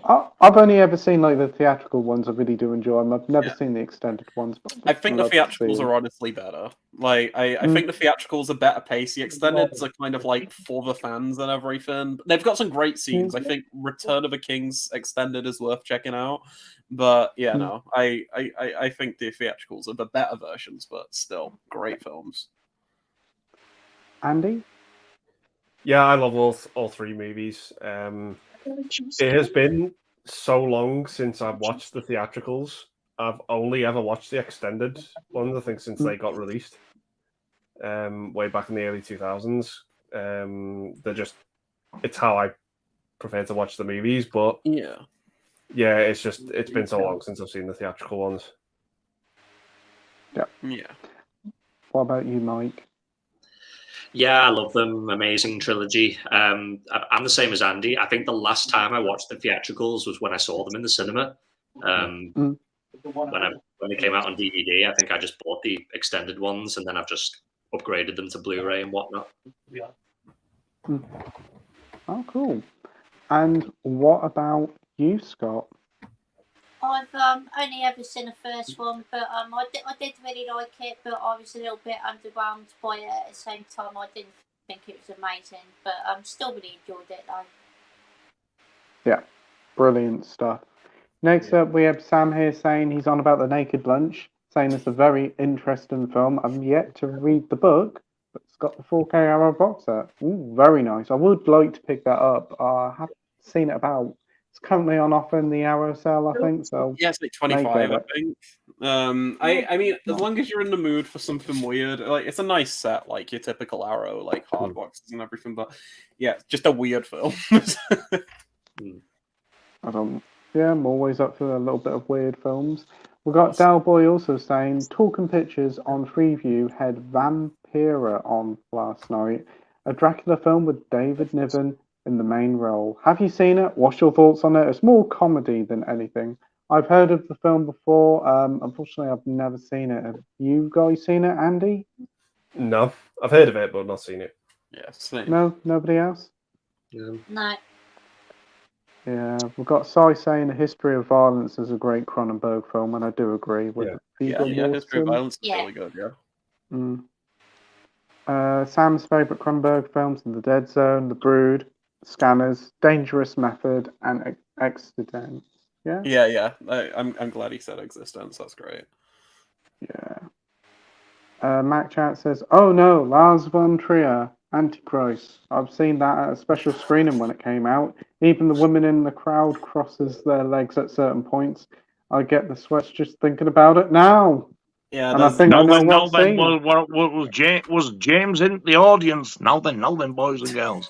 S4: I've only ever seen like the theatrical ones. I really do enjoy them. I've never seen the extended ones. But
S1: I think the theatricals are honestly better. Like, I think the theatricals are better paced. The extendeds are kind of like for the fans and everything. They've got some great scenes. I think Return of the King's extended is worth checking out. But yeah, no, I think the theatricals are the better versions, but still great films.
S4: Andy?
S3: Yeah, I love all 3 movies. It has been so long since I've watched the theatricals. I've only ever watched the extended ones, I think, since they got released. Way back in the early 2000s. It's how I prefer to watch the movies, but yeah, it's been so long since I've seen the theatrical ones.
S4: Yeah. What about you, Mike?
S6: Yeah, I love them. Amazing trilogy. I'm the same as Andy. I think the last time I watched the theatricals was when I saw them in the cinema. When they came out on DVD, I think I just bought the extended ones and then I've just upgraded them to Blu-ray and whatnot.
S4: Oh, cool. And what about you, Scott?
S2: I've only ever seen the first one, but I did really like it, but I was a little bit underwhelmed by it at the same time. I didn't think it was amazing, but still really enjoyed it though.
S4: Yeah, brilliant stuff. Next up, we have Sam here saying he's on about The Naked Lunch, saying it's a very interesting film. I'm yet to read the book, but It's got the 4K Arrow box set. Ooh, very nice. I would like to pick that up. I haven't seen it about. It's currently on offer in the Arrow sale, I think. So
S1: yeah, it's like
S4: may
S1: 25,
S4: get
S1: I
S4: it.
S1: think. I mean, as long as you're in the mood for something weird, like it's a nice set, like your typical Arrow, like hard boxes and everything. But yeah, just a weird film.
S4: I don't. Yeah, I'm always up for a little bit of weird films. We got Dalboy also saying Talking Pictures on Freeview had Vampira on last night, a Dracula film with David Niven in the main role. Have you seen it? What's your thoughts on it? It's more comedy than anything. I've heard of the film before. Unfortunately, I've never seen it. Have you guys seen it, Andy?
S3: No, I've heard of it, but not seen it.
S1: Yeah, same.
S4: No, nobody else.
S2: No.
S4: Yeah, we've got Sai saying A History of Violence is a great Cronenberg film, and I do agree with Viggo
S1: Yeah, History of
S4: Mortensen.
S1: Violence is really good. Yeah.
S4: Sam's favourite Cronenberg films are The Dead Zone, The Brood, Scanners, Dangerous Method, and Existence. Yeah?
S1: Yeah. I'm glad he said Existence. That's great.
S4: Yeah. Mac Chat says, oh no, Lars von Trier, Antichrist. I've seen that at a special screening when it came out. Even the women in the crowd crosses their legs at certain points. I get the sweats just thinking about it now.
S1: Yeah,
S4: and I think I know what scene.
S5: Was James in the audience? Now then, boys and girls.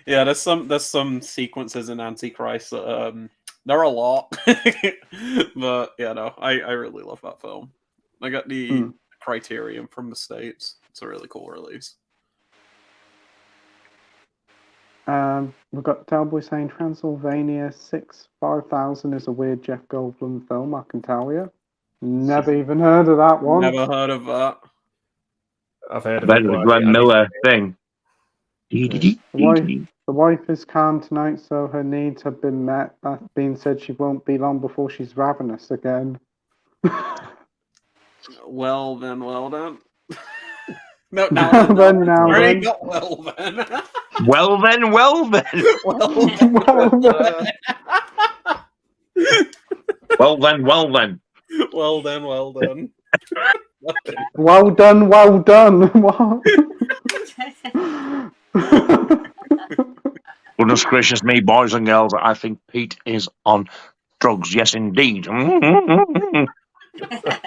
S1: Yeah, there's some sequences in Antichrist that there are a lot, but yeah, no, I really love that film. I got the Criterion from the States. It's a really cool release.
S4: We've got Dalboy saying Transylvania 5000 is a weird Jeff Goldblum film, I can tell you. Never even heard of that one.
S1: Never heard of that.
S3: I've heard of
S5: it.
S3: it.
S5: Glenn Miller thing.
S4: The wife is calm tonight, so her needs have been met. That being said, she won't be long before she's ravenous again.
S1: Well then.
S4: Now then.
S1: Well then.
S5: Well then.
S1: Well then.
S5: Well then.
S1: Well done.
S4: Well done. What?
S5: Goodness gracious me, boys and girls, I think Pete is on drugs. Yes, indeed.
S4: The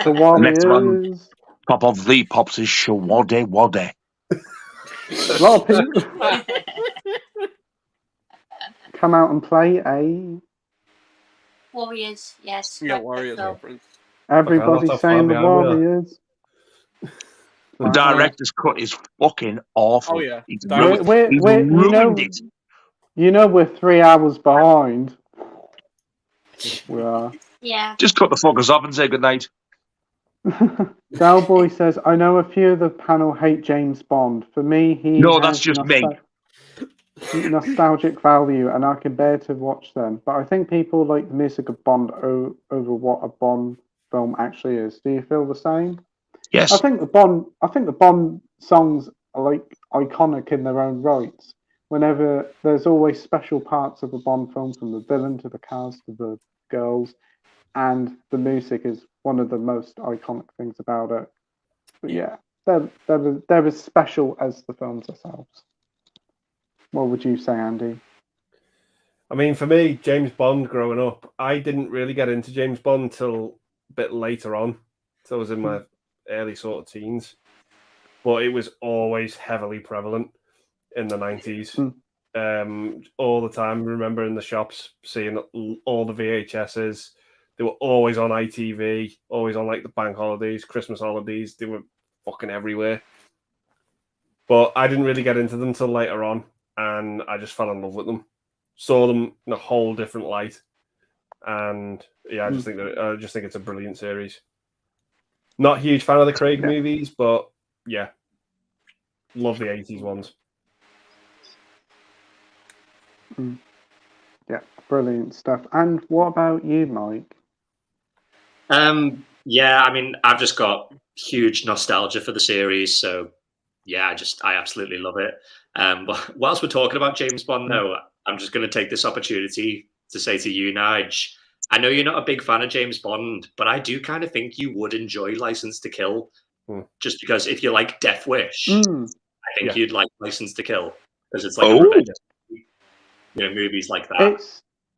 S4: Warriors.
S5: Top of the pops is Shawade.
S4: A lot of people come out and play a
S2: Warriors, yes.
S1: Yeah, Warriors reference.
S4: Everybody's saying the Warriors.
S5: The director's cut is fucking awful.
S1: Oh yeah,
S5: he's ruined it.
S4: You know we're 3 hours behind. We are.
S2: Yeah.
S5: Just cut the fuckers off and say goodnight.
S4: Dalboy says, I know a few of the panel hate James Bond. For me,
S5: that's just me.
S4: Nostalgic value, and I can bear to watch them. But I think people like the music of Bond over what a Bond film actually is. Do you feel the same?
S5: Yes.
S4: I think the Bond songs are like iconic in their own rights. Whenever there's always special parts of a Bond film, from the villain to the cast to the girls, and the music is one of the most iconic things about it. But yeah, they're as special as the films themselves. What would you say, Andy?
S3: I mean, for me, James Bond growing up, I didn't really get into James Bond until a bit later on. So I was in my early sort of teens. But it was always heavily prevalent in the 90s. All the time, I remember in the shops seeing all the VHSs. They were always on ITV, always on like the bank holidays, Christmas holidays. They were fucking everywhere. But I didn't really get into them until later on, and I just fell in love with them. Saw them in a whole different light, and yeah, I just think it's a brilliant series. Not a huge fan of the Craig movies, but yeah, love the 80s ones.
S4: Yeah, brilliant stuff. And what about you, Mike?
S6: Yeah, I mean, I've just got huge nostalgia for the series, so yeah, I absolutely love it. But whilst we're talking about James Bond, though, I'm just going to take this opportunity to say to you, Nige, I know you're not a big fan of James Bond, but I do kind of think you would enjoy License to Kill. just because if you like Death Wish,
S4: Mm.
S6: I think you'd like License to Kill because it's like
S5: Oh.
S6: a revenge, movies like that.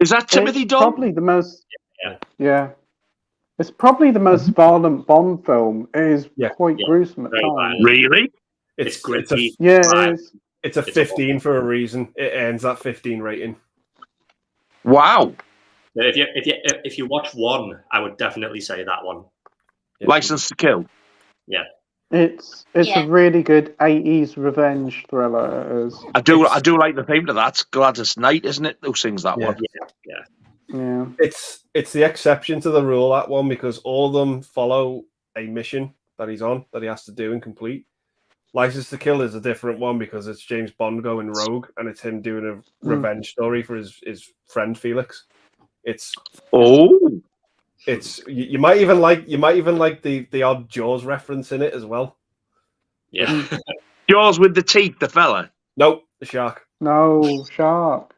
S5: Is that Timothy
S4: It's
S5: Dunn?
S4: probably the most.
S6: Yeah.
S4: Yeah. It's probably the most violent Bond film. It is quite gruesome at
S6: Very
S4: times.
S6: violent.
S5: Really?
S6: It's gritty.
S4: Yeah, it is.
S3: It's a 15 for a reason. It ends at 15 rating.
S5: Wow.
S6: If you watch one, I would definitely say that one.
S5: License to Kill.
S6: Yeah.
S4: It's a really good 80s revenge thriller. It is.
S5: I do like the theme to that. It's Gladys Knight, isn't it? Who sings that one?
S4: Yeah.
S3: It's the exception to the rule, that one, because all of them follow a mission that he's on that he has to do and complete. License to Kill is a different one because it's James Bond going rogue and it's him doing a revenge story for his friend Felix. You might even like the odd Jaws reference in it as well.
S6: Yeah.
S5: Jaws with the teeth, the fella.
S3: Nope, the shark.
S4: No, shark.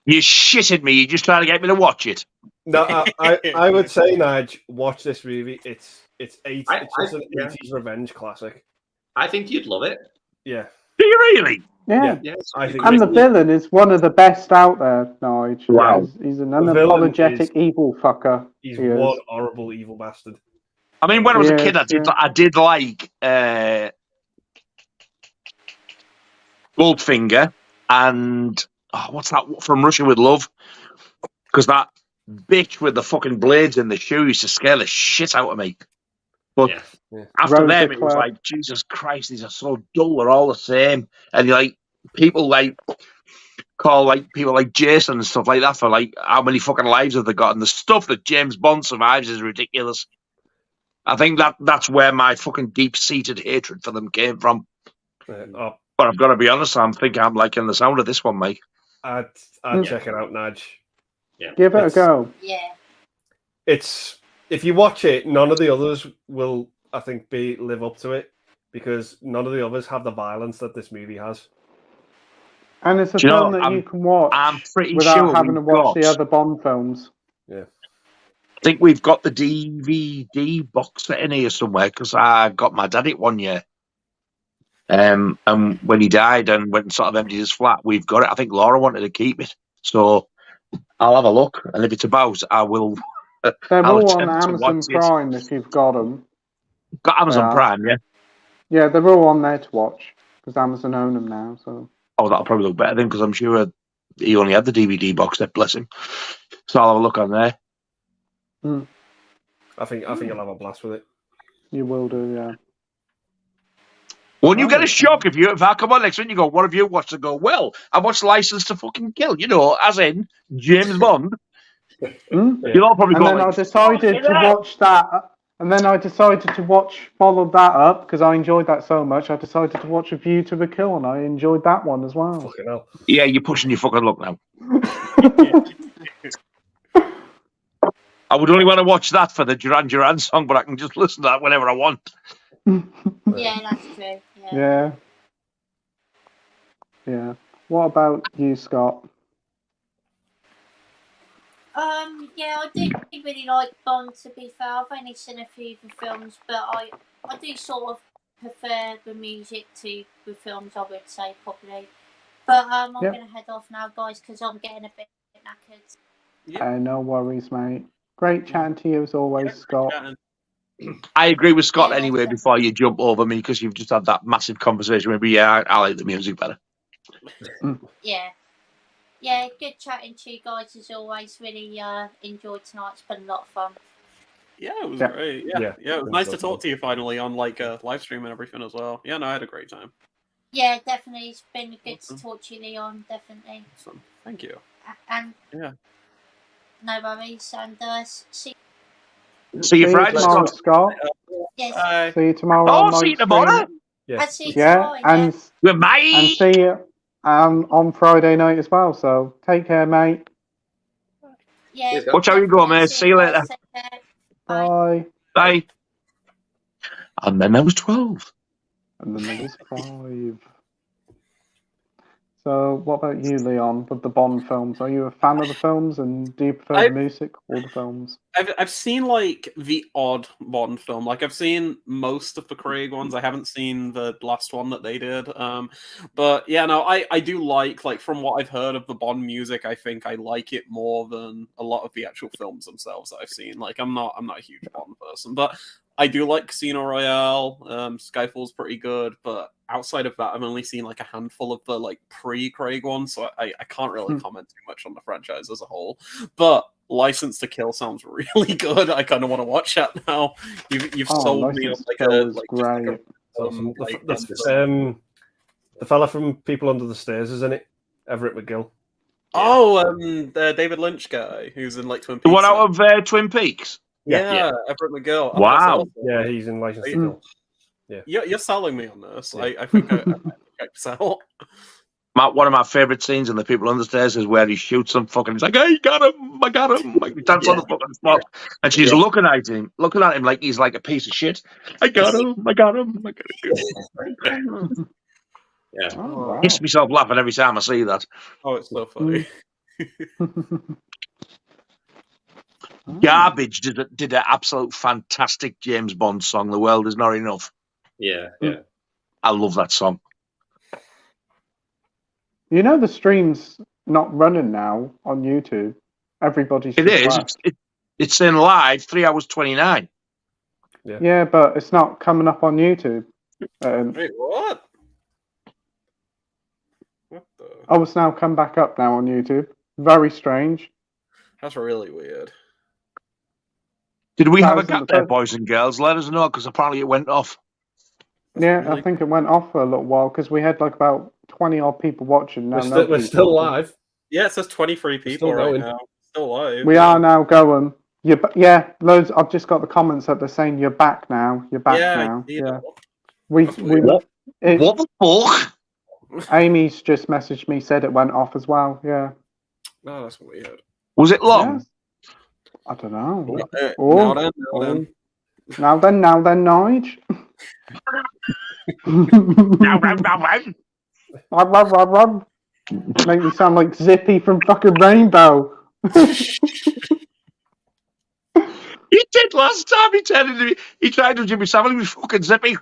S5: You shitted me. You're just trying to get me to watch it.
S3: No, I would say, Nige, watch this movie. It's just an 80s revenge classic.
S6: I think you'd love it.
S3: Yeah.
S5: Do you really?
S4: Yeah.
S3: I think
S4: And the villain is one of the best out there, Nige.
S5: Wow.
S4: He's an unapologetic evil fucker.
S3: He's one horrible evil bastard.
S5: I mean, when I was a kid, I did like Goldfinger and what's that From Russia with Love? Because that bitch with the fucking blades in the shoe used to scare the shit out of me. But after them, it was like, Jesus Christ, these are so dull. They're all the same. And people call people like Jason and stuff like that for how many fucking lives have they got? And the stuff that James Bond survives is ridiculous. I think that's where my fucking deep-seated hatred for them came from. But I've got to be honest, I'm liking the sound of this one, Mike.
S3: I'd check it out, Nige.
S6: Yeah.
S4: Give it a go.
S2: Yeah.
S3: If you watch it, none of the others will, I think, live up to it because none of the others have the violence that this movie has.
S4: And it's a film that you can watch without having to watch the other Bond films.
S3: Yeah.
S5: I think we've got the DVD box set in here somewhere because I got my dad it one year. And when he died and went and sort of emptied his flat, we've got it. I think Laura wanted to keep it. So I'll have a look. And if it's about, I will...
S4: They're all on Amazon Prime if you've got them.
S5: Got Amazon Prime, yeah?
S4: Yeah, they're all on there to watch because Amazon own them now. So.
S5: Oh, that'll probably look better then because I'm sure he only had the DVD box set, bless him. So I'll have a look on there.
S3: I think you'll have a blast with it.
S4: You will do, yeah.
S5: Won't you get a shock if I come on next week and you go, what have you watched? And go, well, I watched License to Fucking Kill, as in James Bond. You'll all probably go.
S4: And then I decided to watch that. And then I decided to follow that up because I enjoyed that so much. I decided to watch A View to a Kill, and I enjoyed that one as well.
S3: Fucking hell.
S5: Yeah, you're pushing your fucking luck now. I would only want to watch that for the Duran Duran song, but I can just listen to that whenever I want.
S2: Yeah, that's true.
S4: Yeah. Yeah. What about you, Scott?
S2: Yeah, I do really like Bond, to be fair. I've only seen a few of the films, but I do sort of prefer the music to the films, I would say, probably. But I'm going to head off now, guys, because I'm getting a bit knackered.
S4: No worries, mate. Great chatting to you as always, Scott.
S5: I agree with Scott anyway before you jump over me because you've just had that massive conversation with me. I like the music better.
S2: Yeah, good chatting to you guys as always. Really enjoyed tonight. It's been a lot of fun.
S1: Yeah, it was great. Yeah, it was nice to talk to you finally on a live stream and everything as well. Yeah, no, I had a great time.
S2: Yeah, definitely. It's been good to talk to you, Leon. Definitely.
S1: Awesome. Thank you.
S2: And no worries. And see
S5: you Friday,
S4: tomorrow, Scott.
S2: Yes.
S4: See you tomorrow.
S5: Oh, see you tomorrow.
S3: Yeah.
S2: See you tomorrow,
S4: and see you on Friday night as well. So take care, mate.
S2: Yeah.
S5: Watch how you go, mate. See you later.
S4: Bye.
S5: Bye. And then there was 12.
S4: And then there was 5. So, what about you, Leon, with the Bond films? Are you a fan of the films, and do you prefer the music or the films?
S1: I've seen like the odd Bond film. Like I've seen most of the Craig ones. I haven't seen the last one that they did. But yeah, no, I do like from what I've heard of the Bond music. I think I like it more than a lot of the actual films themselves that I've seen. Like I'm not a huge Bond person, but I do like Casino Royale. Skyfall's pretty good, but outside of that, I've only seen like a handful of the like pre-Craig ones, so I can't really comment too much on the franchise as a whole. But License to Kill sounds really good. I kind of want to watch that now. You've sold me on
S4: great.
S3: Awesome. The fella from People Under the Stairs is in it. Everett McGill.
S1: Oh, the David Lynch guy who's in like Twin Peaks.
S5: The one out of Twin Peaks.
S1: Yeah, Everett McGill. Oh,
S5: wow.
S3: Yeah, he's in License to Kill.
S1: Yeah, you're selling me on this. Yeah. I think I sell.
S5: One of my favourite scenes in The People Under the Stairs is where he shoots them fucking. He's like, "Hey, got him! I got him!" Like, he dance on the fucking spot, and she's looking at him like he's like a piece of shit. I got him! I got him! I got him! Yeah, I piss myself laughing every time I see that.
S1: Oh, it's so funny.
S5: Garbage did an absolute fantastic James Bond song. The World Is Not Enough.
S6: Yeah.
S5: I love that song.
S4: You know the stream's not running now on YouTube. Everybody's.
S5: It is. It's saying live 3 hours 29.
S4: Yeah, but it's not coming up on YouTube.
S1: Wait, what? What the?
S4: Oh, it's now come back up now on YouTube. Very strange.
S1: That's really weird.
S5: Did we have a gap there, boys and girls? Let us know, because apparently it went off.
S4: Yeah, really? I think it went off for a little while, because we had like about 20 odd people watching. Now
S3: we're still live.
S1: Yeah, it says 23 people right now. Still live.
S4: We are now going. Loads. I've just got the comments that they're saying you're back now. You're back now. Yeah. What
S5: the fuck?
S4: Amy's just messaged me, said it went off as well. Yeah.
S1: Oh, that's weird.
S5: Was it long?
S4: Yeah. I don't know.
S1: Now then,
S4: Nige. Make me sound like Zippy from fucking Rainbow.
S5: He did last time. He tried to Jimmy Savile with fucking Zippy.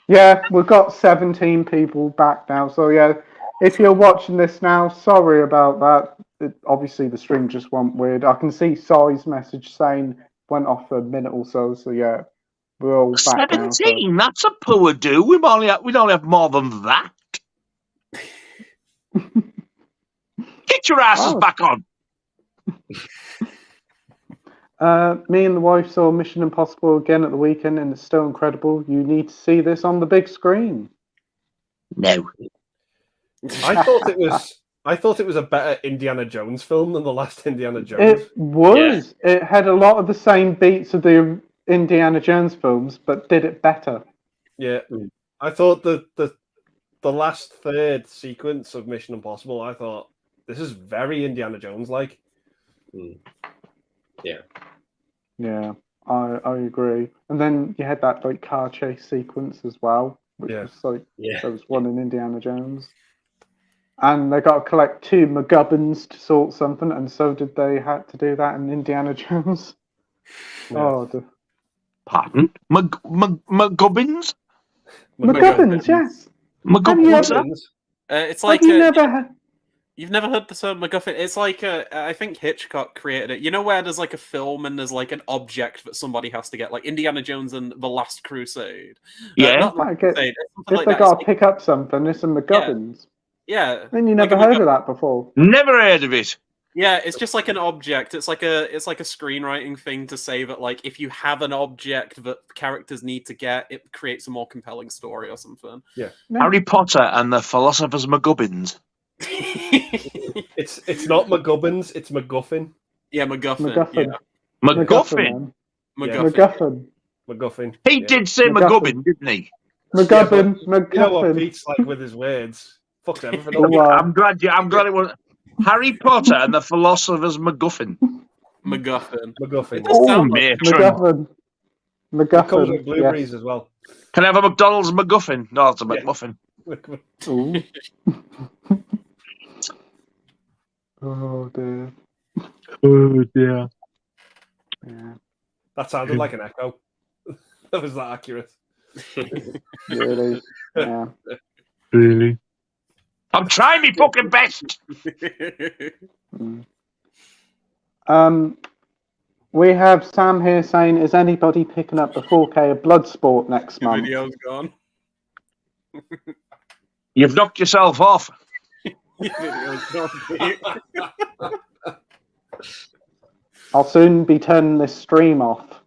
S4: Yeah, we've got 17 people back now. So yeah, if you're watching this now, sorry about that. Obviously, the stream just went weird. I can see Sai's message saying went off for a minute or so. So yeah, we're all back
S5: 17.
S4: Now,
S5: That's a poor do. We only have more than that. Get your asses back on.
S4: Me and the wife saw Mission Impossible again at the weekend, and it's still incredible. You need to see this on the big screen.
S5: No.
S3: I thought it was a better Indiana Jones film than the last Indiana Jones.
S4: It was. Yeah. It had a lot of the same beats of the Indiana Jones films, but did it better.
S3: Yeah. I thought the last third sequence of Mission Impossible, I thought this is very Indiana Jones like.
S6: Yeah.
S4: Yeah, I agree. And then you had that like car chase sequence as well, which was like there was one in Indiana Jones. And they got to collect 2 McGubbins to sort something, and so did they had to do that in Indiana Jones.
S3: Yeah.
S5: Pardon? McGubbins?
S4: McGubbins, yes.
S5: McGubbins?
S1: It's like you've never heard the term MacGuffin? It's like I think Hitchcock created it. You know where there's like a film and there's like an object that somebody has to get, like Indiana Jones and The Last Crusade.
S5: Yeah.
S4: If they got to pick up something, it's a McGubbins.
S1: Yeah.
S4: Then you never heard of that before.
S5: Never heard of it.
S1: Yeah, it's just like an object. It's like a screenwriting thing to say that like if you have an object that characters need to get, it creates a more compelling story or something.
S3: Yeah.
S5: Harry Potter and the Philosopher's McGubbins.
S3: It's not McGubbins, it's MacGuffin.
S1: Yeah, MacGuffin.
S5: MacGuffin.
S3: MacGuffin.
S5: He did say MacGuffin, didn't he?
S4: MacGuffin.
S3: You know what Pete's like with his words. Fucks everything
S5: up. I'm glad it was Harry Potter and the Philosopher's MacGuffin.
S1: MacGuffin.
S3: MacGuffin.
S5: Oh, matron.
S3: It comes
S4: MacGuffin.
S3: with blueberries
S4: Yes.
S3: as well.
S5: Can I have a McDonald's McGuffin? No, it's a
S3: Yeah.
S5: McMuffin.
S4: Ooh. Oh dear.
S5: Oh dear.
S4: Yeah.
S3: That sounded like an echo. That was that accurate.
S4: Really. Yeah.
S5: Really? I'm trying my fucking best.
S4: We have Sam here saying, "Is anybody picking up the 4K of Bloodsport next
S1: The
S4: month?"
S1: video's gone.
S5: You've knocked yourself off.
S1: Your video's gone, Pete.
S4: I'll soon be turning this stream off.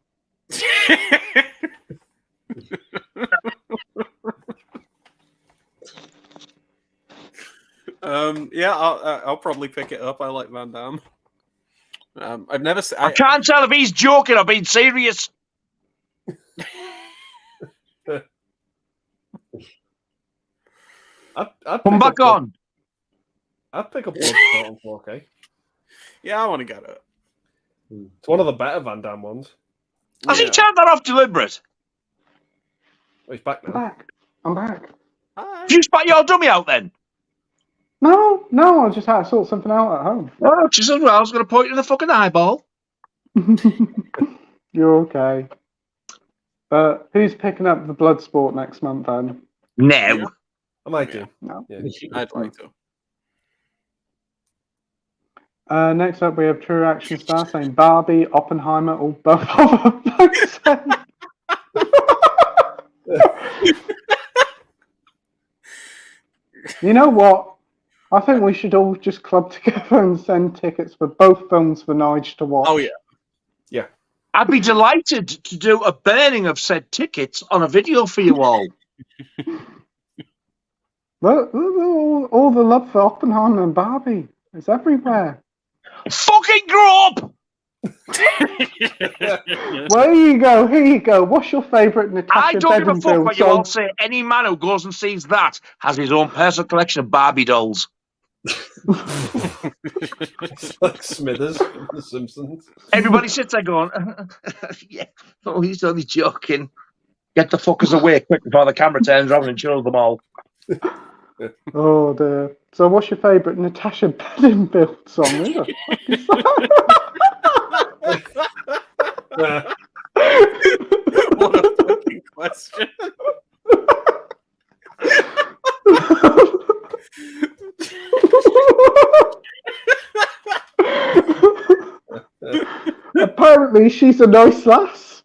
S1: Yeah, I'll probably pick it up. I like Van Damme. I've never seen.
S5: I can't tell if he's joking or being serious. Come back on.
S3: I'd pick up Bloodsport on 4K.
S1: Yeah, I want to get it.
S3: It's one of the better Van Damme ones.
S5: Has he turned that off deliberate?
S3: Oh, he's back now.
S4: I'm back.
S1: Hi.
S5: Have you spat your dummy out then?
S4: No, I just had to sort something out at home.
S5: Oh, just as well. I was going to point you in the fucking eyeball.
S4: You're okay. Who's picking up the Bloodsport next month then?
S5: No.
S1: Yeah.
S3: I might do.
S4: No.
S3: Yeah.
S1: I'd like to.
S4: Next up, we have True Action Star saying Barbie, Oppenheimer, or both of them. You know what? I think we should all just club together and send tickets for both films for Nige to watch.
S1: Oh, yeah.
S3: Yeah.
S5: I'd be delighted to do a burning of said tickets on a video for you all.
S4: Look, all the love for Oppenheimer and Barbie is everywhere.
S5: Fucking grow up!
S4: Well, here you go. What's your favourite
S5: I
S4: Natasha
S5: don't give a fuck
S4: Bedingfield
S5: what you all
S4: song?
S5: say. Any man who goes and sees that has his own personal collection of Barbie dolls.
S3: It's like Smithers from The Simpsons.
S5: Everybody sits there going, yeah, oh, he's only joking. Get the fuckers away quick before the camera turns around and shows them all.
S4: Oh dear. So, what's your favourite Natasha Bedingfield song? Who the fuck is that?
S1: What a fucking question.
S4: Apparently, she's a nice lass.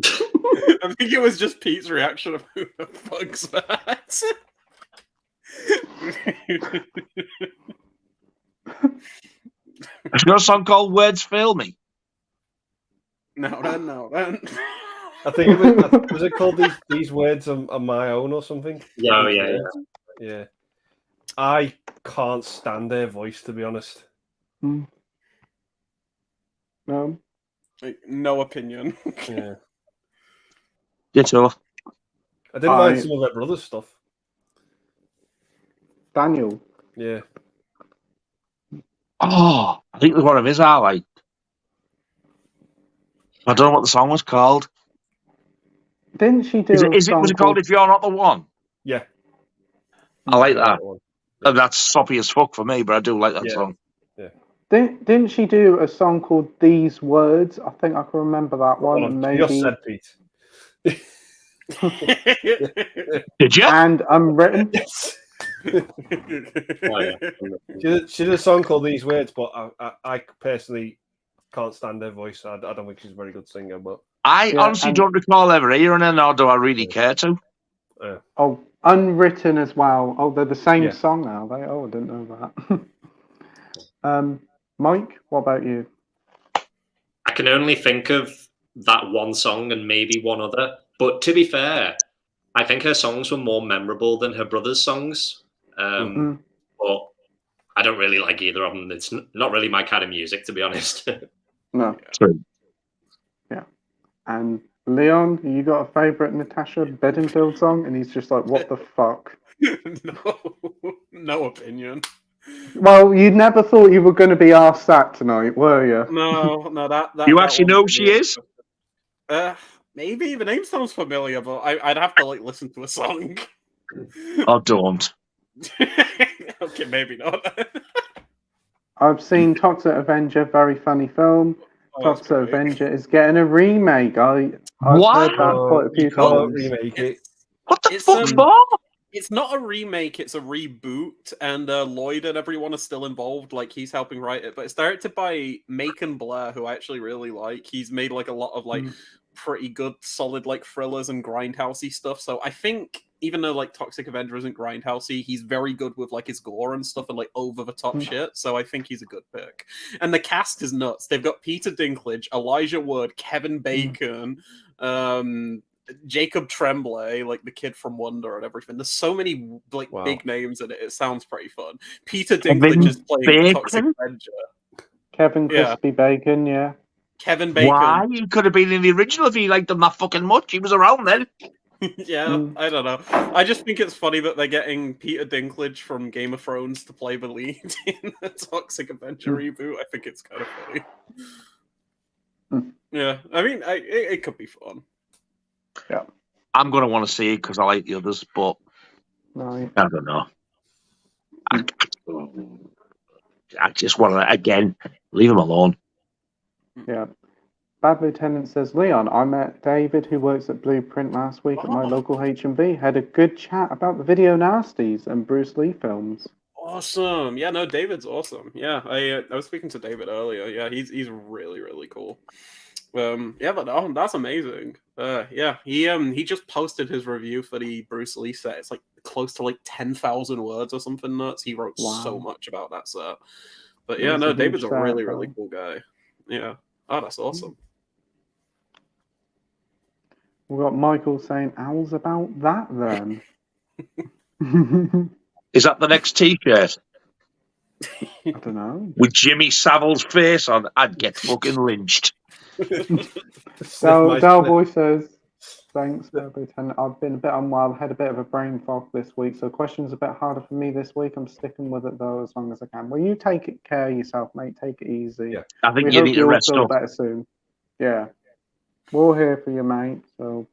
S1: I think it was just Pete's reaction of who the fuck's that?
S5: There's got a song called Words Fail Me.
S1: No, then.
S3: I think it was it called These Words Are My Own or something? Yeah. I can't stand their voice, to be honest.
S4: No.
S1: Like, no opinion.
S3: Yeah.
S5: Ditto.
S3: I didn't mind some of their brother's stuff.
S4: Daniel.
S3: Yeah.
S5: Oh, I think it was one of his I liked. I don't know what the song was called.
S4: Didn't she do
S5: Was it called If You're Not the One?
S3: Yeah.
S5: I like that. And that's soppy as fuck for me, but I do like that song.
S3: Yeah.
S4: Didn't she do a song called These Words? I think I can remember that one. And maybe...
S3: Just said Pete.
S5: Did you?
S4: And Unwritten.
S3: Yes. She did a song called These Words, but I personally can't stand her voice. I don't think she's a very good singer. But
S5: I honestly don't recall ever hearing her, nor do I really care to.
S4: Oh, Unwritten as well. Oh, they're the same song now. I didn't know that. Mike, what about you?
S6: I can only think of that one song and maybe one other. But to be fair, I think her songs were more memorable than her brother's songs. But I don't really like either of them. It's not really my kind of music, to be honest.
S4: No.
S5: True.
S4: Yeah. And Leon, you got a favourite Natasha Bedingfield song? And he's just like, what the fuck?
S1: No opinion.
S4: Well, you never thought you were going to be asked that tonight, were you?
S1: No, that
S5: You
S1: that
S5: actually
S1: one
S5: know
S1: for
S5: who she
S1: me
S5: is?
S1: maybe the name sounds familiar, but I'd have to like listen to a song.
S5: Oh, don't.
S1: Okay, maybe not.
S4: I've seen Toxic Avenger, very funny film.
S1: Oh, that's
S4: Toxic
S1: great.
S4: Avenger is getting a remake. I've
S5: What?
S4: heard that quite a few
S3: You can't
S4: times.
S3: remake it.
S5: What the
S1: It's
S5: fuck for?
S1: It's not a remake, it's a reboot, and Lloyd and everyone are still involved, like he's helping write it, but it's directed by Macon Blair, who I actually really like. He's made like a lot of like pretty good, solid like thrillers and grindhousey stuff. So I think even though like Toxic Avenger isn't grindhousey, he's very good with like his gore and stuff and like over the top shit. So I think he's a good pick. And the cast is nuts. They've got Peter Dinklage, Elijah Wood, Kevin Bacon, Jacob Tremblay, like the kid from Wonder and everything. There's so many like big names in it. It sounds pretty fun. Peter Dinklage is playing Toxic Avenger.
S4: Kevin Crispy Bacon, yeah.
S1: Kevin Bacon.
S5: Why? He could have been in the original if he liked them that fucking much. He was around then.
S1: Yeah, I don't know. I just think it's funny that they're getting Peter Dinklage from Game of Thrones to play the lead in the Toxic Avenger reboot. I think it's kind of funny. Yeah, I mean, it could be fun.
S4: Yeah,
S5: I'm going to want to see it because I like the others, but
S4: right.
S5: I don't know. I just want to, again, leave him alone.
S4: Yeah. Bad Lieutenant says, Leon, I met David, who works at Blueprint last week at my local H&B. Had a good chat about the Video Nasties and Bruce Lee films.
S1: Awesome. Yeah, no, David's awesome. Yeah, I was speaking to David earlier. Yeah, he's really, really cool. Yeah, but that's amazing. Yeah, he just posted his review for the Bruce Lee set. It's like close to like 10,000 words or something nuts. He wrote so much about that set. But yeah, no, David's a really, really cool guy. Yeah. Oh, that's awesome.
S4: We've got Michael saying, owls about that then.
S5: Is that the next T-shirt?
S4: I don't know.
S5: With Jimmy Savile's face on, I'd get fucking lynched.
S4: Dalboy says, thanks, Lieutenant. I've been a bit unwell, had a bit of a brain fog this week, so questions a bit harder for me this week. I'm sticking with it though as long as I can. Well, you take care of yourself, mate. Take it easy.
S3: Yeah.
S5: I think you need to rest
S4: feel
S5: up.
S4: better soon. Yeah. We're here for you, mate, so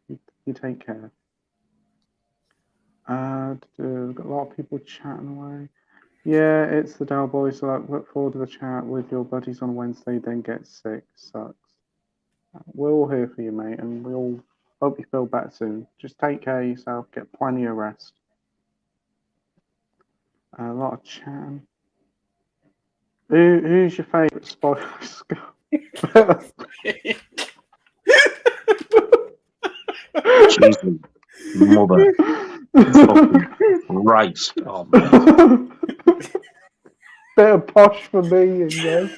S4: you take care. We've got a lot of people chatting away. Yeah, it's the Dalboy, so look forward to the chat with your buddies on Wednesday, then get sick. Sucks. We're all here for you, mate, and we all hope you feel better soon. Just take care of yourself, get plenty of rest. A lot of chatting. Who's your favourite spoiler skull?
S5: Jesus, mother. Right. Oh,
S4: bit of posh for me, yes.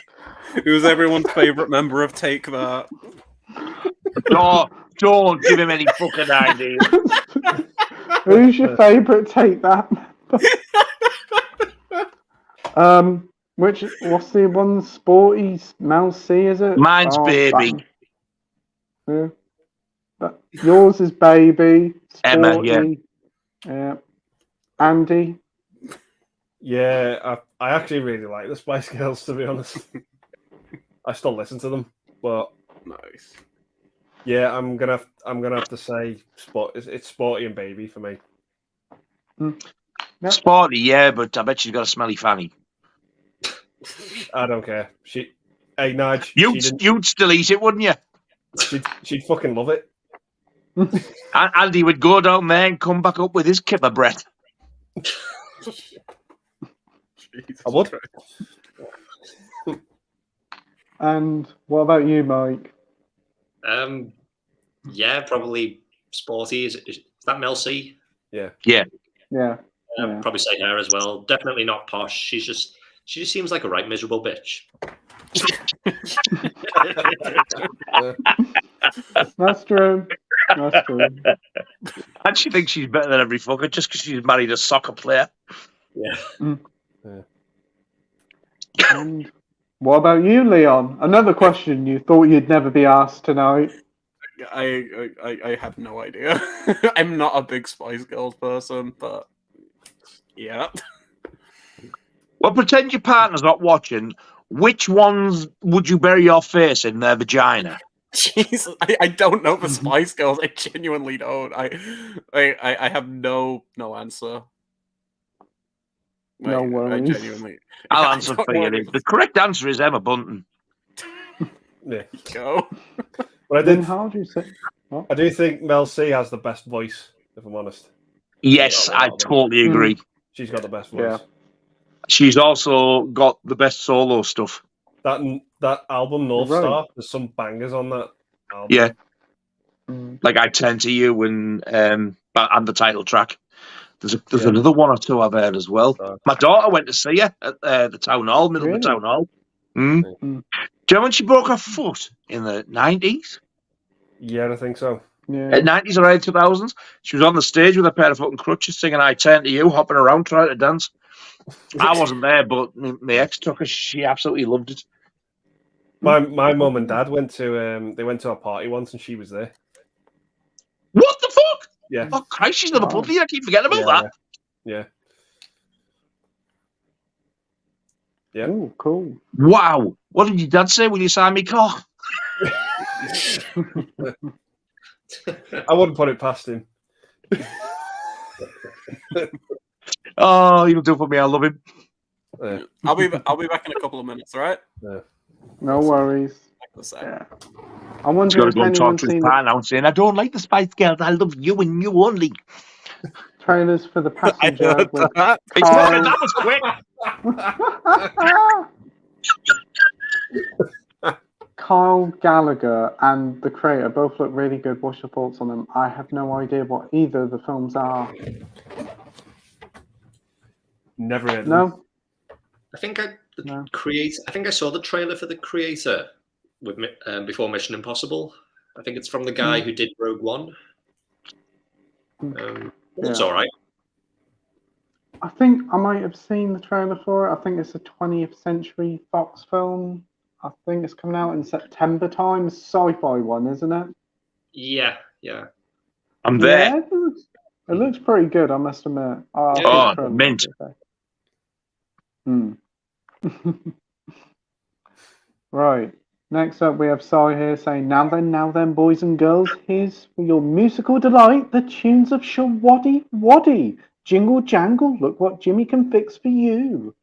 S1: Who's everyone's favourite member of Take That?
S5: Don't give him any fucking ideas.
S4: Who's your favourite Take That member? What's the one? Sporty Mel C, is it?
S5: Mine's Baby.
S4: Yeah. Yours is Baby. Sporty.
S5: Emma, yeah.
S4: Yeah. Andy.
S3: Yeah, I actually really like the Spice Girls, to be honest. I still listen to them, but
S1: nice.
S3: Yeah, I'm gonna have to say it's Sporty and Baby for me.
S4: Yep.
S5: Sporty, yeah, but I bet she's got a smelly fanny.
S3: I don't care. Hey, Nige.
S5: You'd still eat it, wouldn't you?
S3: She'd fucking love it.
S5: Andy would go down there and come back up with his kipper breath.
S3: I would.
S4: And what about you, Mike?
S6: Yeah, probably Sporty. Is that Mel C?
S3: Yeah.
S5: Yeah.
S4: Yeah.
S6: Probably say her as well. Definitely not posh. She just seems like a right miserable bitch.
S4: That's true. That's true.
S5: And she thinks she's better than every fucker just because she's married a soccer player.
S6: Yeah.
S3: Yeah.
S4: And what about you, Leon? Another question you thought you'd never be asked tonight.
S1: I have no idea. I'm not a big Spice Girls person, but yeah.
S5: Well, pretend your partner's not watching. Which ones would you bury your face in their vagina?
S1: Jesus, I don't know the Spice Girls. I genuinely don't. I have no answer.
S4: No
S1: I
S4: worries.
S1: genuinely.
S5: I'll
S1: I
S5: answer
S1: don't
S5: for you.
S1: know.
S5: The correct answer is Emma Bunton.
S3: Yeah.
S1: Go.
S3: But
S4: Then how do you say? What?
S3: I do think Mel C has the best voice, if I'm honest.
S5: Yes, I totally agree.
S3: She's got the best voice.
S4: Yeah.
S5: She's also got the best solo stuff.
S3: That album North
S4: Right.
S3: Star, there's some bangers on that album.
S5: Yeah.
S4: Mm.
S5: Like I Turn to You and the title track. There's
S3: Yeah.
S5: another one or two I've heard as well. My daughter went to see her at the town hall, middle of the
S4: Really?
S5: town hall. Mm.
S3: Mm.
S5: Do you know when she broke her foot in the 90s?
S3: Yeah, I think so.
S4: Yeah.
S5: 90s or early 2000s? She was on the stage with a pair of fucking crutches singing I Turn to You, hopping around trying to dance. I wasn't there, but my ex took her. She absolutely loved it.
S3: My mum and dad went to a party once and she was there.
S5: What the fuck?
S3: Yeah.
S5: Oh Christ, she's never put I keep forgetting about that.
S3: Yeah. Yeah.
S4: Oh, cool.
S5: Wow. What did your dad say? Will you sign me car?
S3: I wouldn't put it past him.
S5: Oh, he'll do for me. I love him.
S3: Yeah.
S1: I'll be back in a couple of minutes. All right.
S3: Yeah.
S4: No worries.
S1: Yeah.
S4: I wonder
S5: He's got to
S4: if
S5: go and talk
S4: anyone's
S5: to his
S4: seen
S5: partner now and saying, I don't like the Spice Girls. I love you and you only.
S4: the trailers for The Passenger.
S1: I heard
S4: with
S1: that.
S5: That was quick.
S4: Kyle Gallagher and the creator both look really good. What's your thoughts on them? I have no idea what either of the films are.
S3: Never heard of them.
S4: No?
S6: I think I saw the trailer for The Creator with before Mission Impossible. I think it's from the guy who did Rogue One. It's all right.
S4: I think I might have seen the trailer for it. I think it's a 20th Century Fox film. I think it's coming out in September time. It's a sci-fi one, isn't it?
S6: Yeah.
S5: I'm there.
S4: Yeah, it looks pretty good, I must admit.
S5: Mint.
S4: Right. Next up, we have Sai here saying, now then, boys and girls, here's for your musical delight, the tunes of Shawaddy Waddy. Jingle jangle, look what Jimmy can fix for you.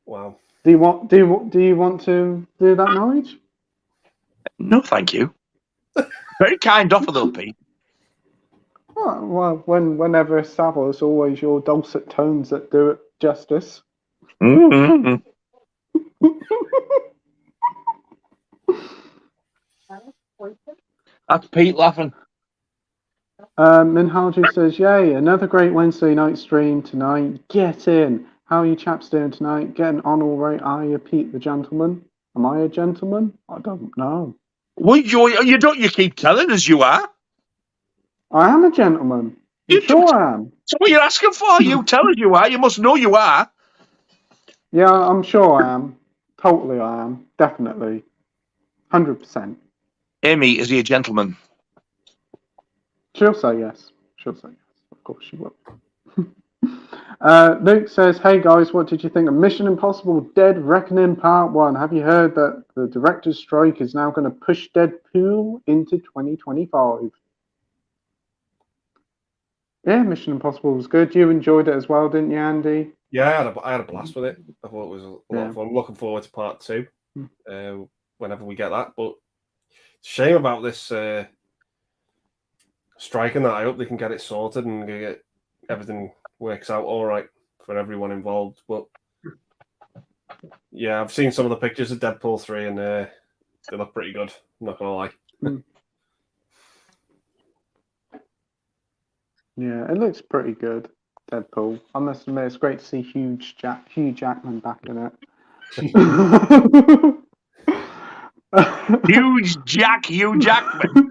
S3: Wow.
S4: Do you want to do that, Norwich?
S5: No, thank you. Very kind offer, though, Pete.
S4: Oh, well, whenever it's Savile, it's always your dulcet tones that do it justice.
S5: Mm-hmm. That's Pete laughing.
S4: Minhaji says, yay, another great Wednesday night stream tonight. Get in. How are you chaps doing tonight? Getting on all right, are you, Pete the gentleman? Am I a gentleman? I don't know.
S5: Well, you keep telling us you are.
S4: I am a gentleman. I'm sure I am.
S5: So what you're asking for? You tell us you are. You must know you are.
S4: Yeah, I'm sure I am. Totally I am. Definitely. 100%.
S5: Amy, is he a gentleman?
S4: She'll say yes. Of course she will. Luke says, hey guys, what did you think of Mission Impossible Dead Reckoning Part 1? Have you heard that the director's strike is now going to push Deadpool into 2025? Yeah, Mission Impossible was good. You enjoyed it as well, didn't you, Andy?
S3: Yeah, I had a blast with it. I thought it was a lot of fun. I'm looking forward to Part 2 whenever we get that. But it's a shame about this striking that. I hope they can get it sorted and get everything works out all right for everyone involved. But yeah, I've seen some of the pictures of Deadpool 3 and they look pretty good. I'm not gonna lie.
S4: Yeah, it looks pretty good. Deadpool. I must admit, it's great to see Hugh Jackman back in it.
S5: Hugh Jackman.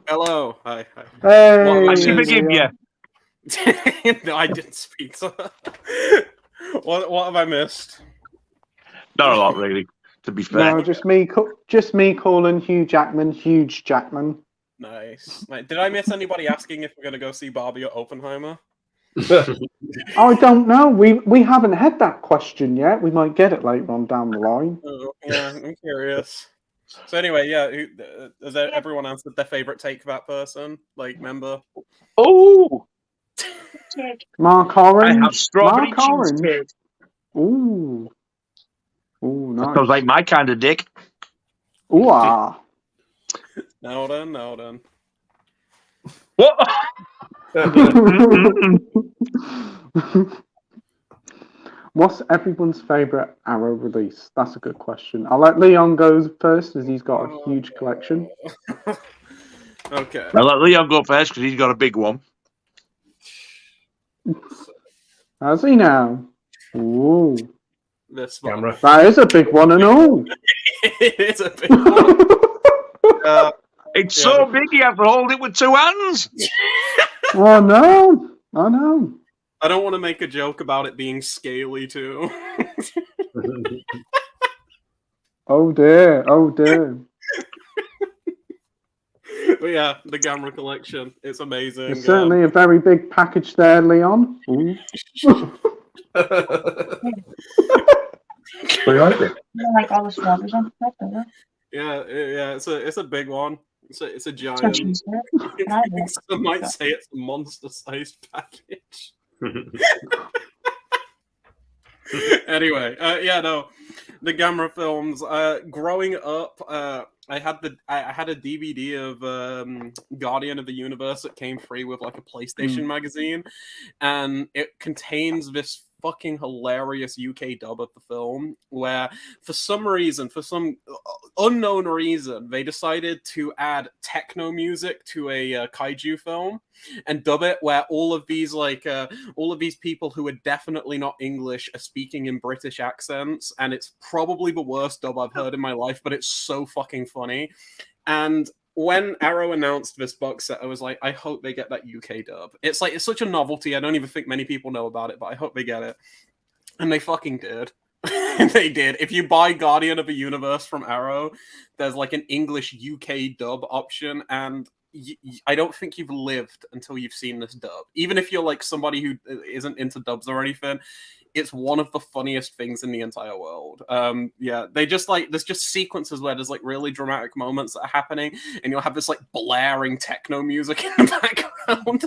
S1: Hello. Hi.
S4: Hey.
S5: I should forgive you.
S1: No, I didn't speak. So what have I missed?
S5: Not a lot, really. To be fair.
S4: No, just me calling Hugh Jackman Huge Jackman.
S1: Nice. Did I miss anybody asking if we're going to go see Barbie or Oppenheimer?
S4: I don't know. We haven't had that question yet. We might get it later on down the line.
S1: Oh, yeah, I'm curious. So anyway, yeah, has everyone answered their favorite take for that person? Like, member?
S5: Oh,
S4: Mark
S5: I
S4: Orange.
S5: have strawberry
S4: Mark Orange.
S5: cheesecake.
S4: Ooh. Ooh,
S5: That
S4: nice.
S5: sounds like my kind of dick.
S4: Ooh, ah.
S1: Now then.
S5: What?
S4: What's everyone's favourite Arrow release? That's a good question. I'll let Leon go first, as he's got a huge collection.
S1: Okay.
S5: I'll let Leon go first because he's got a big one.
S4: Has he now? Ooh.
S1: This one.
S3: Camera.
S4: That is a big one and all.
S1: It is a big one.
S5: It's so big you have to hold it with two hands.
S4: Oh no. I know.
S1: I don't want to make a joke about it being scaly too.
S4: Oh dear. Oh dear.
S1: But yeah, the Gamera collection. It's amazing.
S4: There's certainly a very big package there, Leon. Ooh.
S5: Like it?
S7: Like all the strawberries on top, doesn't it?
S1: Yeah, it's a big one. It's a giant.
S7: So cheesecake. I like it.
S1: I might say it's a monster-sized package. Anyway, the Gamera films. Growing up, I had a DVD of Guardian of the Universe that came free with like a PlayStation magazine, and it contains this fucking hilarious UK dub of the film where for some reason, for some unknown reason, they decided to add techno music to a kaiju film and dub it where all of these people who are definitely not English are speaking in British accents, and it's probably the worst dub I've heard in my life, but it's so fucking funny. And when Arrow announced this box set, I was like, I hope they get that UK dub. It's such a novelty. I don't even think many people know about it, but I hope they get it. And they fucking did. They did. If you buy Guardian of the Universe from Arrow, there's like an English UK dub option, and I don't think you've lived until you've seen this dub. Even if you're like somebody who isn't into dubs or anything, it's one of the funniest things in the entire world. They just there's just sequences where there's like really dramatic moments that are happening, and you'll have this like blaring techno music in the background.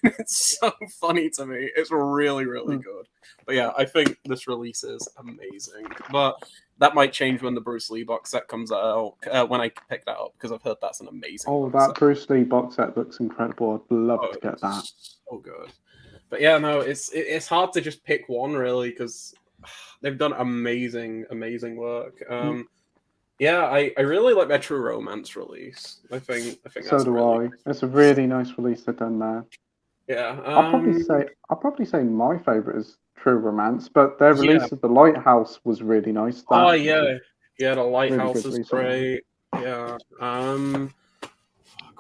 S1: It's so funny to me. It's really, really good. But yeah, I think this release is amazing. But that might change when the Bruce Lee box set comes out, when I pick that up, because I've heard that's an amazing box set.
S4: Bruce Lee box set looks incredible. I'd love to get that.
S1: So good. But yeah, no, it's hard to just pick one really, because they've done amazing work. Yeah, I really like their True Romance release. I think
S4: so
S1: that's
S4: do
S1: really
S4: I. It's a really nice release they've done there.
S1: Yeah,
S4: I'll probably say my favorite is True Romance, but their release of The Lighthouse was really nice. The
S1: Lighthouse is great. Yeah.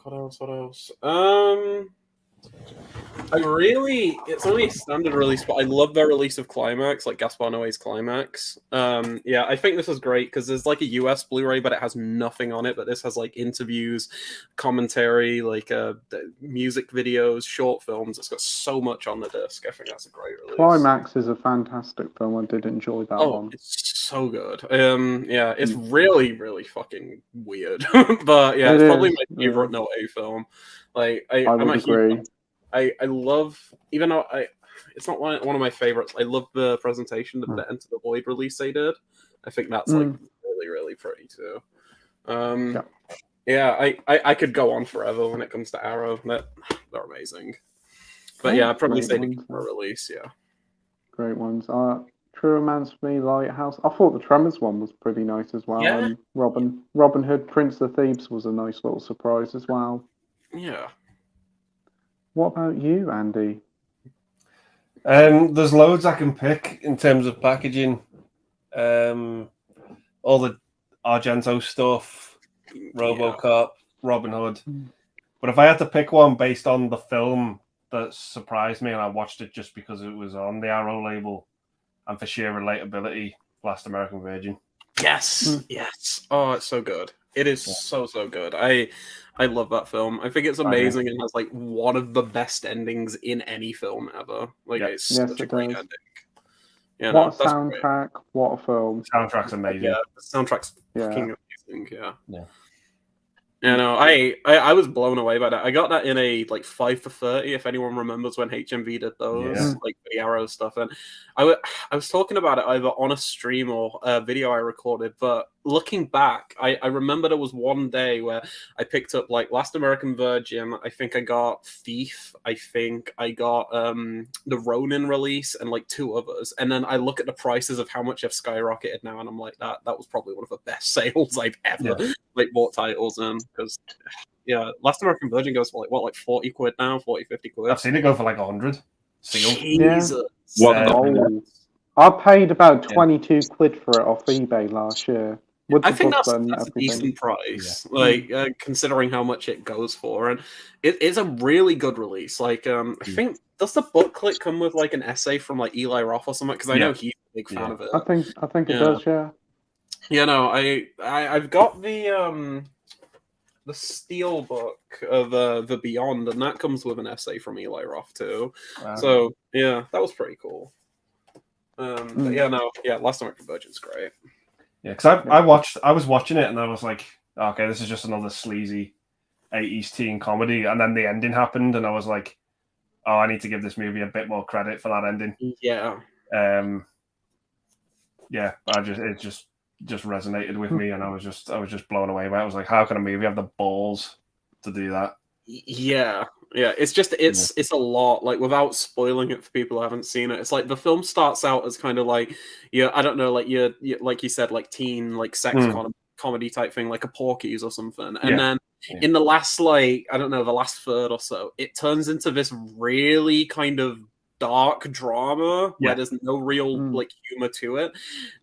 S1: What else? It's only a standard release, but I love their release of Climax, like Gaspar Noé's Climax. I think this is great because there's like a US Blu-ray, but it has nothing on it. But this has like interviews, commentary, like music videos, short films. It's got so much on the disc. I think that's a great release.
S4: Climax is a fantastic film. I did enjoy that one.
S1: It's so good. It's really, really fucking weird. But yeah, it's probably my favorite Noé film. Like I would agree. I love, even though it's not one of my favorites, I love the presentation of the Enter the Void release they did. I think that's like really, really pretty too. I could go on forever when it comes to Arrow. They're amazing. But yeah, I'd probably say the Gamera release, yeah.
S4: Great ones. True Romance for me, Lighthouse. I thought the Tremors one was pretty nice as well.
S1: Yeah.
S4: And Robin Hood, Prince of Thieves was a nice little surprise as well.
S1: Yeah.
S4: What about you, Andy?
S3: There's loads I can pick in terms of packaging. All the Argento stuff, RoboCop, Robin Hood. But if I had to pick one based on the film that surprised me and I watched it just because it was on the Arrow label and for sheer relatability, Last American Virgin.
S1: Yes. Oh, it's so good. It is so good. I love that film. I think it's amazing and has like one of the best endings in any film ever. Like it's such a great ending. Yeah,
S4: what a soundtrack! Great. What a film!
S3: Soundtrack's amazing.
S1: Yeah, the soundtrack's fucking amazing.
S3: Yeah.
S1: You know, I was blown away by that. I got that in a like 5 for 30. If anyone remembers when HMV did those, like the Arrow stuff, and I was talking about it either on a stream or a video I recorded. But looking back, I remember there was one day where I picked up like Last American Virgin. I think I got Thief. I think I got the Ronin release and like 2 others. And then I look at the prices of how much they've skyrocketed now, and I'm like, that was probably one of the best sales I've ever like bought titles in. Because Last American Virgin goes for like 40 quid now, 40, 50 quid.
S3: I've seen it go for like 100.
S1: Jesus.
S4: I paid about 22 quid for it off eBay last year.
S1: I think that's a decent price, like considering how much it goes for, and it is a really good release. Like, I think does the booklet come with like an essay from like Eli Roth or something? Because I know he's a big fan of it.
S4: I think it does. Yeah.
S1: Yeah. No, I've got the Steel book of the Beyond, and that comes with an essay from Eli Roth too. Wow. So yeah, that was pretty cool. But Last American Virgin's great.
S3: Yeah, because I was watching it and I was like, okay, this is just another sleazy 80s teen comedy, and then the ending happened, and I was like, oh, I need to give this movie a bit more credit for that ending.
S1: Yeah.
S3: It just resonated with me, and I was just blown away by it. I was like, how can a movie have the balls to do that?
S1: Yeah, it's a lot. Like, without spoiling it for people who haven't seen it, it's like the film starts out as kind of like I don't know, like you like you said, like teen, like sex comedy type thing, like a Porky's or something, and then in the last the last third or so, it turns into this really kind of dark drama where there's no real like humor to it,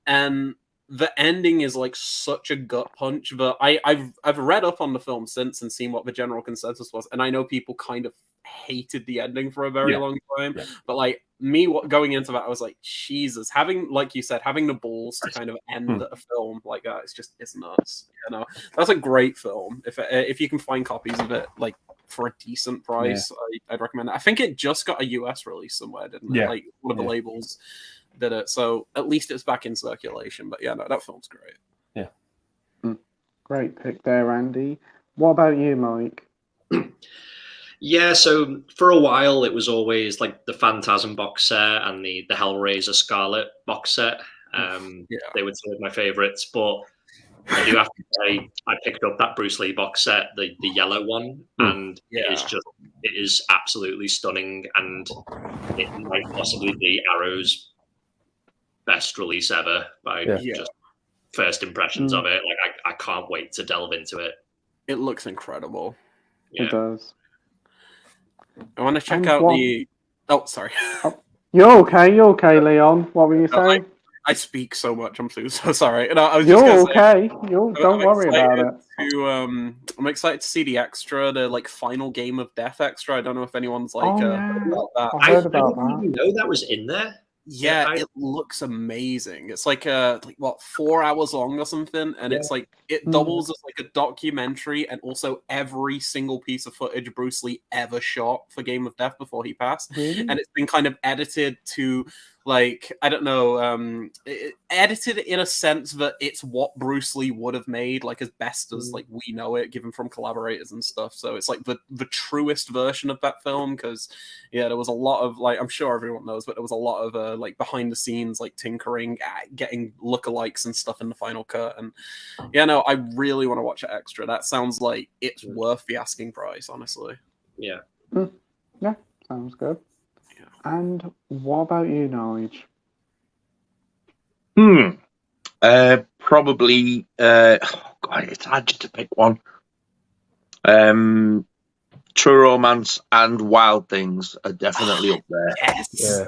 S1: and the ending is like such a gut punch. But I've read up on the film since and seen what the general consensus was, and I know people kind of hated the ending for a very long time. But like me, going into that, I was like, Jesus, having, like you said, having the balls to kind of end a film like that, it's nuts. You know, that's a great film. If you can find copies of it, like for a decent price, I'd recommend it. I think it just got a US release somewhere, didn't it? Like one of the labels did it, so at least it's back in circulation. But that film's great.
S4: Great pick there, Andy. What about you, Mike?
S6: Yeah, so for a while it was always like the Phantasm box set and the Hellraiser Scarlet box set. They were two of my favorites, but I do have to say I picked up that Bruce Lee box set, the yellow one, and it is absolutely stunning, and it might possibly be Arrow's best release ever by just first impressions of it. Like I can't wait to delve into it.
S1: It looks incredible.
S4: It does.
S1: I want to check out the. Oh, sorry.
S4: You're okay, Leon. What were you saying?
S1: I speak so much. I'm so sorry. No, I was
S4: You're
S1: just
S4: okay. Don't worry about it.
S1: I'm excited to see the extra, the like final Game of Death extra. I don't know if anyone's like heard about that.
S4: I heard about
S6: that. I didn't even know that was in there.
S1: Yeah, it looks amazing. It's like 4 hours long or something, and it's like it doubles as like a documentary, and also every single piece of footage Bruce Lee ever shot for Game of Death before he passed, and it's been kind of edited to like, I don't know, edited in a sense that it's what Bruce Lee would have made, like as best as like we know it, given from collaborators and stuff. So it's like the truest version of that film, because there was a lot of, like, I'm sure everyone knows, but there was a lot of like behind the scenes like tinkering, getting lookalikes and stuff in the final cut. And I really want to watch it extra. That sounds like it's worth the asking price, honestly.
S6: Yeah
S4: Sounds good. And what about you, Nige?
S5: Probably. It's hard to pick one. True Romance and Wild Things are definitely up there.
S1: Yes.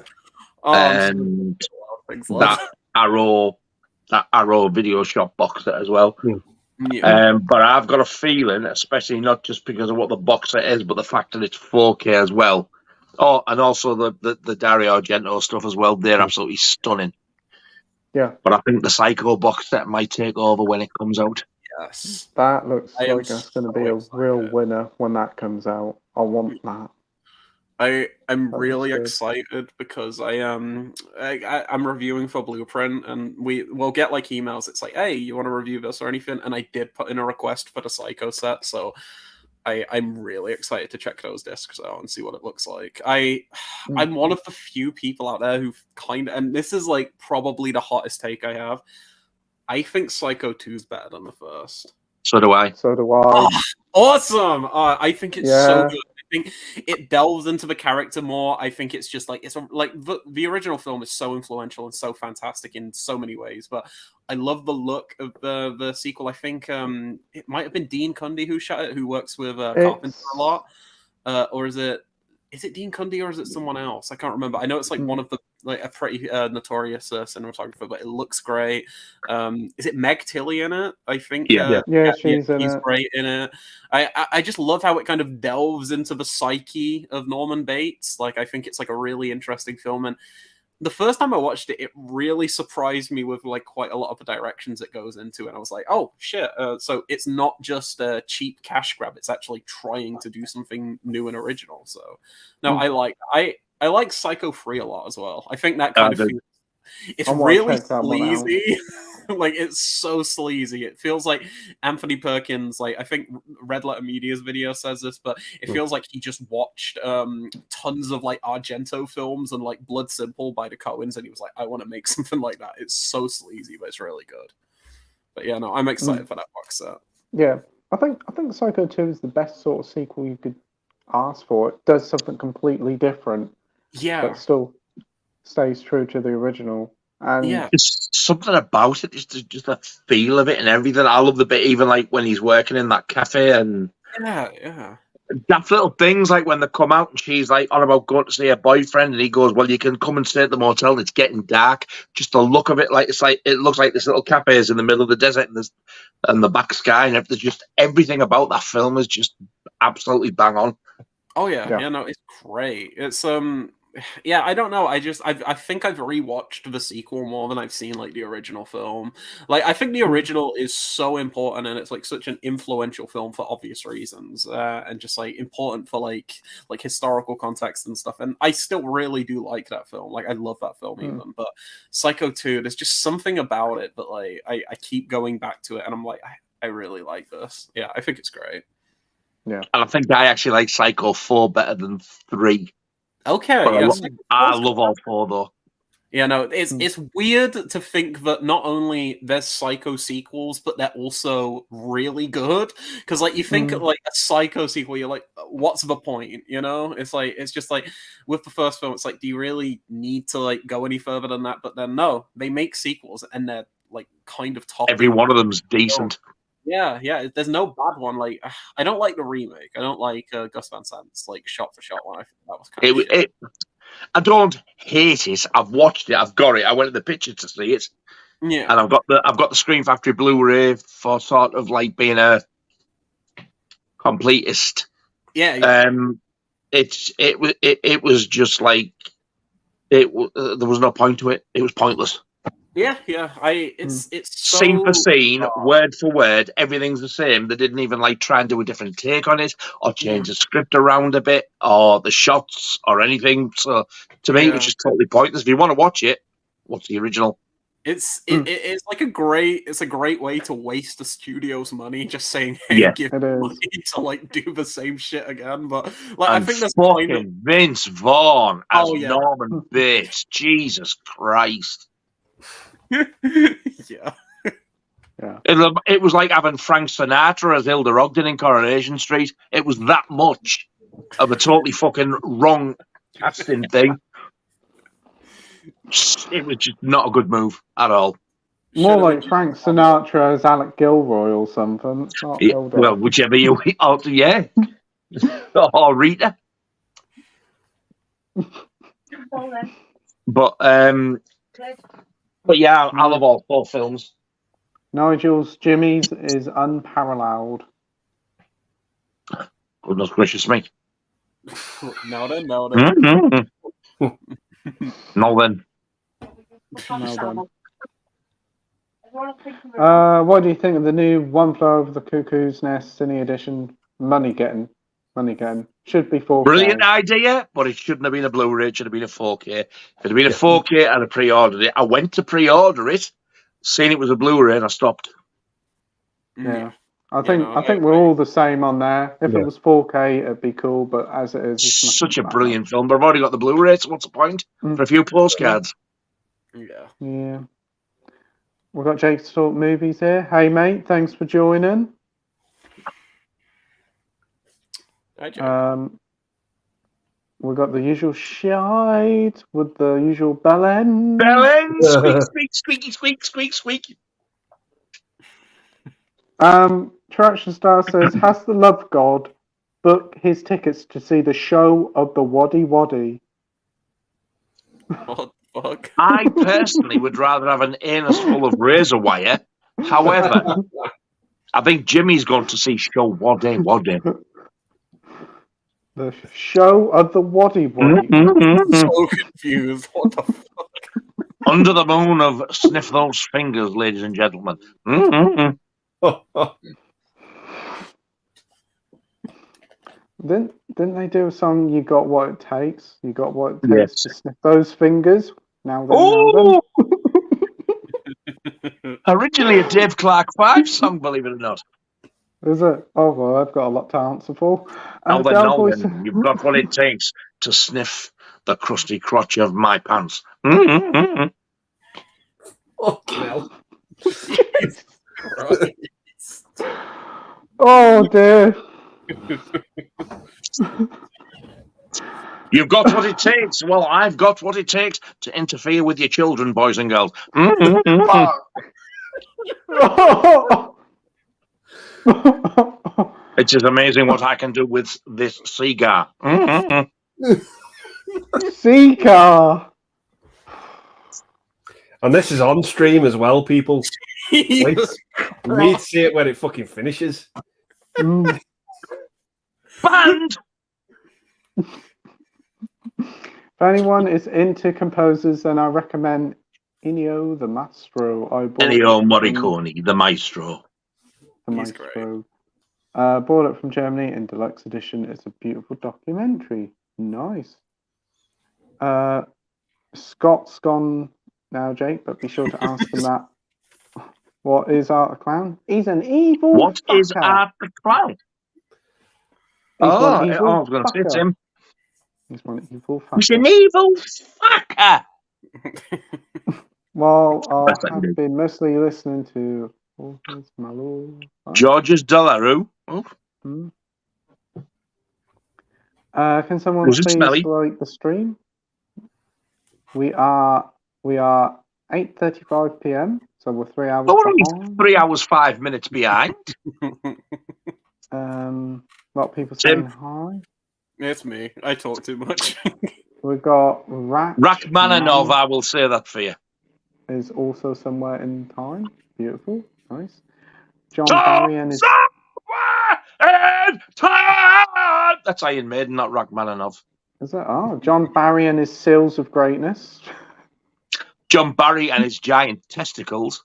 S5: And that Arrow Video Shop box set as well. But I've got a feeling, especially not just because of what the box set is, but the fact that it's 4K as well. Oh, and also the Dario Argento stuff as well. They're absolutely stunning.
S4: Yeah.
S5: But I think the Psycho box set might take over when it comes out.
S1: Yes.
S4: That looks
S1: I am
S4: like that's going to
S1: so
S4: be a
S1: excited.
S4: real winner when that comes out. I want that.
S1: I'm
S4: That
S1: really
S4: looks good.
S1: excited because I'm reviewing for Blueprint, and we'll get like emails. It's like, hey, you want to review this or anything? And I did put in a request for the Psycho set, so I'm really excited to check those discs out and see what it looks like. I'm one of the few people out there who've and this is like probably the hottest take I have. I think Psycho 2 is better than the first.
S5: So do I.
S4: So do I.
S1: Oh, awesome! I think it's so
S4: Yeah.
S1: good. I think it delves into the character more. I think it's just like the original film is so influential and so fantastic in so many ways. But I love the look of the sequel. I think it might have been Dean Cundy who shot it, who works with Carpenter a lot, or is it Dean Cundy or is it someone else? I can't remember. I know it's like one of the a pretty notorious cinematographer, but it looks great. Is it Meg Tilly in it? I think.
S5: Yeah.
S4: She's in
S1: he's
S4: it.
S1: great in it. I just love how it kind of delves into the psyche of Norman Bates. Like, I think it's like a really interesting film, and the first time I watched it, it really surprised me with like quite a lot of the directions it goes into, and I was like, "Oh shit!" So it's not just a cheap cash grab; it's actually trying to do something new and original. So, no, I like Psycho 3 a lot as well. I think that kind of feels, it's really sleazy. Like, it's so sleazy. It feels like Anthony Perkins, like, I think Red Letter Media's video says this, but it feels like he just watched tons of like Argento films and like Blood Simple by the Coens, and he was like, I want to make something like that. It's so sleazy, but it's really good. But yeah, no, I'm excited for that box set.
S4: Yeah, I think Psycho 2 is the best sort of sequel you could ask for. It does something completely different, but still stays true to the original. And
S5: There's something about it, just the feel of it and everything. I love the bit, even like when he's working in that cafe and daft little things, like when they come out and she's like on about going to see her boyfriend, and he goes, "Well, you can come and stay at the motel. And it's getting dark." Just the look of it, like it looks like this little cafe is in the middle of the desert, and the back sky, and everything. Just everything about that film is just absolutely bang on.
S1: Oh yeah, no, it's great. It's yeah, I don't know. I think I've rewatched the sequel more than I've seen like the original film. Like, I think the original is so important, and it's like such an influential film for obvious reasons, and just like important for like historical context and stuff. And I still really do like that film. Like, I love that film even. But Psycho 2, there's just something about it that like I keep going back to it, and I'm like, I really like this. Yeah, I think it's great.
S4: Yeah,
S5: and I think I actually like Psycho 4 better than 3.
S1: Okay,
S5: but
S1: yeah,
S5: I love all 4 though.
S1: Yeah, no, it's weird to think that not only there's Psycho sequels, but they're also really good. Because like, you think like a Psycho sequel, you're like, what's the point? You know, it's just like with the first film, it's like, do you really need to like go any further than that? But then no, they make sequels and they're like kind of top.
S5: Every one of them's decent.
S1: Yeah, there's no bad one. Like, I don't like the remake. I don't like Gus Van Sant's like shot for shot one. I think that was kind of shit.
S5: I don't hate it. I've watched it. I've got it. I went to the picture to see it.
S1: Yeah,
S5: and I've got the Scream Factory Blu-ray for sort of like being a completist.
S1: Yeah.
S5: It was just like there was no point to it. It was pointless.
S1: Yeah. It's so,
S5: scene for scene, word for word, everything's the same. They didn't even like try and do a different take on it, or change the script around a bit, or the shots, or anything. So to me, it was just totally pointless. If you want to watch it, watch the original.
S1: It's like a great way to waste the studio's money, just saying, hey, give me money to like do the same shit again. But like, I think that's
S5: fucking Vince Vaughn as Norman Bates. Jesus Christ.
S1: Yeah.
S5: It was like having Frank Sinatra as Hilda Ogden in Coronation Street. It was that much of a totally fucking wrong casting thing. It was just not a good move at all.
S4: More like Frank Sinatra as Alec Gilroy or something. Not Hilda.
S5: Well, whichever you yeah. Or Rita. But yeah, I love all 4 films.
S4: Nigel's Jimmy's is unparalleled.
S5: Goodness gracious me.
S1: No then.
S5: No then.
S4: What do you think of the new One Flew Over the Cuckoo's Nest Cine Edition? Money getting. Should be 4K.
S5: Brilliant idea, but it shouldn't have been a Blu-ray. It should have been a 4K. If it had been a 4K, I'd have pre-ordered it. I went to pre-order it, seen it was a Blu-ray, and I stopped.
S4: Yeah. I think we're all the same on there. If it was 4K, it'd be cool, but as it is, it's
S5: such a brilliant film. But I've already got the Blu-ray, so what's the point? For a few postcards.
S1: Yeah.
S4: Yeah. We've got Jake to talk movies here. Hey, mate, thanks for joining.
S1: Hi, Jake.
S4: We've got the usual shite with the usual bell end.
S5: Bell end! Squeak, squeak, squeak, squeak, squeak.
S4: Traction Star says, has the love god book his tickets to see the show of the Waddy Waddy?
S1: What the fuck?
S5: I personally would rather have an anus full of razor wire. However, I think Jimmy's gone to see show Waddy Waddy.
S4: The show of the Waddy Waddy.
S1: So confused. What the fuck?
S5: Under the moon of Sniff Those Fingers, ladies and gentlemen.
S4: Didn't they do a song, You Got What It Takes? You got what it takes to sniff those fingers? Now then,
S5: Originally a Dave Clark 5 song, believe it or not.
S4: Is it? Oh, well, I've got a lot to answer for.
S5: Now then, you've got what it takes to sniff the crusty crotch of my pants.
S3: Fucking hell.
S4: Oh, dear.
S5: You've got what it takes. Well, I've got what it takes to interfere with your children, boys and girls. It's just amazing what I can do with this cigar.
S4: Cigar.
S3: And this is on stream as well, people. Wait, you need to see it when it fucking finishes.
S5: Banned!
S4: If anyone is into composers, then I recommend Ennio the Maestro.
S5: Ennio Morricone, the maestro.
S4: The Maestro. Bought it from Germany in deluxe edition. It's a beautiful documentary. Nice. Scott's gone now, Jake, but be sure to ask him that. What is Art the Clown? He's an evil
S5: What
S4: fucker.
S5: is Art the Clown? I was going to say it's him.
S4: He's one evil fucker.
S5: He's an evil fucker.
S4: Well, I have been mostly listening to
S5: Georges Delarue.
S4: Can someone please like the stream? We are 8:35 p.m. So we're 3 hours behind.
S5: 3 hours 5 minutes behind.
S4: A lot of people saying hi.
S1: It's me. I talk too much.
S4: We've got
S5: Rachmaninoff, I will say that for you.
S4: Is also somewhere in time. Beautiful. Nice. John Barry and his...
S5: That's Iron Maiden, not Rachmaninoff.
S4: Is it? Oh, John Barry and his Seals of Greatness.
S5: John Barry and his giant testicles.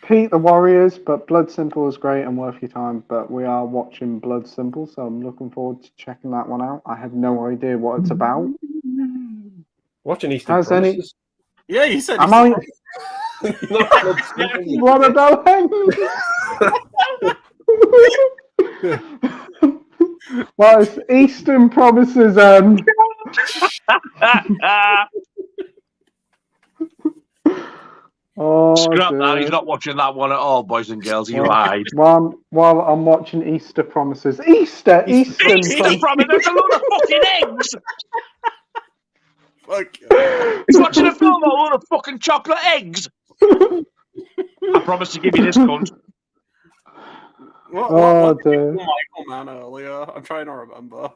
S4: Pete the Warriors, but Blood Simple is great and worth your time. But we are watching Blood Simple, so I'm looking forward to checking that one out. I have no idea what it's about.
S3: Watching Eastern Promises.
S1: Yeah, you said.
S4: Am I? What about him? Well, it's Eastern Promises. Oh,
S5: scrap that. He's not watching that one at all, boys and girls. He lied.
S4: While I'm watching Easter Promises. Easter Promises.
S5: There's a load of fucking eggs.
S1: Fuck.
S5: He's watching a film with a load of fucking chocolate eggs. I promise to give you this cunt.
S1: What did Michael Mann earlier? I'm trying to remember.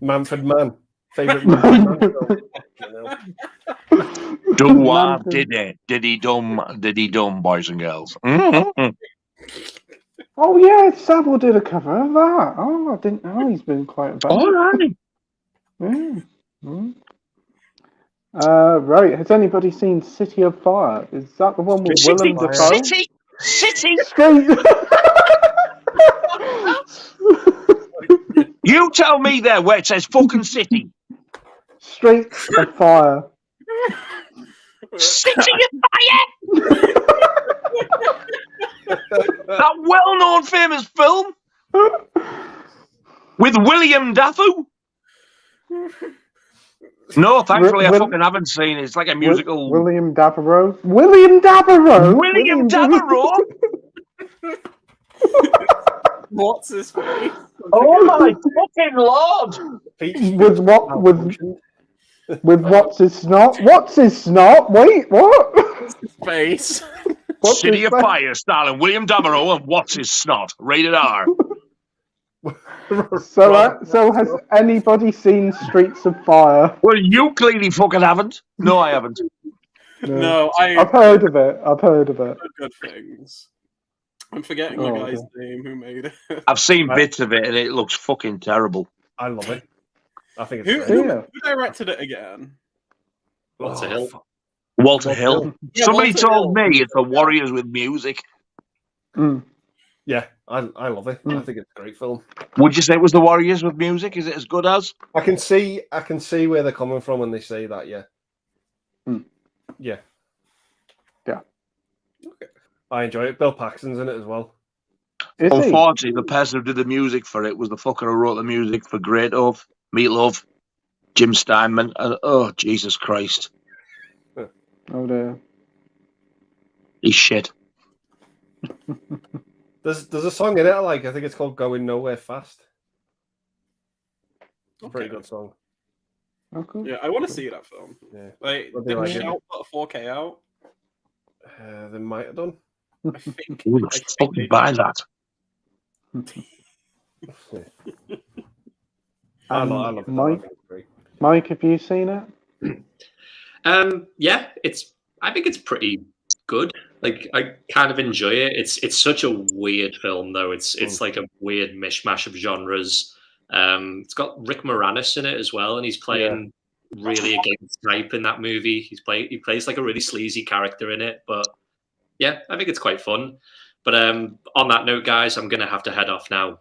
S3: Manfred Mann. Favorite man.
S5: Diddy dum, boys and girls.
S4: Oh yeah, Savile did a cover of that. Oh, I didn't know he's been quite a bad.
S5: All right.
S4: Yeah. Right. Has anybody seen City of Fire? Is that the one with Willem Dafoe?
S5: City.
S4: Straight.
S5: You tell me there where it says fucking city.
S4: Streets of Fire.
S5: City of Fire. That well-known famous film with William Dafoe. No, thankfully I fucking haven't seen it. It's like a musical.
S4: William Dafoe. William Dafoe.
S5: William Dafoe.
S1: What's his face?
S5: Oh my fucking lord!
S4: With what's his snot? What's his snot? Wait, what?
S1: What's his face?
S5: City of Fire, starring William Dafoe and what's his snot? Rated R.
S4: So has anybody seen Streets of Fire?
S5: Well, you clearly fucking haven't. No, I haven't.
S1: No,
S4: I've heard of it. I've heard of it.
S1: Good things. I'm forgetting the guy's name who made it.
S5: I've seen bits of it and it looks fucking terrible.
S3: I love it. I think it's
S1: Who
S3: great.
S1: directed it again?
S6: Walter Hill.
S5: Walter Hill.
S1: Yeah,
S5: Somebody
S1: Walter
S5: told
S1: Hill.
S5: me it's the Warriors with music.
S3: Yeah, I love it. I think it's a great film.
S5: Would you say it was the Warriors with music? Is it as good as?
S3: I can see where they're coming from when they say that. Yeah. Yeah.
S1: Okay.
S3: I enjoy it. Bill Paxton's in it as well.
S5: Unfortunately, the person who did the music for it was the fucker who wrote the music for Great Love, Meatloaf, Jim Steinman, and oh Jesus Christ,
S4: Oh dear.
S5: he's shit.
S3: There's a song in it I like. I think it's called "Going Nowhere Fast." It's a pretty good song.
S4: Oh, cool.
S1: Yeah, I want to see that film.
S3: Yeah.
S1: Like,
S3: What do you
S1: did
S3: like
S1: Shout put a 4K out?
S3: They might have done.
S1: I think.
S5: Ooh, fucking buy that.
S3: I love it.
S4: Mike?
S3: I think it's great.
S4: Mike, have you seen it?
S6: Yeah, I think it's pretty good. Like, I kind of enjoy it. It's such a weird film, though. It's like a weird mishmash of genres. It's got Rick Moranis in it as well, and he's playing really against type in that movie. He plays like a really sleazy character in it, but yeah, I think it's quite fun. But on that note, guys, I'm gonna have to head off now.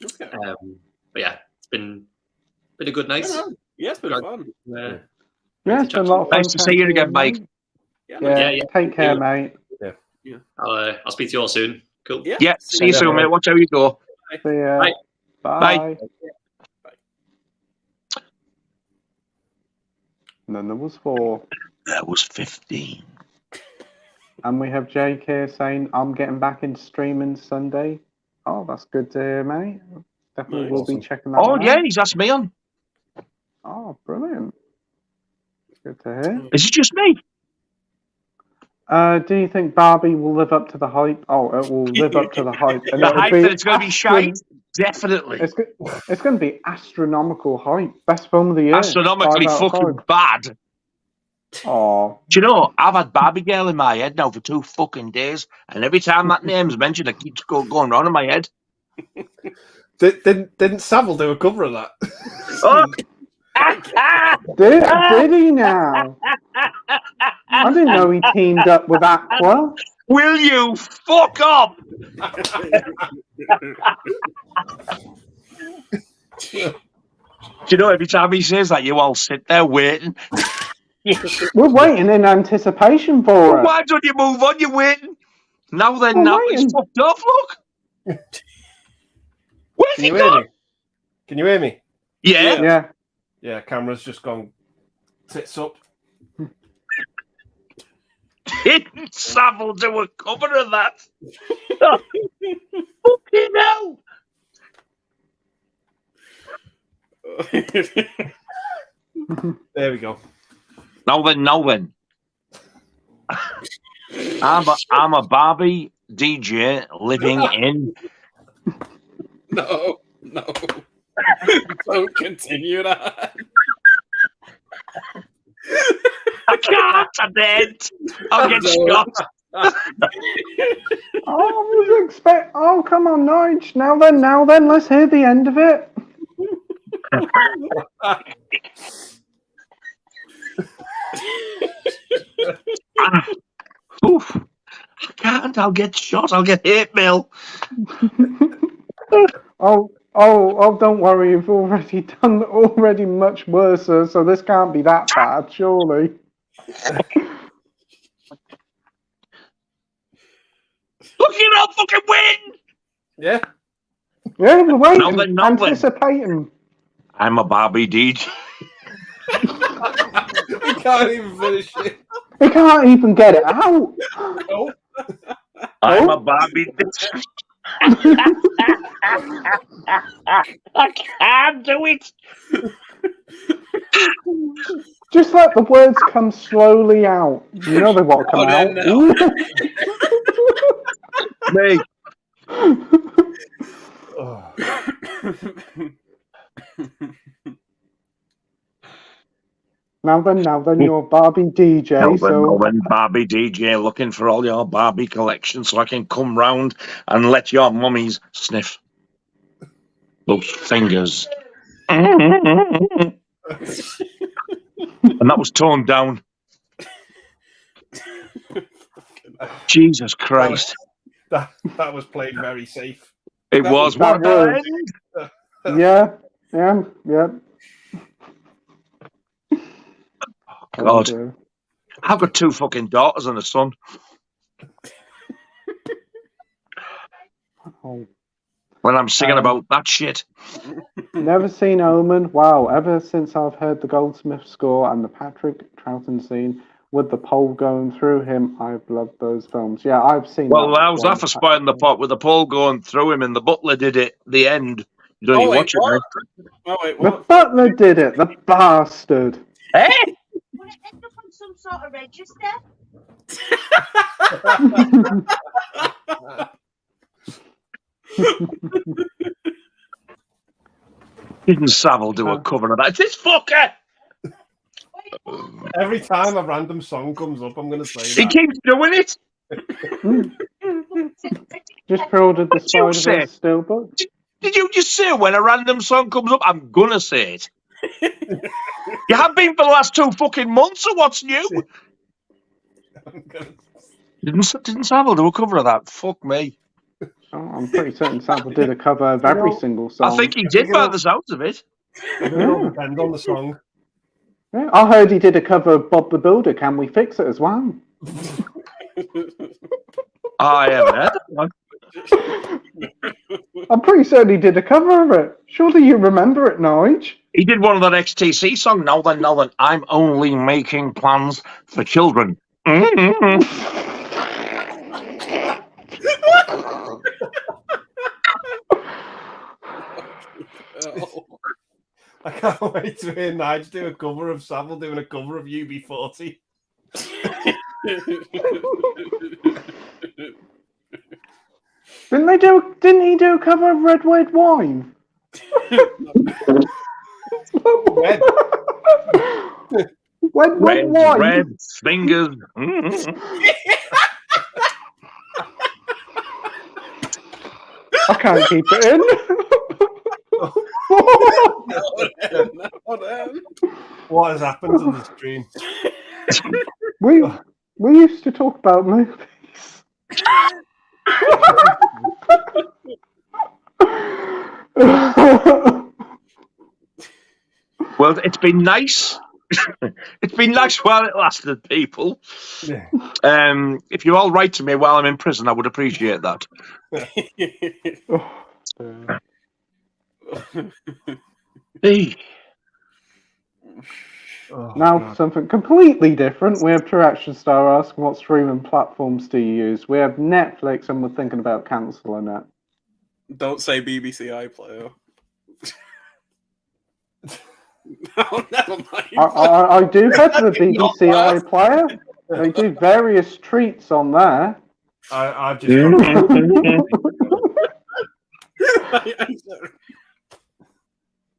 S1: Okay.
S6: But yeah, it's been a good night.
S1: Yeah, it's been fun.
S4: Yeah, it's been a lot of fun.
S5: Nice to see you again, Mike.
S4: Yeah. Take care, mate.
S1: Yeah.
S6: I'll speak to you all soon. Cool.
S5: Yeah, see you soon, mate. Watch how you go.
S4: See ya.
S6: Bye.
S4: Bye. And then there was 4.
S5: There was 15.
S4: And we have Jake here saying, I'm getting back into streaming Sunday. Oh, that's good to hear, mate. Definitely will be checking that out.
S5: Yeah, he's asked me on.
S4: Oh, brilliant. Good to hear.
S5: Is it just me?
S4: Do you think Barbie will live up to the hype? Oh, it will live up to the hype. And
S5: The
S4: it'll
S5: hype
S4: be
S5: that it's going to be shite? Definitely.
S4: It's going to be astronomical hype. Best film of the year.
S5: Astronomically
S4: 5 out of
S5: fucking
S4: 5.
S5: bad.
S4: Oh.
S5: Do you know, I've had Barbie Girl in my head now for 2 fucking days, and every time that name's mentioned, it keeps going round in my head.
S3: Didn't Savile do a cover of that?
S5: Oh.
S4: Did he now? I didn't know he teamed up with Aqua.
S5: Will you fuck up? Do you know, every time he says that, you all sit there waiting.
S4: We're waiting in anticipation for it.
S5: Why don't you move on? You're waiting. Now then,
S4: We're
S5: now
S4: waiting.
S5: he's fucked off, look. Where's he
S3: Can you hear
S5: gone?
S3: me? Can you hear me?
S5: Yeah.
S4: Yeah.
S3: Yeah, camera's just gone tits up.
S5: Didn't Savile do a cover of that? Fucking hell.
S3: There we go.
S5: Now then. I'm a Barbie DJ living in.
S1: No. Don't continue that.
S5: I can't. I'm dead. I'll get shot.
S4: Oh, come on, Nige. Now then, let's hear the end of it.
S5: Oof. I can't. I'll get shot. I'll get hit, Bill.
S4: Oh, don't worry. You've already done much worse, so this can't be that bad, surely.
S5: Look, you know, fucking win!
S3: Yeah.
S4: Yeah, we're waiting,
S5: Now then.
S4: anticipating.
S5: I'm a Barbie DJ.
S3: We can't even finish it.
S4: We can't even get it out.
S3: Oh.
S5: I'm a Barbie DJ. I can't do it.
S4: Just let the words come slowly out. You know they won't come out.
S5: Me.
S4: Now then, you're Barbie DJ.
S5: Now then, Barbie DJ, looking for all your Barbie collection so I can come round and let your mummies sniff those fingers. And that was toned down. Jesus Christ.
S3: That was played very safe.
S5: It was. What the end?
S4: Yeah.
S5: God. I've got 2 fucking daughters and a son.
S4: Oh.
S5: When I'm singing about that shit.
S4: Never seen Omen. Wow, ever since I've heard the Goldsmith score and the Patrick Troughton scene with the pole going through him, I've loved those films. Yeah, I've seen
S5: Well, how's that for spoiling the pot with the pole going through him and the butler did it at the end? You don't even watch it, right?
S1: Oh, wait,
S4: The
S1: what?
S4: butler did it, the bastard.
S5: Hey!
S7: Will it end up on some sort of register?
S5: Didn't Savile do a cover of that? It's this fucker!
S3: Every time a random song comes up, I'm going to say
S5: He
S3: that.
S5: keeps doing it.
S4: Just pre-ordered the Spider-Verse Steelbook.
S5: Did you just say when a random song comes up, I'm gonna say it? You have been for the last 2 fucking months, so what's new? Didn't Savile do a cover of that? Fuck me.
S4: Oh, I'm pretty certain Savile did a cover of every single song.
S5: I think he did by the sounds of it.
S3: It will depend on the song.
S4: Yeah, I heard he did a cover of Bob the Builder. Can we fix it as well?
S5: I haven't heard that one.
S4: I'm pretty certain he did a cover of it. Surely you remember it, Nige?
S5: He did one of that XTC song. Now then, I'm only making plans for children.
S3: I can't wait to hear Nige do a cover of Savile doing a cover of UB40.
S4: Didn't he do a cover of Red White Wine?
S5: Red fingers.
S4: I can't keep it in.
S3: What has happened to the stream?
S4: We used to talk about movies.
S5: Well, it's been nice. It's been nice while it lasted, people.
S3: Yeah.
S5: If you all write to me while I'm in prison, I would appreciate that. Hey.
S4: Now, something completely different. We have True Action Star asking what streaming platforms do you use? We have Netflix and we're thinking about cancelling it.
S1: Don't say BBC iPlayer. No, never mind.
S4: I do have the BBC iPlayer. They do various treats on there.
S3: I've just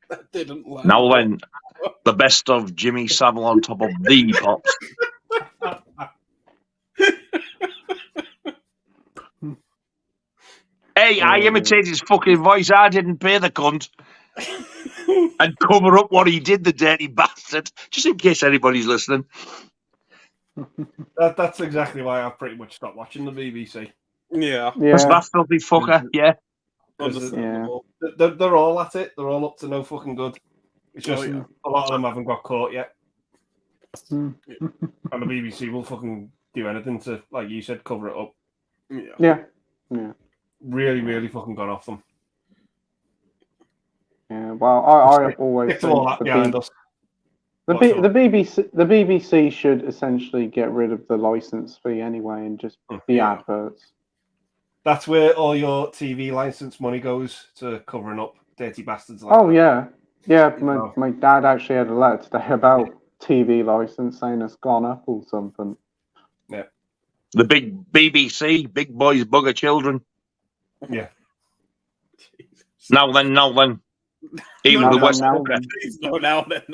S1: That didn't land.
S5: Now then, the best of Jimmy Savile on top of the pops. Hey, I imitated his fucking voice. I didn't pay the cunt. And cover up what he did, the dirty bastard. Just in case anybody's listening.
S3: That's exactly why I've pretty much stopped watching the BBC.
S1: Yeah.
S5: That's that filthy fucker. Yeah.
S1: Understandable.
S3: They're all at it. They're all up to no fucking good. It's just
S1: yeah.
S3: a lot of them haven't got caught yet.
S4: Mm.
S3: And the BBC will fucking do anything to, like you said, cover it up.
S4: Yeah.
S3: Really, really fucking gone off them.
S4: Yeah. Well, I always
S3: Stick to all that
S4: think
S3: behind us.
S4: the BBC should essentially get rid of the license fee anyway and just be adverts.
S3: That's where all your TV license money goes, to covering up dirty bastards like
S4: Oh
S3: that.
S4: yeah. My dad actually had a letter today about TV license saying it's gone up or something.
S3: Yeah.
S5: The big BBC, big boys bugger children.
S3: Yeah.
S5: Now then. Even the West fucker.
S1: Now then.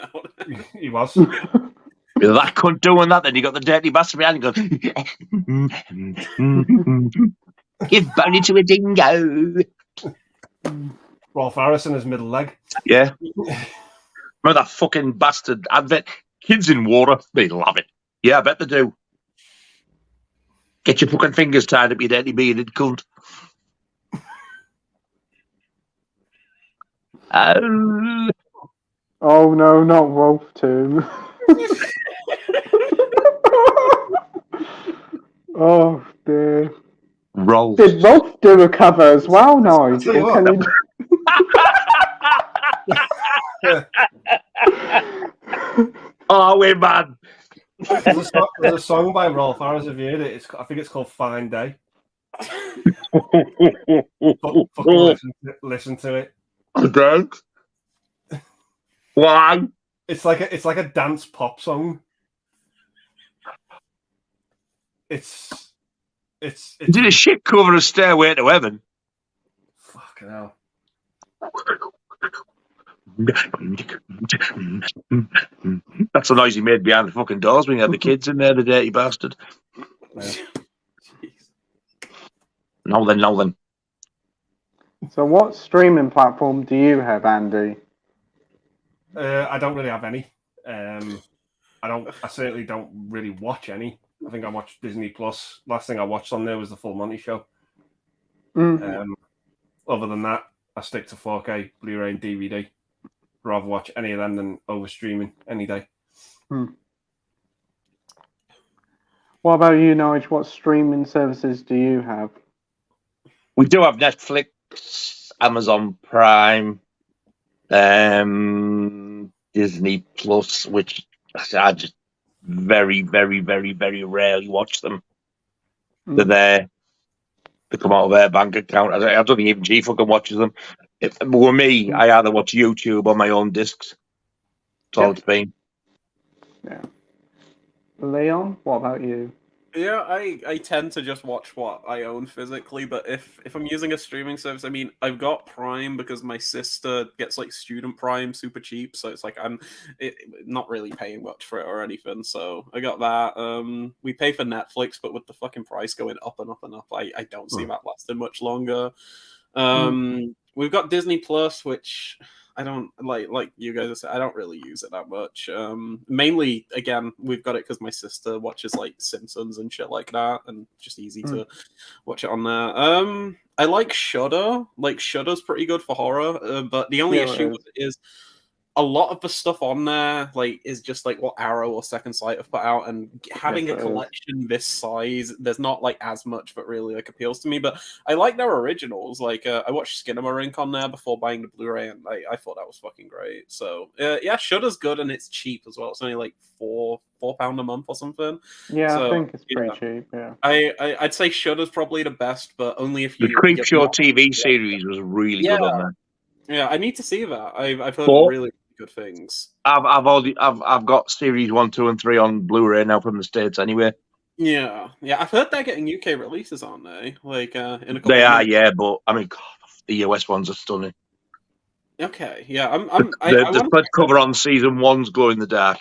S3: He was.
S5: With that cunt doing that, then you got the dirty bastard behind and goes, give Bonnie to a dingo.
S3: Rolf Harrison, his middle leg.
S5: Yeah. Remember that fucking bastard advert? Kids in water, they love it. Yeah, I bet they do. Get your fucking fingers tied up, you dirty bearded cunt.
S4: Oh no, not Wolf too. Oh dear.
S5: Rolf.
S4: Did Rolf do a cover as well, Nigel?
S5: Oh, we're mad.
S3: There's a song by Rolf Harris, have you heard it? I think it's called Fine Day. Fucking listen to it.
S5: I don't. Why?
S3: It's like a dance pop song. It's
S5: did a shit cover of Stairway to Heaven.
S3: Fucking hell.
S5: That's the noise he made behind the fucking doors when you had the kids in there, the dirty bastard. Now then.
S4: So what streaming platform do you have, Andy?
S3: I don't really have any. I certainly don't really watch any. I think I watched Disney Plus. Last thing I watched on there was the Full Monty Show. Other than that, I stick to 4K, Blu-ray, and DVD. Rather watch any of them than over streaming any day.
S4: What about you, Nigel? What streaming services do you have?
S5: We do have Netflix, Amazon Prime, Disney Plus, which I just very, very, very, very rarely watch them. They're there. They come out of their bank account. I don't think even G fucking watches them. If it were me, I either watch YouTube on my own discs. That's all it's been.
S4: Yeah. Leon, what about you?
S1: Yeah, I tend to just watch what I own physically, but if I'm using a streaming service, I mean, I've got Prime because my sister gets like Student Prime super cheap, so it's like I'm not really paying much for it or anything, so I got that. We pay for Netflix, but with the fucking price going up and up and up, I don't see that lasting much longer. We've got Disney Plus, which I don't like you guys said, I don't really use it that much. Mainly, again, we've got it because my sister watches like Simpsons and shit like that, and just easy to watch it on there. I like Shudder. Like Shudder's pretty good for horror, but the only issue with it is a lot of the stuff on there like is just like what Arrow or Second Sight have put out, and having a collection this size, there's not like as much that really like appeals to me. But I like their originals. Like I watched Skinamarink on there before buying the Blu-ray, and I thought that was fucking great. So yeah, Shudder's good and it's cheap as well. It's only like £4 a month or something.
S4: Yeah,
S1: so,
S4: I think it's pretty cheap. Yeah,
S1: I'd say Shudder's probably the best, but only if you.
S5: The Creepshow TV series was really good on there.
S1: Yeah, I need to see that. I've heard really good things.
S5: I've got series 1, 2, and 3 on Blu-ray now from the States anyway.
S1: Yeah, I've heard they're getting UK releases, aren't they? Like in a couple
S5: they
S1: of
S5: are,
S1: years.
S5: yeah, but I mean, God, the US ones are stunning.
S1: Okay, yeah,
S5: the front cover on season 1's glow in the dark.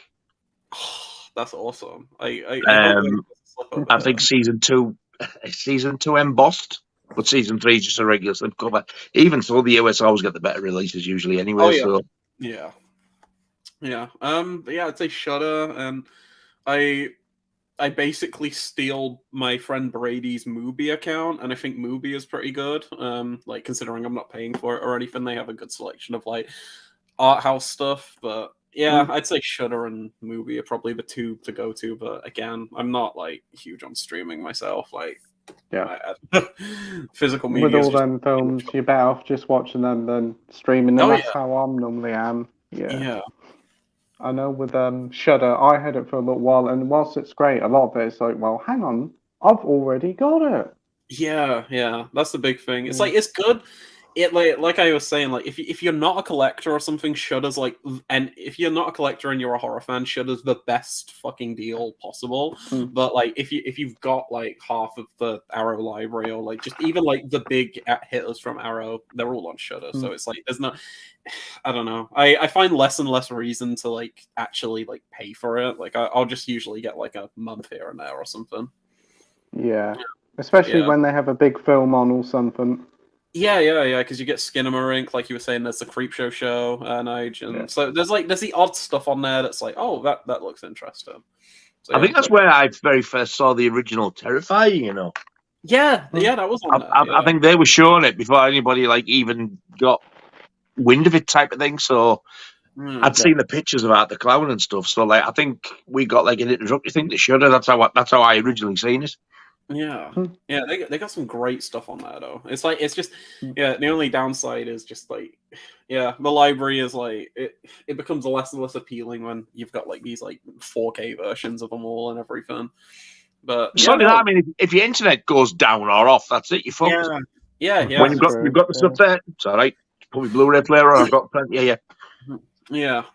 S1: That's awesome.
S5: I think season 2 embossed. but season 3 is just a regular slipcover. Even so, the US always get the better releases usually anyway.
S1: Oh, yeah.
S5: So
S1: Yeah. But yeah, I'd say Shudder, and I basically steal my friend Brady's Mubi account, and I think Mubi is pretty good. Like, considering I'm not paying for it or anything, they have a good selection of like art house stuff. But yeah, I'd say Shudder and Mubi are probably the two to go to. But again, I'm not like huge on streaming myself. Like, physical media.
S4: With all them films, you're better off just watching them than streaming them. That's how I normally am. Yeah. I know with Shudder, I had it for a little while, and whilst it's great, a lot of it is like, well, hang on, I've already got it.
S1: Yeah, that's the big thing. It's like, it's good. It like I was saying, like if you're not a collector or something, Shudder's like, and if you're not a collector and you're a horror fan, Shudder's the best fucking deal possible. But like if you've got like half of the Arrow library, or like just even like the big hitters from Arrow, they're all on Shudder. So it's like there's no, I don't know. I find less and less reason to like actually like pay for it. Like I'll just usually get like a month here and there or something.
S4: Yeah, especially when they have a big film on or something.
S1: Yeah, because you get Skinamarink, like you were saying, there's the Creepshow show, and so there's the odd stuff on there that's like, oh, that looks interesting. So,
S5: I think that's where I very first saw the original Terrifying, you know.
S1: Yeah, that was on there.
S5: I think they were showing it before anybody like even got wind of it, type of thing. So I'd seen the pictures about the clown and stuff. So like, I think we got like an introductory thing to Shudder. That's how I originally seen it.
S1: Yeah, they got some great stuff on there though. It's like, it's just, the only downside is just like, the library is like, it becomes less and less appealing when you've got like these like 4K versions of them all and everything. But
S5: I mean, if your internet goes down or off, that's it. You're fucked.
S1: Yeah.
S5: When you've got the stuff there, it's all right. Put my Blu-ray player on. I've got plenty.
S1: Yeah.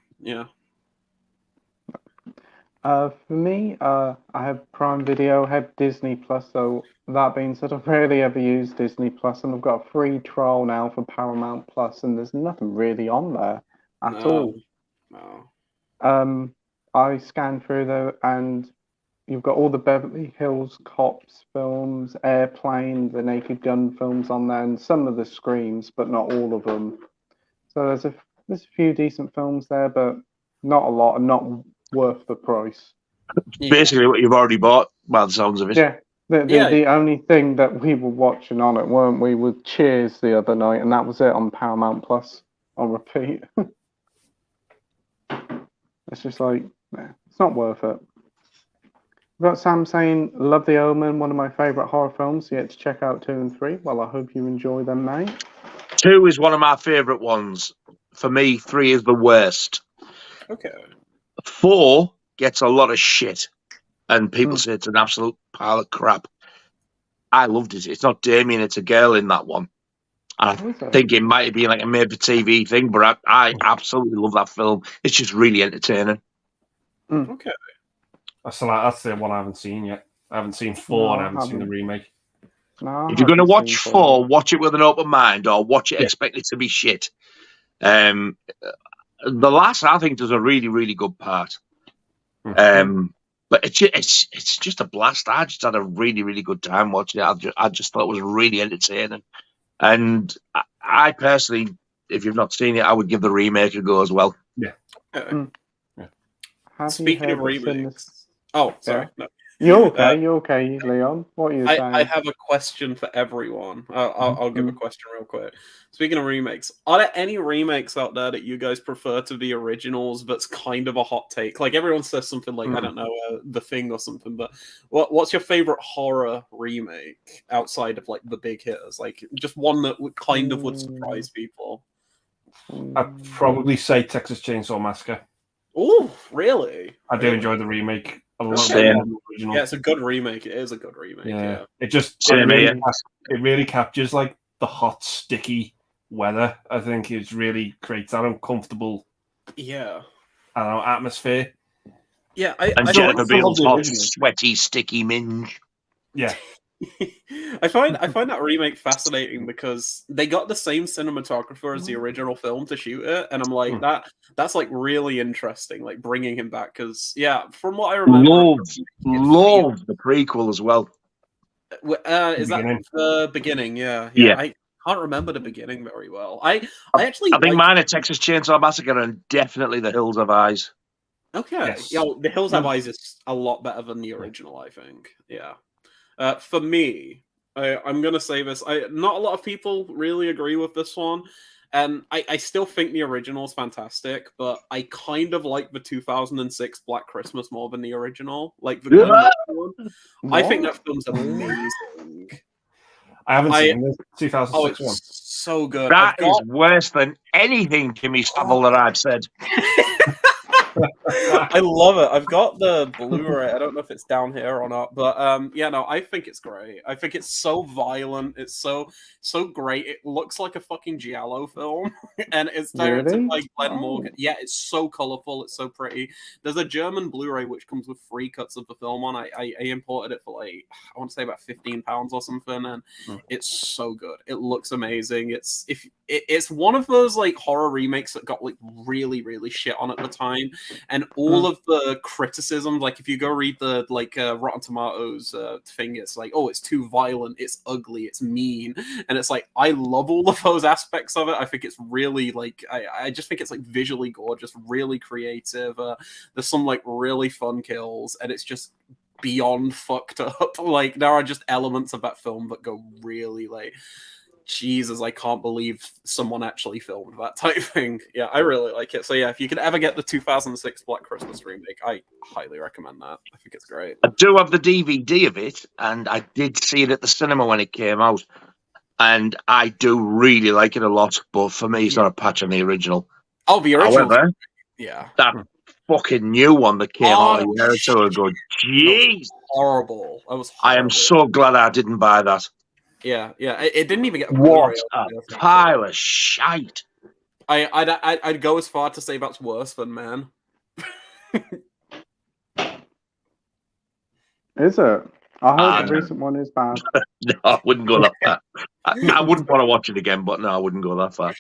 S4: For me, I have Prime Video, I have Disney Plus. So that being said, I've rarely ever used Disney Plus, and I've got a free trial now for Paramount Plus, and there's nothing really on there at all.
S1: No.
S4: I scanned through there, and you've got all the Beverly Hills Cops films, Airplane, the Naked Gun films on there, and some of the Screams, but not all of them. So there's a few decent films there, but not a lot, and not worth the price.
S5: Basically what you've already bought, by the sounds of it.
S4: Yeah. The only thing that we were watching on it, weren't we, with Cheers the other night, and that was it on Paramount Plus on repeat. It's just like, it's not worth it. We've got Sam saying, love The Omen, one of my favourite horror films, yet to check out 2 and 3. Well, I hope you enjoy them, mate.
S5: 2 is one of my favourite ones. For me, 3 is the worst.
S1: Okay.
S5: 4 gets a lot of shit, and people say it's an absolute pile of crap. I loved it. It's not Damien, it's a girl in that one. I think it might be like a made-for-TV thing, but I absolutely love that film. It's just really entertaining.
S1: Okay.
S3: That's the one I haven't seen yet. I haven't seen 4 and I haven't seen the remake.
S4: No,
S5: if you're going to watch 4, watch it with an open mind, or watch it expect it to be shit. The last, I think, does a really, really good part. But it's just a blast. I just had a really, really good time watching it. I just thought it was really entertaining. And I personally, if you've not seen it, I would give the remake a go as well.
S3: Yeah.
S1: Speaking of remakes. Oh, sorry. No.
S4: You're okay, Leon. What are you saying?
S1: I have a question for everyone. I'll give a question real quick. Speaking of remakes, are there any remakes out there that you guys prefer to be originals that's kind of a hot take? Like, everyone says something like, I don't know, The Thing or something, but what's your favorite horror remake outside of, like, the big hitters? Like, just one that would kind of would surprise people.
S3: I'd probably say Texas Chainsaw Massacre.
S1: Oh, really?
S3: I do enjoy the remake.
S1: Yeah, it's a good remake. It is a good remake. Yeah.
S3: It really captures like the hot, sticky weather. I think it really creates that uncomfortable, atmosphere.
S1: Yeah,
S5: and Jennifer Beals hot, sweaty, sticky minge.
S3: Yeah.
S1: I find that remake fascinating because they got the same cinematographer as the original film to shoot it, and I'm like, that's like really interesting, like bringing him back, because from what I remember,
S5: love the prequel as well.
S1: Is that
S3: beginning.
S1: the beginning? Yeah.
S5: Yeah.
S1: I can't remember the beginning very well. I actually
S5: I think
S1: liked-
S5: mine are Texas Chainsaw Massacre and definitely The Hills Have Eyes.
S1: Okay.
S3: Yes.
S1: Yeah, The Hills Have Eyes is a lot better than the original, I think. Yeah. For me, I'm gonna say this. Not a lot of people really agree with this one, and I still think the original is fantastic, but I kind of like the 2006 Black Christmas more than the original, like the Glenn Murphy one. I think that film's amazing.
S3: I haven't seen the
S1: Oh,
S3: 2006 one.
S1: it's so good.
S5: That is worse than anything Jimmy Savile that I've said.
S1: I love it. I've got the Blu-ray. I don't know if it's down here or not, but yeah, no, I think it's great. I think it's so violent. It's so great. It looks like a fucking giallo film, and it's directed
S4: Really?
S1: by Glenn
S4: Oh.
S1: Morgan. Yeah, it's so colorful. It's so pretty. There's a German Blu-ray which comes with 3 cuts of the film on. I imported it for like I want to say about £15 or something, and it's so good. It looks amazing. It's one of those like horror remakes that got like really shit on at the time. And all of the criticism, like if you go read the Rotten Tomatoes thing, it's like, oh, it's too violent, it's ugly, it's mean, and it's like I love all of those aspects of it. I think it's really like I just think it's like visually gorgeous, really creative. There's some like really fun kills, and it's just beyond fucked up. Like there are just elements of that film that go really like. Jesus, I can't believe someone actually filmed that type thing. Yeah, I really like it. So yeah, if you could ever get the 2006 Black Christmas remake, I highly recommend that. I think it's great.
S5: I do have the DVD of it, and I did see it at the cinema when it came out, and I do really like it a lot. But for me, it's not a patch on the original.
S1: Oh, the original.
S5: However,
S1: yeah,
S5: that fucking new one that came out a year or two ago. Jeez,
S1: horrible. I was.
S5: I am so glad I didn't buy that.
S1: Yeah. It didn't even get a
S5: what
S1: Blu-ray.
S5: a pile of shite.
S1: I'd go as far to say that's worse than Man.
S4: Is it? I heard the recent one is bad.
S5: No, I wouldn't go that far. I wouldn't want to watch it again, but no, I wouldn't go that far.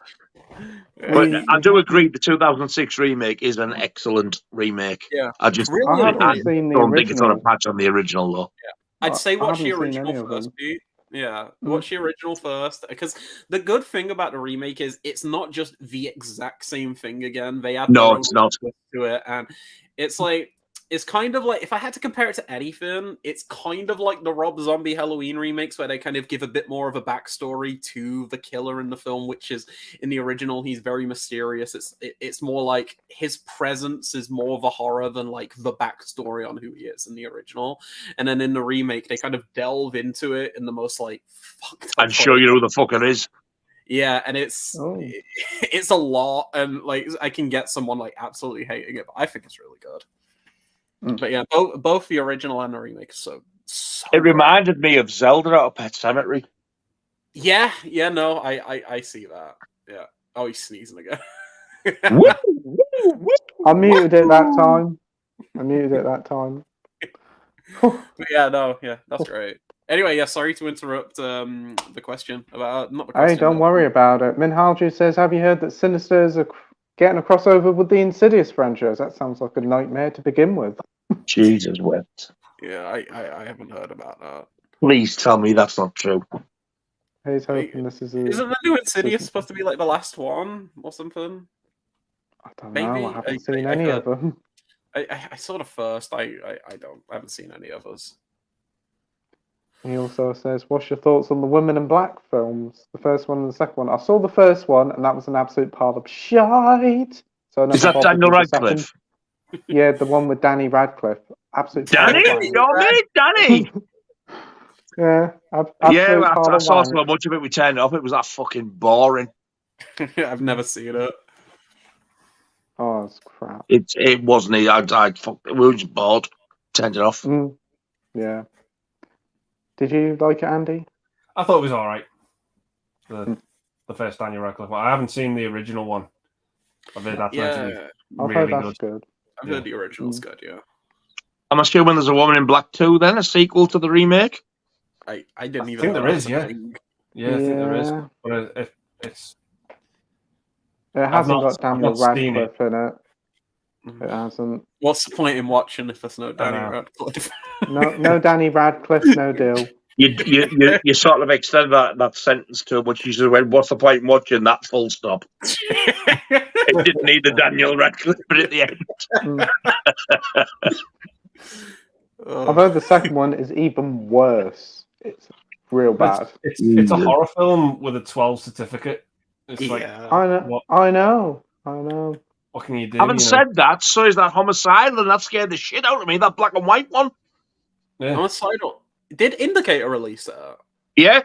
S5: But I do agree the 2006 remake is an excellent remake.
S1: Yeah,
S5: I just
S1: really
S5: I
S1: don't
S5: don't think it's on a patch on the original though.
S1: Yeah. I'd say watch the
S4: haven't seen any
S1: original
S4: of
S1: first,
S4: them.
S1: Pete. Yeah, watch the original first, because the good thing about the remake is it's not just the exact same thing again. They add
S5: No,
S1: their
S5: it's
S1: own
S5: not.
S1: twist to it, and it's like it's kind of like if I had to compare it to anything, it's kind of like the Rob Zombie Halloween remakes, where they kind of give a bit more of a backstory to the killer in the film, which is in the original he's very mysterious. It's more like his presence is more of a horror than like the backstory on who he is in the original. And then in the remake, they kind of delve into it in the most like fucked up.
S5: I'm sure you know who the fuck it is.
S1: Yeah, and it's a lot, and like I can get someone like absolutely hating it, but I think it's really good. But yeah, both the original and the remake are so
S5: It reminded me of Zelda out of Pet Sematary.
S1: Yeah, no, I see that. Yeah. Oh, he's sneezing again.
S4: I muted it that time.
S1: But yeah, no, yeah, that's great. Anyway, yeah, sorry to interrupt the question about not the question.
S4: Hey, don't worry about it. Minhalju says, have you heard that Sinisters are getting a crossover with the Insidious franchise? That sounds like a nightmare to begin with.
S5: Jesus wept.
S1: Yeah, I haven't heard about that.
S5: Please tell me that's not true.
S4: He's hoping this is a...
S1: Isn't the new Insidious supposed to be like the last one or something?
S4: I don't know. I haven't seen any of them.
S1: I saw the first. I haven't seen any others.
S4: He also says, what's your thoughts on the Women in Black films? The first one and the second one. I saw the first one, and that was an absolute pile of shite. So
S5: is that Daniel Radcliffe?
S4: Yeah, the one with Danny Radcliffe. Absolute
S5: Danny? Your mate, Danny?
S4: Yeah.
S5: I saw so much of it, we turned it off. It was that fucking boring.
S1: I've never seen it.
S4: Oh, it's crap.
S5: It wasn't. We were just bored. Turned it off.
S4: Yeah. Did you like it, Andy?
S3: I thought it was all right. The first Daniel Radcliffe one. I haven't seen the original one. I've heard that's really good.
S1: I've heard the original's good. Yeah.
S5: I'm assuming there's a Woman in Black 2 then, a sequel to the remake.
S1: I didn't even
S3: think
S1: know
S3: there is.
S1: yeah,
S3: I think there is. But it's.
S4: It hasn't got Daniel Radcliffe in it. It hasn't.
S1: What's the point in watching if there's no Danny Radcliffe?
S4: No Danny Radcliffe, no deal.
S5: You sort of extend that sentence too much. You just went, "What's the point in watching that?" Full stop. It didn't need the Daniel Radcliffe bit at the end.
S4: I've heard the second one is even worse. It's real bad.
S3: It's a horror film with a 12 certificate. It's like,
S4: I know.
S3: what can you do?
S5: Having said that, so is that Homicidal, and that scared the shit out of me. That black and white one.
S3: Yeah.
S1: Homicidal. Did Indicator release that?
S5: Yeah.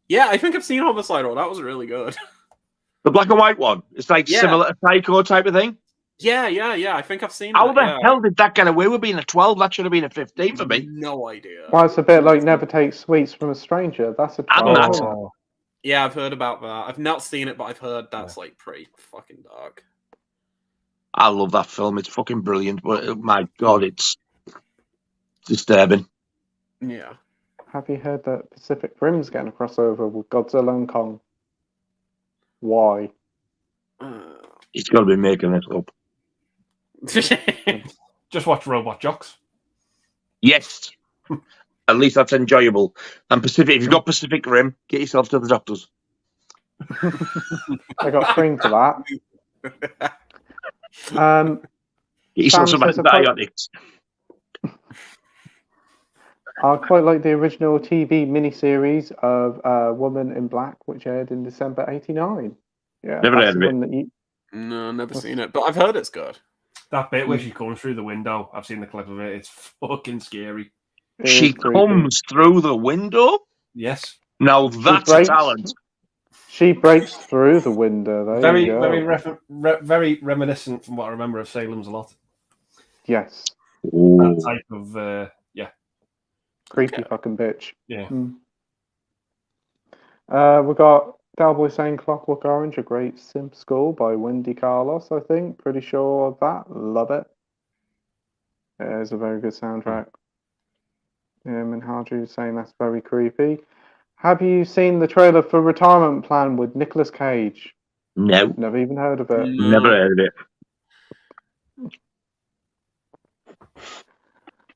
S1: Yeah, I think I've seen Homicidal. That was really good.
S5: The black and white one. It's like similar to Psycho type of thing.
S1: Yeah. I think I've seen
S5: How
S1: that.
S5: the hell did that get away with being a 12? That should have been a 15 for me.
S1: No idea.
S4: Well, it's a bit like Never Take Sweets from a Stranger. That's a 12.
S1: Yeah, I've heard about that. I've not seen it, but I've heard that's like pretty fucking dark.
S5: I love that film. It's fucking brilliant. But my God, it's disturbing.
S1: Yeah.
S4: Have you heard that Pacific Rim's getting a crossover with Godzilla and Kong? Why?
S5: He's got to be making this up.
S3: Just watch Robot Jocks.
S5: Yes. At least that's enjoyable. And if you've got Pacific Rim, get yourself to the doctors.
S4: I got streamed for that.
S5: Get yourself some antibiotics.
S4: I quite like the original TV miniseries of Woman in Black, which aired in December '89. Yeah,
S5: never heard of it.
S1: No, never seen it, but I've heard it's good.
S3: That bit where she's going through the window, I've seen the clip of it. It's fucking scary.
S5: She comes through the window?
S3: Yes.
S5: Now that's a talent.
S4: She breaks through the window.
S3: Very reminiscent from what I remember of Salem's Lot.
S4: Yes.
S5: Ooh.
S3: That type of,
S4: creepy fucking bitch.
S3: Yeah.
S4: We got Cowboy saying Clockwork Orange, a great simp score by Wendy Carlos, I think. Pretty sure of that. Love it. Yeah, it's a very good soundtrack. Minhaju saying that's very creepy. Have you seen the trailer for Retirement Plan with Nicolas Cage?
S5: No.
S4: Never even heard of it.
S5: No. Never heard of it.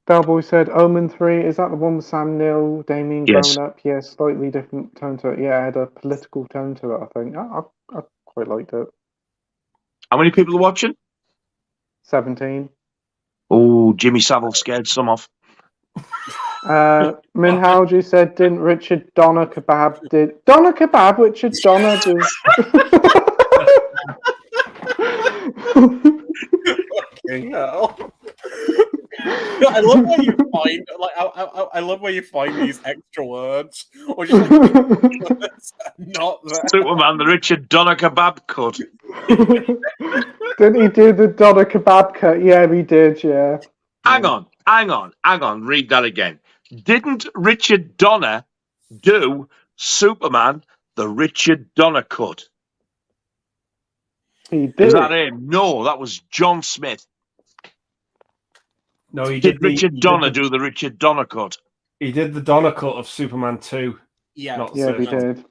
S4: Bellboy said Omen 3, is that the one with Sam Neill, Damien
S5: Yes.
S4: grown up? Yeah, slightly different tone to it. Yeah, it had a political tone to it, I think. I quite liked it.
S5: How many people are watching?
S4: 17.
S5: Oh, Jimmy Savile scared some off.
S4: Minhauji said, didn't Richard Donner Kebab did... Donner Kebab? Richard Donner did...
S1: Fucking hell. I love where you find I love where you find these extra words, or just like not there.
S5: Superman, the Richard Donner kebab cut.
S4: Didn't he do the Donner Kebab cut? Yeah, he did. Yeah.
S5: Hang on. Read that again. Didn't Richard Donner do Superman, the Richard Donner cut?
S4: He did.
S5: Is that him? No, that was John Smith.
S3: No, he
S5: did. Richard Donner do the Richard Donner cut?
S3: He did the Donner cut of Superman 2.
S1: Yeah,
S4: he did.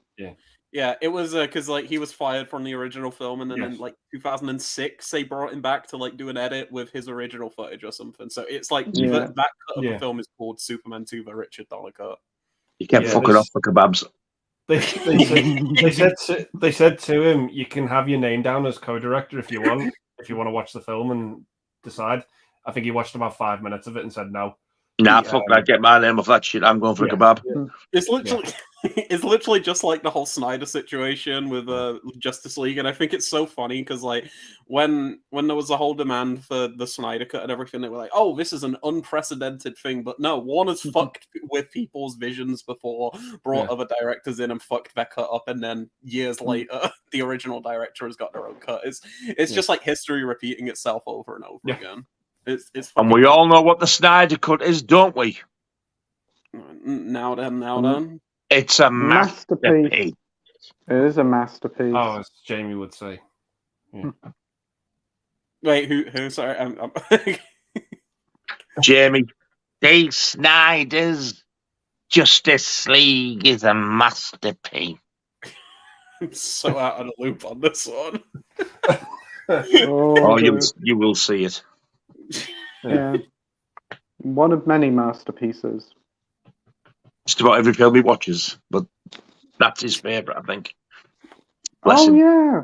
S1: Yeah, it was because like he was fired from the original film, and then in like 2006 they brought him back to like do an edit with his original footage or something. So it's like that cut of the film is called Superman 2: The Richard Donner Cut.
S5: He kept fucking off for kebabs.
S3: They said to him, "You can have your name down as co-director if you want to watch the film and decide." I think he watched about 5 minutes of it and said no.
S5: Nah, fuck that. Get my name off that shit. I'm going for a kebab.
S1: It's literally, it's literally just like the whole Snyder situation with Justice League, and I think it's so funny because like when there was a whole demand for the Snyder cut and everything, they were like, "Oh, this is an unprecedented thing," but no, Warner's fucked with people's visions before, brought other directors in and fucked their cut up, and then years later, the original director has got their own cut. It's just like history repeating itself over and over again. It's
S5: and we all know what the Snyder cut is, don't we?
S1: Now then.
S5: It's a masterpiece.
S4: It is a masterpiece.
S3: Oh, as Jamie would say. Yeah.
S1: Wait, who? Sorry, I'm...
S5: Jamie. Dave Snyder's Justice League is a masterpiece.
S1: I'm so out of the loop on this one.
S5: You will see it.
S4: Yeah. One of many masterpieces.
S5: Just about every film he watches, but that's his favourite, I think. Bless
S4: Oh
S5: him.
S4: yeah,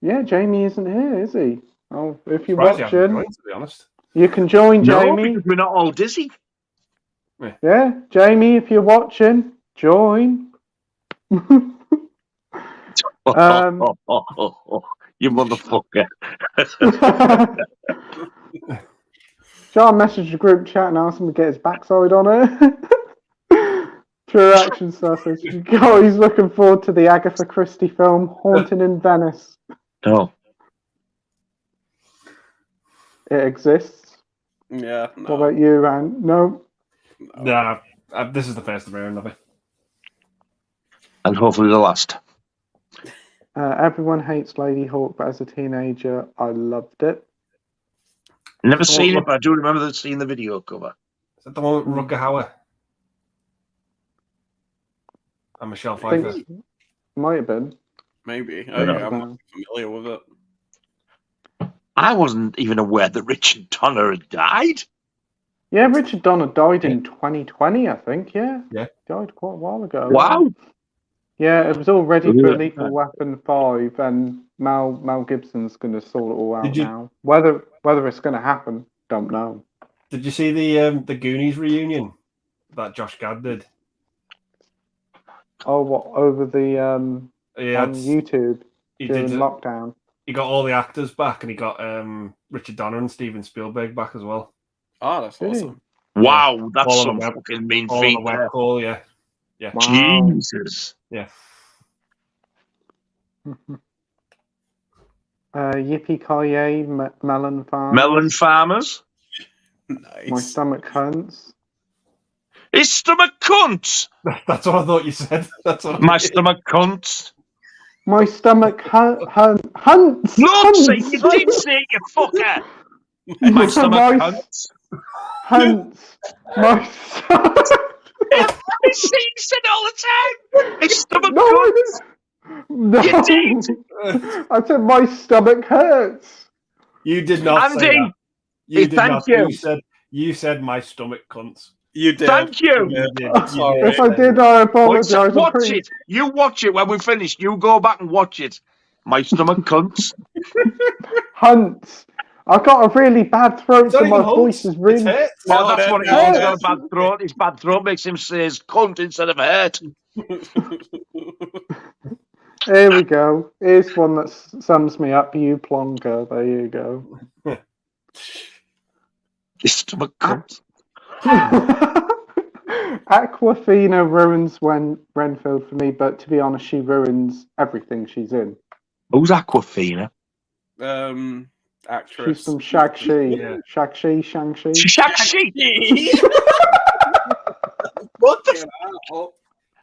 S4: yeah. Jamie isn't here, is he? Oh, if you're
S3: Surprised he hasn't
S4: watching,
S3: joined, to be honest.
S4: you can join
S5: No,
S4: Jamie.
S5: because we're not all dizzy.
S4: Yeah, Jamie, if you're watching, join.
S5: You motherfucker.
S4: John messaged the group chat and asked him to get his backside on it. True Action Star says, oh, he's looking forward to the Agatha Christie film, Haunting in Venice.
S5: No.
S4: It exists.
S1: Yeah. No.
S4: What about you, Rand? No?
S3: Nah, this is the first of airing of it.
S5: And hopefully the last.
S4: Everyone hates Lady Hawk, but as a teenager, I loved it.
S5: Never seen it, but I do remember seeing the video cover.
S3: Is that the one with Rutger Hauer? And Michelle Pfeiffer?
S4: Might have been.
S1: Maybe.
S5: I don't
S1: I'm not familiar with it.
S5: I wasn't even aware that Richard Donner had died.
S4: Yeah, Richard Donner died in 2020, I think. Yeah.
S3: Yeah.
S4: Died quite a while ago.
S5: Wow.
S4: Yeah, it was all ready for
S5: Yeah.
S4: Lethal Weapon 5, and Mel Gibson's going to sort it all out
S3: Did you-
S4: now. Whether it's going to happen, don't know.
S3: Did you see the Goonies reunion that Josh Gad did?
S4: Oh, what, over the
S3: Yeah,
S4: on YouTube
S3: he
S4: during
S3: did.
S4: lockdown?
S3: He got all the actors back, and he got Richard Donner and Steven Spielberg back as well.
S1: Oh, that's
S4: Did he?
S1: awesome.
S5: Wow, that's
S3: All on
S5: some
S3: the web-
S5: fucking mean
S3: All on
S5: feat
S3: the web
S5: there.
S3: call, yeah. Yeah.
S4: Wow.
S5: Jesus.
S3: Yeah.
S4: Yippee-ki-yay, melon farm.
S5: Melon farmers.
S1: Nice.
S4: My stomach hurts.
S5: His stomach cunt.
S3: That's what I thought you said. That's what
S5: My stomach cunt.
S4: My stomach hunts.
S5: Lord, say you did say it, you fucker. My stomach hunts.
S4: Hunts. My stomach.
S5: He said all the time. His stomach
S4: No, I
S5: hunts.
S4: No.
S5: You did.
S4: I said my stomach hurts.
S3: You did not say
S5: Andy,
S3: that. You did
S5: thank
S3: not.
S5: you.
S3: You said my stomach cunts.
S1: You did.
S5: Thank you.
S3: You did.
S1: I'm sorry.
S4: If I did, I apologise.
S5: Watch it. You watch it when we finish. You go back and watch it. My stomach cunts.
S4: Hunts. I've got a really bad throat,
S3: It's
S4: so
S3: not
S4: my
S3: even
S4: voice
S3: hunts.
S4: is really.
S3: It's hurt.
S5: Oh, that's what it is.
S4: hurts.
S5: He's got a bad throat. His bad throat makes him say his cunt instead of hurt.
S4: Here we go. Here's one that sums me up. You plonker. There you go.
S5: His stomach cunts.
S4: Aquafina ruins Renfield for me, but to be honest, she ruins everything she's in.
S5: Who's Aquafina?
S1: Actress.
S4: She's from Shang-Chi.
S3: Yeah.
S4: Shang-Chi, Shang-Chi.
S5: Shang-Chi.
S1: What the hell?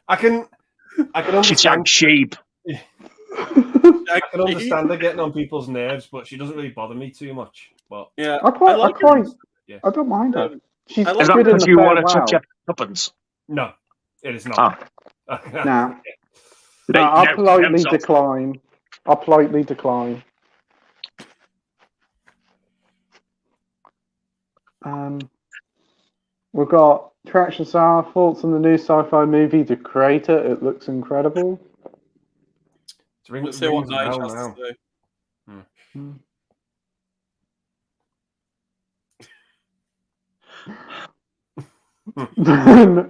S3: I can
S5: She's
S3: understand.
S5: sheep.
S3: I can understand her getting on people's nerves, but she doesn't really bother me too much. But
S1: Yeah.
S4: I
S3: Yeah.
S4: don't mind her. She's
S1: I
S5: Is that
S4: good in
S5: because
S4: the
S5: you want to
S4: farewell.
S5: touch your tuppence?
S3: no, it is not.
S4: No.
S5: They
S4: I'll
S5: know
S4: politely
S5: themselves.
S4: decline. I'll politely decline. We've got Traction Star thoughts on the new sci-fi movie The Creator. It looks incredible.
S1: Let's see what Nige has
S3: now.
S1: to say.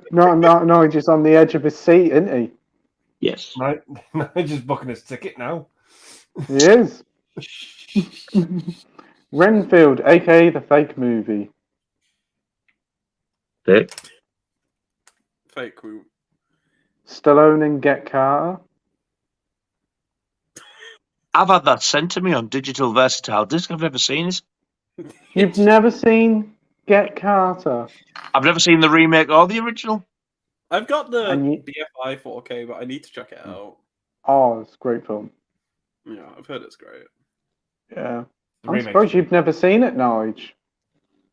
S4: No, he's just on the edge of his seat, isn't he?
S5: Yes.
S3: No, just booking his ticket now.
S4: He is. Renfield, aka the fake movie.
S5: Dick.
S1: Fake movie.
S4: Stallone and Get Carter.
S5: I've had that sent to me on digital versatile disc. I've never seen it.
S4: You've never seen Get Carter?
S5: I've never seen the remake or the original.
S1: I've got the
S4: And you-
S1: BFI 4K, but I need to check it out.
S4: Oh, it's a great film.
S1: Yeah, I've heard it's great.
S4: Yeah.
S3: The
S4: I'm
S3: remake.
S4: surprised you've never seen it, Nige.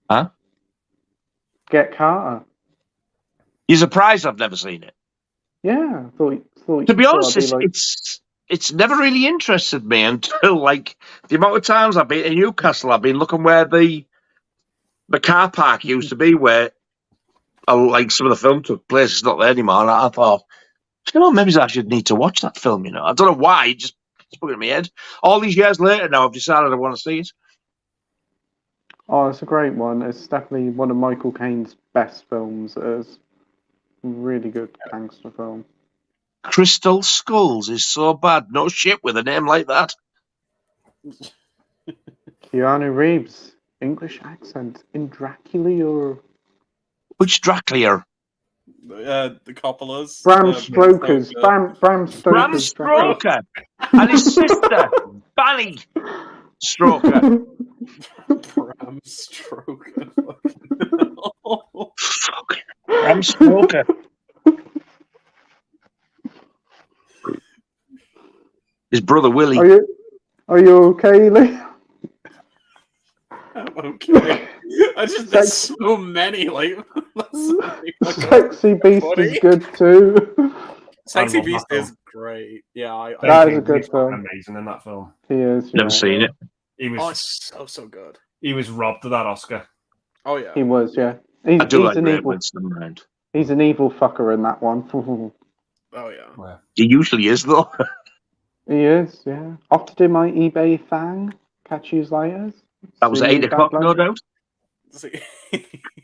S5: Huh?
S4: Get Carter.
S5: You're surprised I've never seen it.
S4: Yeah, I thought
S5: To be
S4: thought
S5: honest,
S4: I'd be
S5: it's never really interested me until like the amount of times I've been in Newcastle. I've been looking where the car park used to be, where like some of the film took place. It's not there anymore. And I thought, you know, maybe I should need to watch that film. You know, I don't know why. It just put it in my head. All these years later, now I've decided I want to see it.
S4: Oh, it's a great one. It's definitely one of Michael Caine's best films. It's a really good gangster film.
S5: Crystal Skulls is so bad. No shit with a name like that.
S4: Keanu Reeves, English accent in Dracula or
S5: Which Dracula?
S1: The Coppolas.
S4: Bram Stoker's. Bram
S5: Bram
S4: Stoker's Dracula.
S5: Stoker and his sister, Fanny Stoker.
S1: Bram Stoker.
S5: Fuck. Bram Stoker. His brother Willie.
S4: Are you okay, Lee?
S1: I'm okay. There's so many. Like,
S4: Sexy Beast is good too.
S1: Sexy Beast is great. Yeah,
S4: that is a good film.
S3: Amazing in that film.
S4: He is.
S5: Never seen it.
S3: He was.
S1: Oh, it's so good.
S3: He was robbed of that Oscar.
S1: Oh yeah.
S4: He was. Yeah.
S5: I do like
S4: an
S5: Ray
S4: evil.
S5: Winston around.
S4: He's an evil fucker in that one.
S1: Oh yeah.
S5: He usually is though.
S4: He is. Yeah. Off to do my eBay thing. Catch you later.
S5: That was at 8 o'clock, no doubt.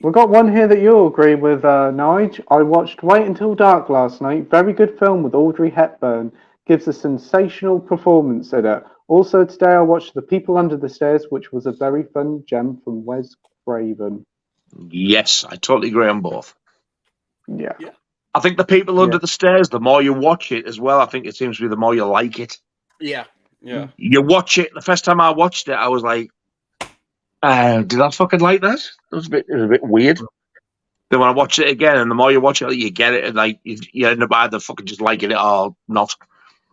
S4: We've got one here that you'll agree with, Nige. I watched Wait Until Dark last night. Very good film with Audrey Hepburn. Gives a sensational performance in it. Also today I watched The People Under the Stairs, which was a very fun gem from Wes Craven.
S5: Yes, I totally agree on both.
S4: Yeah.
S5: I think The People Under the Stairs, the more you watch it as well, I think it seems to be the more you like it.
S1: Yeah. Yeah.
S5: You watch it, the first time I watched it, I was like, did I fucking like that? It was a bit weird. Then when I watch it again, and the more you watch it, you get it, and like you end up either fucking just liking it or not.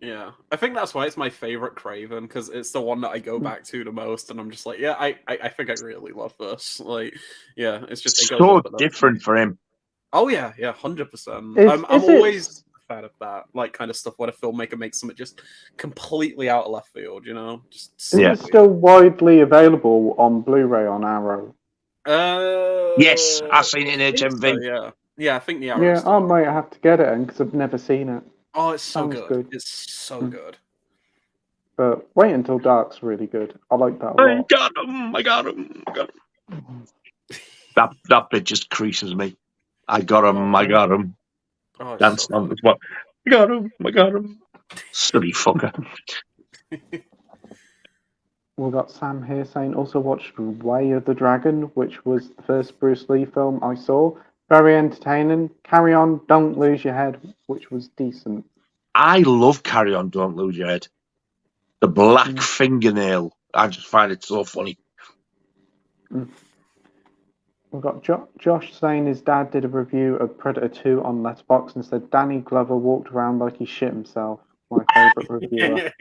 S1: Yeah, I think that's why it's my favorite Craven, because it's the one that I go back to the most, and I'm just like, yeah, I think I really love this. Like, yeah, it's just it goes
S5: so
S1: up and up.
S5: different for him.
S1: Oh yeah, 100%. I'm always a fan of that, like kind of stuff when a filmmaker makes something just completely out of left field, you know? Just
S4: Is it still widely available on Blu-ray on Arrow?
S5: Yes, I've seen it in HMV.
S1: So, yeah, I think the Arrow.
S4: Yeah, I might have to get it because I've never seen it.
S1: Oh, it's so
S4: Sounds
S1: good. It's so good.
S4: But Wait Until Dark's really good. I like that a lot.
S5: I got him. That bit just creases me. I got him.
S1: Oh,
S5: That's
S1: so
S5: not what. I got him. Silly fucker.
S4: We've got Sam here saying also watched Way of the Dragon, which was the first Bruce Lee film I saw. Very entertaining. Carry On, Don't Lose Your Head, which was decent.
S5: I love Carry On, Don't Lose Your Head. The black fingernail. I just find it so funny.
S4: We've got Josh saying his dad did a review of Predator 2 on Letterboxd and said Danny Glover walked around like he shit himself. My favourite reviewer.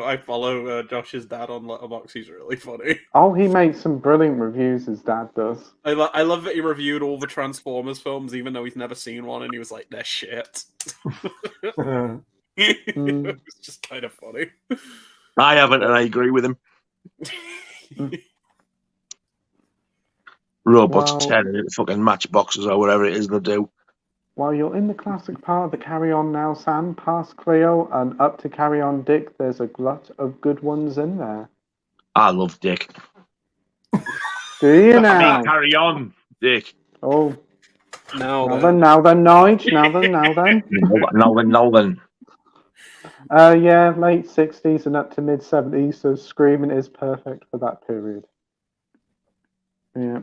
S1: I follow Josh's dad on Letterboxd. He's really funny.
S4: Oh, he makes some brilliant reviews, his dad does.
S1: I love that he reviewed all the Transformers films, even though he's never seen one, and he was like, they're shit. It's just kind of funny.
S5: I haven't, and I agree with him. Robots tearing into fucking matchboxes or whatever it is they do.
S4: While you're in the classic part of the Carry On Now, Sam, past Cleo and up to Carry On Dick, there's a glut of good ones in there.
S5: I love Dick.
S4: Do you now?
S5: Carry On, Dick.
S4: Oh.
S1: Now
S4: then, Nige. Now then. Yeah, late 60s and up to mid 70s, so Screaming is perfect for that period. Yeah.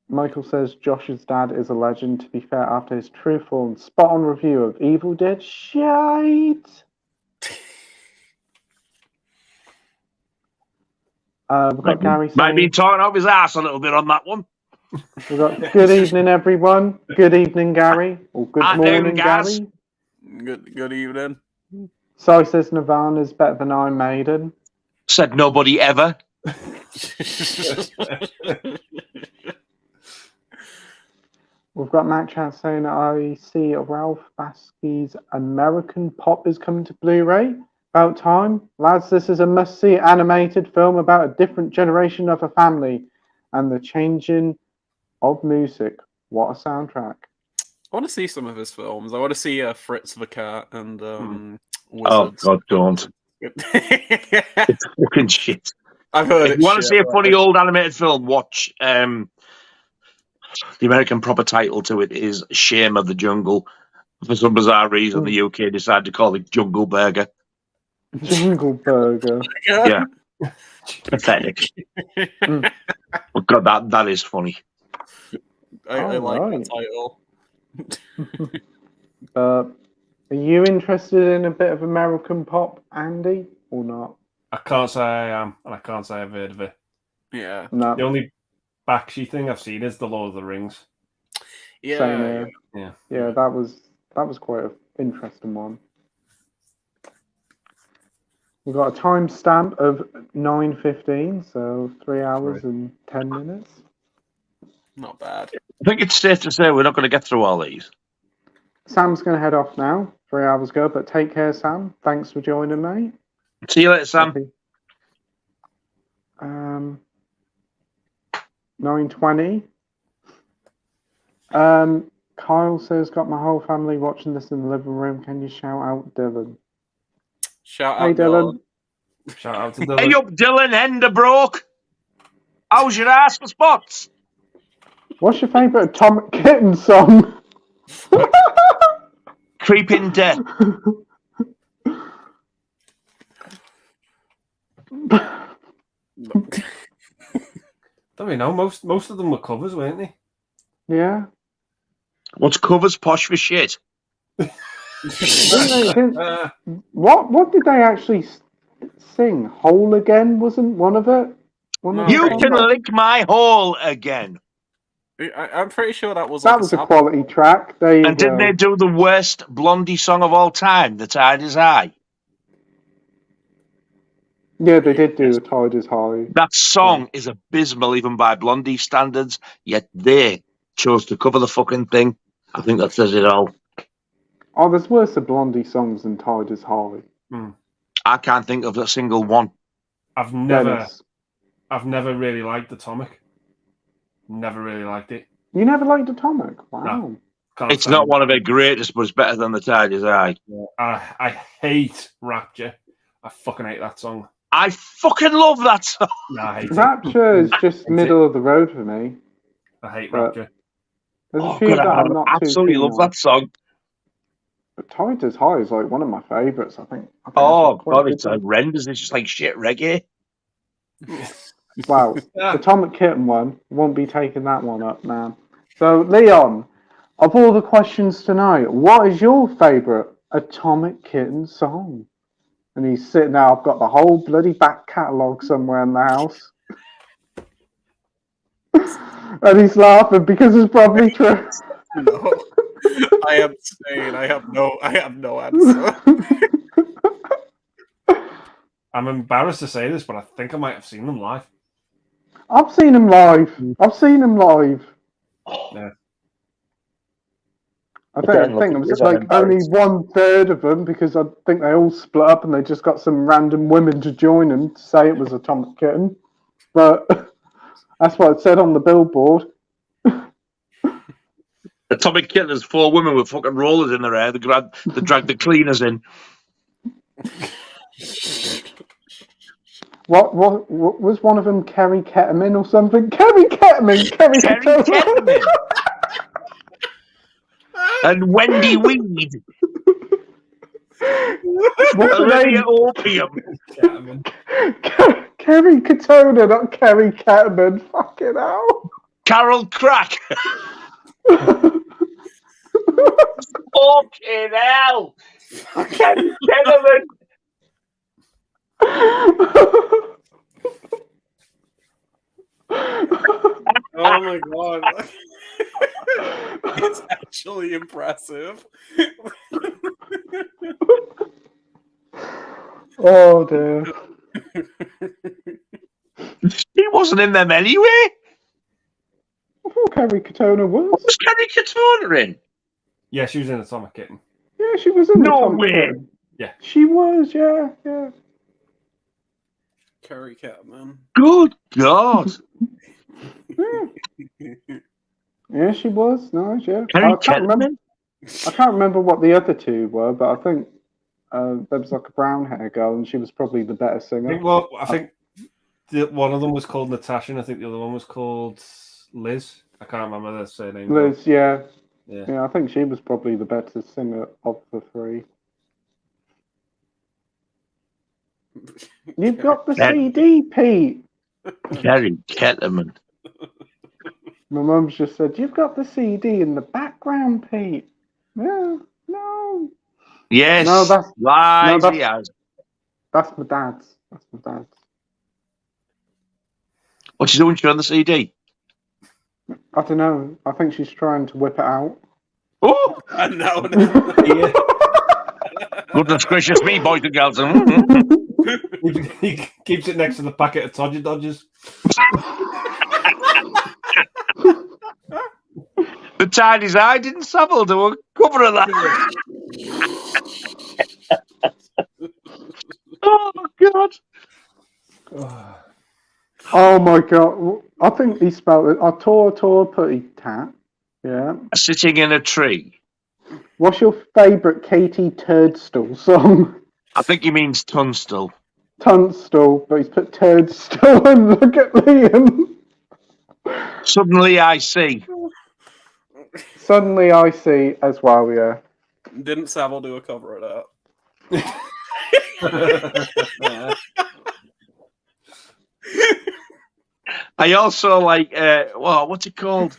S4: Michael says Josh's dad is a legend. To be fair, after his truthful and spot-on review of Evil Dead, shite. We've got Gary saying...
S5: Might be talking off his ass a little bit on that one.
S4: We've got good evening, everyone. Good evening, Gary. Or good morning, Gary.
S1: Good evening.
S4: So says Nirvana's better than Iron Maiden.
S5: Said nobody ever.
S4: We've got Matt Chat saying I see Ralph Bakski's American Pop is coming to Blu-ray. About time. Lads, this is a must-see animated film about a different generation of a family and the changing of music. What a soundtrack!
S1: I want to see some of his films. I want to see Fritz the Cat and
S5: Oh
S1: Wizards.
S5: God, don't! It's fucking shit.
S1: I've heard
S5: If you want to see a funny old animated film, watch the American proper title to it is Shame of the Jungle. For some bizarre reason, the UK decided to call it Jungle Burger.
S4: Jungle Burger.
S5: Yeah. Pathetic. Oh God, that is funny.
S1: I like that title.
S4: Are you interested in a bit of American pop, Andy, or not?
S3: I can't say I am, and I can't say I've heard of it.
S1: Yeah.
S4: No.
S3: The only Bakshi thing I've seen is The Lord of the Rings.
S1: Yeah.
S4: Yeah, that was quite an interesting one. We've got a timestamp of 9:15, so 3 hours and 10 minutes.
S1: Not bad.
S5: I think it's safe to say we're not going to get through all these.
S4: Sam's going to head off now, 3 hours ago, but take care, Sam. Thanks for joining, mate.
S5: See you later, Sam.
S4: 9:20. Kyle says, got my whole family watching this in the living room. Can you shout out Dylan?
S1: Shout
S4: Hey,
S1: out
S4: Dylan.
S3: Shout out to Dylan.
S5: Hey up, Dylan, Ender broke. How's your ass for spots?
S4: What's your favourite Atomic Kitten song?
S5: Creeping Death.
S3: Don't we know? Most of them were covers, weren't they?
S4: Yeah.
S5: What's covers posh for shit?
S4: What did they actually sing? Whole Again wasn't one of it?
S5: You can lick my hole again.
S1: I'm pretty sure that was
S4: a quality track. There you
S5: and
S4: go.
S5: didn't they do the worst Blondie song of all time, The Tide Is High?
S4: Yeah, they did do The Tide Is High.
S5: That song is abysmal even by Blondie standards, yet they chose to cover the fucking thing. I think that says it all.
S4: Oh, there's worse Blondie songs than Tide Is High.
S5: I can't think of a single one.
S3: I've never really liked Atomic. Never really liked it.
S4: You never liked Atomic? Wow.
S3: No,
S5: it's not one of their greatest, but it's better than The Tide Is High.
S3: I hate Rapture. I fucking hate that song.
S5: I fucking love that song.
S3: No, I hate
S4: Rapture is just middle of the road for me.
S3: I hate Rapture.
S4: There's a few that I'm not
S5: absolutely
S4: too
S5: love that song.
S4: But Tide Is High is like one of my favourites, I think.
S5: Oh, God, it's horrendous. It's just like shit reggae.
S4: Wow, Atomic Kitten one, won't be taking that one up, man. So, Leon, of all the questions tonight, what is your favourite Atomic Kitten song? And he's sitting there, I've got the whole bloody back catalogue somewhere in the house. And he's laughing because it's probably true.
S1: No, I abstain. I have no answer.
S3: I'm embarrassed to say this, but I think I might have seen them live.
S4: I've seen him live.
S3: Yeah.
S4: I think it was just like only 1/3 of them because I think they all split up and they just got some random women to join them to say it was Atomic Kitten. But that's what it said on the billboard.
S5: Atomic Kitten is 4 women with fucking rollers in their hair. They drag the cleaners in. What
S4: was one of them? Kerry Ketamine or something? Kerry Ketamine.
S5: And Wendy Weed.
S4: What's her name?
S5: Opium.
S4: Kerry Katona, not Kerry Ketamine. Fucking hell.
S5: Carol Crack. Fucking hell. Kerry Ketamine.
S1: Oh my god. It's actually impressive.
S4: Oh dear.
S5: He wasn't in them anyway.
S4: I thought Kerry Katona was.
S5: What was Kerry Katona in?
S3: Yeah, she was in Atomic Kitten.
S4: Yeah, she was in
S5: Atomic
S4: Kitten.
S3: Yeah.
S4: She was, yeah.
S1: Kerry Catman.
S5: Good God.
S4: Yeah, she was nice. Yeah,
S5: Harry
S4: I can't remember.
S5: Ketterman?
S4: I can't remember what the other two were, but I think there was like a brown hair girl, and she was probably the better singer.
S3: I think one of them was called Natasha, and I think the other one was called Liz. I can't remember their surname.
S4: Liz, yeah.
S3: Yeah.
S4: I think she was probably the better singer of the three. You've got the CD, Pete.
S5: Harry Ketterman.
S4: My mum's just said, you've got the CD in the background, Pete. Yeah, no.
S5: Yes.
S4: No, that's
S5: lies
S4: no,
S5: he has.
S4: That's my dad's. That's my dad's.
S5: What's she doing? She on the CD?
S4: I don't know. I think she's trying to whip it out.
S5: Oh,
S1: No.
S5: goodness gracious me, boys and girls.
S3: He keeps it next to the packet of Todger Dodgers.
S5: The tidy's eye didn't sample to a cover of that. Oh, God.
S4: Oh, my God. I think he spelled it. I tore putty tat. Yeah.
S5: Sitting in a tree.
S4: What's your favourite Katie Turdstall song?
S5: I think he means Tunstall.
S4: Tunstall, but he's put Turdstall and look at Liam.
S5: Suddenly I see.
S4: Suddenly I see as well, yeah.
S1: Didn't Savile do a cover of that?
S5: I also like, what's it called?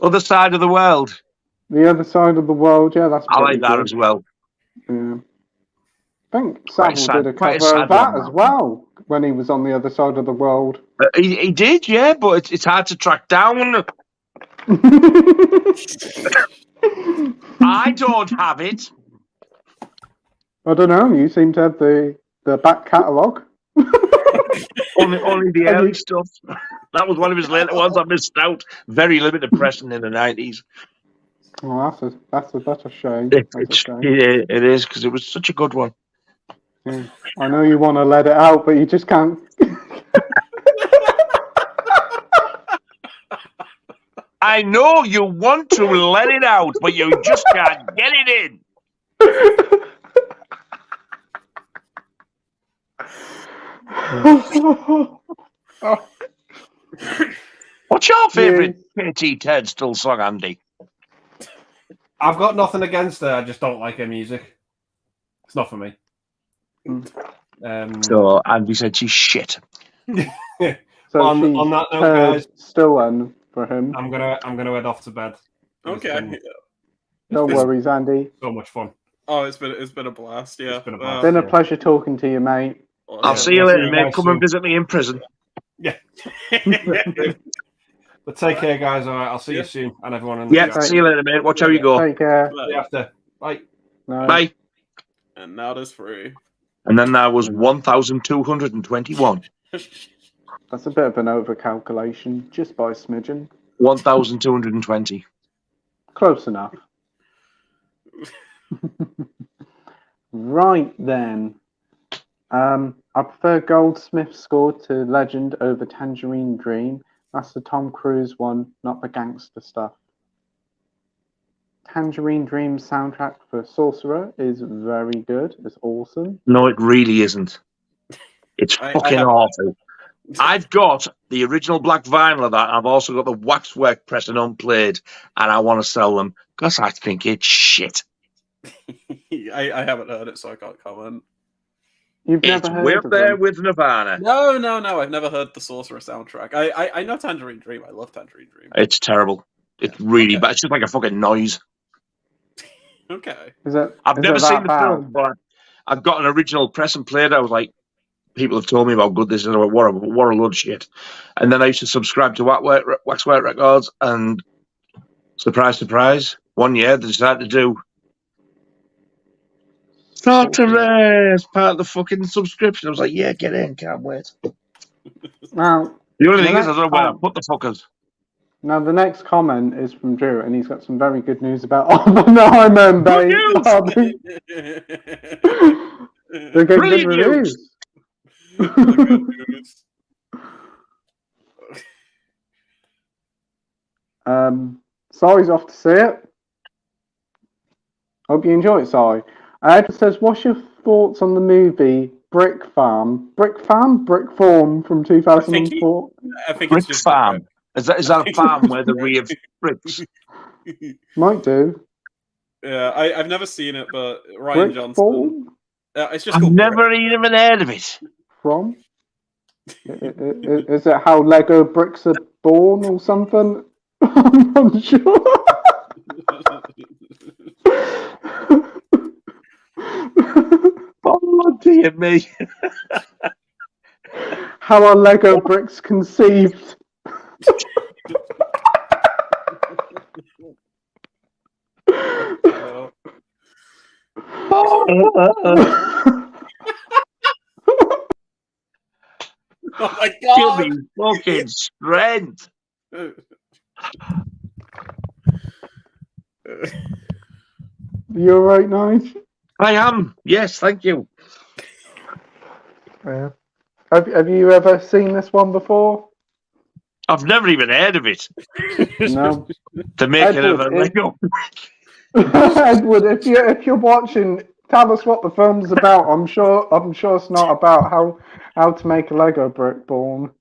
S5: Other Side of the World.
S4: The Other Side of the World, yeah, that's
S5: I
S4: pretty
S5: like that
S4: good.
S5: as well.
S4: Yeah. I think Savile did a
S5: quite a
S4: cover
S5: sad
S4: of that
S5: one,
S4: as
S5: that.
S4: well when he was on The Other Side of the World.
S5: He did, yeah, but it's hard to track down. I don't have it.
S4: I don't know. You seem to have the back catalogue.
S5: only the early stuff. That was one of his later ones. I missed out. Very limited pressing in the 90s.
S4: Oh, that's a shame.
S5: It is, because it was such a good one.
S4: Yeah. I know you want to let it out, but you just can't.
S5: I know you want to let it out, but you just can't get it in. What's your favourite Katie Turdstall song, Andy?
S3: I've got nothing against her. I just don't like her music. It's not for me.
S5: So Andy said she's shit.
S4: So
S3: on that note, guys,
S4: still on for him.
S3: I'm gonna head off to bed.
S1: Okay.
S4: No worries, Andy.
S3: So much fun.
S1: Oh, it's been a blast. Yeah,
S3: It's been a blast.
S4: Been a pleasure talking to you, mate.
S5: I'll see you later, mate. Come and visit me in prison.
S3: Yeah. But take care, guys. All right, I'll see you soon, and everyone. In
S5: the see you later, mate. Watch how you go.
S4: Take care.
S3: See you after. Bye.
S4: No.
S5: Bye.
S1: And now it is free.
S5: And then there was 1,221.
S4: That's a bit of an overcalculation, just by a smidgen.
S5: 1,220.
S4: Close enough. Right then. I prefer Goldsmith's score to Legend over Tangerine Dream. That's the Tom Cruise one, not the gangster stuff. Tangerine Dream soundtrack for Sorcerer is very good. It's awesome.
S5: No, it really isn't. It's fucking awful. I've got the original black vinyl of that. And I've also got the waxwork press and unplayed, and I want to sell them because I think it's shit.
S1: I haven't heard it, so I can't comment.
S4: You've never heard
S5: way
S4: of
S5: up there
S4: them?
S5: with Nirvana.
S1: No. I've never heard the Sorcerer soundtrack. I know Tangerine Dream. I love Tangerine Dream.
S5: It's terrible. It's really bad. It's just like a fucking noise.
S1: Okay.
S5: I've never seen the film, but I've got an original press and played. I was like, people have told me about good this is, what a load of shit. And then I used to subscribe to Waxwork Records, and surprise, surprise, one year they decided to do Sorcerer as part of the fucking subscription. I was like, yeah, get in, can't wait.
S4: Now,
S5: the only thing is, I don't know where I put the fuckers.
S4: Now, the next comment is from Drew, and he's got some very good news about Oppenheimer, babe. They're getting good reviews. Si's off to see it. Hope you enjoy it, Si. Ed says, what's your thoughts on the movie Brick Farm? Brick Farm? Brick Farm from 2004?
S1: I think
S5: Brick
S1: it's just
S5: farm. Is that a farm where they rear bricks?
S4: Might do.
S1: Yeah, I've never seen it, but Ryan
S4: Brick
S1: Johnson.
S4: Farm?
S1: It's just
S5: I've
S1: called
S5: never
S1: Brick.
S5: even heard of it.
S4: From? Is it how Lego bricks are born or something? I'm not sure.
S5: Oh dear me!
S4: How are Lego bricks conceived?
S1: Oh my
S5: Give
S1: god!
S5: me fucking strength.
S4: You alright, Nige?
S5: I am. Yes, thank you.
S4: Yeah. Have you ever seen this one before?
S5: I've never even heard of it.
S4: No.
S5: The making of a
S4: Edward,
S5: Lego.
S4: Edward, if you're watching, tell us what the film's about. I'm sure it's not about how to make a Lego brick born.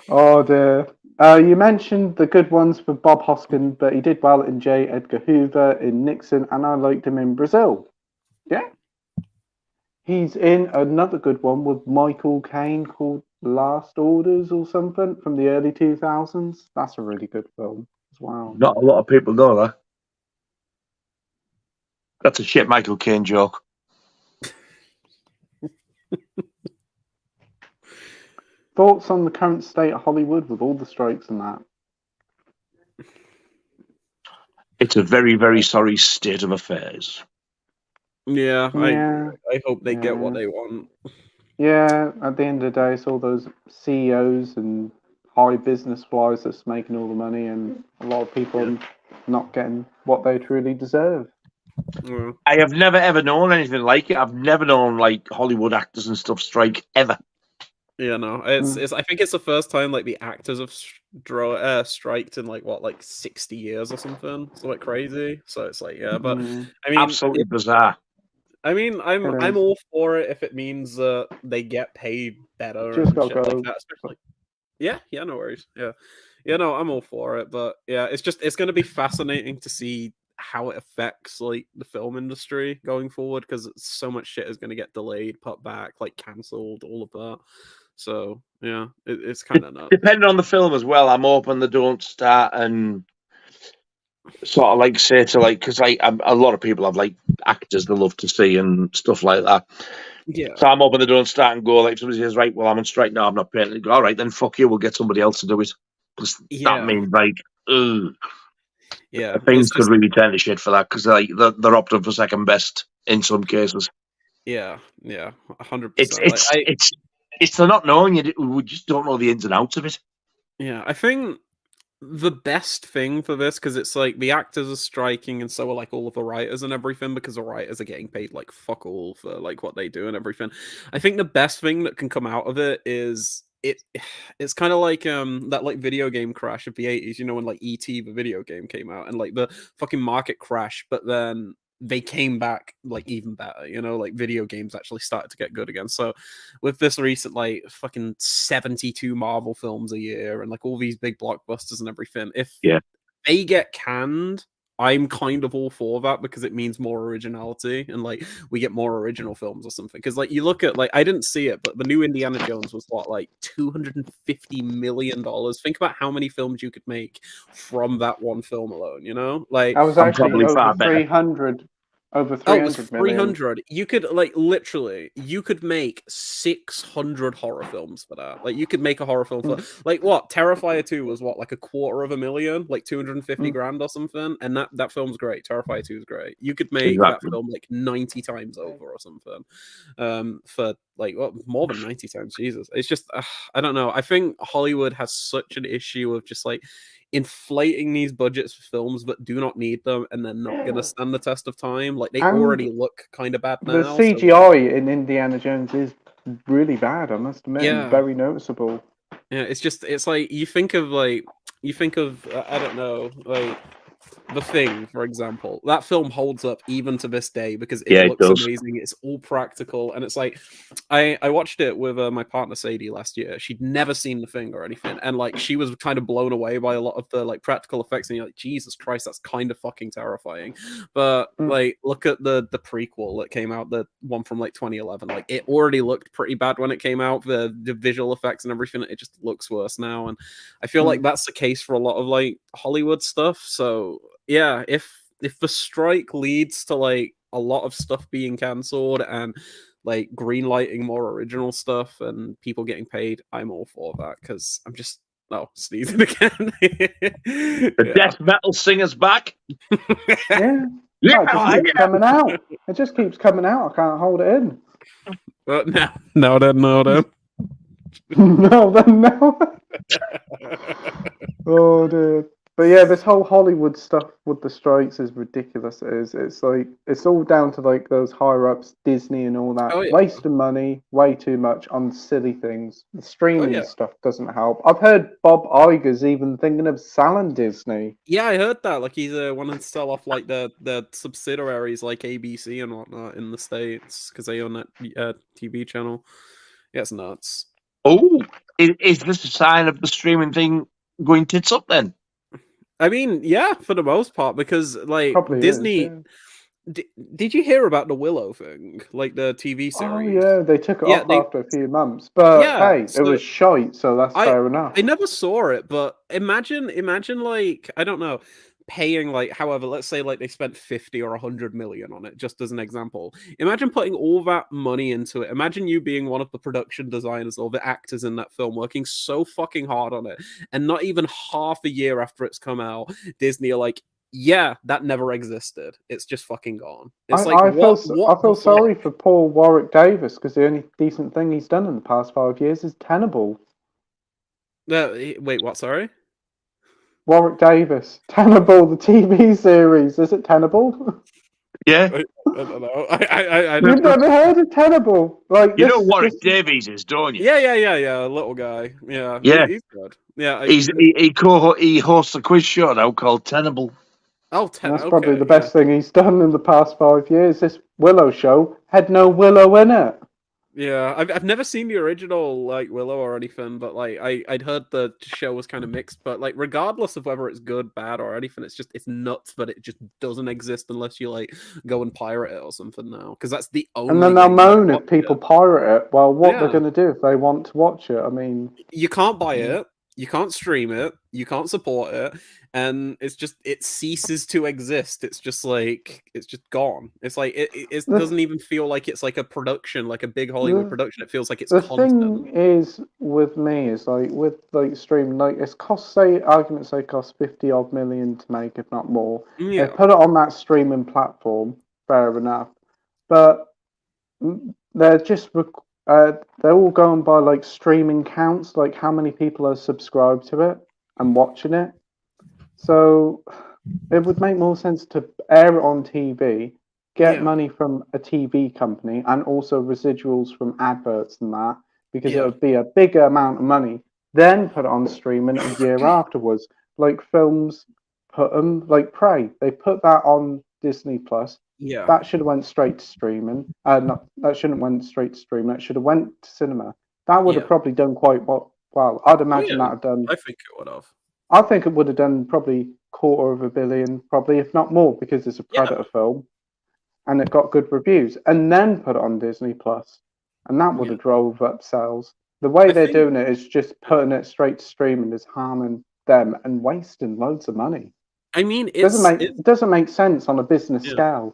S4: Oh dear. You mentioned the good ones for Bob Hoskins, but he did well in J. Edgar Hoover, in Nixon, and I liked him in Brazil. Yeah. He's in another good one with Michael Caine called Last Orders or something from the early 2000s. That's a really good film as well.
S5: Not a lot of people know that. That's a shit Michael Caine joke.
S4: Thoughts on the current state of Hollywood with all the strikes and that?
S5: It's a very, very sorry state of affairs.
S1: Yeah,
S4: Yeah.
S1: I hope they get what they want.
S4: Yeah, at the end of the day, it's all those CEOs and high business flyers that's making all the money, and a lot of people not getting what they truly deserve.
S1: Yeah.
S5: I have never ever known anything like it. I've never known like Hollywood actors and stuff strike ever.
S1: Yeah, no, it's. I think it's the first time like the actors have striked in like 60 years or something. It's like crazy. So it's like but I mean,
S5: Absolutely bizarre.
S1: I mean, I'm all for it if it means they get paid better
S4: Just
S1: and shit
S4: gotta
S1: like
S4: go.
S1: that. Especially, yeah, no worries. Yeah, no, I'm all for it. But yeah, it's going to be fascinating to see how it affects like the film industry going forward, because so much shit is going to get delayed, put back, like cancelled, all of that. So yeah, it's kind of nuts.
S5: Depending on the film as well, I'm hoping they don't start and sort of like say to like, because like a lot of people have like actors they love to see and stuff like that.
S1: Yeah.
S5: So I'm hoping they don't start and go like somebody says, right, well I'm on strike now, I'm not paying. They go, all right, then fuck you, we'll get somebody else to do it. Because that means like, things could really turn to shit for that, because like they're opting for second best in some cases.
S1: Yeah, 100%.
S5: It's they're not knowing it. We just don't know the ins and outs of it.
S1: Yeah, I think the best thing for this, because it's like the actors are striking and so are like all of the writers and everything, because the writers are getting paid like fuck all for like what they do and everything. I think the best thing that can come out of it is it's kind of like that like video game crash of the 80s, when like E.T. the video game came out and like the fucking market crash, but then they came back like even better, like video games actually started to get good again. So with this recent like fucking 72 Marvel films a year and like all these big blockbusters and everything, if they get canned, I'm kind of all for that, because it means more originality and like we get more original films or something. Because like you look at like, I didn't see it, but the new Indiana Jones was what, like $250 million. Think about how many films you could make from that one film alone. Like
S4: I was actually over 300. Over 300
S1: it was 300 million. You could like literally you could make 600 horror films for that. Like you could make a horror film for like what Terrifier 2 was what, like $250,000, like 250 grand or something, and that film's great. Terrifier 2 is great. You could make that film like 90 times over or something, for like more than 90 times. Jesus, it's just I don't know. I think Hollywood has such an issue of just like inflating these budgets for films that do not need them, and they're not going to stand the test of time. Like they already look kind of bad now.
S4: The CGI in Indiana Jones is really bad, I must admit, and very noticeable.
S1: Yeah, it's like you think of I don't know, like The Thing, for example. That film holds up even to this day because it
S5: Yeah, it
S1: looks
S5: does.
S1: amazing. It's all practical, and it's like I watched it with my partner Sadie last year. She'd never seen The Thing or anything, and like she was kind of blown away by a lot of the like practical effects. And you're like, Jesus Christ, that's kind of fucking terrifying. But like, look at the prequel that came out, the one from like 2011. Like, it already looked pretty bad when it came out. The visual effects and everything, it just looks worse now. And I feel like that's the case for a lot of like Hollywood stuff. So yeah, if the strike leads to like a lot of stuff being cancelled and like green lighting more original stuff and people getting paid, I'm all for that because I'm just sneezing again.
S5: The death metal singer's back.
S4: Yeah.
S5: Yeah,
S4: It just keeps coming out. It just keeps coming out. I can't hold it in.
S1: But no, then.
S4: No, then no. Oh dear. But yeah, this whole Hollywood stuff with the strikes is ridiculous. It is. It's like it's all down to like those higher ups, Disney and all that, wasting money way too much on silly things. The streaming stuff doesn't help. I've heard Bob Iger's even thinking of selling Disney.
S1: Yeah, I heard that. Like he's wanting to sell off like the subsidiaries like ABC and whatnot in the States because they own that TV channel. Yeah, it's nuts.
S5: Oh, is this a sign of the streaming thing going tits up then?
S1: I mean, yeah, for the most part, because like
S4: Probably
S1: Disney.
S4: is, yeah.
S1: Did you hear about the Willow thing, like the TV series?
S4: Oh yeah, they took it off after a few months, but hey, it was shite, so that's fair enough.
S1: I never saw it, but imagine like I don't know, paying like however, let's say like they spent 50 or 100 million on it, just as an example. Imagine putting all that money into it. Imagine you being one of the production designers or the actors in that film, working so fucking hard on it, and not even half a year after it's come out, Disney are like, yeah, that never existed. It's just fucking gone. It's
S4: I feel sorry for poor Warwick Davis because the only decent thing he's done in the past 5 years is Tenable.
S1: Wait, what? Sorry?
S4: Warwick Davis. Tenable, the TV series. Is it Tenable?
S5: Yeah.
S1: I don't know. I
S4: You've never heard of Tenable? Like
S5: you know Warwick Davies is, don't you?
S1: Yeah. Little guy. Yeah. He's good. Yeah.
S5: He hosts a quiz show now called Tenable.
S4: That's probably the best thing he's done in the past 5 years. This Willow show had no Willow in it.
S1: Yeah, I've never seen the original like Willow or anything, but like I'd heard the show was kind of mixed. But like regardless of whether it's good, bad, or anything, it's nuts that it just doesn't exist unless you like go and pirate it or something now, because that's the only.
S4: And then they'll moan if people pirate it. Well, what they're going to do if they want to watch it? I mean,
S1: you can't buy it. You can't stream it, you can't support it, and it ceases to exist. It's just gone. It's like it doesn't even feel like it's like a production, like a big Hollywood production. It feels like it's
S4: content. The thing is with me is like with like streaming, like it's cost arguments cost 50 odd million to make, if not more.
S1: Yeah.
S4: They put it on that streaming platform, fair enough, but they're just they're all going by like streaming counts, like how many people are subscribed to it and watching it. So it would make more sense to air it on TV, get money from a TV company, and also residuals from adverts and that, because it would be a bigger amount of money. Then put it on streaming a year afterwards. Like films, put them like Prey. They put that on Disney Plus.
S1: Yeah,
S4: that should have went straight to streaming. That shouldn't went straight to streaming. That should have went to cinema. That would have probably done quite well. I'd imagine that have done.
S1: I think it would have.
S4: I think it would have done probably $250 million, probably if not more, because it's a Predator film, and it got good reviews. And then put it on Disney Plus, and that would have drove up sales. The way they're doing it is just putting it straight to streaming is harming them and wasting loads of money.
S1: I mean,
S4: it doesn't make sense on a business scale.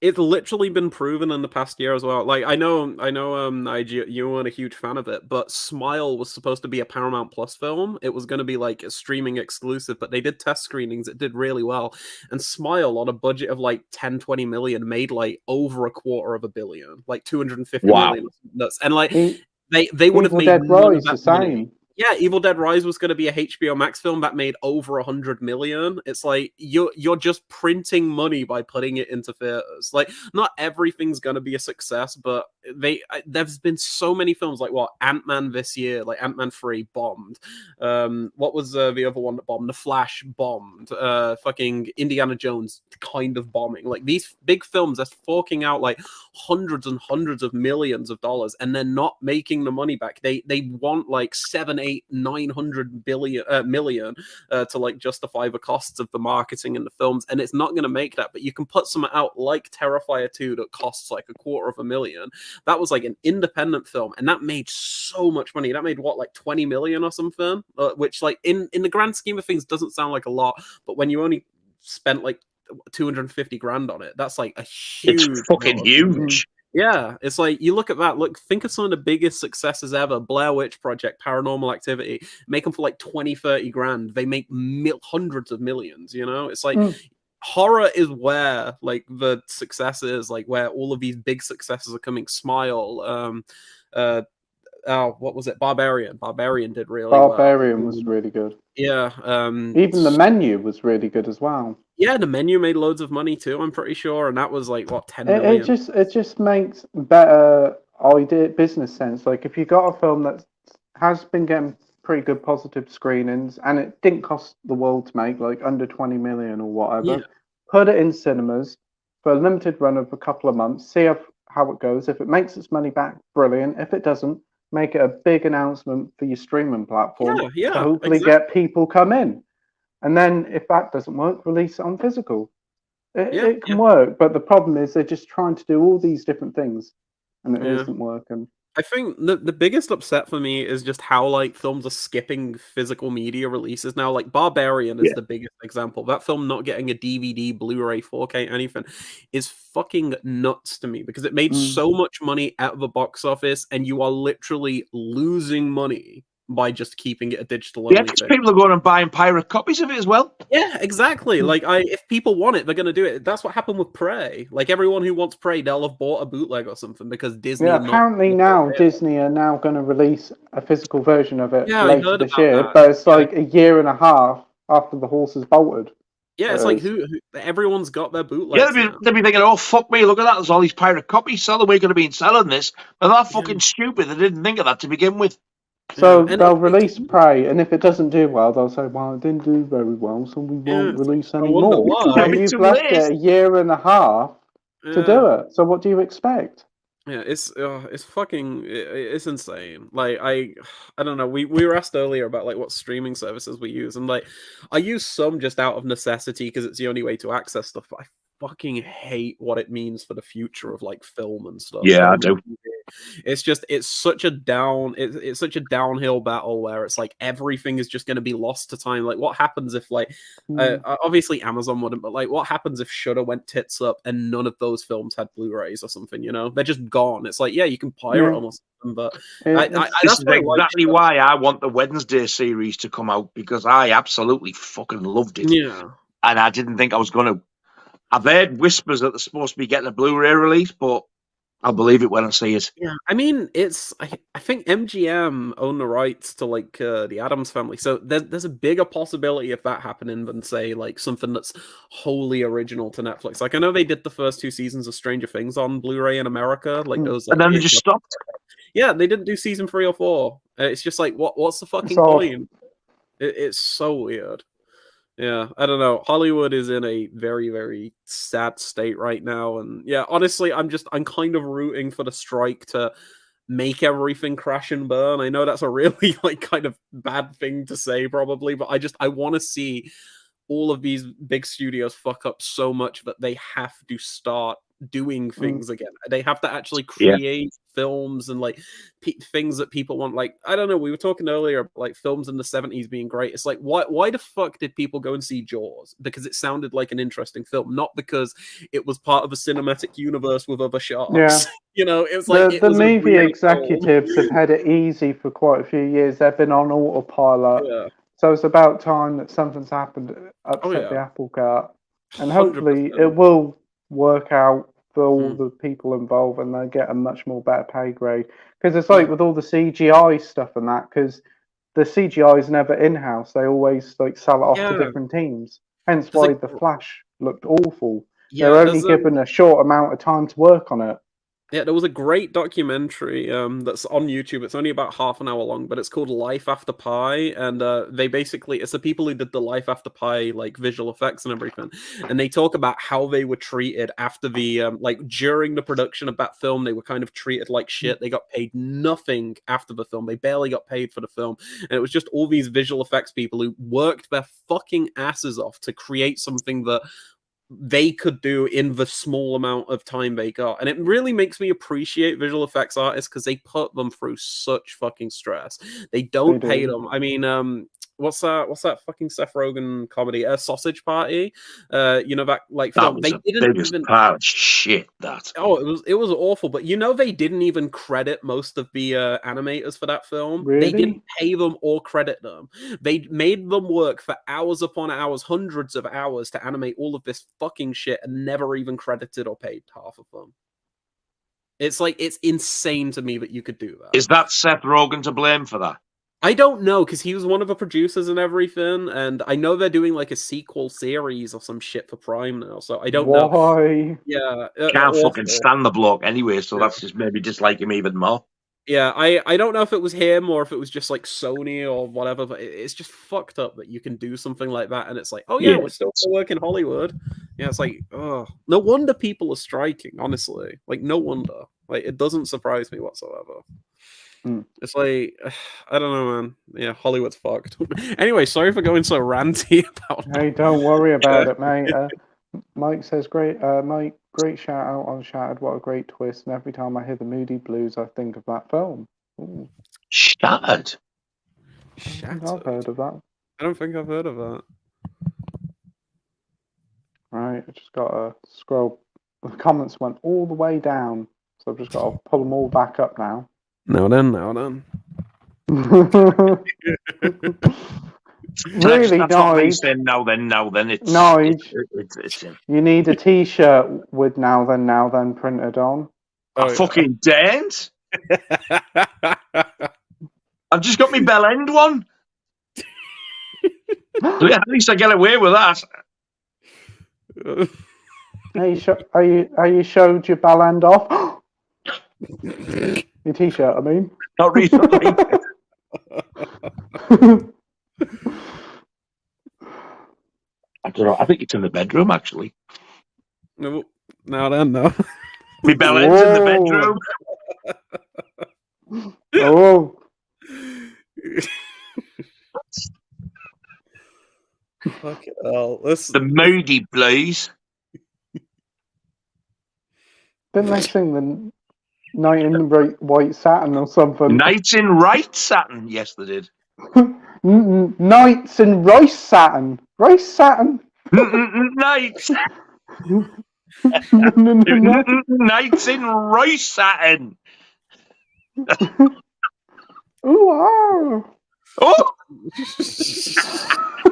S1: It's literally been proven in the past year as well. Like I know, you weren't a huge fan of it, but Smile was supposed to be a Paramount Plus film. It was going to be like a streaming exclusive, but they did test screenings. It did really well. And Smile, on a budget of like 10-20 million, made like over $250 million, like 250 million. Nuts. And like they would have made
S4: Dead Rise the same.
S1: Money. Yeah, Evil Dead Rise was going to be a HBO Max film that made over 100 million. It's like you're just printing money by putting it into theaters. Like, not everything's going to be a success, but there's been so many films like what Ant-Man this year, like Ant-Man 3 bombed. What was the other one that bombed? The Flash bombed. Fucking Indiana Jones kind of bombing. Like these big films are forking out like hundreds and hundreds of millions of dollars, and they're not making the money back. They want like 7, 8, 900 million to like justify the costs of the marketing and the films, and it's not going to make that. But you can put some out like Terrifier 2 that costs like $250,000. That was like an independent film, and that made so much money. That made what, like 20 million or something, which like in the grand scheme of things doesn't sound like a lot, but when you only spent like 250 grand on it, that's like a huge,
S5: it's fucking huge.
S1: Yeah, it's like you look at that. Look, think of some of the biggest successes ever: Blair Witch Project, Paranormal Activity. Make them for like 20, 30 grand. They make hundreds of millions. You know, it's like horror is where like the success is, like where all of these big successes are coming. Smile, what was it? Barbarian did really well.
S4: Barbarian was really good.
S1: Yeah.
S4: Even The Menu was really good as well.
S1: Yeah, The Menu made loads of money too, I'm pretty sure, and that was like what, 10 million.
S4: It just makes better business sense. Like if you got a film that has been getting pretty good positive screenings and it didn't cost the world to make, like under 20 million or whatever, put it in cinemas for a limited run of a couple of months, see how it goes. If it makes its money back, brilliant. If it doesn't, make it a big announcement for your streaming platform to hopefully get people come in. And then if that doesn't work, release it on physical. It can work, but the problem is they're just trying to do all these different things and it isn't working.
S1: I think the biggest upset for me is just how like films are skipping physical media releases now. Like Barbarian is the biggest example. That film not getting a DVD, Blu-ray, 4K, anything is fucking nuts to me, because it made so much money at the box office, and you are literally losing money by just keeping it a digital only thing.
S5: People are going and buying pirate copies of it as well.
S1: Yeah, exactly. Like if people want it, they're going to do it. That's what happened with Prey. Like everyone who wants Prey, they'll have bought a bootleg or something because Disney.
S4: Yeah, apparently now Disney are now going to release a physical version of it later this year,
S1: that.
S4: but it's like a year and a half after the horse has bolted.
S1: Yeah, it's like who everyone's got their bootlegs.
S5: Yeah, they'll be thinking, oh fuck me, look at that! There's all these pirate copies selling. We're going to be selling this, but they're fucking stupid. They didn't think of that to begin with.
S4: So they'll release Prey, and if it doesn't do well, they'll say, well, it didn't do very well, so we won't release any more. And you've left it a year and a half to do it. So what do you expect?
S1: Yeah, it's fucking, it's insane. Like I don't know. We were asked earlier about like what streaming services we use, and like I use some just out of necessity because it's the only way to access stuff. But I fucking hate what it means for the future of like film and stuff.
S5: Yeah, I do.
S1: It's such a downhill battle where it's like everything is just going to be lost to time. Like what happens if like obviously Amazon wouldn't, but like what happens if Shudder went tits up and none of those films had Blu-rays or something? You know, they're just gone. It's like, yeah, you can pirate them or something, but
S5: this is exactly why I want the Wednesday series to come out, because I absolutely fucking loved it.
S1: Yeah,
S5: and I didn't think I was going to. I've heard whispers that they're supposed to be getting a Blu-ray release, but I'll believe it when I see it.
S1: Yeah, I mean, I think MGM own the rights to like the Addams Family, so there's a bigger possibility of that happening than say like something that's wholly original to Netflix. Like I know they did the first 2 seasons of Stranger Things on Blu-ray in America, like those, like,
S5: and then they just stopped.
S1: Yeah, they didn't do season 3 or 4. It's just like what's the fucking point? It's so weird. Yeah, I don't know. Hollywood is in a very, very sad state right now, and yeah, honestly, I'm kind of rooting for the strike to make everything crash and burn. I know that's a really like kind of bad thing to say, probably, but I want to see all of these big studios fuck up so much that they have to start doing things again. They have to actually create films and like things that people want. Like I don't know, we were talking earlier about, like films in the 70s being great. It's like why the fuck did people go and see Jaws? Because it sounded like an interesting film, not because it was part of a cinematic universe with other sharks.
S4: Yeah.
S1: You know, it was like
S4: the movie executives have had it easy for quite a few years. They've been on autopilot. Yeah. So it's about time that something's happened, upset the apple cart, and hopefully 100%. It will work out for all the people involved, and they get a much more better pay grade. Because it's like with all the CGI stuff and that, because the CGI is never in-house. They always like sell it off to different teams. Hence why the Flash looked awful. They're only given a short amount of time to work on it.
S1: Yeah, there was a great documentary that's on YouTube. It's only about half an hour long, but it's called Life After Pi, and they basically it's the people who did the Life After Pi like visual effects and everything, and they talk about how they were treated after the like during the production of that film. They were kind of treated like shit. They got paid nothing after the film. They barely got paid for the film, and it was just all these visual effects people who worked their fucking asses off to create something that they could do in the small amount of time they got. And it really makes me appreciate visual effects artists because they put them through such fucking stress. They don't pay them. I mean, what's that fucking Seth Rogen comedy, Sausage Party? You know, that like film.
S5: That was the biggest pile of shit, that.
S1: Oh, it was awful, but you know they didn't even credit most of the animators for that film.
S4: Really?
S1: They didn't pay them or credit them. They made them work for hours upon hours, hundreds of hours to animate all of this fucking shit and never even credited or paid half of them. It's like, it's insane to me that you could do that.
S5: Is that Seth Rogen to blame for that?
S1: I don't know, because he was one of the producers and everything, and I know they're doing like a sequel series or some shit for Prime now, so I don't know.
S4: Why?
S1: Yeah.
S5: Can't fucking stand the bloke anyway, so that's just maybe dislike him even more.
S1: Yeah, I don't know if it was him or if it was just like Sony or whatever, but it's just fucked up that you can do something like that and it's like, oh yeah, we're still gonna work in Hollywood. Yeah, it's like, oh, no wonder people are striking, honestly. Like, no wonder. Like, it doesn't surprise me whatsoever. It's like, I don't know, man. Yeah, Hollywood's fucked. Anyway, sorry for going so ranty about that.
S4: Hey, don't worry about it, mate. Mike says, Mike, great shout out on Shattered. What a great twist. And every time I hear the Moody Blues, I think of that film. Ooh.
S5: Shattered?
S4: I've heard of that.
S1: I don't think I've heard of that.
S4: Right, I just got to scroll. The comments went all the way down, so I've just got to pull them all back up now.
S1: Now then.
S4: Really, Nige.
S5: Now then. It's
S4: You need a T-shirt with now then printed on.
S5: I fucking daren't. I've just got my bell end one. So yeah, at least I get away with that.
S4: Are you showed your bell end off? Your T-shirt, I mean.
S5: Not recently. I don't know. I think it's in the bedroom, actually.
S1: No, no.
S5: My bell end's in the bedroom.
S4: Oh.
S1: Fucking hell.
S5: The Moody Blues.
S4: Didn't they sing the Night in White Satin or something?
S5: Nights in Right Satin. Yes, they did.
S4: Nights in Rice Satin. Rice Satin.
S5: Nights. Nights in Rice Satin.
S4: Ooh, ah.
S5: Oh!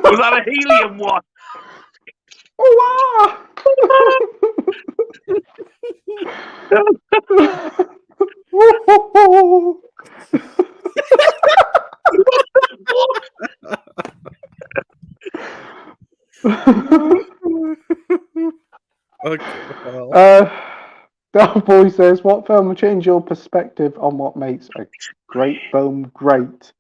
S5: Was that a helium one?
S4: Oh, ah. That boy says, what film will change your perspective on what makes a great film great?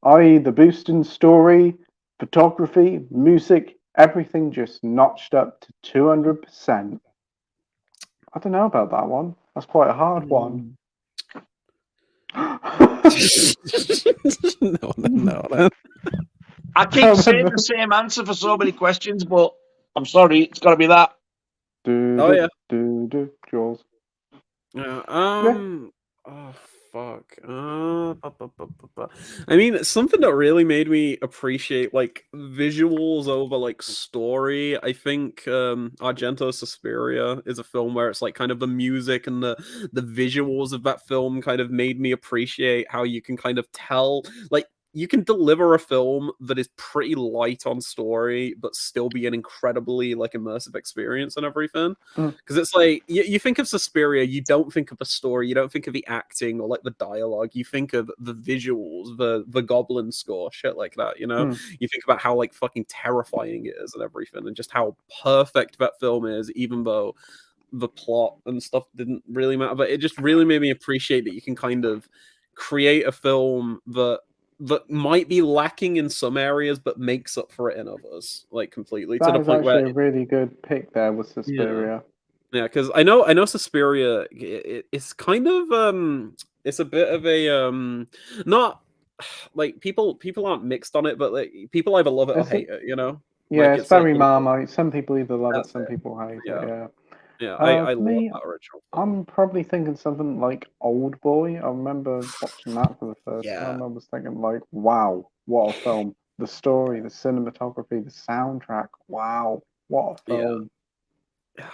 S4: I.e. the boosting story, photography, music, everything just notched up to 200%. I don't know about that one. That's quite a hard one.
S1: No.
S5: I keep saying the same answer for so many questions, but I'm sorry, it's got to be that.
S4: Jaws.
S1: Oh fuck. I mean, something that really made me appreciate like visuals over like story. I think Argento Suspiria is a film where it's like kind of the music and the visuals of that film kind of made me appreciate how you can kind of tell like you can deliver a film that is pretty light on story, but still be an incredibly like immersive experience and everything. Because it's like you think of Suspiria, you don't think of the story, you don't think of the acting or like the dialogue. You think of the visuals, the goblin score, shit like that. You know, you think about how like fucking terrifying it is and everything, and just how perfect that film is, even though the plot and stuff didn't really matter, but it just really made me appreciate that you can kind of create a film that might be lacking in some areas, but makes up for it in others, like completely
S4: That
S1: to the
S4: is
S1: point
S4: actually
S1: where
S4: a really good pick there with Suspiria.
S1: Yeah, because I know Suspiria. It's kind of it's a bit of a not like people aren't mixed on it, but like people either love it or hate it. You know.
S4: Yeah,
S1: Like,
S4: it's very
S1: like,
S4: Marmite. Some people either love it,
S1: that's
S4: some
S1: it.
S4: people hate
S1: Yeah.
S4: it. Yeah.
S1: Yeah, I
S4: For
S1: love
S4: me,
S1: that original film.
S4: I'm probably thinking something like Old Boy. I remember watching that for the first time. I was thinking like, wow, what a film! The story, the cinematography, the soundtrack. Wow, what a film!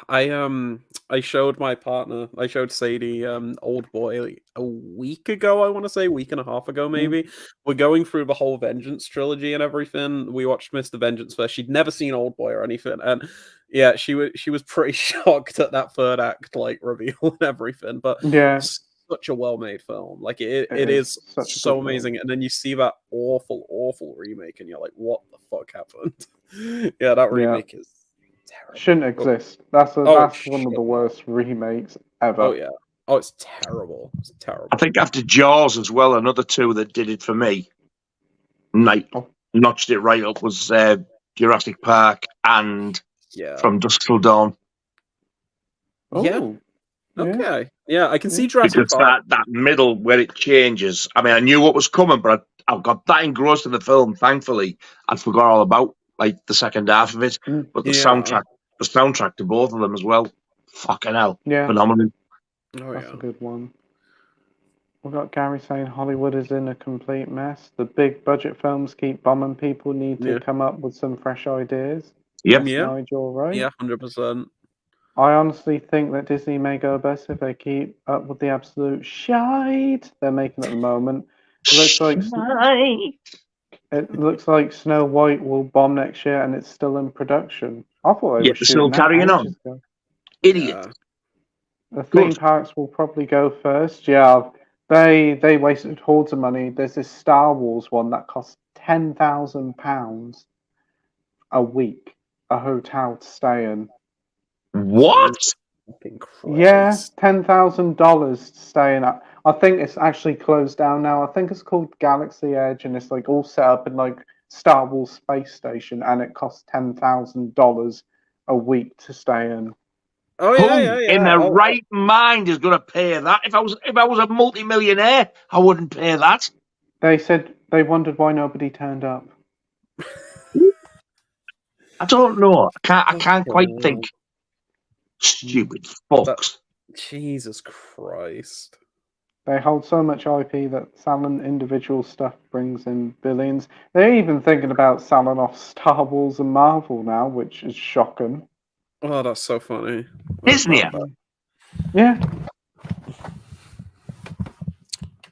S1: I showed my partner, I showed Sadie, Old Boy like a week ago, I want to say, week and a half ago, maybe. We're going through the whole Vengeance trilogy and everything. We watched Mr. Vengeance first. She'd never seen Old Boy or anything, and yeah, she was pretty shocked at that third act like reveal and everything. But
S4: Yeah,
S1: such a well-made film. Like it
S4: is
S1: is
S4: such a
S1: so
S4: good
S1: amazing.
S4: film.
S1: And then you see that awful remake, and you're like, what the fuck happened? Yeah, that remake is terrible.
S4: Shouldn't exist. That's one of the worst remakes ever.
S1: Oh yeah. Oh, it's terrible. It's terrible.
S5: I think after Jaws as well, another two that did it for me, notched it right up, was Jurassic Park and From Dusk Till Dawn.
S1: Yeah. Okay. Yeah, I can see Jurassic
S5: because
S1: Park.
S5: that middle where it changes. I mean, I knew what was coming, but I got that engrossed in the film. Thankfully, I forgot all about like the second half of it. But the soundtrack to both of them as well. Fucking hell, phenomenal.
S4: That's a good one. We've got Gary saying Hollywood is in a complete mess. The big budget films keep bombing. People need to come up with some fresh ideas.
S5: Yep.
S4: Yes, Nigel, right?
S1: Yeah, 100%.
S4: I honestly think that Disney may go bust if they keep up with the absolute shite they're making at the moment. It looks like Snow White will bomb next year, and it's still in production. I thought they were shooting that ages ago.
S5: Idiot.
S4: The theme parks will probably go first. Yeah, they wasted hordes of money. There's this Star Wars one that costs £10,000 a week, a hotel to stay in.
S5: What?
S4: Yeah, $10,000 to stay in. I think it's actually closed down now. I think it's called Galaxy Edge, and it's like all set up in like Star Wars Space Station, and it costs $10,000 a week to stay in.
S1: Oh yeah.
S5: In their right mind is going to pay that? If I was a multi-millionaire, I wouldn't pay that.
S4: They said they wondered why nobody turned up.
S5: I don't know. I can't quite think. Stupid fucks.
S1: Jesus Christ.
S4: They hold so much IP that selling individual stuff brings in billions. They're even thinking about selling off Star Wars and Marvel now, which is shocking.
S1: Oh, that's so funny.
S5: Disney.
S4: Yeah.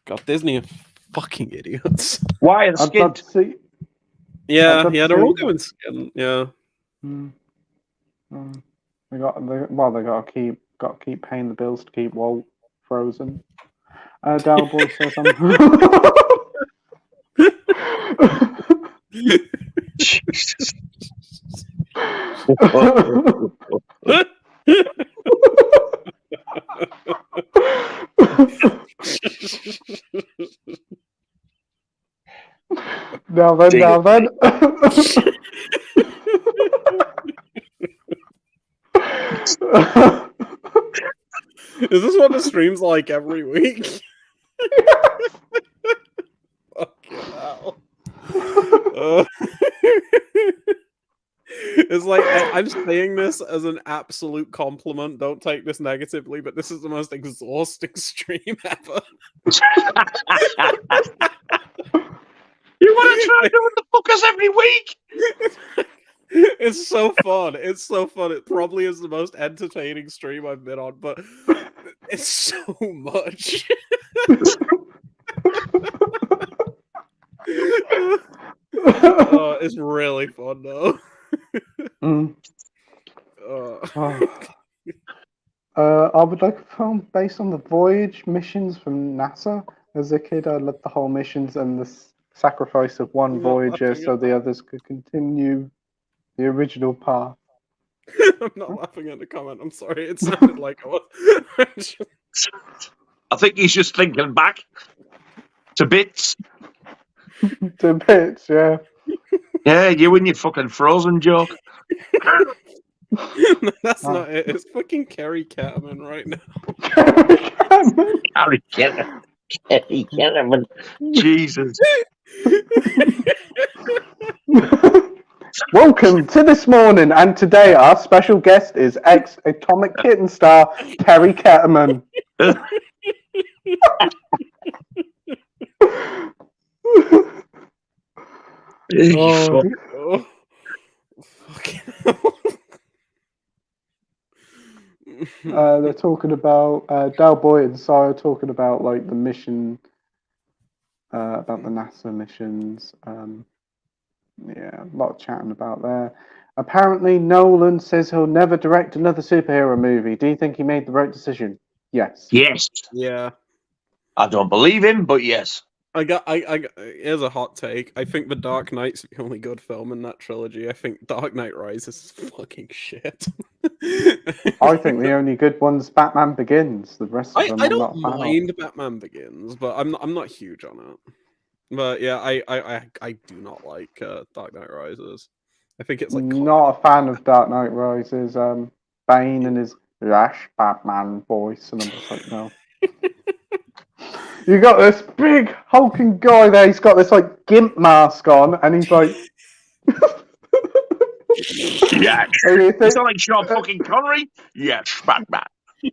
S1: God, Disney are fucking idiots.
S5: Why are they skint?
S1: Yeah, they're all going skint. Yeah.
S4: They got to keep paying the bills to keep Walt frozen. Dalboy says
S5: Jesus.
S4: Now then.
S1: Is this what the stream's like every week? Fucking hell. It's like I'm saying this as an absolute compliment. Don't take this negatively, but this is the most exhausting stream ever.
S5: You want to try doing the fuckers every week?
S1: It's so fun. It's so fun. It probably is the most entertaining stream I've been on, but it's so much. It's really fun though.
S4: I would like a film based on the Voyage missions from NASA. As a kid, I loved the whole missions and the sacrifice of one Voyager so the others could continue the original path.
S1: I'm not laughing at the comment. I'm sorry. It sounded like I was.
S5: I think he's just thinking back to bits.
S4: To bits, yeah.
S5: Yeah, you and your fucking Frozen joke.
S1: No, that's not it. It's fucking Kerry Catman right now.
S5: Harry Ketterman. Jesus.
S4: Welcome to This Morning, and today our special guest is ex-Atomic Kitten star Terry Ketterman.
S1: Oh, fucking hell.
S4: They're talking about Del Boy and Sarah talking about like the mission, about the NASA missions. Yeah, a lot of chatting about there. Apparently, Nolan says he'll never direct another superhero movie. Do you think he made the right decision? Yes.
S5: Yes.
S1: Yeah.
S5: I don't believe him, but yes.
S1: Here's a hot take. I think The Dark Knight's the only good film in that trilogy. I think Dark Knight Rises is fucking shit.
S4: I think the only good one's Batman Begins. The rest of them
S1: I
S4: I'm not
S1: don't
S4: a fan of.
S1: mind Batman Begins, but I'm not huge on it. But yeah, I do not like Dark Knight Rises. I think it's like
S4: not a fan of Dark Knight Rises. Bane and his rash Batman voice, and I'm just like, no. You got this big hulking guy there. He's got this like gimp mask on, and he's like,
S5: yeah. It's not like Sean fucking Connery. Yes, Batman.
S4: He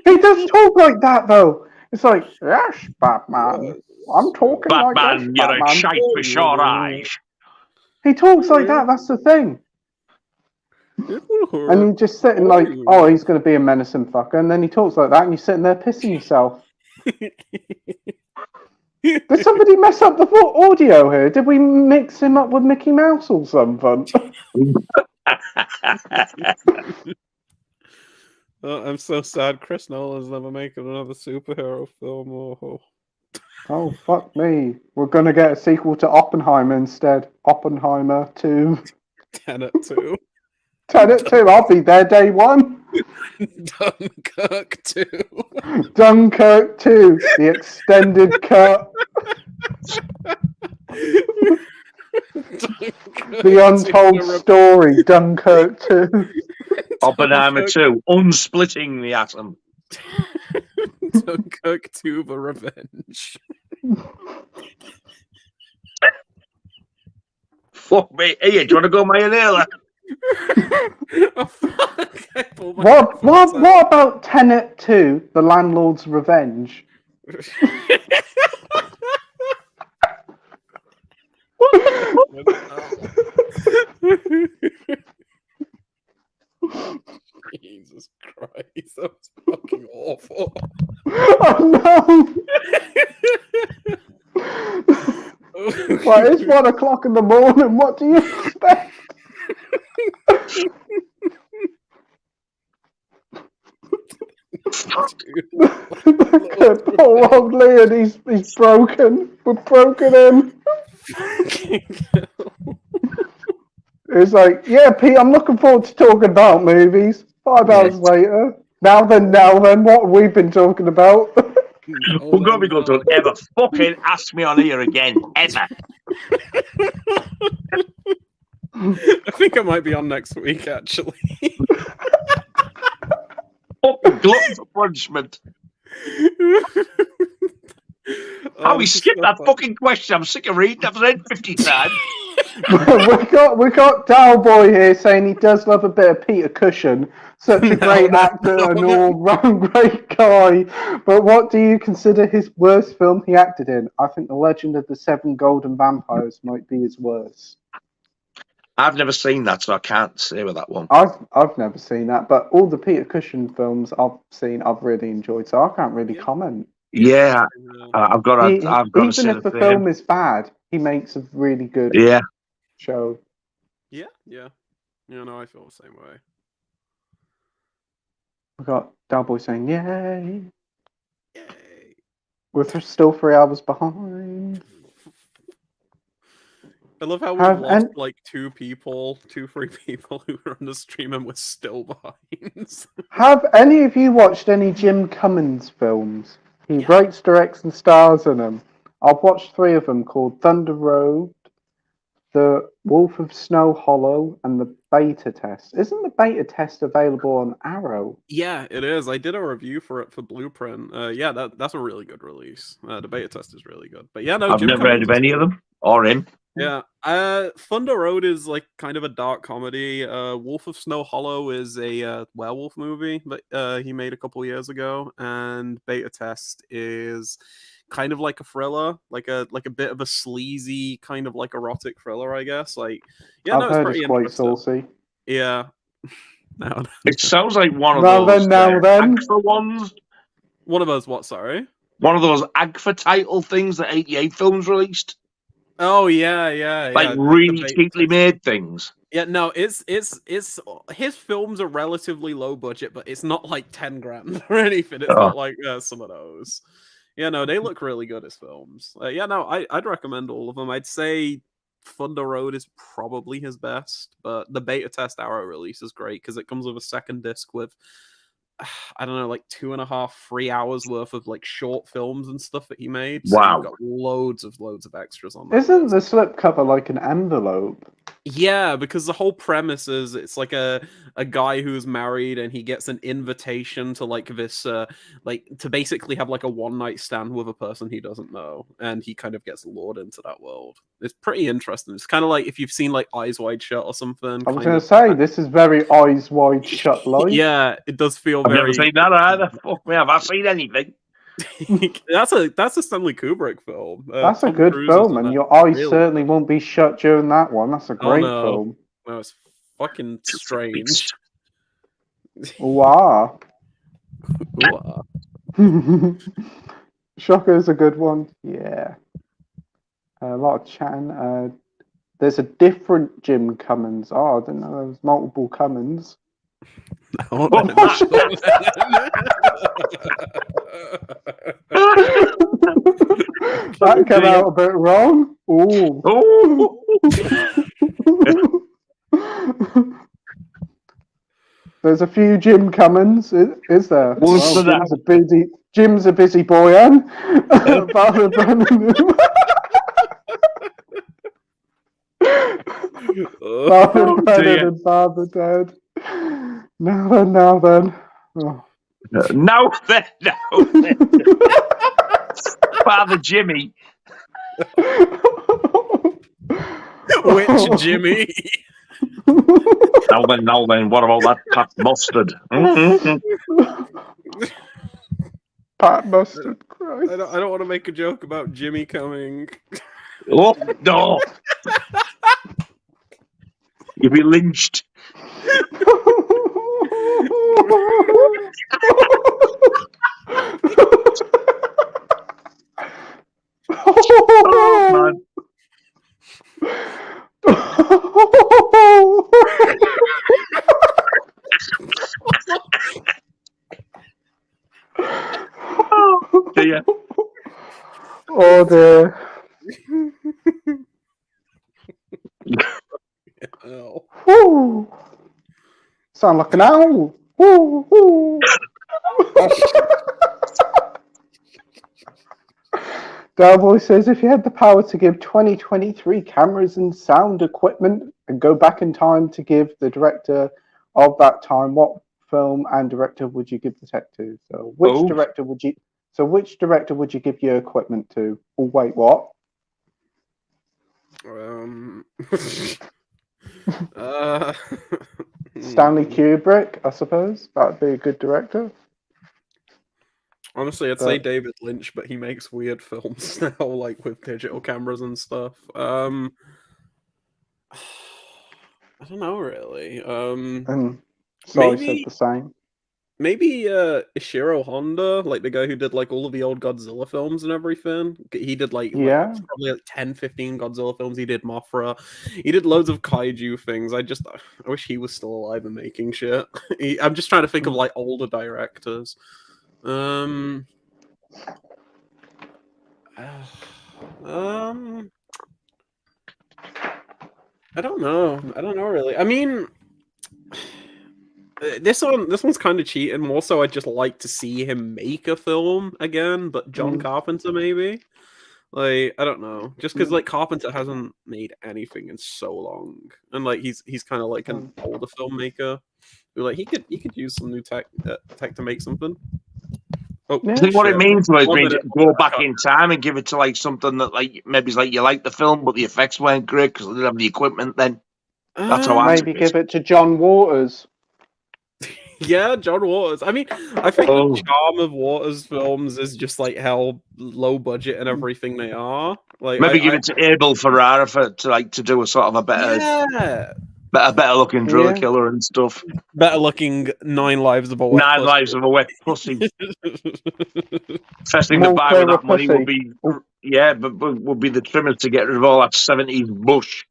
S4: does talk like that though. It's like, yes, Batman. I'm talking
S5: Batman,
S4: like this,
S5: you're
S4: Batman.
S5: a shite with short eyes.
S4: He talks like that. That's the thing. And you're just sitting like, oh, he's going to be a menacing fucker, and then he talks like that, and you're sitting there pissing yourself. Did somebody mess up the audio here? Did we mix him up with Mickey Mouse or something?
S1: Oh, I'm so sad. Chris Nolan's never making another superhero film.
S4: Oh, fuck me. We're going to get a sequel to Oppenheimer instead. Oppenheimer 2.
S1: Tenet 2.
S4: Tenet 2, I'll be there day one.
S1: Dunkirk 2.
S4: Dunkirk 2, the extended cut. The untold story, Dunkirk 2.
S5: Oppenheimer 2, unsplitting the atom.
S1: Dunkirk 2, The Revenge.
S5: Fuck me. Hey, do you want to go Mayonnaise?
S1: Oh, fuck.
S4: What about Tenet 2, The Landlord's Revenge?
S1: Jesus Christ, that was fucking awful.
S4: Oh no! Well, it's 1 o'clock in the morning. What do you expect? The poor old Leon, he's broken. We've broken him. It's like, yeah, Pete, I'm looking forward to talking about movies. 5 hours later. Now then, what have we been talking about?
S5: We're going to be going to ever fucking ask me on here again, ever.
S1: I think I might be on next week, actually.
S5: Fucking glutton for punishment. How we skipped that fucking question? I'm sick of reading. I've read 50 times.
S4: we got Dalboy here saying he does love a bit of Peter Cushing. Such a great actor and all round great guy. But what do you consider his worst film he acted in? I think The Legend of the Seven Golden Vampires might be his worst.
S5: I've never seen that, so I can't say with that one.
S4: I've never seen that, but all the Peter Cushing films I've seen, I've really enjoyed, so I can't really comment.
S5: Yeah, I've got to say
S4: even if the film is bad, he makes a really good show.
S1: Yeah. No, I feel the same way.
S4: We got Dalboy saying, "Yay! We're still 3 hours behind."
S1: I love how
S4: Have
S1: we've lost
S4: an-
S1: like 3 people who are on the stream and we're still behind.
S4: Have any of you watched any Jim Cummins films? He
S1: Yeah.
S4: writes, directs, and stars in them. I've watched 3 of them called Thunder Road, The Wolf of Snow Hollow, and The Beta Test. Isn't The Beta Test available on Arrow?
S1: Yeah, it is. I did a review for it for Blueprint. Yeah, that's a really good release. The beta test is really good. But yeah, no,
S5: I've
S1: Jim
S5: never heard
S1: Cummins
S5: of
S1: is
S5: any of them or him.
S1: Yeah. Thunder Road is like kind of a dark comedy. Wolf of Snow Hollow is a werewolf movie that he made a couple years ago, and Beta Test is kind of like a thriller, like a bit of a sleazy kind of like erotic thriller, I guess. Like, yeah, no,
S4: I've
S1: it's
S4: heard
S1: pretty
S4: it's quite
S1: interesting.
S4: saucy.
S1: Yeah. No,
S5: It sounds like one of
S4: Now
S5: those
S4: then.
S5: AGFA ones.
S1: one of those what? Sorry.
S5: One of those AGFA title things that 88 Films released.
S1: Oh yeah.
S5: Like
S1: the
S5: really
S1: Beta
S5: cheaply
S1: Test.
S5: made things.
S1: Yeah, no, it's his films are relatively low budget, but it's not like 10 grand or anything. It's not like some of those. Yeah, no, they look really good as films. Yeah, no, I'd recommend all of them. I'd say Thunder Road is probably his best, but the Beta Test Arrow release is great because it comes with a second disc with I don't know, like 2.5, 3 hours worth of like short films and stuff that he made. So
S5: Wow.
S1: you've got loads of extras on that.
S4: Isn't the slipcover like an envelope?
S1: Yeah, because the whole premise is it's like a guy who's married and he gets an invitation to like this like to basically have like a one night stand with a person he doesn't know, and he kind of gets lured into that world. It's pretty interesting. It's kind of like if you've seen like Eyes Wide Shut or something.
S4: I was going to say, this is very Eyes Wide Shut like.
S1: Yeah, it does feel
S5: I've
S1: very.
S5: never seen that either. Fuck me, have I seen anything?
S1: that's a Stanley Kubrick film.
S4: That's
S1: Tom
S4: a good
S1: Cruise
S4: film,
S1: is in
S4: and
S1: that.
S4: your eyes
S1: Really
S4: certainly won't be shut during that one. That's a great
S1: no.
S4: film.
S1: No, it's fucking strange.
S4: Wow.
S1: Ooh,
S4: Shocker's a good one. Yeah. A lot of chatting. There's a different Jim Cummins. Oh, I didn't know there was multiple Cummins.
S1: No,
S4: that came out a bit wrong. Ooh. There's a few Jim Cummins, is there? Jim's a busy boy, and Father Brennan. Father Brennan and Father Dead. Now then. Oh.
S5: Now then. Father Jimmy.
S1: Which Jimmy?
S5: Now then, what about that Pat Mustard?
S4: Pat Mustard, Christ.
S1: I don't want to make a joke about Jimmy coming.
S5: Oh, no. You'll be lynched. Oh, man. Oh, dear.
S4: Oh, dear. Woo. Sound like an owl. Woo, woo. Cowboy says, if you had the power to give 2023 cameras and sound equipment and go back in time to give the director of that time, what film and director would you give the tech to? So which director would you give your equipment to? Oh, wait, what? Stanley Kubrick, I suppose. That would be a good director.
S1: Honestly, I'd say David Lynch, but he makes weird films now, like with digital cameras and stuff. I don't know, really.
S4: Sorry, said the same.
S1: Maybe Ishiro Honda, like the guy who did like all of the old Godzilla films and everything. He did like probably like 10, 15 Godzilla films. He did Mothra. He did loads of kaiju things. I wish he was still alive and making shit. I'm just trying to think of like older directors. I don't know really. I mean, this one's kind of cheating. More so, I'd just like to see him make a film again, but John Carpenter maybe. Like, I don't know, just because like Carpenter hasn't made anything in so long, and like he's kind of like an older filmmaker who like he could use some new tech to make something. Oh,
S5: I think what it means was
S1: minute.
S5: go back in time and give it to like something that like maybe it's like you like the film, but the effects weren't great because they didn't have the equipment then. That's how I
S4: maybe give it to John Waters.
S1: Yeah, John Waters. I mean, I think the charm of Waters films is just like how low budget and everything they are. Like
S5: maybe give it to Abel Ferrara to do a sort of a better looking driller killer and stuff.
S1: Better looking 9 Lives of a Wet
S5: Nine
S1: Pussy.
S5: Lives of a Wet Pussy. First thing to buy with that money would be would be the trimmers to get rid of all that 70s bush.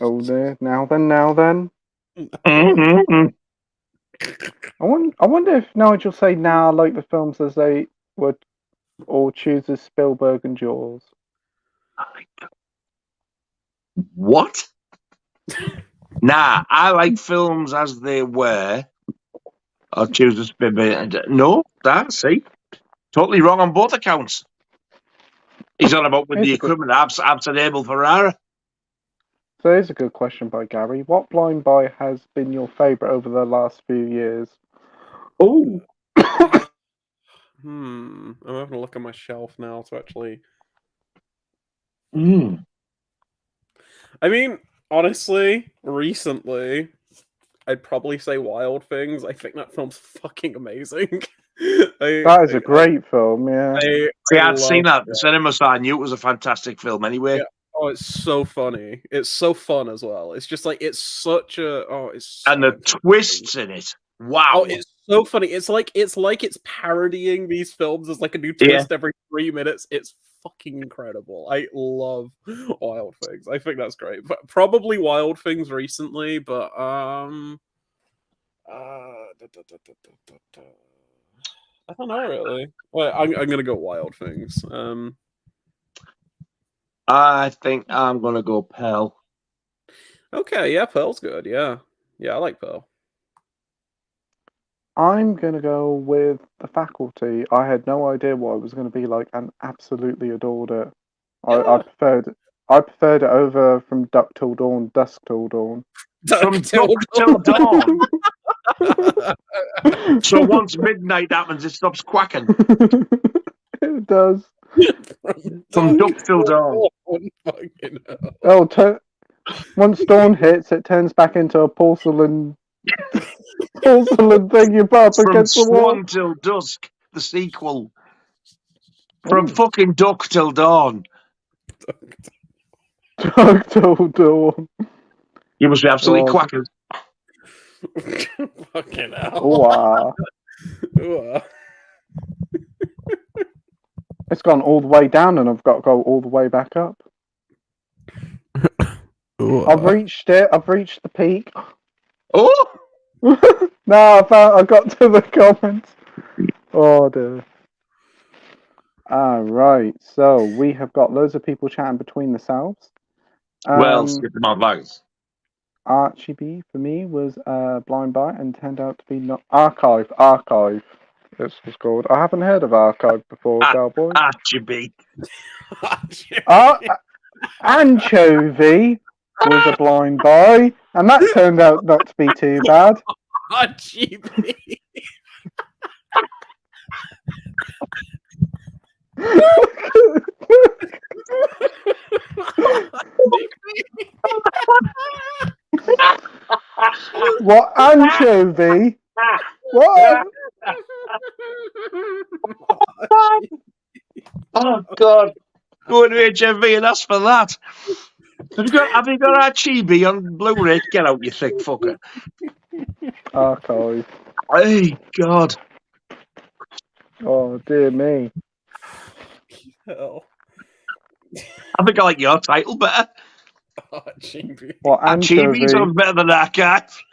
S4: Oh dear! Now then.
S5: Mm-hmm.
S4: I wonder if Nigel say now like the films as they would, or chooses Spielberg and Jaws.
S5: What? Nah, I like films as they were. Or chooses Spielberg. No, see, totally wrong on both accounts. He's on about with the equipment. I've said Abel Ferrara.
S4: So here's a good question by Gary. What blind buy has been your favourite over the last few years?
S5: Oh.
S1: I'm having a look at my shelf now to actually.
S5: I
S1: mean, honestly, recently, I'd probably say Wild Things. I think that film's fucking amazing.
S4: That is a great film, yeah.
S5: I'd seen that at the cinema, so I knew it was a fantastic film anyway.
S1: Yeah. Oh, it's so funny. It's so fun as well. It's just like it's such a
S5: and the twists in it. Wow.
S1: Oh, it's so funny. It's like it's parodying these films as like a new twist every 3 minutes. It's fucking incredible. I love Wild Things. I think that's great. But probably Wild Things recently, but I don't know really. Well, I'm gonna go Wild Things.
S5: I think I'm gonna go Pearl.
S1: Okay, yeah, Pearl's good. Yeah, I like Pearl.
S4: I'm gonna go with The Faculty. I had no idea what it was going to be like, and absolutely adored it. I preferred it over From Dusk Till Dawn.
S5: From Dusk Till Dawn. So once midnight happens, it stops quacking.
S4: It does.
S5: From Dusk Till Dawn.
S4: Once dawn hits, it turns back into a porcelain thing you put up against the wall.
S5: From Swan Till Dusk, the sequel. From fucking Dusk Till Dawn.
S4: Dusk Till Dawn.
S5: You must be absolutely quackers.
S1: Fucking hell.
S4: Wow. It's gone all the way down and I've got to go all the way back up. I've reached it. I've reached the peak.
S5: Oh!
S4: No, I got to the comments. Oh dear. Alright, so we have got loads of people chatting between themselves.
S5: Well, skip them out bags.
S4: Archie B for me was Blind Buy and turned out to be not Archive. This was called. I haven't heard of Archive before, Cowboy.
S5: Archie B.
S4: Anchovy was a Blind Buy, and that turned out not to be too bad.
S1: Archie B.
S4: What anchovy? What?
S5: Oh God! Go to HMV and ask for that. Have you got Chibi on Blu-ray? Get out, you thick fucker!
S4: Archive.
S5: Hey God!
S4: Oh dear me!
S1: Hell.
S5: I think I like your title better.
S1: Chibi.
S4: What anchovy?
S5: Chibi sounds better than Archive.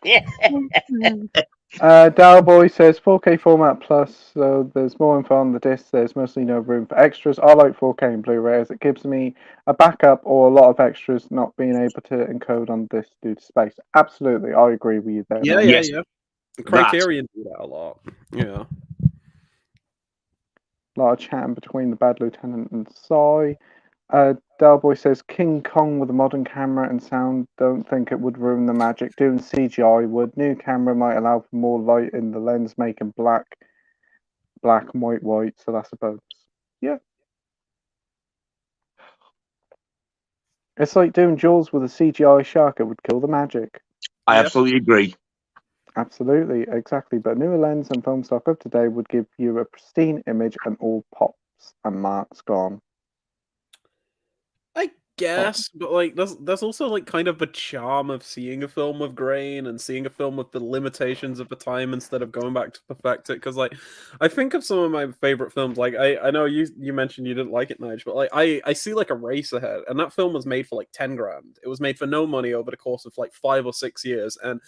S4: Dalboy says 4K format plus, so there's more info on the disc. There's mostly no room for extras. I like 4K and Blu-ray as it gives me a backup or a lot of extras not being able to encode on disc due to space. Absolutely, I agree with you there.
S1: Yeah,
S4: man.
S1: yeah. Criterion do that a lot. Yeah.
S4: A lot of chatting between the Bad Lieutenant and Psy. Dalboy says King Kong with a modern camera and sound. Don't think it would ruin the magic. Doing CGI would. New camera might allow for more light in the lens, making black and white. So that's a bonus. Yeah. It's like doing Jaws with a CGI shark. It would kill the magic.
S5: I absolutely agree.
S4: Absolutely, exactly. But newer lens and film stock of today would give you a pristine image and all pops and marks gone.
S1: I guess, but like there's also like kind of a charm of seeing a film with grain and seeing a film with the limitations of the time instead of going back to perfect it. Because like I think of some of my favorite films. Like I know you mentioned you didn't like it, Nige, but like I see like Eraserhead, and that film was made for like 10 grand. It was made for no money over the course of like 5 or 6 years, and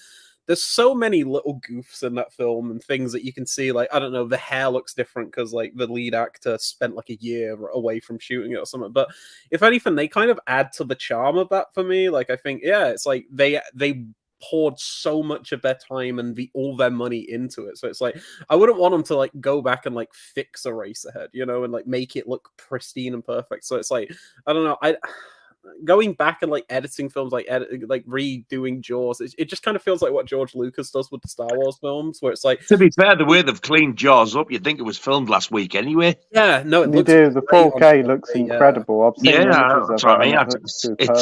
S1: there's so many little goofs in that film and things that you can see. Like, I don't know, the hair looks different because like the lead actor spent like a year away from shooting it or something. But if anything, they kind of add to the charm of that for me. Like, I think, yeah, it's like they poured so much of their time and all their money into it. So it's like I wouldn't want them to like go back and like fix Eraserhead, you know, and like make it look pristine and perfect. So it's like I don't know, going back and like editing films, like redoing Jaws, it just kind of feels like what George Lucas does with the Star Wars films, where it's like,
S5: to be fair, the way they've cleaned Jaws up, you'd think it was filmed last week anyway.
S1: Yeah, no, it looks
S4: do. The 4K looks incredible. I've seen images of
S5: that's
S4: it.
S5: what I mean.
S4: It looks superb.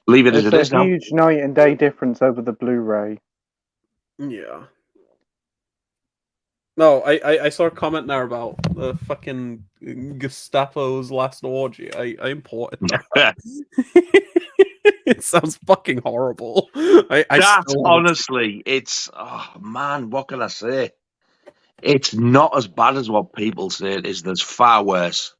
S5: Leave it as it
S4: There's
S5: is
S4: a
S5: now.
S4: huge night and day difference over the Blu-ray.
S1: Yeah. No, I saw a comment there about the fucking Gestapo's last orgy. I imported that. It sounds fucking horrible.
S5: That's honestly, it's man, what can I say? It's not as bad as what people say it is. There's far worse.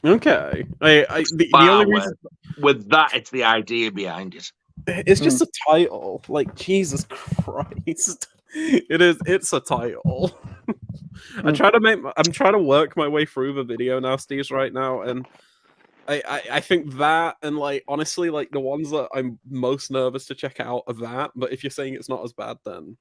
S1: Okay. The only reason
S5: with that, it's the idea behind it.
S1: It's just a title. Like, Jesus Christ. It's a title. I'm trying to work my way through the video nasties right now, and I think that, and like honestly, like the ones that I'm most nervous to check out are that. But if you're saying it's not as bad, then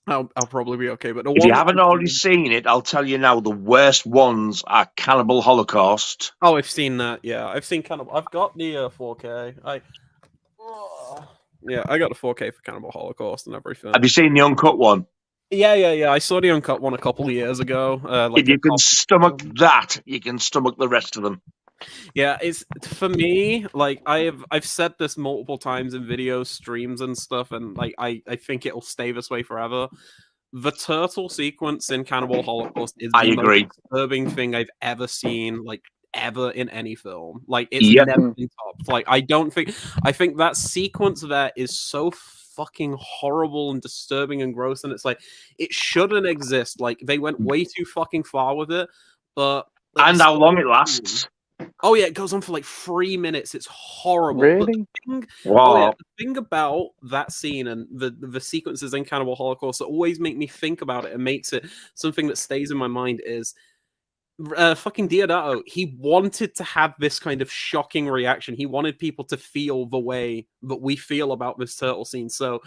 S1: I'll probably be okay. But
S5: if you haven't already seen it, I'll tell you now, the worst ones are Cannibal Holocaust.
S1: Oh, I've seen that. Yeah, I've seen Cannibal. I've got the 4K. Yeah, I got the 4K for Cannibal Holocaust and everything.
S5: Have you seen the uncut one?
S1: Yeah. I saw the uncut one a couple of years ago.
S5: If you can stomach that, you can stomach the rest of them.
S1: Yeah, it's for me, like I've said this multiple times in videos, streams and stuff, and like I think it'll stay this way forever. The turtle sequence in Cannibal Holocaust is the most disturbing thing I've ever seen, like ever in any film. Like it's never been topped. Like I think that sequence there is so fucking horrible and disturbing and gross, and it's like it shouldn't exist. Like they went way too fucking far with it, but
S5: and how long it lasts.
S1: Oh yeah, it goes on for like 3 minutes. It's horrible.
S4: Really?
S1: The thing about that scene and the sequences in Cannibal Holocaust that always make me think about it and makes it something that stays in my mind is fucking Diodato. He wanted to have this kind of shocking reaction. He wanted people to feel the way that we feel about this turtle scene. So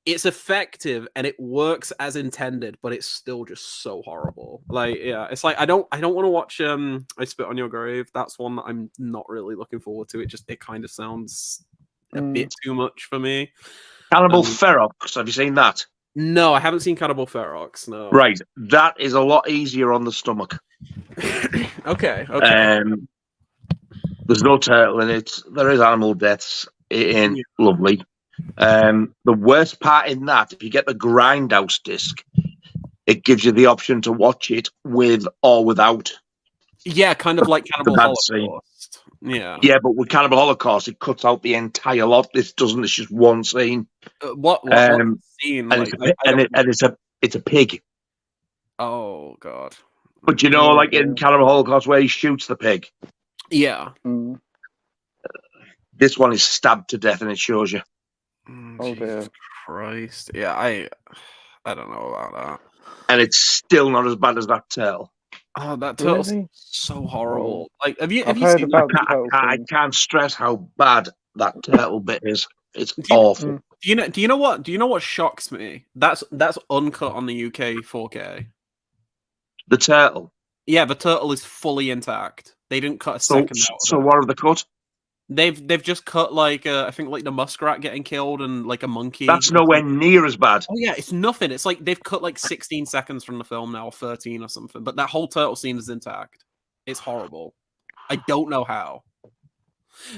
S1: it's effective and it works as intended, but it's still just so horrible. Like, yeah, it's like I don't want to watch I Spit on Your Grave. That's one that I'm not really looking forward to. It kind of sounds a bit too much for me.
S5: Cannibal Ferox, have you seen that?
S1: No, I haven't seen Cannibal Ferox. No.
S5: Right, that is a lot easier on the stomach.
S1: Okay.
S5: There's no turtle in it. There is animal deaths. It ain't lovely. The worst part in that, if you get the Grindhouse disc, it gives you the option to watch it with or without.
S1: Yeah, kind of like Cannibal Holocaust. Yeah,
S5: but with Cannibal Holocaust, it cuts out the entire lot. This doesn't. It's just one scene.
S1: What scene?
S5: And, it's a pig.
S1: Oh God!
S5: But you know, like in Cannibal Holocaust, where he shoots the pig.
S1: Yeah.
S5: This one is stabbed to death, and it shows you.
S1: Jesus Christ! Yeah, I don't know about that.
S5: And it's still not as bad as that turtle.
S1: Oh, that turtle's
S4: Really?
S1: so horrible. Like, have
S4: I've
S1: you
S4: heard
S1: seen
S4: about
S1: that?
S4: the turtle
S5: I
S4: scene.
S5: can't stress how bad that turtle bit is. It's
S1: Do you-
S5: awful.
S1: Do you know what shocks me? That's uncut on the UK 4K.
S5: The turtle.
S1: Yeah, the turtle is fully intact. They didn't cut a second out of
S5: So
S1: it.
S5: what have they cut?
S1: They've just cut like I think like the muskrat getting killed and like a monkey.
S5: That's nowhere near as bad.
S1: Oh yeah, it's nothing. It's like they've cut like 16 seconds from the film now, or 13 or something. But that whole turtle scene is intact. It's horrible. I don't know how.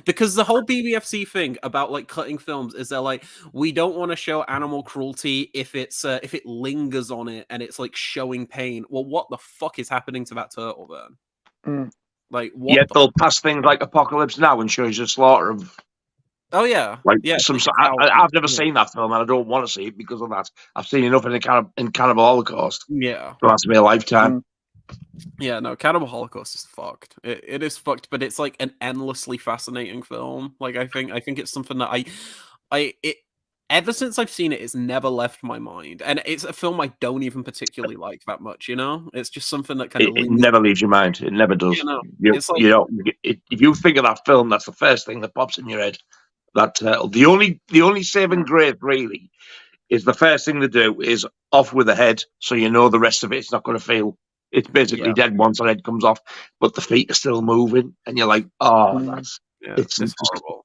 S1: Because the whole BBFC thing about like cutting films is they're like, we don't want to show animal cruelty if it lingers on it and it's like showing pain. Well, what the fuck is happening to that turtle then? Like, what?
S5: Yet they'll pass things like Apocalypse Now and show you the slaughter of.
S1: Oh yeah,
S5: like
S1: yeah.
S5: some.
S1: Like
S5: I've never seen that film and I don't want to see it because of that. I've seen enough in Cannibal Holocaust.
S1: Yeah,
S5: So that's me a lifetime.
S1: Yeah, no, Cannibal Holocaust is fucked. It is fucked, but it's like an endlessly fascinating film. Like I think it's something that ever since I've seen it, it's never left my mind, and it's a film I don't even particularly like that much. You know, it's just something that kind of
S5: It never leaves your mind. It never does.
S1: You know,
S5: it's like, if you think of that film, that's the first thing that pops in your head. That turtle. The only saving grace really is the first thing to do is off with the head, so you know the rest of it's not going to feel. It's basically dead once the head comes off, but the feet are still moving, and you're like, oh, it's horrible.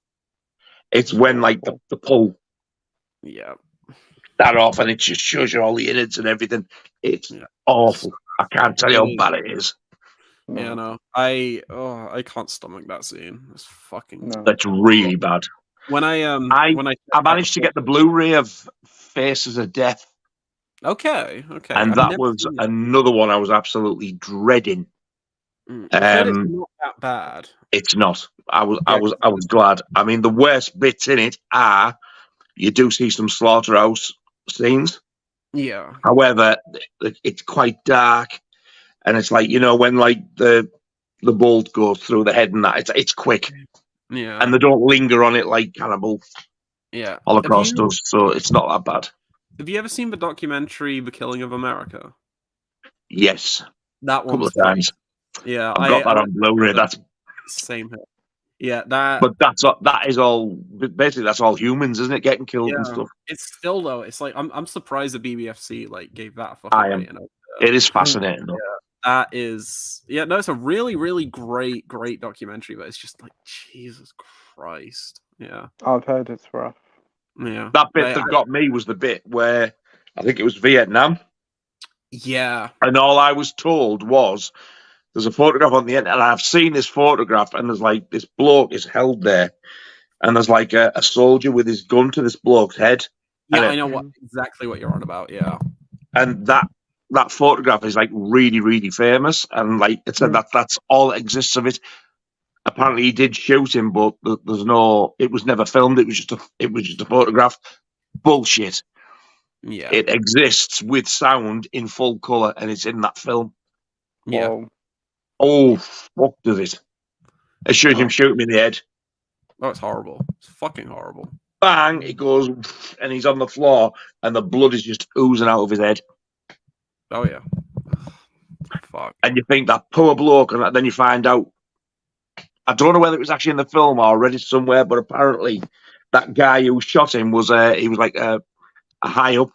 S5: It's when like the pull, that off, and it just shows you all the innards and everything. It's awful. I can't tell you how bad it is.
S1: Yeah, no, I can't stomach that scene. It's fucking.
S5: That's really bad.
S1: When I
S5: managed to get the Blu-ray of Faces of Death.
S1: Okay.
S5: And that was another one I was absolutely dreading.
S1: I've heard it's not that bad.
S5: It's not. I was glad. I mean, the worst bits in it are you do see some slaughterhouse scenes.
S1: Yeah.
S5: However, it's quite dark, and it's like when like the bolt goes through the head and that it's quick.
S1: Yeah.
S5: And they don't linger on it like Cannibal Holocaust does, so it's not that bad.
S1: Have you ever seen the documentary The Killing of America?
S5: Yes.
S1: That one.
S5: A couple of times.
S1: Yeah.
S5: I've got that on Blu-ray. That's
S1: same here. Yeah, that.
S5: But that is all. Basically, that's all humans, isn't it? Getting killed and stuff.
S1: It's still though. It's like I'm surprised the BBFC like gave that a fucking.
S5: I am. It is fascinating.
S1: Yeah, that is. Yeah, no, it's a really, really great documentary, but it's just like Jesus Christ. Yeah,
S4: I've heard it's rough.
S1: Yeah,
S5: that bit that got me was the bit where I think it was Vietnam.
S1: Yeah,
S5: and all I was told was there's a photograph on the internet, and I've seen this photograph, and there's like this bloke is held there, and there's like a soldier with his gun to this bloke's head.
S1: Yeah, I know exactly what you're on about. Yeah,
S5: and that photograph is like really, really famous, and like it said that's all that exists of it. Apparently, he did shoot him, but there's no. It was never filmed. It was just a photograph. Bullshit.
S1: Yeah,
S5: it exists with sound in full color, and it's in that film.
S1: Yeah.
S4: Whoa.
S5: Oh, fuck does it? It shows him shoot him in the head.
S1: Oh, it's horrible. It's fucking horrible.
S5: Bang! It goes, and he's on the floor, and the blood is just oozing out of his head.
S1: Oh yeah. Fuck.
S5: And you think that poor bloke, and then you find out. I don't know whether it was actually in the film or read it somewhere, but apparently that guy who shot him was he was like a high up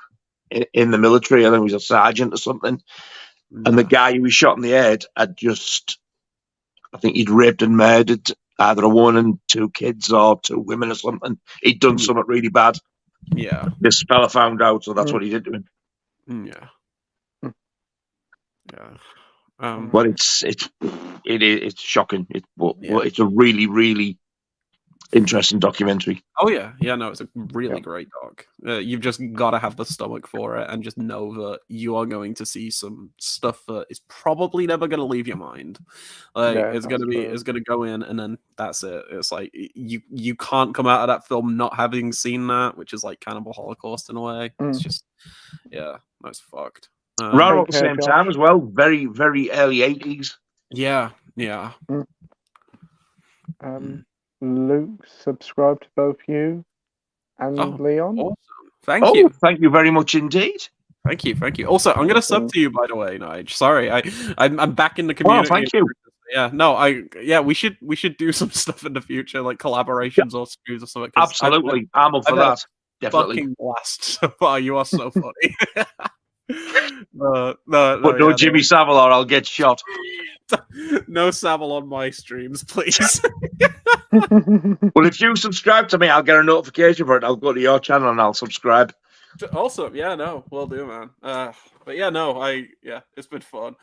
S5: in the military. I think he was a sergeant or something. And the guy who was shot in the head had just, I think he'd raped and murdered either a woman and 2 kids or 2 women or something. He'd done something really bad.
S1: Yeah.
S5: This fella found out, so that's what he did to him.
S1: Yeah. Yeah.
S5: But it's shocking. It's a really, really interesting documentary.
S1: Oh yeah, no, it's a really great doc. You've just got to have the stomach for it, and just know that you are going to see some stuff that is probably never going to leave your mind. Like it's going to go in, and then that's it. It's like you can't come out of that film not having seen that, which is like Cannibal Holocaust in a way. It's just that's fucked.
S5: Around at the same time as well, very, very early 80s.
S1: Yeah.
S4: Luke, subscribe to both you and Leon.
S1: Awesome. Thank you.
S5: Thank you very much indeed.
S1: Thank you, thank you. Also, I'm gonna sub to you, by the way, Nige. Sorry, I'm back in the community.
S5: Oh, thank you.
S1: Yeah, no, we should do some stuff in the future, like collaborations or streams or something.
S5: Absolutely, I'm up for that. Definitely.
S1: Fucking blast so far. You are so funny. No,
S5: But no Jimmy Savile or I'll get shot.
S1: No Savile on my streams, please.
S5: Well, if you subscribe to me, I'll get a notification for it. I'll go to your channel and I'll subscribe.
S1: Also, yeah, no, will do, man. But yeah, no, it's been fun.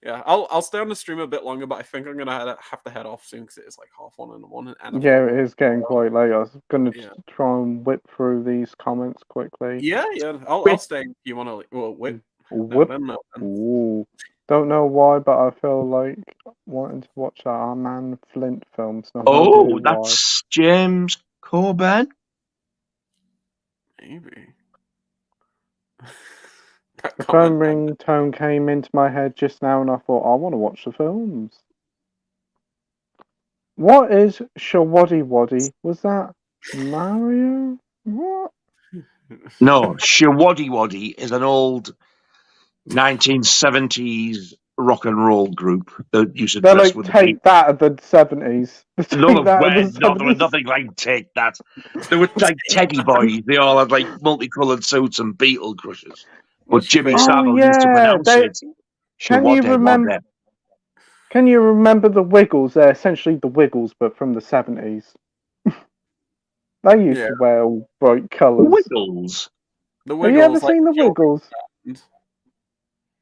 S1: Yeah, I'll stay on the stream a bit longer, but I think I'm gonna have to head off soon because it's like 1:30 in the morning. And
S4: yeah, it is getting quite late. I was gonna try and whip through these comments quickly.
S1: Yeah, I'll stay. You wanna whip?
S4: Whip?
S1: No.
S4: Ooh. Don't know why, but I feel like wanting to watch that Our Man Flint film. So
S5: oh, that's James Coburn?
S1: Maybe.
S4: The phone ringtone came into my head just now, and I thought, I want to watch the films. What is Shawaddy Waddy? Was that Mario? What?
S5: No, Shawaddy Waddy is an old 1970s rock and roll group that used to dress with
S4: Take That of the 70s.
S5: No, there was nothing like Take That. They were like Teddy Boys. They all had like multicoloured suits and Beetle crushes. But Jimmy Savile used to pronounce it.
S4: Can you remember the Wiggles? They're essentially the Wiggles, but from the 70s. They used to wear all bright colours.
S5: Wiggles?
S4: Have you ever seen the Wiggles?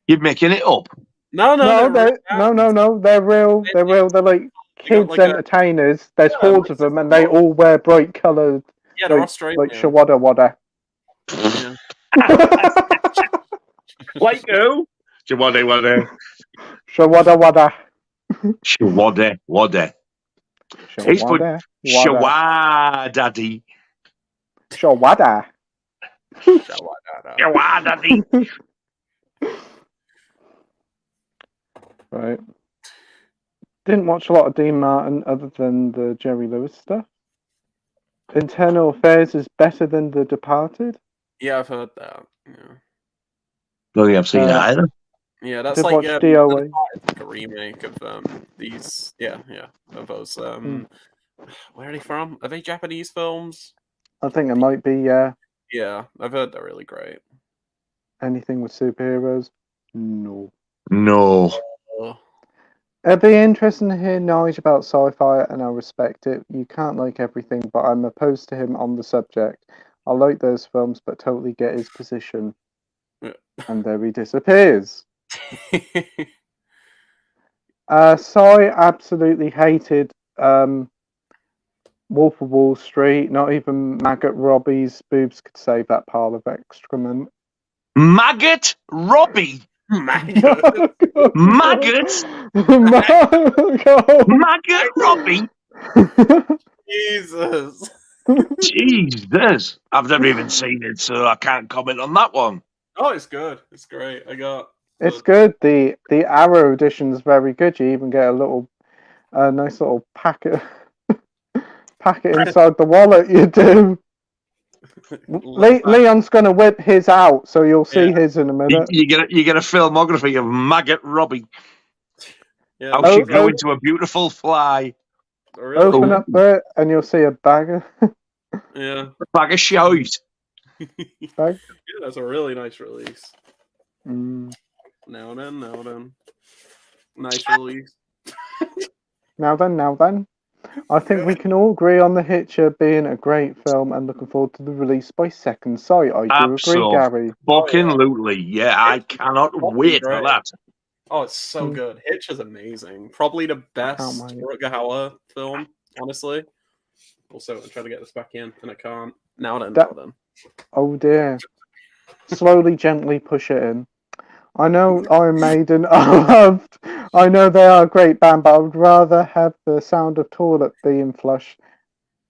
S5: You're making it up.
S4: No. They're real. They're real. They're like kids entertainers. There's hordes of them, and they all wear bright coloured.
S1: Yeah, they're Australian.
S4: Like Shawada Wada.
S5: Like who? Shawada Wada.
S4: Shawada Wada.
S5: Shawada Wada. He's put Shawadaddy.
S4: Shawada.
S5: Shawadaddy.
S4: Right. Didn't watch a lot of Dean Martin other than the Jerry Lewis stuff. Internal Affairs is better than The Departed.
S1: Yeah, I've heard that. Yeah.
S5: Don't think I've seen that either.
S1: Yeah, that's
S4: Did
S1: like
S4: watch DOA.
S1: a remake of these. Yeah, of those. Where are they from? Are they Japanese films?
S4: I think it might be. Yeah.
S1: Yeah, I've heard they're really great.
S4: Anything with superheroes? No. It'd be interesting to hear knowledge about sci-fi, and I respect it. You can't like everything, but I'm opposed to him on the subject. I like those films, but totally get his position. And there he disappears. Sai absolutely hated Wolf of Wall Street. Not even Maggot Robbie's boobs could save that pile of excrement.
S5: Maggot Robbie? Maggot Robbie?
S1: Jesus.
S5: I've never even seen it, so I can't comment on that one.
S1: Oh, it's good. It's great.
S4: It's good. The Arrow edition is very good. You even get a nice little packet inside the wallet. You do. Leon's gonna whip his out, so you'll see his in a minute.
S5: You get a filmography of Maggot Robbie.
S1: Yeah,
S5: how she grew into a beautiful fly.
S4: Open up there, and you'll see a bag of
S5: a bag of shite.
S1: Yeah, that's a really nice release.
S4: Now
S1: then. Nice release.
S4: Now then. I think we can all agree on The Hitcher being a great film and looking forward to the release by Second Sight. I do agree, Gary.
S5: Fucking yeah, I cannot wait for that.
S1: Oh, it's so good. Hitcher's amazing. Probably the best Rutger Hauer film, honestly. Also, I'm trying to get this back in, and I can't. Now then.
S4: Oh dear. Slowly, gently push it in. I know Iron Maiden are loved. I know they are a great band, but I would rather have the sound of toilet being flushed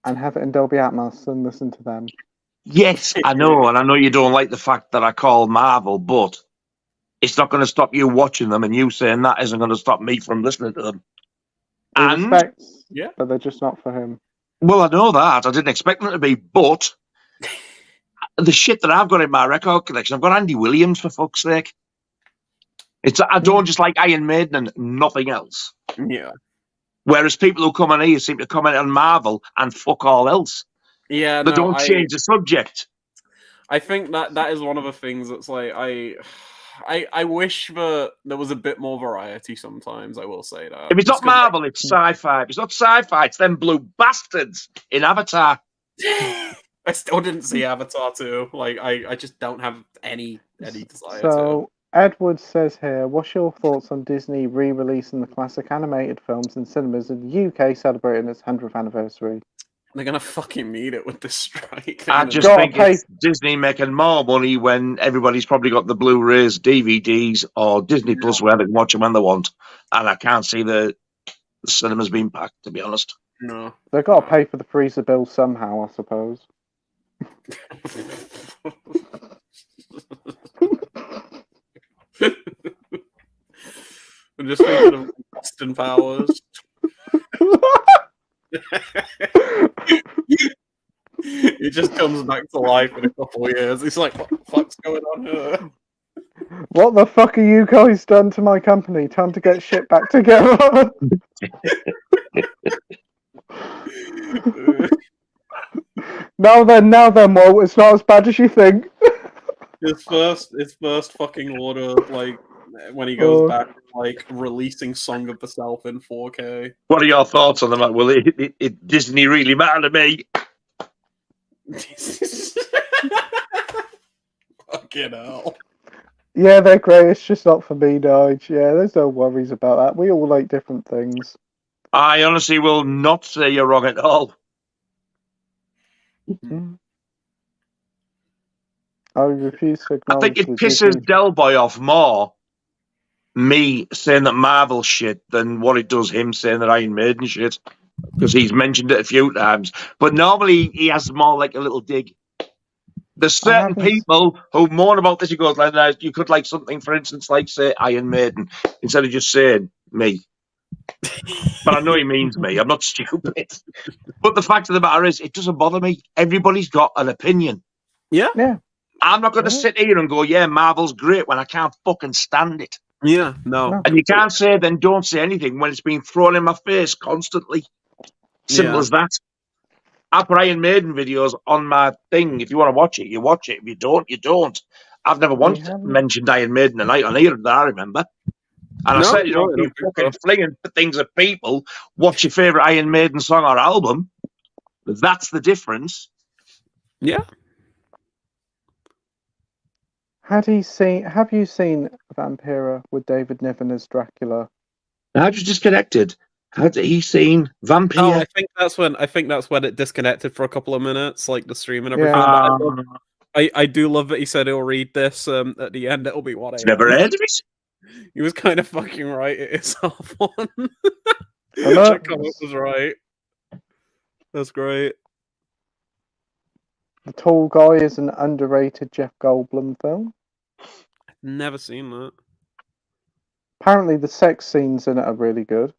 S4: and have it in Dolby Atmos than listen to them.
S5: Yes, I know, and I know you don't like the fact that I call Marvel, but it's not going to stop you watching them, and you saying that isn't going to stop me from listening to them.
S4: But they're just not for him.
S5: Well, I know that. I didn't expect them to be, but the shit that I've got in my record collection. I've got Andy Williams, for fuck's sake. I don't just like Iron Maiden and nothing else.
S1: Yeah.
S5: Whereas people who come on here seem to comment on Marvel and fuck all else.
S1: Yeah,
S5: They
S1: no,
S5: don't change the subject.
S1: I think that is one of the things that's like I wish that there was a bit more variety sometimes, I will say that.
S5: If it's not Marvel, it's sci-fi. If it's not sci-fi, it's them blue bastards in Avatar.
S1: I still didn't see Avatar 2. Like I just don't have any desire
S4: So Edward says here, what's your thoughts on Disney re-releasing the classic animated films in cinemas in the UK celebrating its 100th anniversary?
S1: They're gonna fucking need it with this strike.
S5: I just think it's Disney making more money when everybody's probably got the Blu-rays, DVDs, or Disney Plus where they can watch them when they want. And I can't see the cinemas being packed, to be honest.
S1: No.
S4: They've got to pay for the freezer bill somehow, I suppose.
S1: I'm just thinking of Austin Powers. He just comes back to life in a couple of years. He's like, what the fuck's going on here?
S4: What the fuck are you guys done to my company? Time to get shit back together. Now then, Walt, it's not as bad as you think.
S1: His first fucking order, like, when he goes back, like, releasing Song of the South in 4K.
S5: What are your thoughts on that? Well, it Disney really matter to me.
S1: Fucking hell.
S4: Yeah, they're great. It's just not for me, Nige. Yeah, there's no worries about that. We all like different things.
S5: I honestly will not say you're wrong at all.
S4: I refuse to acknowledge.
S5: I think it pisses Del Boy off more, me saying that Marvel shit, than what it does him saying that Iron Maiden shit. Because he's mentioned it a few times. But normally he has more like a little dig. There's certain people who moan about this. He goes, like, you could like something, for instance, like, say, Iron Maiden, instead of just saying me. But I know he means me. I'm not stupid. But the fact of the matter is, it doesn't bother me. Everybody's got an opinion.
S1: Yeah.
S5: I'm not going to sit here and go, yeah, Marvel's great, when I can't fucking stand it.
S1: Yeah, no.
S5: And you can't say, then don't say anything when it's being thrown in my face constantly. Simple as that. I put Iron Maiden videos on my thing. If you want to watch it, you watch it. If you don't, you don't. I've never once mentioned Iron Maiden a night on here that I remember. And I said, you know, you fucking flinging things at people. What's your favourite Iron Maiden song or album? That's the difference.
S1: Yeah.
S4: Have you seen Vampira with David Niven as Dracula?
S5: How just disconnected? Had he seen Vampire?
S1: Oh, I think that's when it disconnected for a couple of minutes, like the stream and everything. I do love that he said he'll read this at the end. It'll be what I
S5: never heard of it.
S1: He was kind of fucking right. It is half one.
S4: Hello?
S1: That comment was right. That's great.
S4: The Tall Guy is an underrated Jeff Goldblum film.
S1: Never seen that.
S4: Apparently, the sex scenes in it are really good.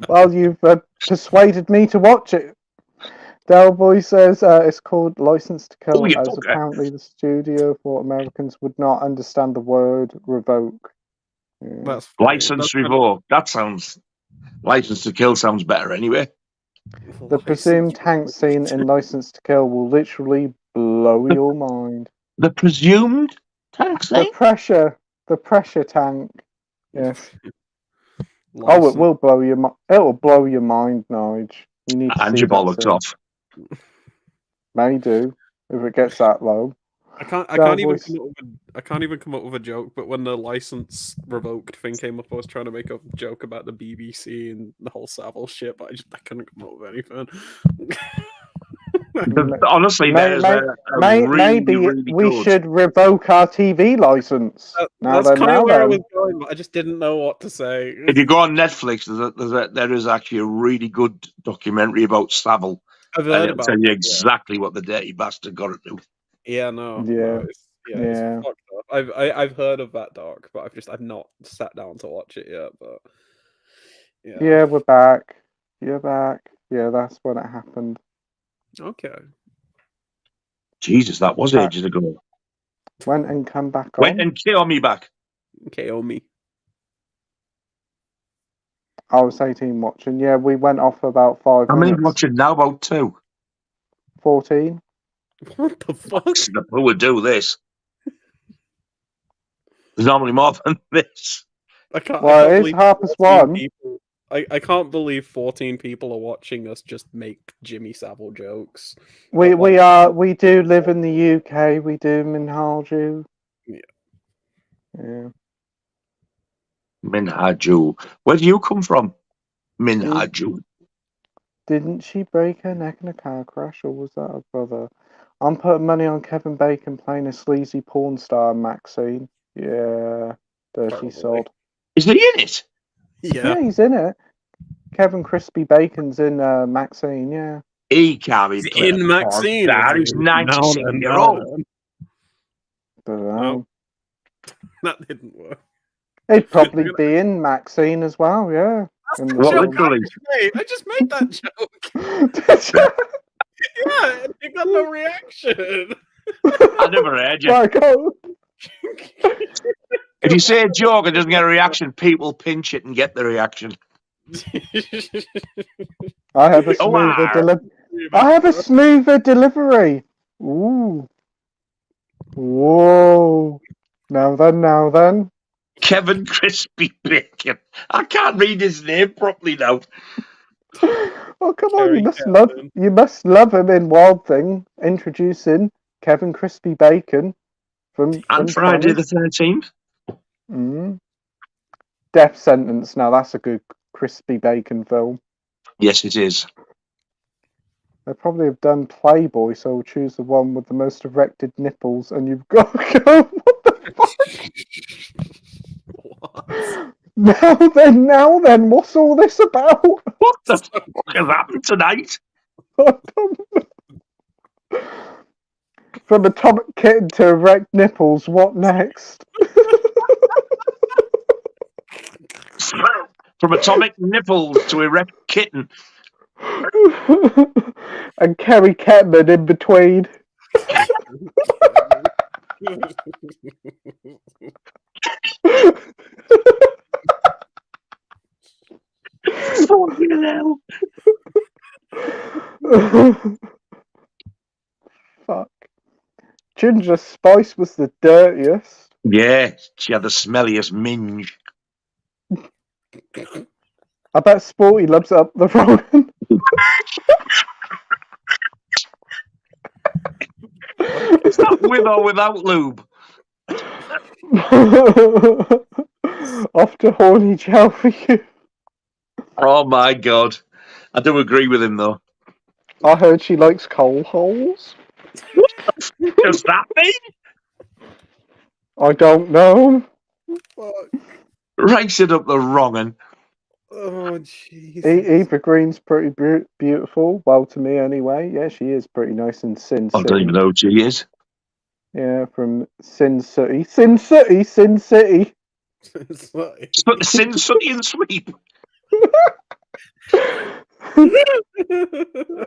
S4: Well, you've persuaded me to watch it. Delboy says it's called License to Kill, as apparently the studio thought Americans would not understand the word revoke.
S1: Yeah.
S5: License revoke. That sounds... License to Kill sounds better anyway.
S4: The presumed tank scene in License to Kill will literally blow your mind.
S5: The presumed tank scene?
S4: The pressure tank. Yes. Oh, it will blow your mind. It will blow your mind, Nige. You need to
S5: and
S4: see
S5: your bollocks off.
S4: May do if it gets that low.
S1: I can't even come up with a joke. But when the license revoked thing came up, I was trying to make a joke about the BBC and the whole Savile shit, but I couldn't come up with anything.
S5: Honestly, maybe
S4: we should revoke our TV license.
S1: That's kind of where I was going, but I just didn't know what to say.
S5: If you go on Netflix, there is actually a really good documentary about Savile.
S1: I've heard about
S5: tell you exactly what the dirty bastard got to do.
S1: Yeah, no.
S4: Yeah.
S1: It's fucked up. I've heard of that doc, but I've not sat down to watch it yet. But
S4: yeah, we're back. You're back. Yeah, that's when it happened.
S1: Okay.
S5: Jesus, that was ages ago.
S4: Went and come back
S5: Went
S4: on.
S5: and KO me back.
S1: KO me.
S4: I was 18 watching. Yeah, we went off for about 5
S5: How many
S4: minutes.
S5: watching now? About 2.
S4: 14.
S1: What the fuck?
S5: Who would do this? There's normally more than this.
S1: I can't
S4: Well, it is
S1: believe
S4: Harper's
S1: 14
S4: one.
S1: people. I can't believe 14 people are watching us just make Jimmy Savile jokes.
S4: We
S1: But, like,
S4: we do live in the UK. We do Minhaju.
S1: Yeah.
S4: Yeah.
S5: Minhaju. Where do you come from? Minhaju.
S4: Didn't she break her neck in a car crash, or was that her brother? I'm putting money on Kevin Bacon playing a sleazy porn star in Maxine. Yeah, dirty
S1: Probably.
S4: sod.
S5: Is he in it?
S1: Yeah.
S4: Yeah, he's in it. Kevin Crispy Bacon's in Maxine. Yeah.
S5: He can't be
S1: He's
S5: playing
S1: in
S5: a porn
S1: Maxine.
S5: star. He's 96-year-old.
S4: But,
S1: No. That didn't work.
S4: he'd probably be in Maxine as well. Yeah. In the
S5: What,
S4: film.
S5: literally?
S1: I just made that joke. Yeah, and you got no reaction.
S5: I never heard you.
S4: Right, go.
S5: If you say a joke and doesn't get a reaction, people pinch it and get the reaction.
S4: I have a
S5: Oh,
S4: smoother
S5: wow.
S4: delivery. I have a smoother delivery. Ooh. Whoa. Now then.
S5: Kevin Crispy Bacon. I can't read his name properly now.
S4: Oh, come on,
S1: Very
S4: you must love him in Wild Thing, introducing Kevin Crispy Bacon from
S5: And Friday
S4: Spanish.
S5: the 13th.
S4: Death Sentence. Now that's a good Crispy Bacon film.
S5: Yes, it is.
S4: They probably have done Playboy, so we'll choose the one with the most erected nipples, and you've got to go. What the fuck?
S1: What?
S4: Now then, what's all this about?
S5: What the fuck has happened tonight?
S4: I don't know. From Atomic Kitten to erect nipples, what next?
S5: From atomic nipples to erect kitten.
S4: And Kerry Ketman in between.
S5: Fucking hell.
S4: Fuck. Ginger Spice was the dirtiest.
S5: Yeah, she had the smelliest minge.
S4: I bet Sporty loves up the Rogan.
S5: Is that with or without lube?
S4: Off to horny gel for you.
S5: Oh my god. I do agree with him though.
S4: I heard she likes coal holes.
S5: What does that mean?
S4: I don't know.
S1: Fuck.
S5: Race it up the wrong one.
S1: Oh, jeez.
S4: Eva Green's pretty beautiful. Well, to me anyway. Yeah, she is pretty nice in Sin
S5: I
S4: City.
S5: don't even know who she is.
S4: Yeah, from Sin City. Sin City, Sin City.
S5: Sin Sunny and Sweep.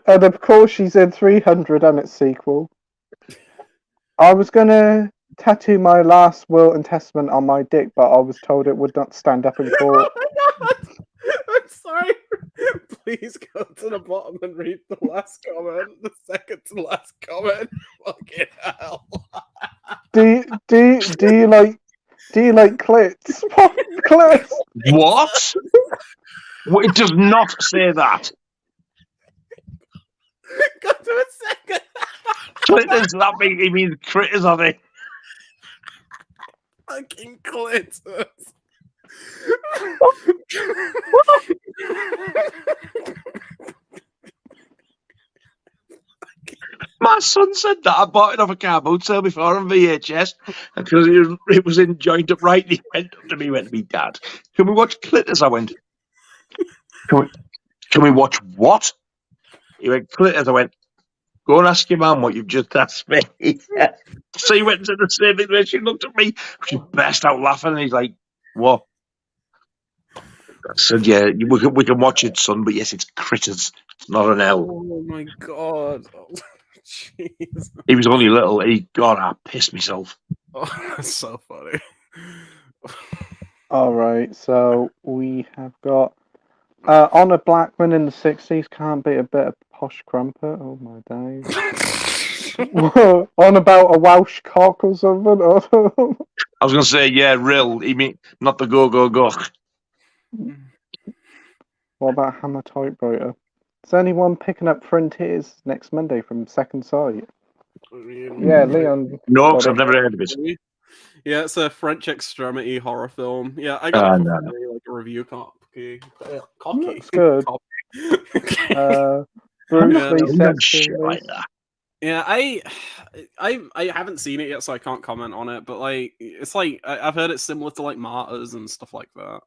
S4: And of course she's in 300 and its sequel. I was going to tattoo my last will and testament on my dick, but I was told it would not stand up in court.
S1: I'm sorry. Please go to the bottom and read the last comment. The second to last comment. Fucking hell.
S4: Do you like clits? What clits?
S5: What? Well, it does not say that.
S1: Go to a second.
S5: Critters, that mean he means critters, I think.
S1: Fucking clitters.
S5: My son said that. I bought it off a car boot sale before on VHS because it was in joint up right. And he went up to me, went to me, Dad, can we watch Clitters? I went, can we watch what? He went, Clitters. I went, go and ask your mum what you've just asked me. So he went and said the same thing. She looked at me, she burst out laughing, and he's like, what? I said, yeah, we can watch it, son, but yes, it's Critters. It's not an L.
S1: Oh my god. Oh, jeez.
S5: He was only little. God, I pissed myself.
S1: Oh, that's so funny.
S4: All right, so we have got Honor Blackman in the 60s. Can't beat a bit of posh crumpet. Oh my days. On about a Welsh cock or something.
S5: I was going to say, yeah, real. You mean not the go.
S4: What about Hammer Typewriter? Is anyone picking up Frontiers next Monday from Second Sight? Yeah, Leon.
S5: No,
S4: got
S5: because I've
S4: it.
S5: never heard of it.
S1: Yeah, it's a French extremity horror film. Yeah, I got it for
S5: no.
S1: free, like a review copy.
S4: That's good. Bruce
S1: Yeah.
S4: Lee says
S5: Shit like that.
S1: Yeah, I haven't seen it yet, so I can't comment on it. But like, it's like I've heard it's similar to like Martyrs and stuff like that.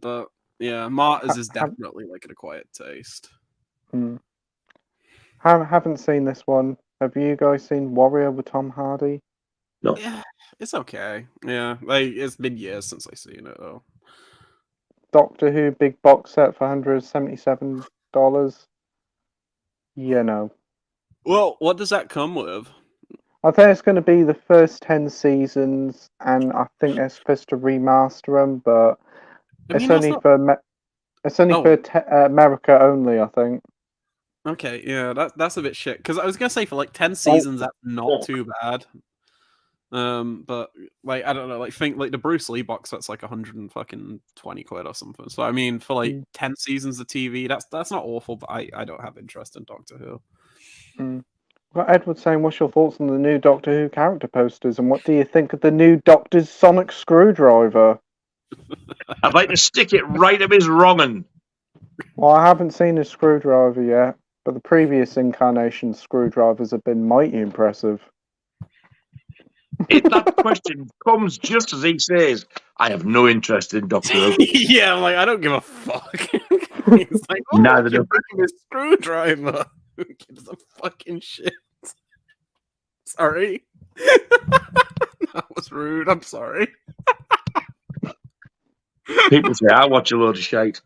S1: But yeah, Martyrs is definitely like an acquired taste.
S4: Haven't seen this one. Have you guys seen Warrior with Tom Hardy?
S5: No.
S1: Yeah, it's okay. Yeah, like it's been years since I've seen it though.
S4: Doctor Who big box set for $177. You know.
S1: Well, what does that come with?
S4: I think it's going to be the first 10 seasons, and I think they're supposed to remaster them, but it's only for America only, I think.
S1: Okay, yeah, that's a bit shit. Because I was gonna say for like 10 seasons, that's not too bad. But like I don't know, like think like the Bruce Lee box that's like £120 or something. So I mean, for like 10 seasons of TV, that's not awful. But I don't have interest in Doctor Who.
S4: Well, Edward saying, what's your thoughts on the new Doctor Who character posters, and what do you think of the new Doctor's sonic screwdriver?
S5: I'd like to stick it right up his wrong'un.
S4: Well, I haven't seen his screwdriver yet, but the previous incarnation screwdrivers have been mighty impressive.
S5: If that question comes just as he says, I have no interest in Doctor Who.
S1: Yeah, I'm like, I don't give a fuck. He's like, oh,
S5: Neither
S1: you're
S5: do
S1: breaking his screwdriver. Who gives a fucking shit? Sorry. That was rude. I'm sorry.
S5: People say I watch a load of shite.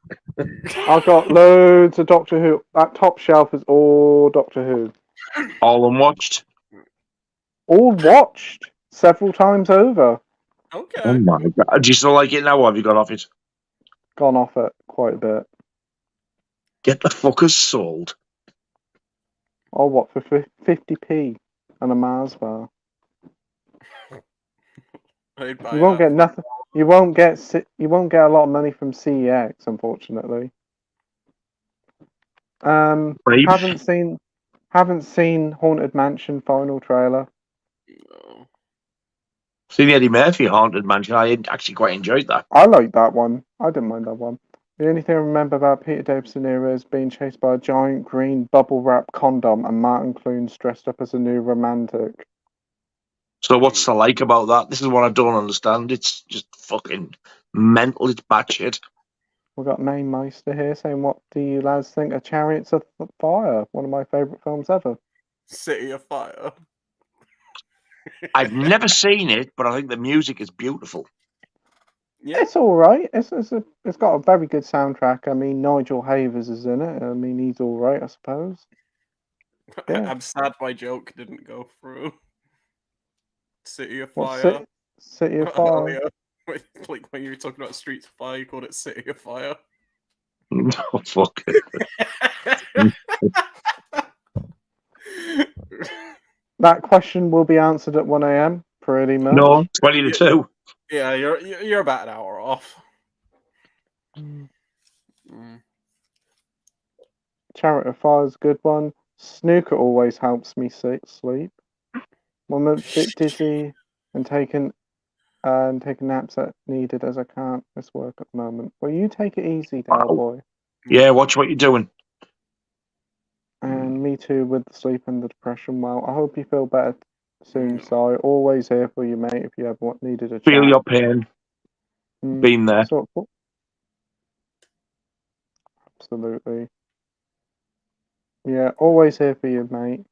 S4: I've got loads of Doctor Who. That top shelf is all Doctor Who.
S5: All unwatched.
S4: All watched several times over.
S1: Okay.
S5: Oh my god! Do you still like it now, or have you got off it?
S4: Gone off it quite a bit.
S5: Get the fuckers sold.
S4: Oh, what, for 50p and a Mars bar? You won't get nothing. You won't get a lot of money from CEX, unfortunately. Haven't seen Haunted Mansion final trailer.
S1: No.
S5: Seen the Eddie Murphy Haunted Mansion. I actually quite enjoyed that.
S4: I like that one. I didn't mind that one. The only thing I remember about Peter Davison era is being chased by a giant green bubble wrap condom and Martin Clunes dressed up as a new romantic.
S5: So what's to like about that? This is what I don't understand. It's just fucking mental. It's batshit.
S4: We've got May Meister here saying, what do you lads think of Chariots of Fire? One of my favourite films ever.
S1: City of Fire.
S5: I've never seen it, but I think the music is beautiful.
S1: Yeah.
S4: It's all right. It's got a very good soundtrack. I mean, Nigel Havers is in it. I mean, he's all right, I suppose. Yeah.
S1: I'm sad my joke didn't go through. City of Fire.
S4: What's City of Fire?
S1: Earlier, like when you were talking about Streets of Fire, you called it City of Fire.
S5: Oh, fuck.
S4: That question will be answered at 1 a.m. pretty much.
S5: No, 20 to 2.
S1: Yeah, you're about an hour off.
S4: Chariot of Fire is a good one. Snooker always helps me sleep. When I'm a bit dizzy and taking naps that needed as I can't miss work at the moment. Well, you take it easy, Dal boy.
S5: Yeah, watch what you're doing.
S4: And me too with the sleep and the depression. Well, I hope you feel better soon, Si. Always here for you, mate, if you ever needed a chat.
S5: Feel your pain. Been there.
S4: Absolutely. Yeah, always here for you, mate.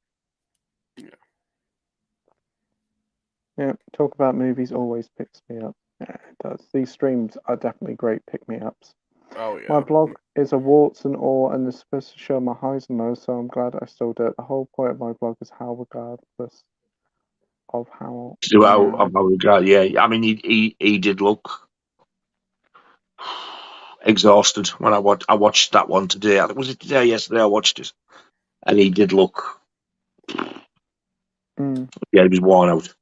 S4: Yeah, talk about movies always picks me up. Yeah, it does. These streams are definitely great pick-me-ups.
S1: Oh yeah.
S4: My blog is a warts and all, and it's supposed to show my highs and lows, so I'm glad I still do it. The whole point of my blog is how regardless of how...
S5: Yeah. I mean, he did look exhausted when I watched that one today. Was it today or yesterday I watched it? And he did look... Yeah, he was worn out.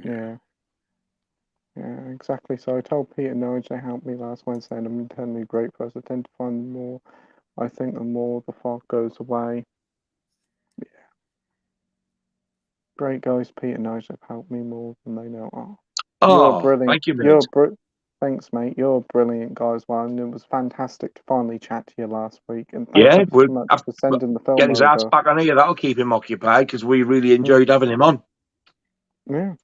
S4: Yeah. Yeah, exactly. So I told Pete and Nige they helped me last Wednesday, and I'm eternally grateful as I tend to find more. I think the more the fog goes away. Yeah. Great guys, Pete and Nige have helped me more than they know. You're brilliant.
S5: Thank you, mate.
S4: Thanks, mate. You're a brilliant guy as well, and it was fantastic to finally chat to you last week. And thanks ever so much for sending the film
S5: Get his
S4: over.
S5: ass back on here. That'll keep him occupied because we really enjoyed having him on.
S4: Yeah.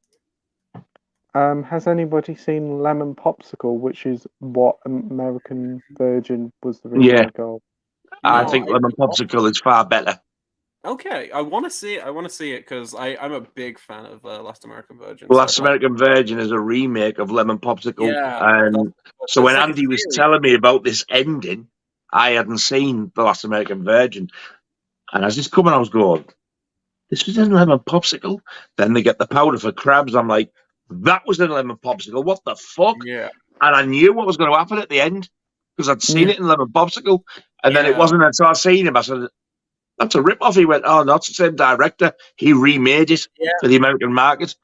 S4: Has anybody seen Lemon Popsicle, which is what American Virgin was the remake of?
S5: I think Lemon Popsicle is far better.
S1: Okay, I want to see it. I want to see it because I'm a big fan of Last American Virgin.
S5: Last American Virgin is a remake of Lemon Popsicle.
S1: Yeah.
S5: So when Andy was telling me about this ending, I hadn't seen The Last American Virgin. And as it's coming, I was going, this was in Lemon Popsicle? Then they get the powder for crabs. I'm like, that was in Lemon Popsicle. What the fuck?
S1: Yeah.
S5: And I knew what was going to happen at the end because I'd seen it in Lemon Popsicle. And then it wasn't until I seen him, I said, that's a rip-off. He went, oh, no, it's the same director. He remade it for the American market.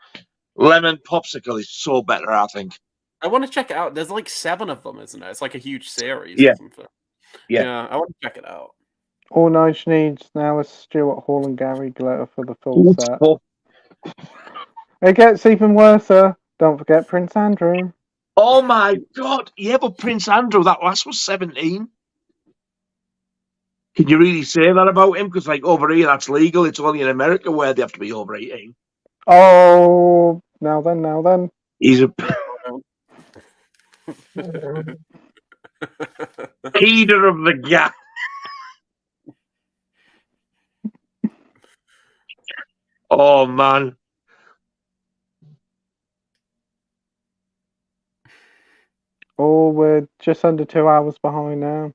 S5: Lemon Popsicle is so better, I think.
S1: I want to check it out. There's like 7 of them, isn't it? It's like a huge series
S5: Yeah.
S1: or something. Yeah, I want to check it out.
S4: All Nige needs now is Stuart Hall and Gary Glitter for the full set. It gets even worse, sir. Don't forget Prince Andrew.
S5: Oh, my God. Yeah, but Prince Andrew, that last was 17. Can you really say that about him? Because, like, over here, that's legal. It's only in America where they have to be over 18.
S4: Oh, now then.
S5: He's a... Peter of the Gap. Oh, man.
S4: Oh, we're just under 2 hours behind now.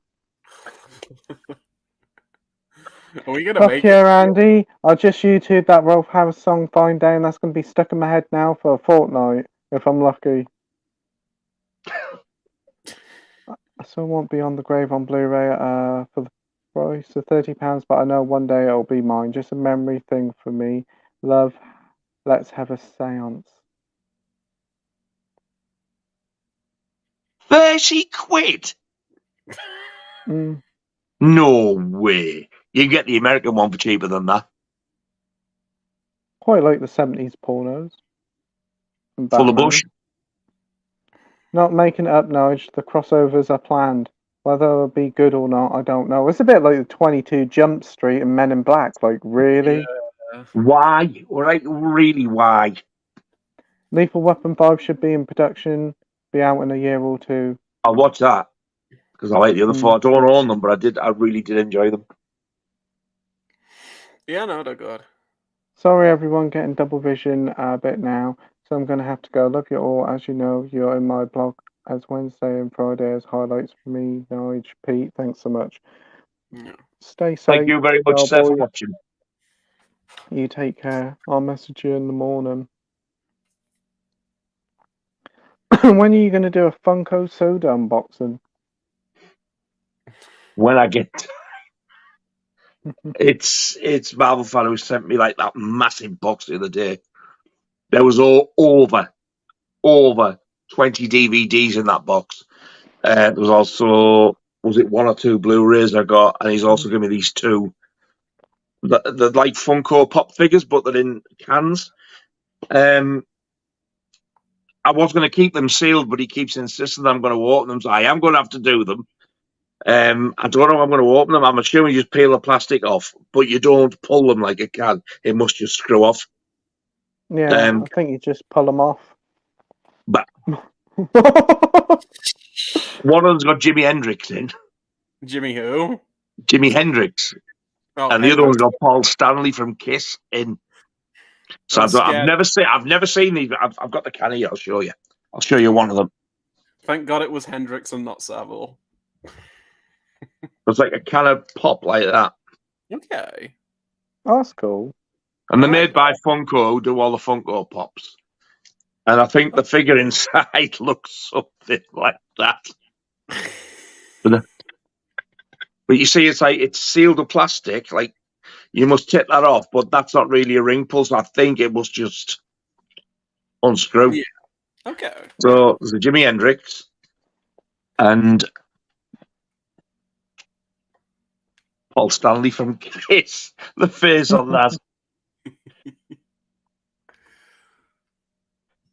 S1: Are we gonna
S4: Fuck
S1: make
S4: yeah,
S1: it?
S4: Andy. I just YouTubed that Rolf Harris song Fine Day, and that's going to be stuck in my head now for a fortnight, if I'm lucky. I still won't be on the grave on Blu-ray for the price of £30, but I know one day it'll be mine. Just a memory thing for me. Love, let's have a seance.
S5: 30 quid? No way. You can get the American one for cheaper than that.
S4: Quite like the 70s pornos.
S5: Full of bush.
S4: Not making it up, Nige. The crossovers are planned. Whether it'll be good or not, I don't know. It's a bit like the 22 Jump Street and Men in Black. Like, really?
S5: Yeah. Why? Right, really, why?
S4: Lethal Weapon 5 should be in production, be out in a year or two.
S5: I'll watch that. Because I like the other 4. I don't own them, but I really did enjoy them.
S1: Yeah, no, they're good.
S4: Sorry, everyone, getting double vision a bit now. So I'm going to have to go. Love you all. As you know, you're in my blog as Wednesday and Friday as highlights for me, Nige, Pete. Thanks so much.
S1: Yeah.
S4: Stay safe.
S5: Thank you very much, Seth, for watching.
S4: You take care. I'll message you in the morning. When are you going to do a Funko Soda unboxing?
S5: When I get... It's Marvel fan who sent me like that massive box the other day. There was over 20 DVDs in that box. There was also, was it 1 or 2 Blu-rays I got, and he's also given me these 2. They're like Funko Pop figures, but they're in cans. I was going to keep them sealed, but he keeps insisting I'm going to open them, so I am going to have to do them. I don't know if I'm going to open them. I'm assuming you just peel the plastic off, but you don't pull them like a can. It must just screw off.
S4: Yeah, I think you just pull them off.
S5: But one of them's got Jimi Hendrix in.
S1: Jimmy who?
S5: Jimi Hendrix.
S1: Oh,
S5: and the other one's got Paul Stanley from Kiss in. So I've never seen these. I've got the can here. I'll show you. I'll show you one of them.
S1: Thank God it was Hendrix and not Savile.
S5: It's like a can of pop like that.
S1: Okay.
S4: Oh, that's cool.
S5: And they're
S1: I like
S5: made by Funko, who do all the Funko Pops. And I think the figure inside looks something like that. But you see, it's sealed with plastic. Like, you must take that off, but that's not really a ring pull, so I think it must just unscrew.
S1: Yeah. Okay.
S5: So there's a Jimi Hendrix and Paul Stanley from Kiss. The face on that.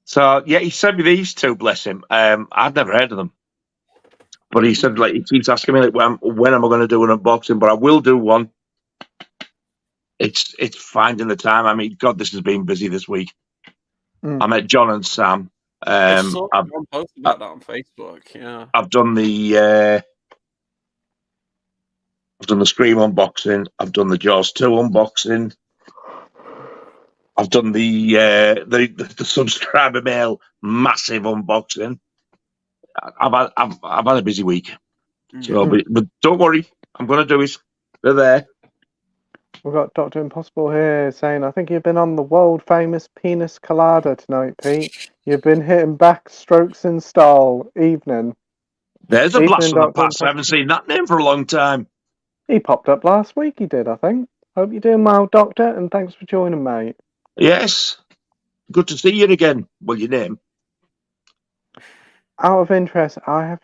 S5: So yeah, he sent me these two. Bless him. I'd never heard of them, but he said like he keeps asking me like when am I going to do an unboxing? But I will do one. It's finding the time. I mean, God, this has been busy this week. I met John and Sam.
S1: I saw someone post about that on Facebook. Yeah,
S5: I've done the Scream unboxing. I've done the Jaws 2 unboxing. I've done the subscriber mail massive unboxing. I've had a busy week, so but don't worry, I'm going to do it. They're there.
S4: We've got Dr. Impossible here saying, I think you've been on the world famous penis colada tonight, Pete. You've been hitting back strokes in style. Evening.
S5: There's a
S4: Evening,
S5: blast from the
S4: Dr.
S5: past. I haven't seen that name for a long time.
S4: He popped up last week, he did, I think. Hope you're doing well, Doctor, and thanks for joining, mate.
S5: Yes. Good to see you again. Well, your name.
S4: Out of interest, have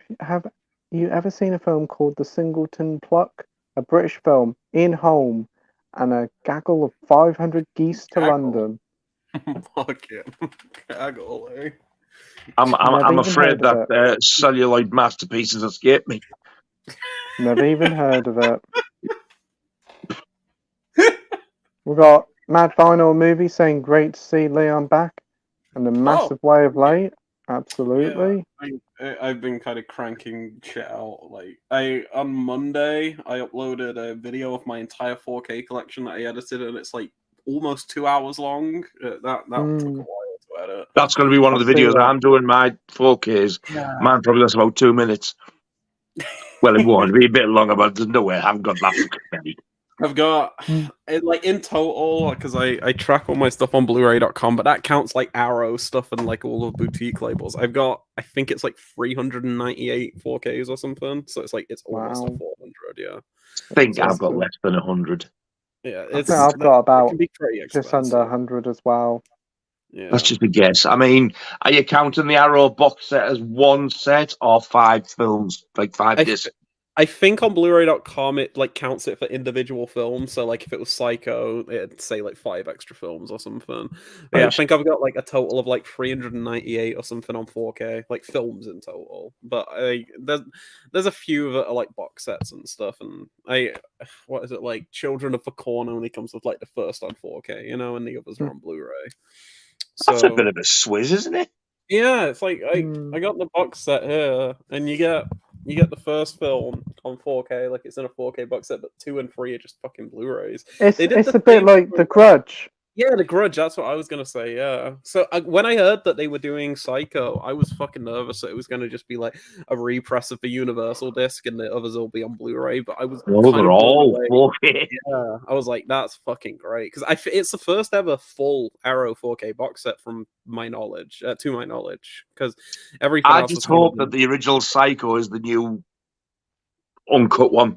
S4: you ever seen a film called The Singleton Pluck? A British film, in Home, and a gaggle of 500 geese to London.
S1: Fuck it. Gaggle, eh?
S5: I'm afraid that celluloid masterpieces escaped me.
S4: Never even heard of it. We've got Mad Vinyl Movie saying great to see Leon back, and a massive way of late. Absolutely.
S1: Yeah, I've been kind of cranking shit out. Like on Monday, I uploaded a video of my entire 4K collection that I edited, and it's like almost 2 hours long. That took a while to edit.
S5: That's going to be one of the videos I'm doing. My 4Ks.
S1: Yeah.
S5: Mine probably lasts about 2 minutes. Well, it won't be a bit longer, but there's no way I haven't got that fucking many.
S1: I've got like in total, because I track all my stuff on Blu-ray.com, but that counts like Arrow stuff and like all the boutique labels. I've got, I think it's like 398 4Ks or something. So it's like it's almost a 400. Yeah,
S5: I think I've got less than 100.
S1: Yeah,
S4: I've got about
S1: just
S4: under 100 as well.
S1: Yeah,
S5: that's just a guess. I mean, are you counting the Arrow box set as one set or 5 films, like 5 discs?
S1: I think on Blu-ray.com it like counts it for individual films. So like if it was Psycho, it'd say like 5 extra films or something. But yeah, I think I've got like a total of like 398 or something on 4K, like films in total. But there's a few that are like box sets and stuff. And what is it, like Children of the Corn only comes with like the first on 4K, you know, and the others are on Blu-ray. So,
S5: that's a bit of a swizz, isn't it?
S1: Yeah, it's like I got the box set here, and you get the first film on 4K, like it's in a 4K box set, but 2 and 3 are just fucking Blu-rays.
S4: It's a bit like The Grudge.
S1: Yeah, The Grudge, that's what I was going to say, yeah. So when I heard that they were doing Psycho, I was fucking nervous that it was going to just be like a repress of the Universal disc and the others will be on Blu-ray, but I was
S5: overall 4K.
S1: Yeah, I was like, that's fucking great. Because it's the first ever full Arrow 4K box set from my knowledge, to my knowledge. Because everything
S5: I
S1: else
S5: just hope that the original Psycho is the new uncut one.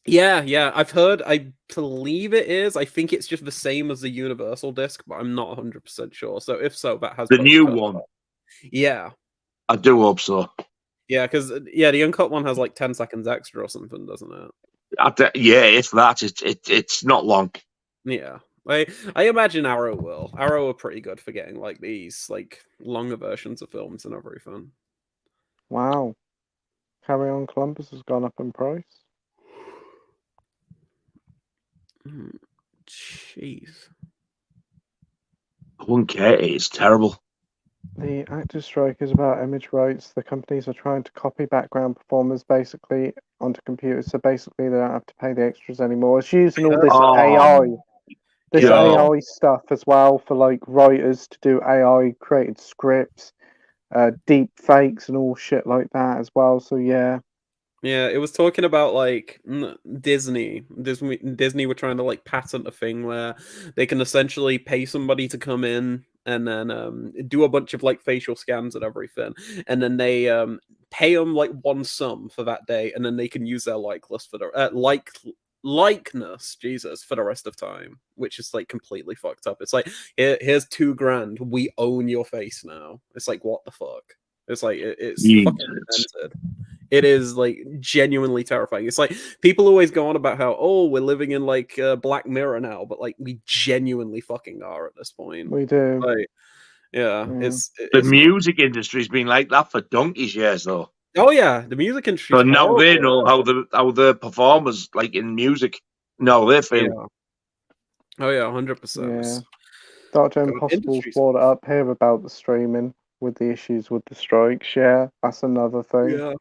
S1: Yeah, I've heard, I believe it is. I think it's just the same as the Universal disc, but I'm not 100% sure. So if so, that has
S5: the new one.
S1: Yeah.
S5: I do hope so.
S1: Yeah, because the uncut one has like 10 seconds extra or something, doesn't it?
S5: Yeah, if that, it's not long.
S1: Yeah. I imagine Arrow will. Arrow are pretty good for getting like these like longer versions of films and everything.
S4: Wow. Carry On Columbus has gone up in price.
S1: Jeez.
S5: I wouldn't care. It's terrible.
S4: The actors' strike is about image rights. The companies are trying to copy background performers basically onto computers, so basically they don't have to pay the extras anymore. It's using all this AI. This AI stuff as well for like writers to do AI created scripts deep fakes and all shit like that as well. So yeah.
S1: Yeah, it was talking about like Disney were trying to like patent a thing where they can essentially pay somebody to come in and then do a bunch of like facial scans and everything, and then they pay them like one sum for that day, and then they can use their likeness for the likeness, Jesus, for the rest of time, which is like completely fucked up. It's like here's $2,000, we own your face now. It's like what the fuck? It's like it's fucking demented. It is like genuinely terrifying. It's like people always go on about how, oh, we're living in like Black Mirror now, but like we genuinely fucking are at this point.
S4: We do.
S1: Like, yeah.
S5: The music industry's been like that for donkey's years, though.
S1: Oh yeah, the music industry.
S5: So now they know how the performers, like in music, know they feel.
S1: Yeah. Oh yeah, 100%.
S4: Yeah. Dr. Impossible's brought it up here about the streaming with the issues with the strikes. Yeah, that's another thing.
S1: Yeah.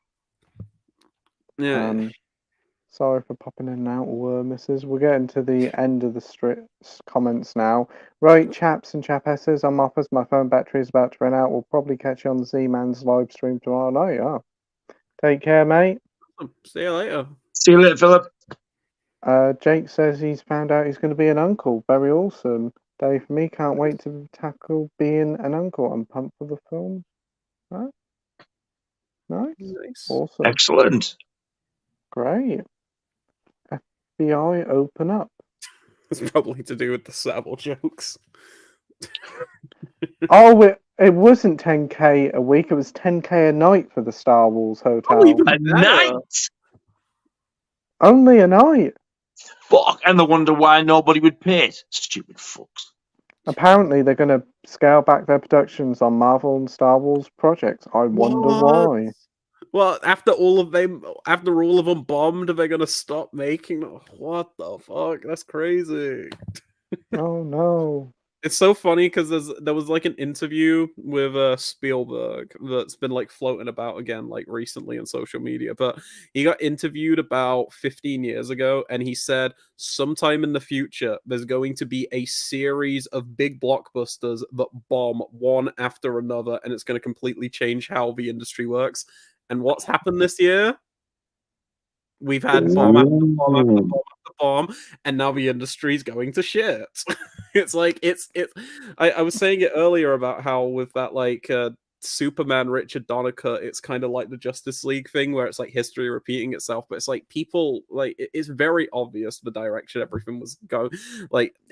S1: Yeah.
S4: Sorry for popping in and out, misses. We're getting to the end of the comments now. Right, chaps and chapesses, I'm off as my phone battery is about to run out. We'll probably catch you on the Z-Man's live stream tomorrow night. Oh. Take care, mate.
S1: See you later.
S5: See you later, Philip.
S4: Jake says he's found out he's going to be an uncle. Very awesome. Dave, for me, can't wait to tackle being an uncle. I'm pumped for the film. Right? Nice. Awesome.
S5: Excellent.
S4: Great. FBI, open up.
S1: It's probably to do with the Savile jokes.
S4: Oh, it wasn't 10K a week. It was 10K a night for the Star Wars hotel.
S1: Oh,
S5: a night?
S4: Only a night.
S5: Fuck, and they wonder why nobody would pay it. Stupid fucks.
S4: Apparently, they're going to scale back their productions on Marvel and Star Wars projects. I wonder why.
S1: Well, after all of them bombed, they're gonna stop making. What the fuck? That's crazy.
S4: Oh no!
S1: It's so funny because there was like an interview with Spielberg that's been like floating about again like recently on social media. But he got interviewed about 15 years ago, and he said sometime in the future there's going to be a series of big blockbusters that bomb one after another, and it's going to completely change how the industry works. And what's happened this year? We've had bomb after bomb after bomb after bomb, and now the industry's going to shit. It's like I was saying it earlier about how with that like Superman Richard Donner, it's kind of like the Justice League thing where it's like history repeating itself, but it's like people like it's very obvious the direction everything was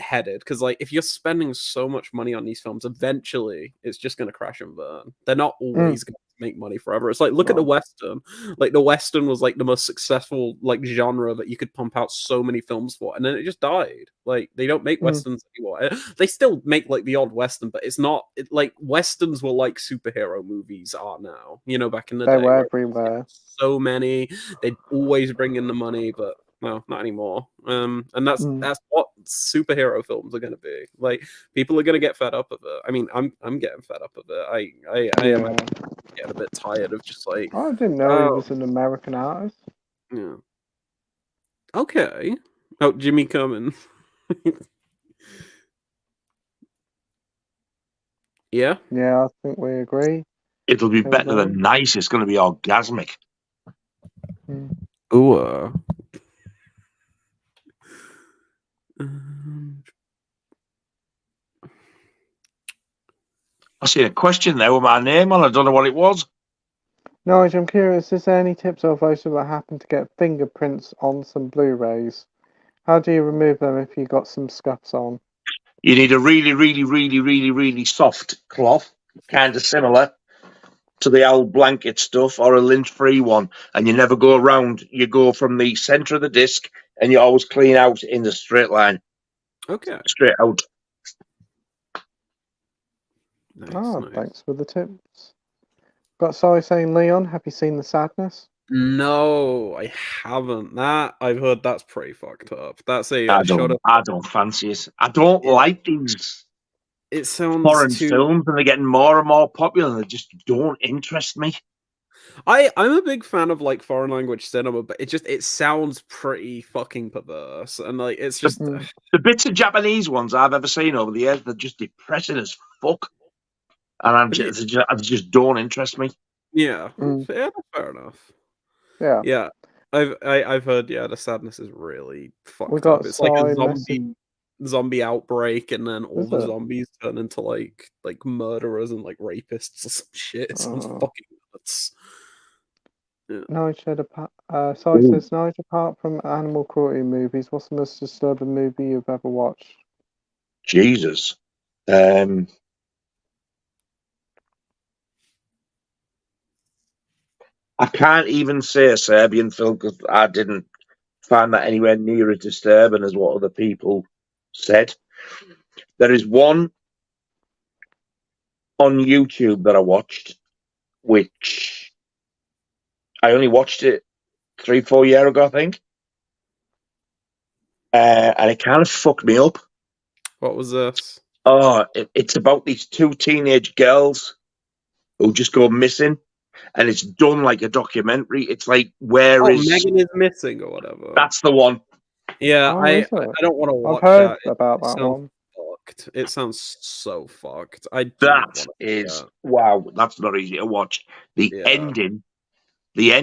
S1: headed, because like if you're spending so much money on these films, eventually it's just going to crash and burn. They're not always going to make money forever. It's like look at the Western. Like the Western was like the most successful like genre that you could pump out so many films for, and then it just died. Like they don't make Westerns anymore. They still make like the odd Western, but it's not like Westerns were like superhero movies are now. You know, back in the day.
S4: They were everywhere.
S1: So many. They'd always bring in the money, but no, not anymore. And that's what superhero films are going to be. Like people are going to get fed up of it. I mean, I'm getting fed up of it. I am getting a bit tired of just like.
S4: I didn't know he was an American artist.
S1: Yeah. Okay. Oh, Jimmy Cummins. Yeah.
S4: Yeah, I think we agree.
S5: It'll be better than nice. It's going to be orgasmic.
S1: Ooh.
S5: I see a question there with my name on. I don't know what it was.
S4: Nigel, I'm curious, is there any tips or advice about what happened to get fingerprints on some Blu-rays? How do you remove them if you got some scuffs on?
S5: You need a really, really, really, really, really soft cloth, kind of similar to the old blanket stuff, or a lint-free one. And you never go around. You go from the centre of the disc, and you always clean out in the straight line.
S1: Okay.
S5: Straight out.
S1: Nice.
S4: Thanks for the tips. Got Sorry saying, Leon, have you seen The Sadness?
S1: No, I haven't. That I've heard that's pretty fucked up. That's a
S5: I don't fancy it. I don't like these.
S1: It sounds
S5: foreign films, and they're getting more and more popular, and they just don't interest me.
S1: I'm a big fan of like foreign language cinema, but it sounds pretty fucking perverse, and like it's just
S5: the bits of Japanese ones I've ever seen over the years, they're just depressing as fuck. and I just don't interest me.
S1: Yeah, yeah, fair enough.
S4: Yeah,
S1: yeah. I've heard. Yeah, the sadness is really fucked
S4: got
S1: up. It's like a
S4: Psy
S1: zombie outbreak, and then all
S4: Is
S1: the
S4: it?
S1: zombies turn into like murderers and like rapists or some shit. It sounds
S4: Oh.
S1: fucking nuts. Yeah.
S4: Nigel, Sai says, Nigel, apart from animal cruelty movies, what's the most disturbing movie you've ever watched?
S5: Jesus. I can't even say a Serbian film because I didn't find that anywhere near as disturbing as what other people said. There is one on YouTube that I watched, which I only watched it 3-4 years ago, I think. And it kind of fucked me up.
S1: What was this?
S5: Oh, it's about these two teenage girls who just go missing. And it's done like a documentary. It's like, where is
S1: Megan is missing or whatever?
S5: That's the one.
S1: Yeah,
S4: Oh,
S1: I
S4: is it?
S1: don't want to watch
S4: I've heard
S1: that.
S4: about
S1: It
S4: that
S1: sounds
S4: one.
S1: fucked. It sounds so fucked. I do not
S5: That
S1: wanna
S5: is
S1: see that.
S5: wow. That's not easy to watch. The
S1: Yeah.
S5: ending.
S1: Yeah,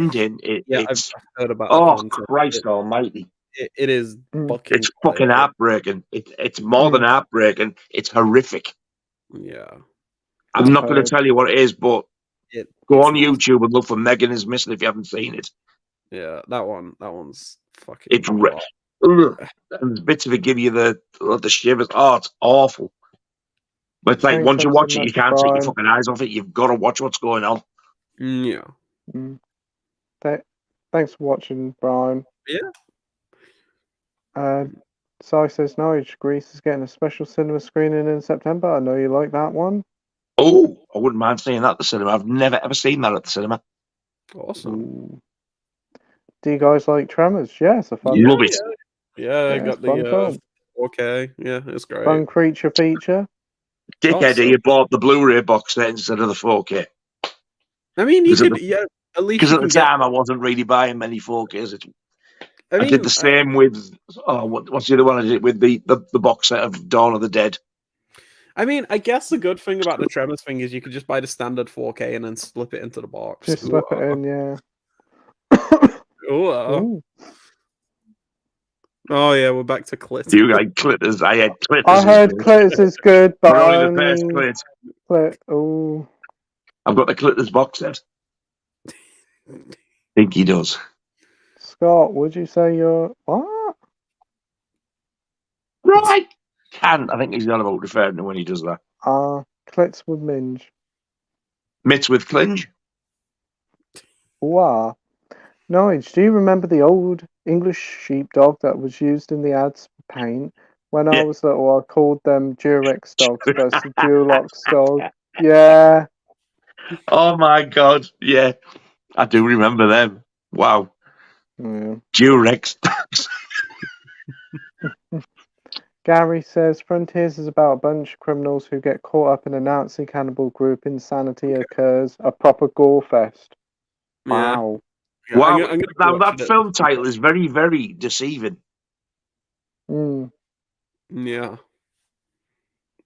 S5: It's
S1: I've heard about the
S5: oh
S1: content.
S5: Christ Almighty!
S1: It is fucking.
S5: It's fucking
S1: wild.
S5: heartbreaking. It's more than heartbreaking. It's horrific.
S1: Yeah.
S5: I'm not going to tell you what it is, but go on
S1: it's
S5: YouTube and look for Megan is Missing if you haven't seen it.
S1: Yeah, that one's fucking.
S5: It's and there's bits of it give you the shivers. Oh, it's awful. But it's like
S4: Thanks
S5: once you
S4: ever so
S5: watch it, you
S4: much,
S5: can't take your
S4: Brian.
S5: fucking eyes off it. You've got to watch what's going on.
S1: Yeah.
S4: Thanks for watching, Brian.
S1: Yeah.
S4: Sai says, Norwich, Greece is getting a special cinema screening in September. I know you like that one.
S5: Oh, I wouldn't mind seeing that at the cinema. I've never ever seen that at the cinema.
S1: Awesome.
S4: Do you guys like Tremors? Yeah, it's a fun.
S5: Love it.
S1: Yeah, I
S4: it's
S1: got
S4: fun
S1: the
S4: film.
S1: okay. Yeah, it's great.
S4: Fun creature feature.
S5: Dickhead, you bought the Blu-ray box set instead of the 4K.
S1: I mean, you could, at least
S5: because
S1: you
S5: at the
S1: can
S5: time I wasn't really buying many 4Ks.
S1: I
S5: did the same with what's the other one I did with the box set of Dawn of the Dead.
S1: I mean, I guess the good thing about the Tremors thing is you could just buy the standard 4K and then slip it into the box.
S4: Just slip it in, yeah.
S1: Ooh. Oh yeah, we're back to Clit.
S5: You like Clitters? I had Clitters.
S4: I heard Clitters is good, but
S5: only the first Clit.
S4: Clit. Oh.
S5: I've got the Clitters box set. Think he does.
S4: Scott, would you say you're what?
S5: Right. I think he's on about referring to when he does that.
S4: Clits with minge.
S5: Mitts with clinge.
S4: Wow. Nige, do you remember the old English sheepdog that was used in the ads for paint? When I was little, I called them Durex dogs, but it's a Dulux dog. Yeah.
S5: Oh my God. Yeah. I do remember them. Wow.
S4: Yeah.
S5: Durex dogs.
S4: Gary says Frontiers is about a bunch of criminals who get caught up in a Nazi cannibal group. Insanity occurs. A proper gore fest. Wow.
S1: Yeah,
S5: wow.
S1: I'm gonna
S5: now that film title is very, very deceiving.
S1: Yeah.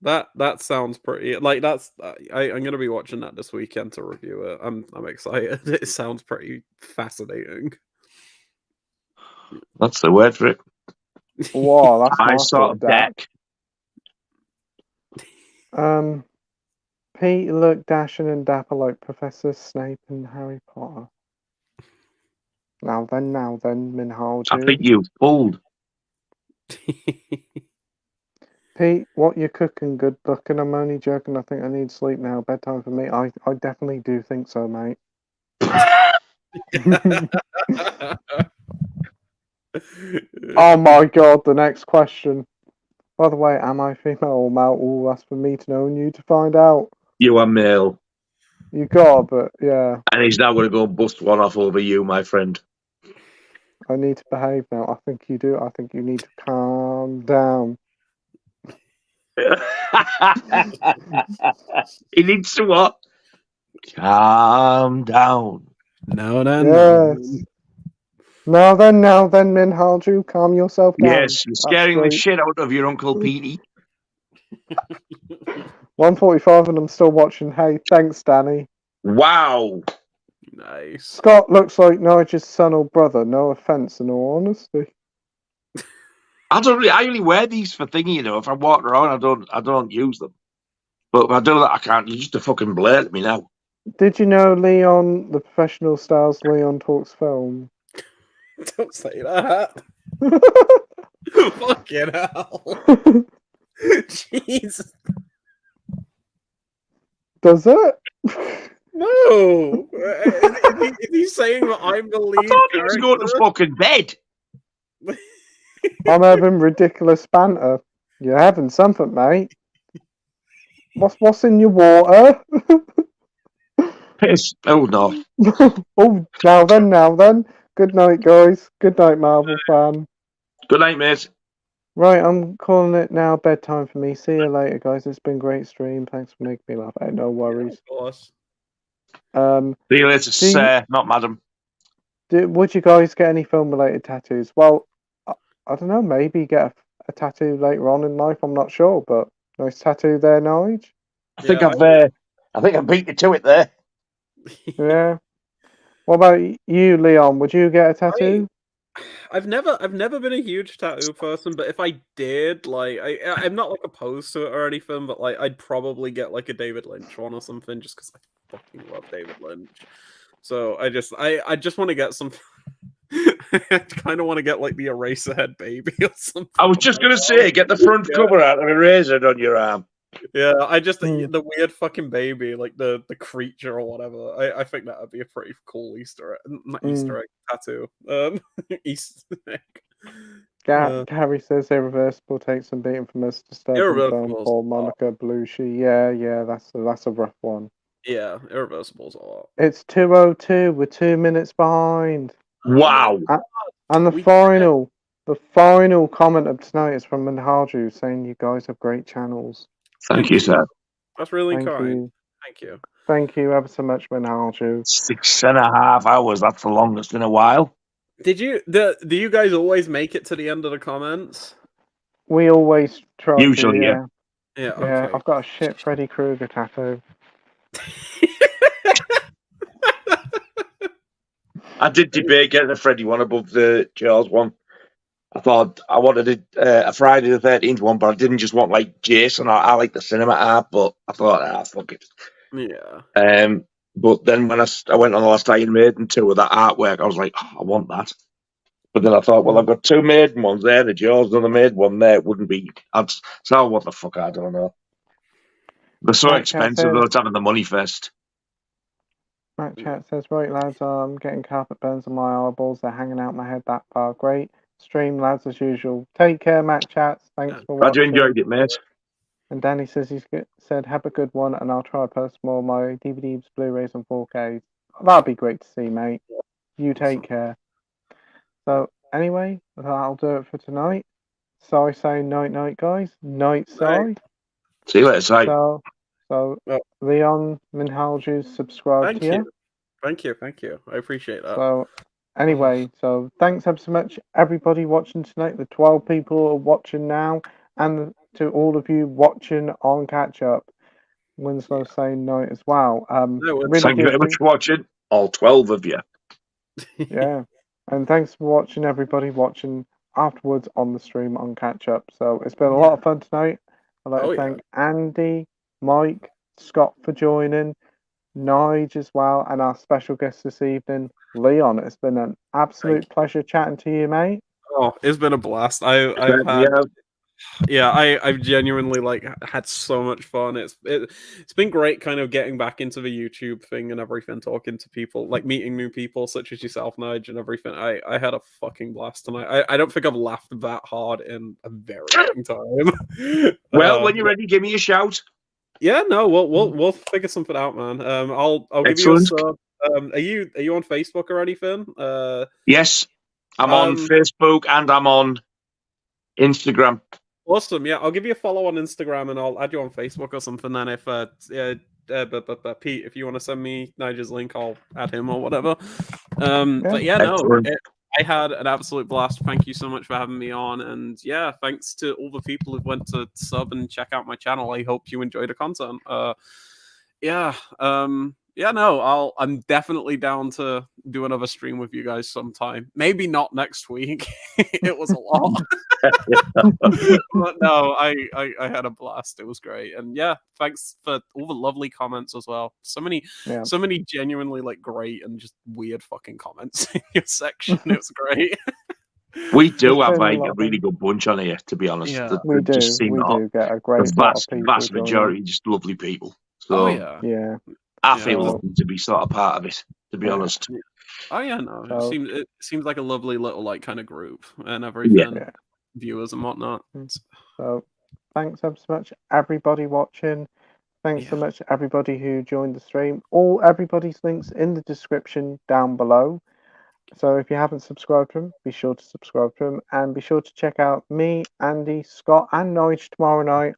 S1: That sounds pretty. Like that's. I'm gonna be watching that this weekend to review it. I'm excited. It sounds pretty fascinating.
S5: That's the word for it.
S4: Wow, that's
S5: I
S4: my
S5: saw deck.
S4: Pete looked dashing and dapper like Professor Snape and Harry Potter. Now then, Minhal.
S5: I think you pulled.
S4: Pete, what you cooking? Good looking. I'm only joking. I think I need sleep now. Bedtime for me. I definitely do think so, mate. Oh my God! The next question. By the way, am I female or male? Oh, that's for me to know and you to find out.
S5: You are male.
S4: You got, but yeah.
S5: And he's now going to go and bust one off over you, my friend.
S4: I need to behave now. I think you do. I think you need to calm down.
S5: He needs to what? Calm down.
S1: No.
S4: Now then, Minhal, you calm yourself down.
S5: Yes, you're scaring the shit out of your Uncle Petey.
S4: 1:45 and I'm still watching. Hey, thanks, Danny.
S5: Wow.
S1: Nice.
S4: Scott looks like Nigel's son or brother. No offense, in all honesty.
S5: I only wear these for thingy, you know. If I'm walking around, I don't use them. But if I do that, I can't. You just a fucking blare at me now.
S4: Did you know Leon, the professional stars Leon talks film?
S1: Don't say that. Fucking hell. Jeez.
S4: Does it?
S1: No. Is he saying that I'm the lead
S5: I thought he was going to
S1: character?
S5: fucking bed.
S4: I'm having ridiculous banter. You're having something, mate. What's in your water?
S5: Piss. Oh no.
S4: Oh, now then. Good night, guys. Good night, Marvel fan.
S5: Good night, mate.
S4: Right, I'm calling it now bedtime for me. See you later, guys. It's been a great stream. Thanks for making me laugh. Hey, no worries.
S1: Of course.
S5: See you later, sir, not madam.
S4: Would you guys get any film-related tattoos? Well, I don't know. Maybe get a tattoo later on in life. I'm not sure, but nice tattoo there, Nige.
S5: I think I beat you to it there.
S4: Yeah. What about you, Leon? Would you get a tattoo?
S1: I've never been a huge tattoo person, but if I did, like, I'm not like opposed to it or anything, but like, I'd probably get like a David Lynch one or something, just because I fucking love David Lynch. So I just want to get some. I kind of want to get like the Eraserhead baby or something.
S5: I was just gonna say, get the front cover out and erase it on your arm.
S1: Yeah, I just the weird fucking baby, like the creature or whatever. I think that would be a pretty cool Easter egg, not Easter egg tattoo. Easter egg.
S4: Harry says Irreversible takes some beating from us to start film Paul Monica Belushi. Yeah, that's a rough one.
S1: Yeah, Irreversible's a lot.
S4: It's 2:02. We're 2 minutes behind.
S5: Wow.
S4: And the final comment of tonight is from Manhaju saying you guys have great channels.
S5: Thank you, sir.
S1: That's really kind. Thank you.
S4: Thank you ever so much, Manhaju.
S5: 6.5 hours. That's the longest in a while.
S1: Do you guys always make it to the end of the comments?
S4: We always try.
S5: Usually,
S4: yeah.
S1: Yeah.
S4: Yeah,
S1: Okay.
S4: I've got a shit Freddy Krueger tattoo.
S5: I did debate getting a Freddy one above the Jaws one. I thought I wanted a Friday the 13th one, but I didn't just want like Jason. I like the cinema art, but I thought, fuck it.
S1: Yeah.
S5: But then when I went on the last Iron Maiden tour with that artwork, I was like, I want that. But then I thought, well, I've got two Maiden ones there, the Jaws, another Maiden one there. It wouldn't be. So what the fuck? I don't know. They're so expensive, though. It's having the money first.
S4: Matt Chat says, right, lads, I'm getting carpet burns on my eyeballs. They're hanging out my head that far. Great. Stream, lads, as usual. Take care, Matt Chats. Thanks for watching.
S5: Glad you enjoyed it, mate.
S4: And Danny says said, have a good one, and I'll try to post more of my DVDs, Blu-rays, and 4Ks. That'd be great to see, mate. You take care. So, anyway, that'll do it for tonight. Sai saying night, guys. Night, Sai.
S5: See you later, Sai.
S4: So Leon Minhalju subscribed here.
S1: Thank you. I appreciate that.
S4: So, anyway, so thanks ever so much, everybody watching tonight. The 12 people are watching now, and to all of you watching on catch up. Winslow saying night as well.
S5: Really thank you very much for watching, all 12 of you.
S4: Yeah, and thanks for watching, everybody watching afterwards on the stream on catch up. So it's been a lot of fun tonight. I'd like to thank Andy, Mike, Scott for joining, Nige as well, and our special guest this evening, Leon. It's been an absolute pleasure chatting to you, mate.
S1: Oh, it's been a blast. I've genuinely had so much fun. It's been great kind of getting back into the YouTube thing and everything, talking to people, like meeting new people such as yourself, Nige, and everything. I had a fucking blast tonight. I don't think I've laughed that hard in a very long time.
S5: Well, when you're ready, give me a shout.
S1: Yeah, no, we'll figure something out, man. I'll give you a sub. Are you on Facebook or anything?
S5: Yes, I'm on Facebook and I'm on Instagram.
S1: Awesome, yeah. I'll give you a follow on Instagram and I'll add you on Facebook or something. Then if Pete, if you want to send me Nigel's link, I'll add him or whatever. But yeah, no, I had an absolute blast. Thank you so much for having me on, and yeah, thanks to all the people who went to sub and check out my channel. I hope you enjoy the content. I'm definitely down to do another stream with you guys sometime. Maybe not next week. It was a lot. But no, I had a blast. It was great. And yeah, thanks for all the lovely comments as well. So many genuinely like great and just weird fucking comments in your section. It was great.
S5: We do have like a really good bunch on here, to be honest.
S1: Yeah.
S4: We do. We do get a great lot of people.
S5: Vast majority, just lovely people. So
S1: yeah.
S5: I feel lucky to be sort of part of it, to be honest.
S1: Oh yeah, no. It seems like a lovely little like kind of group and everything.
S4: Yeah.
S1: Viewers and whatnot.
S4: So thanks ever so much, everybody watching. Thanks so much, everybody who joined the stream. Everybody's links in the description down below. So if you haven't subscribed to them, be sure to subscribe to them, and be sure to check out me, Andy, Scott, and Nige tomorrow night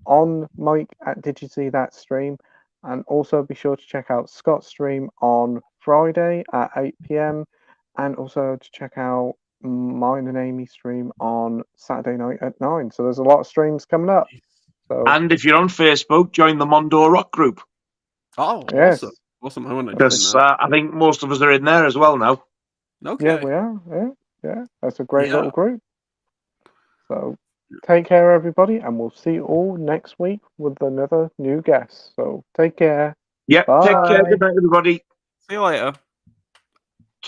S4: on Mike at Did You See That stream. And also be sure to check out Scott's stream on Friday at 8 p.m. and also to check out mine and Amy's stream on Saturday night at 9. So there's a lot of streams coming up. So,
S5: and if you're on Facebook, join the Mondo Rock group.
S1: Oh,
S4: yes.
S1: Awesome. I want to
S5: because I think most of us are in there as well now.
S1: Okay.
S4: Yeah, we are. Yeah. That's a great little group. So take care, everybody, and we'll see you all next week with another new guest. So take care.
S5: Yep.
S4: Bye.
S5: Take care. Good night, everybody.
S1: See you later.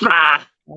S5: Bye.
S1: Bye.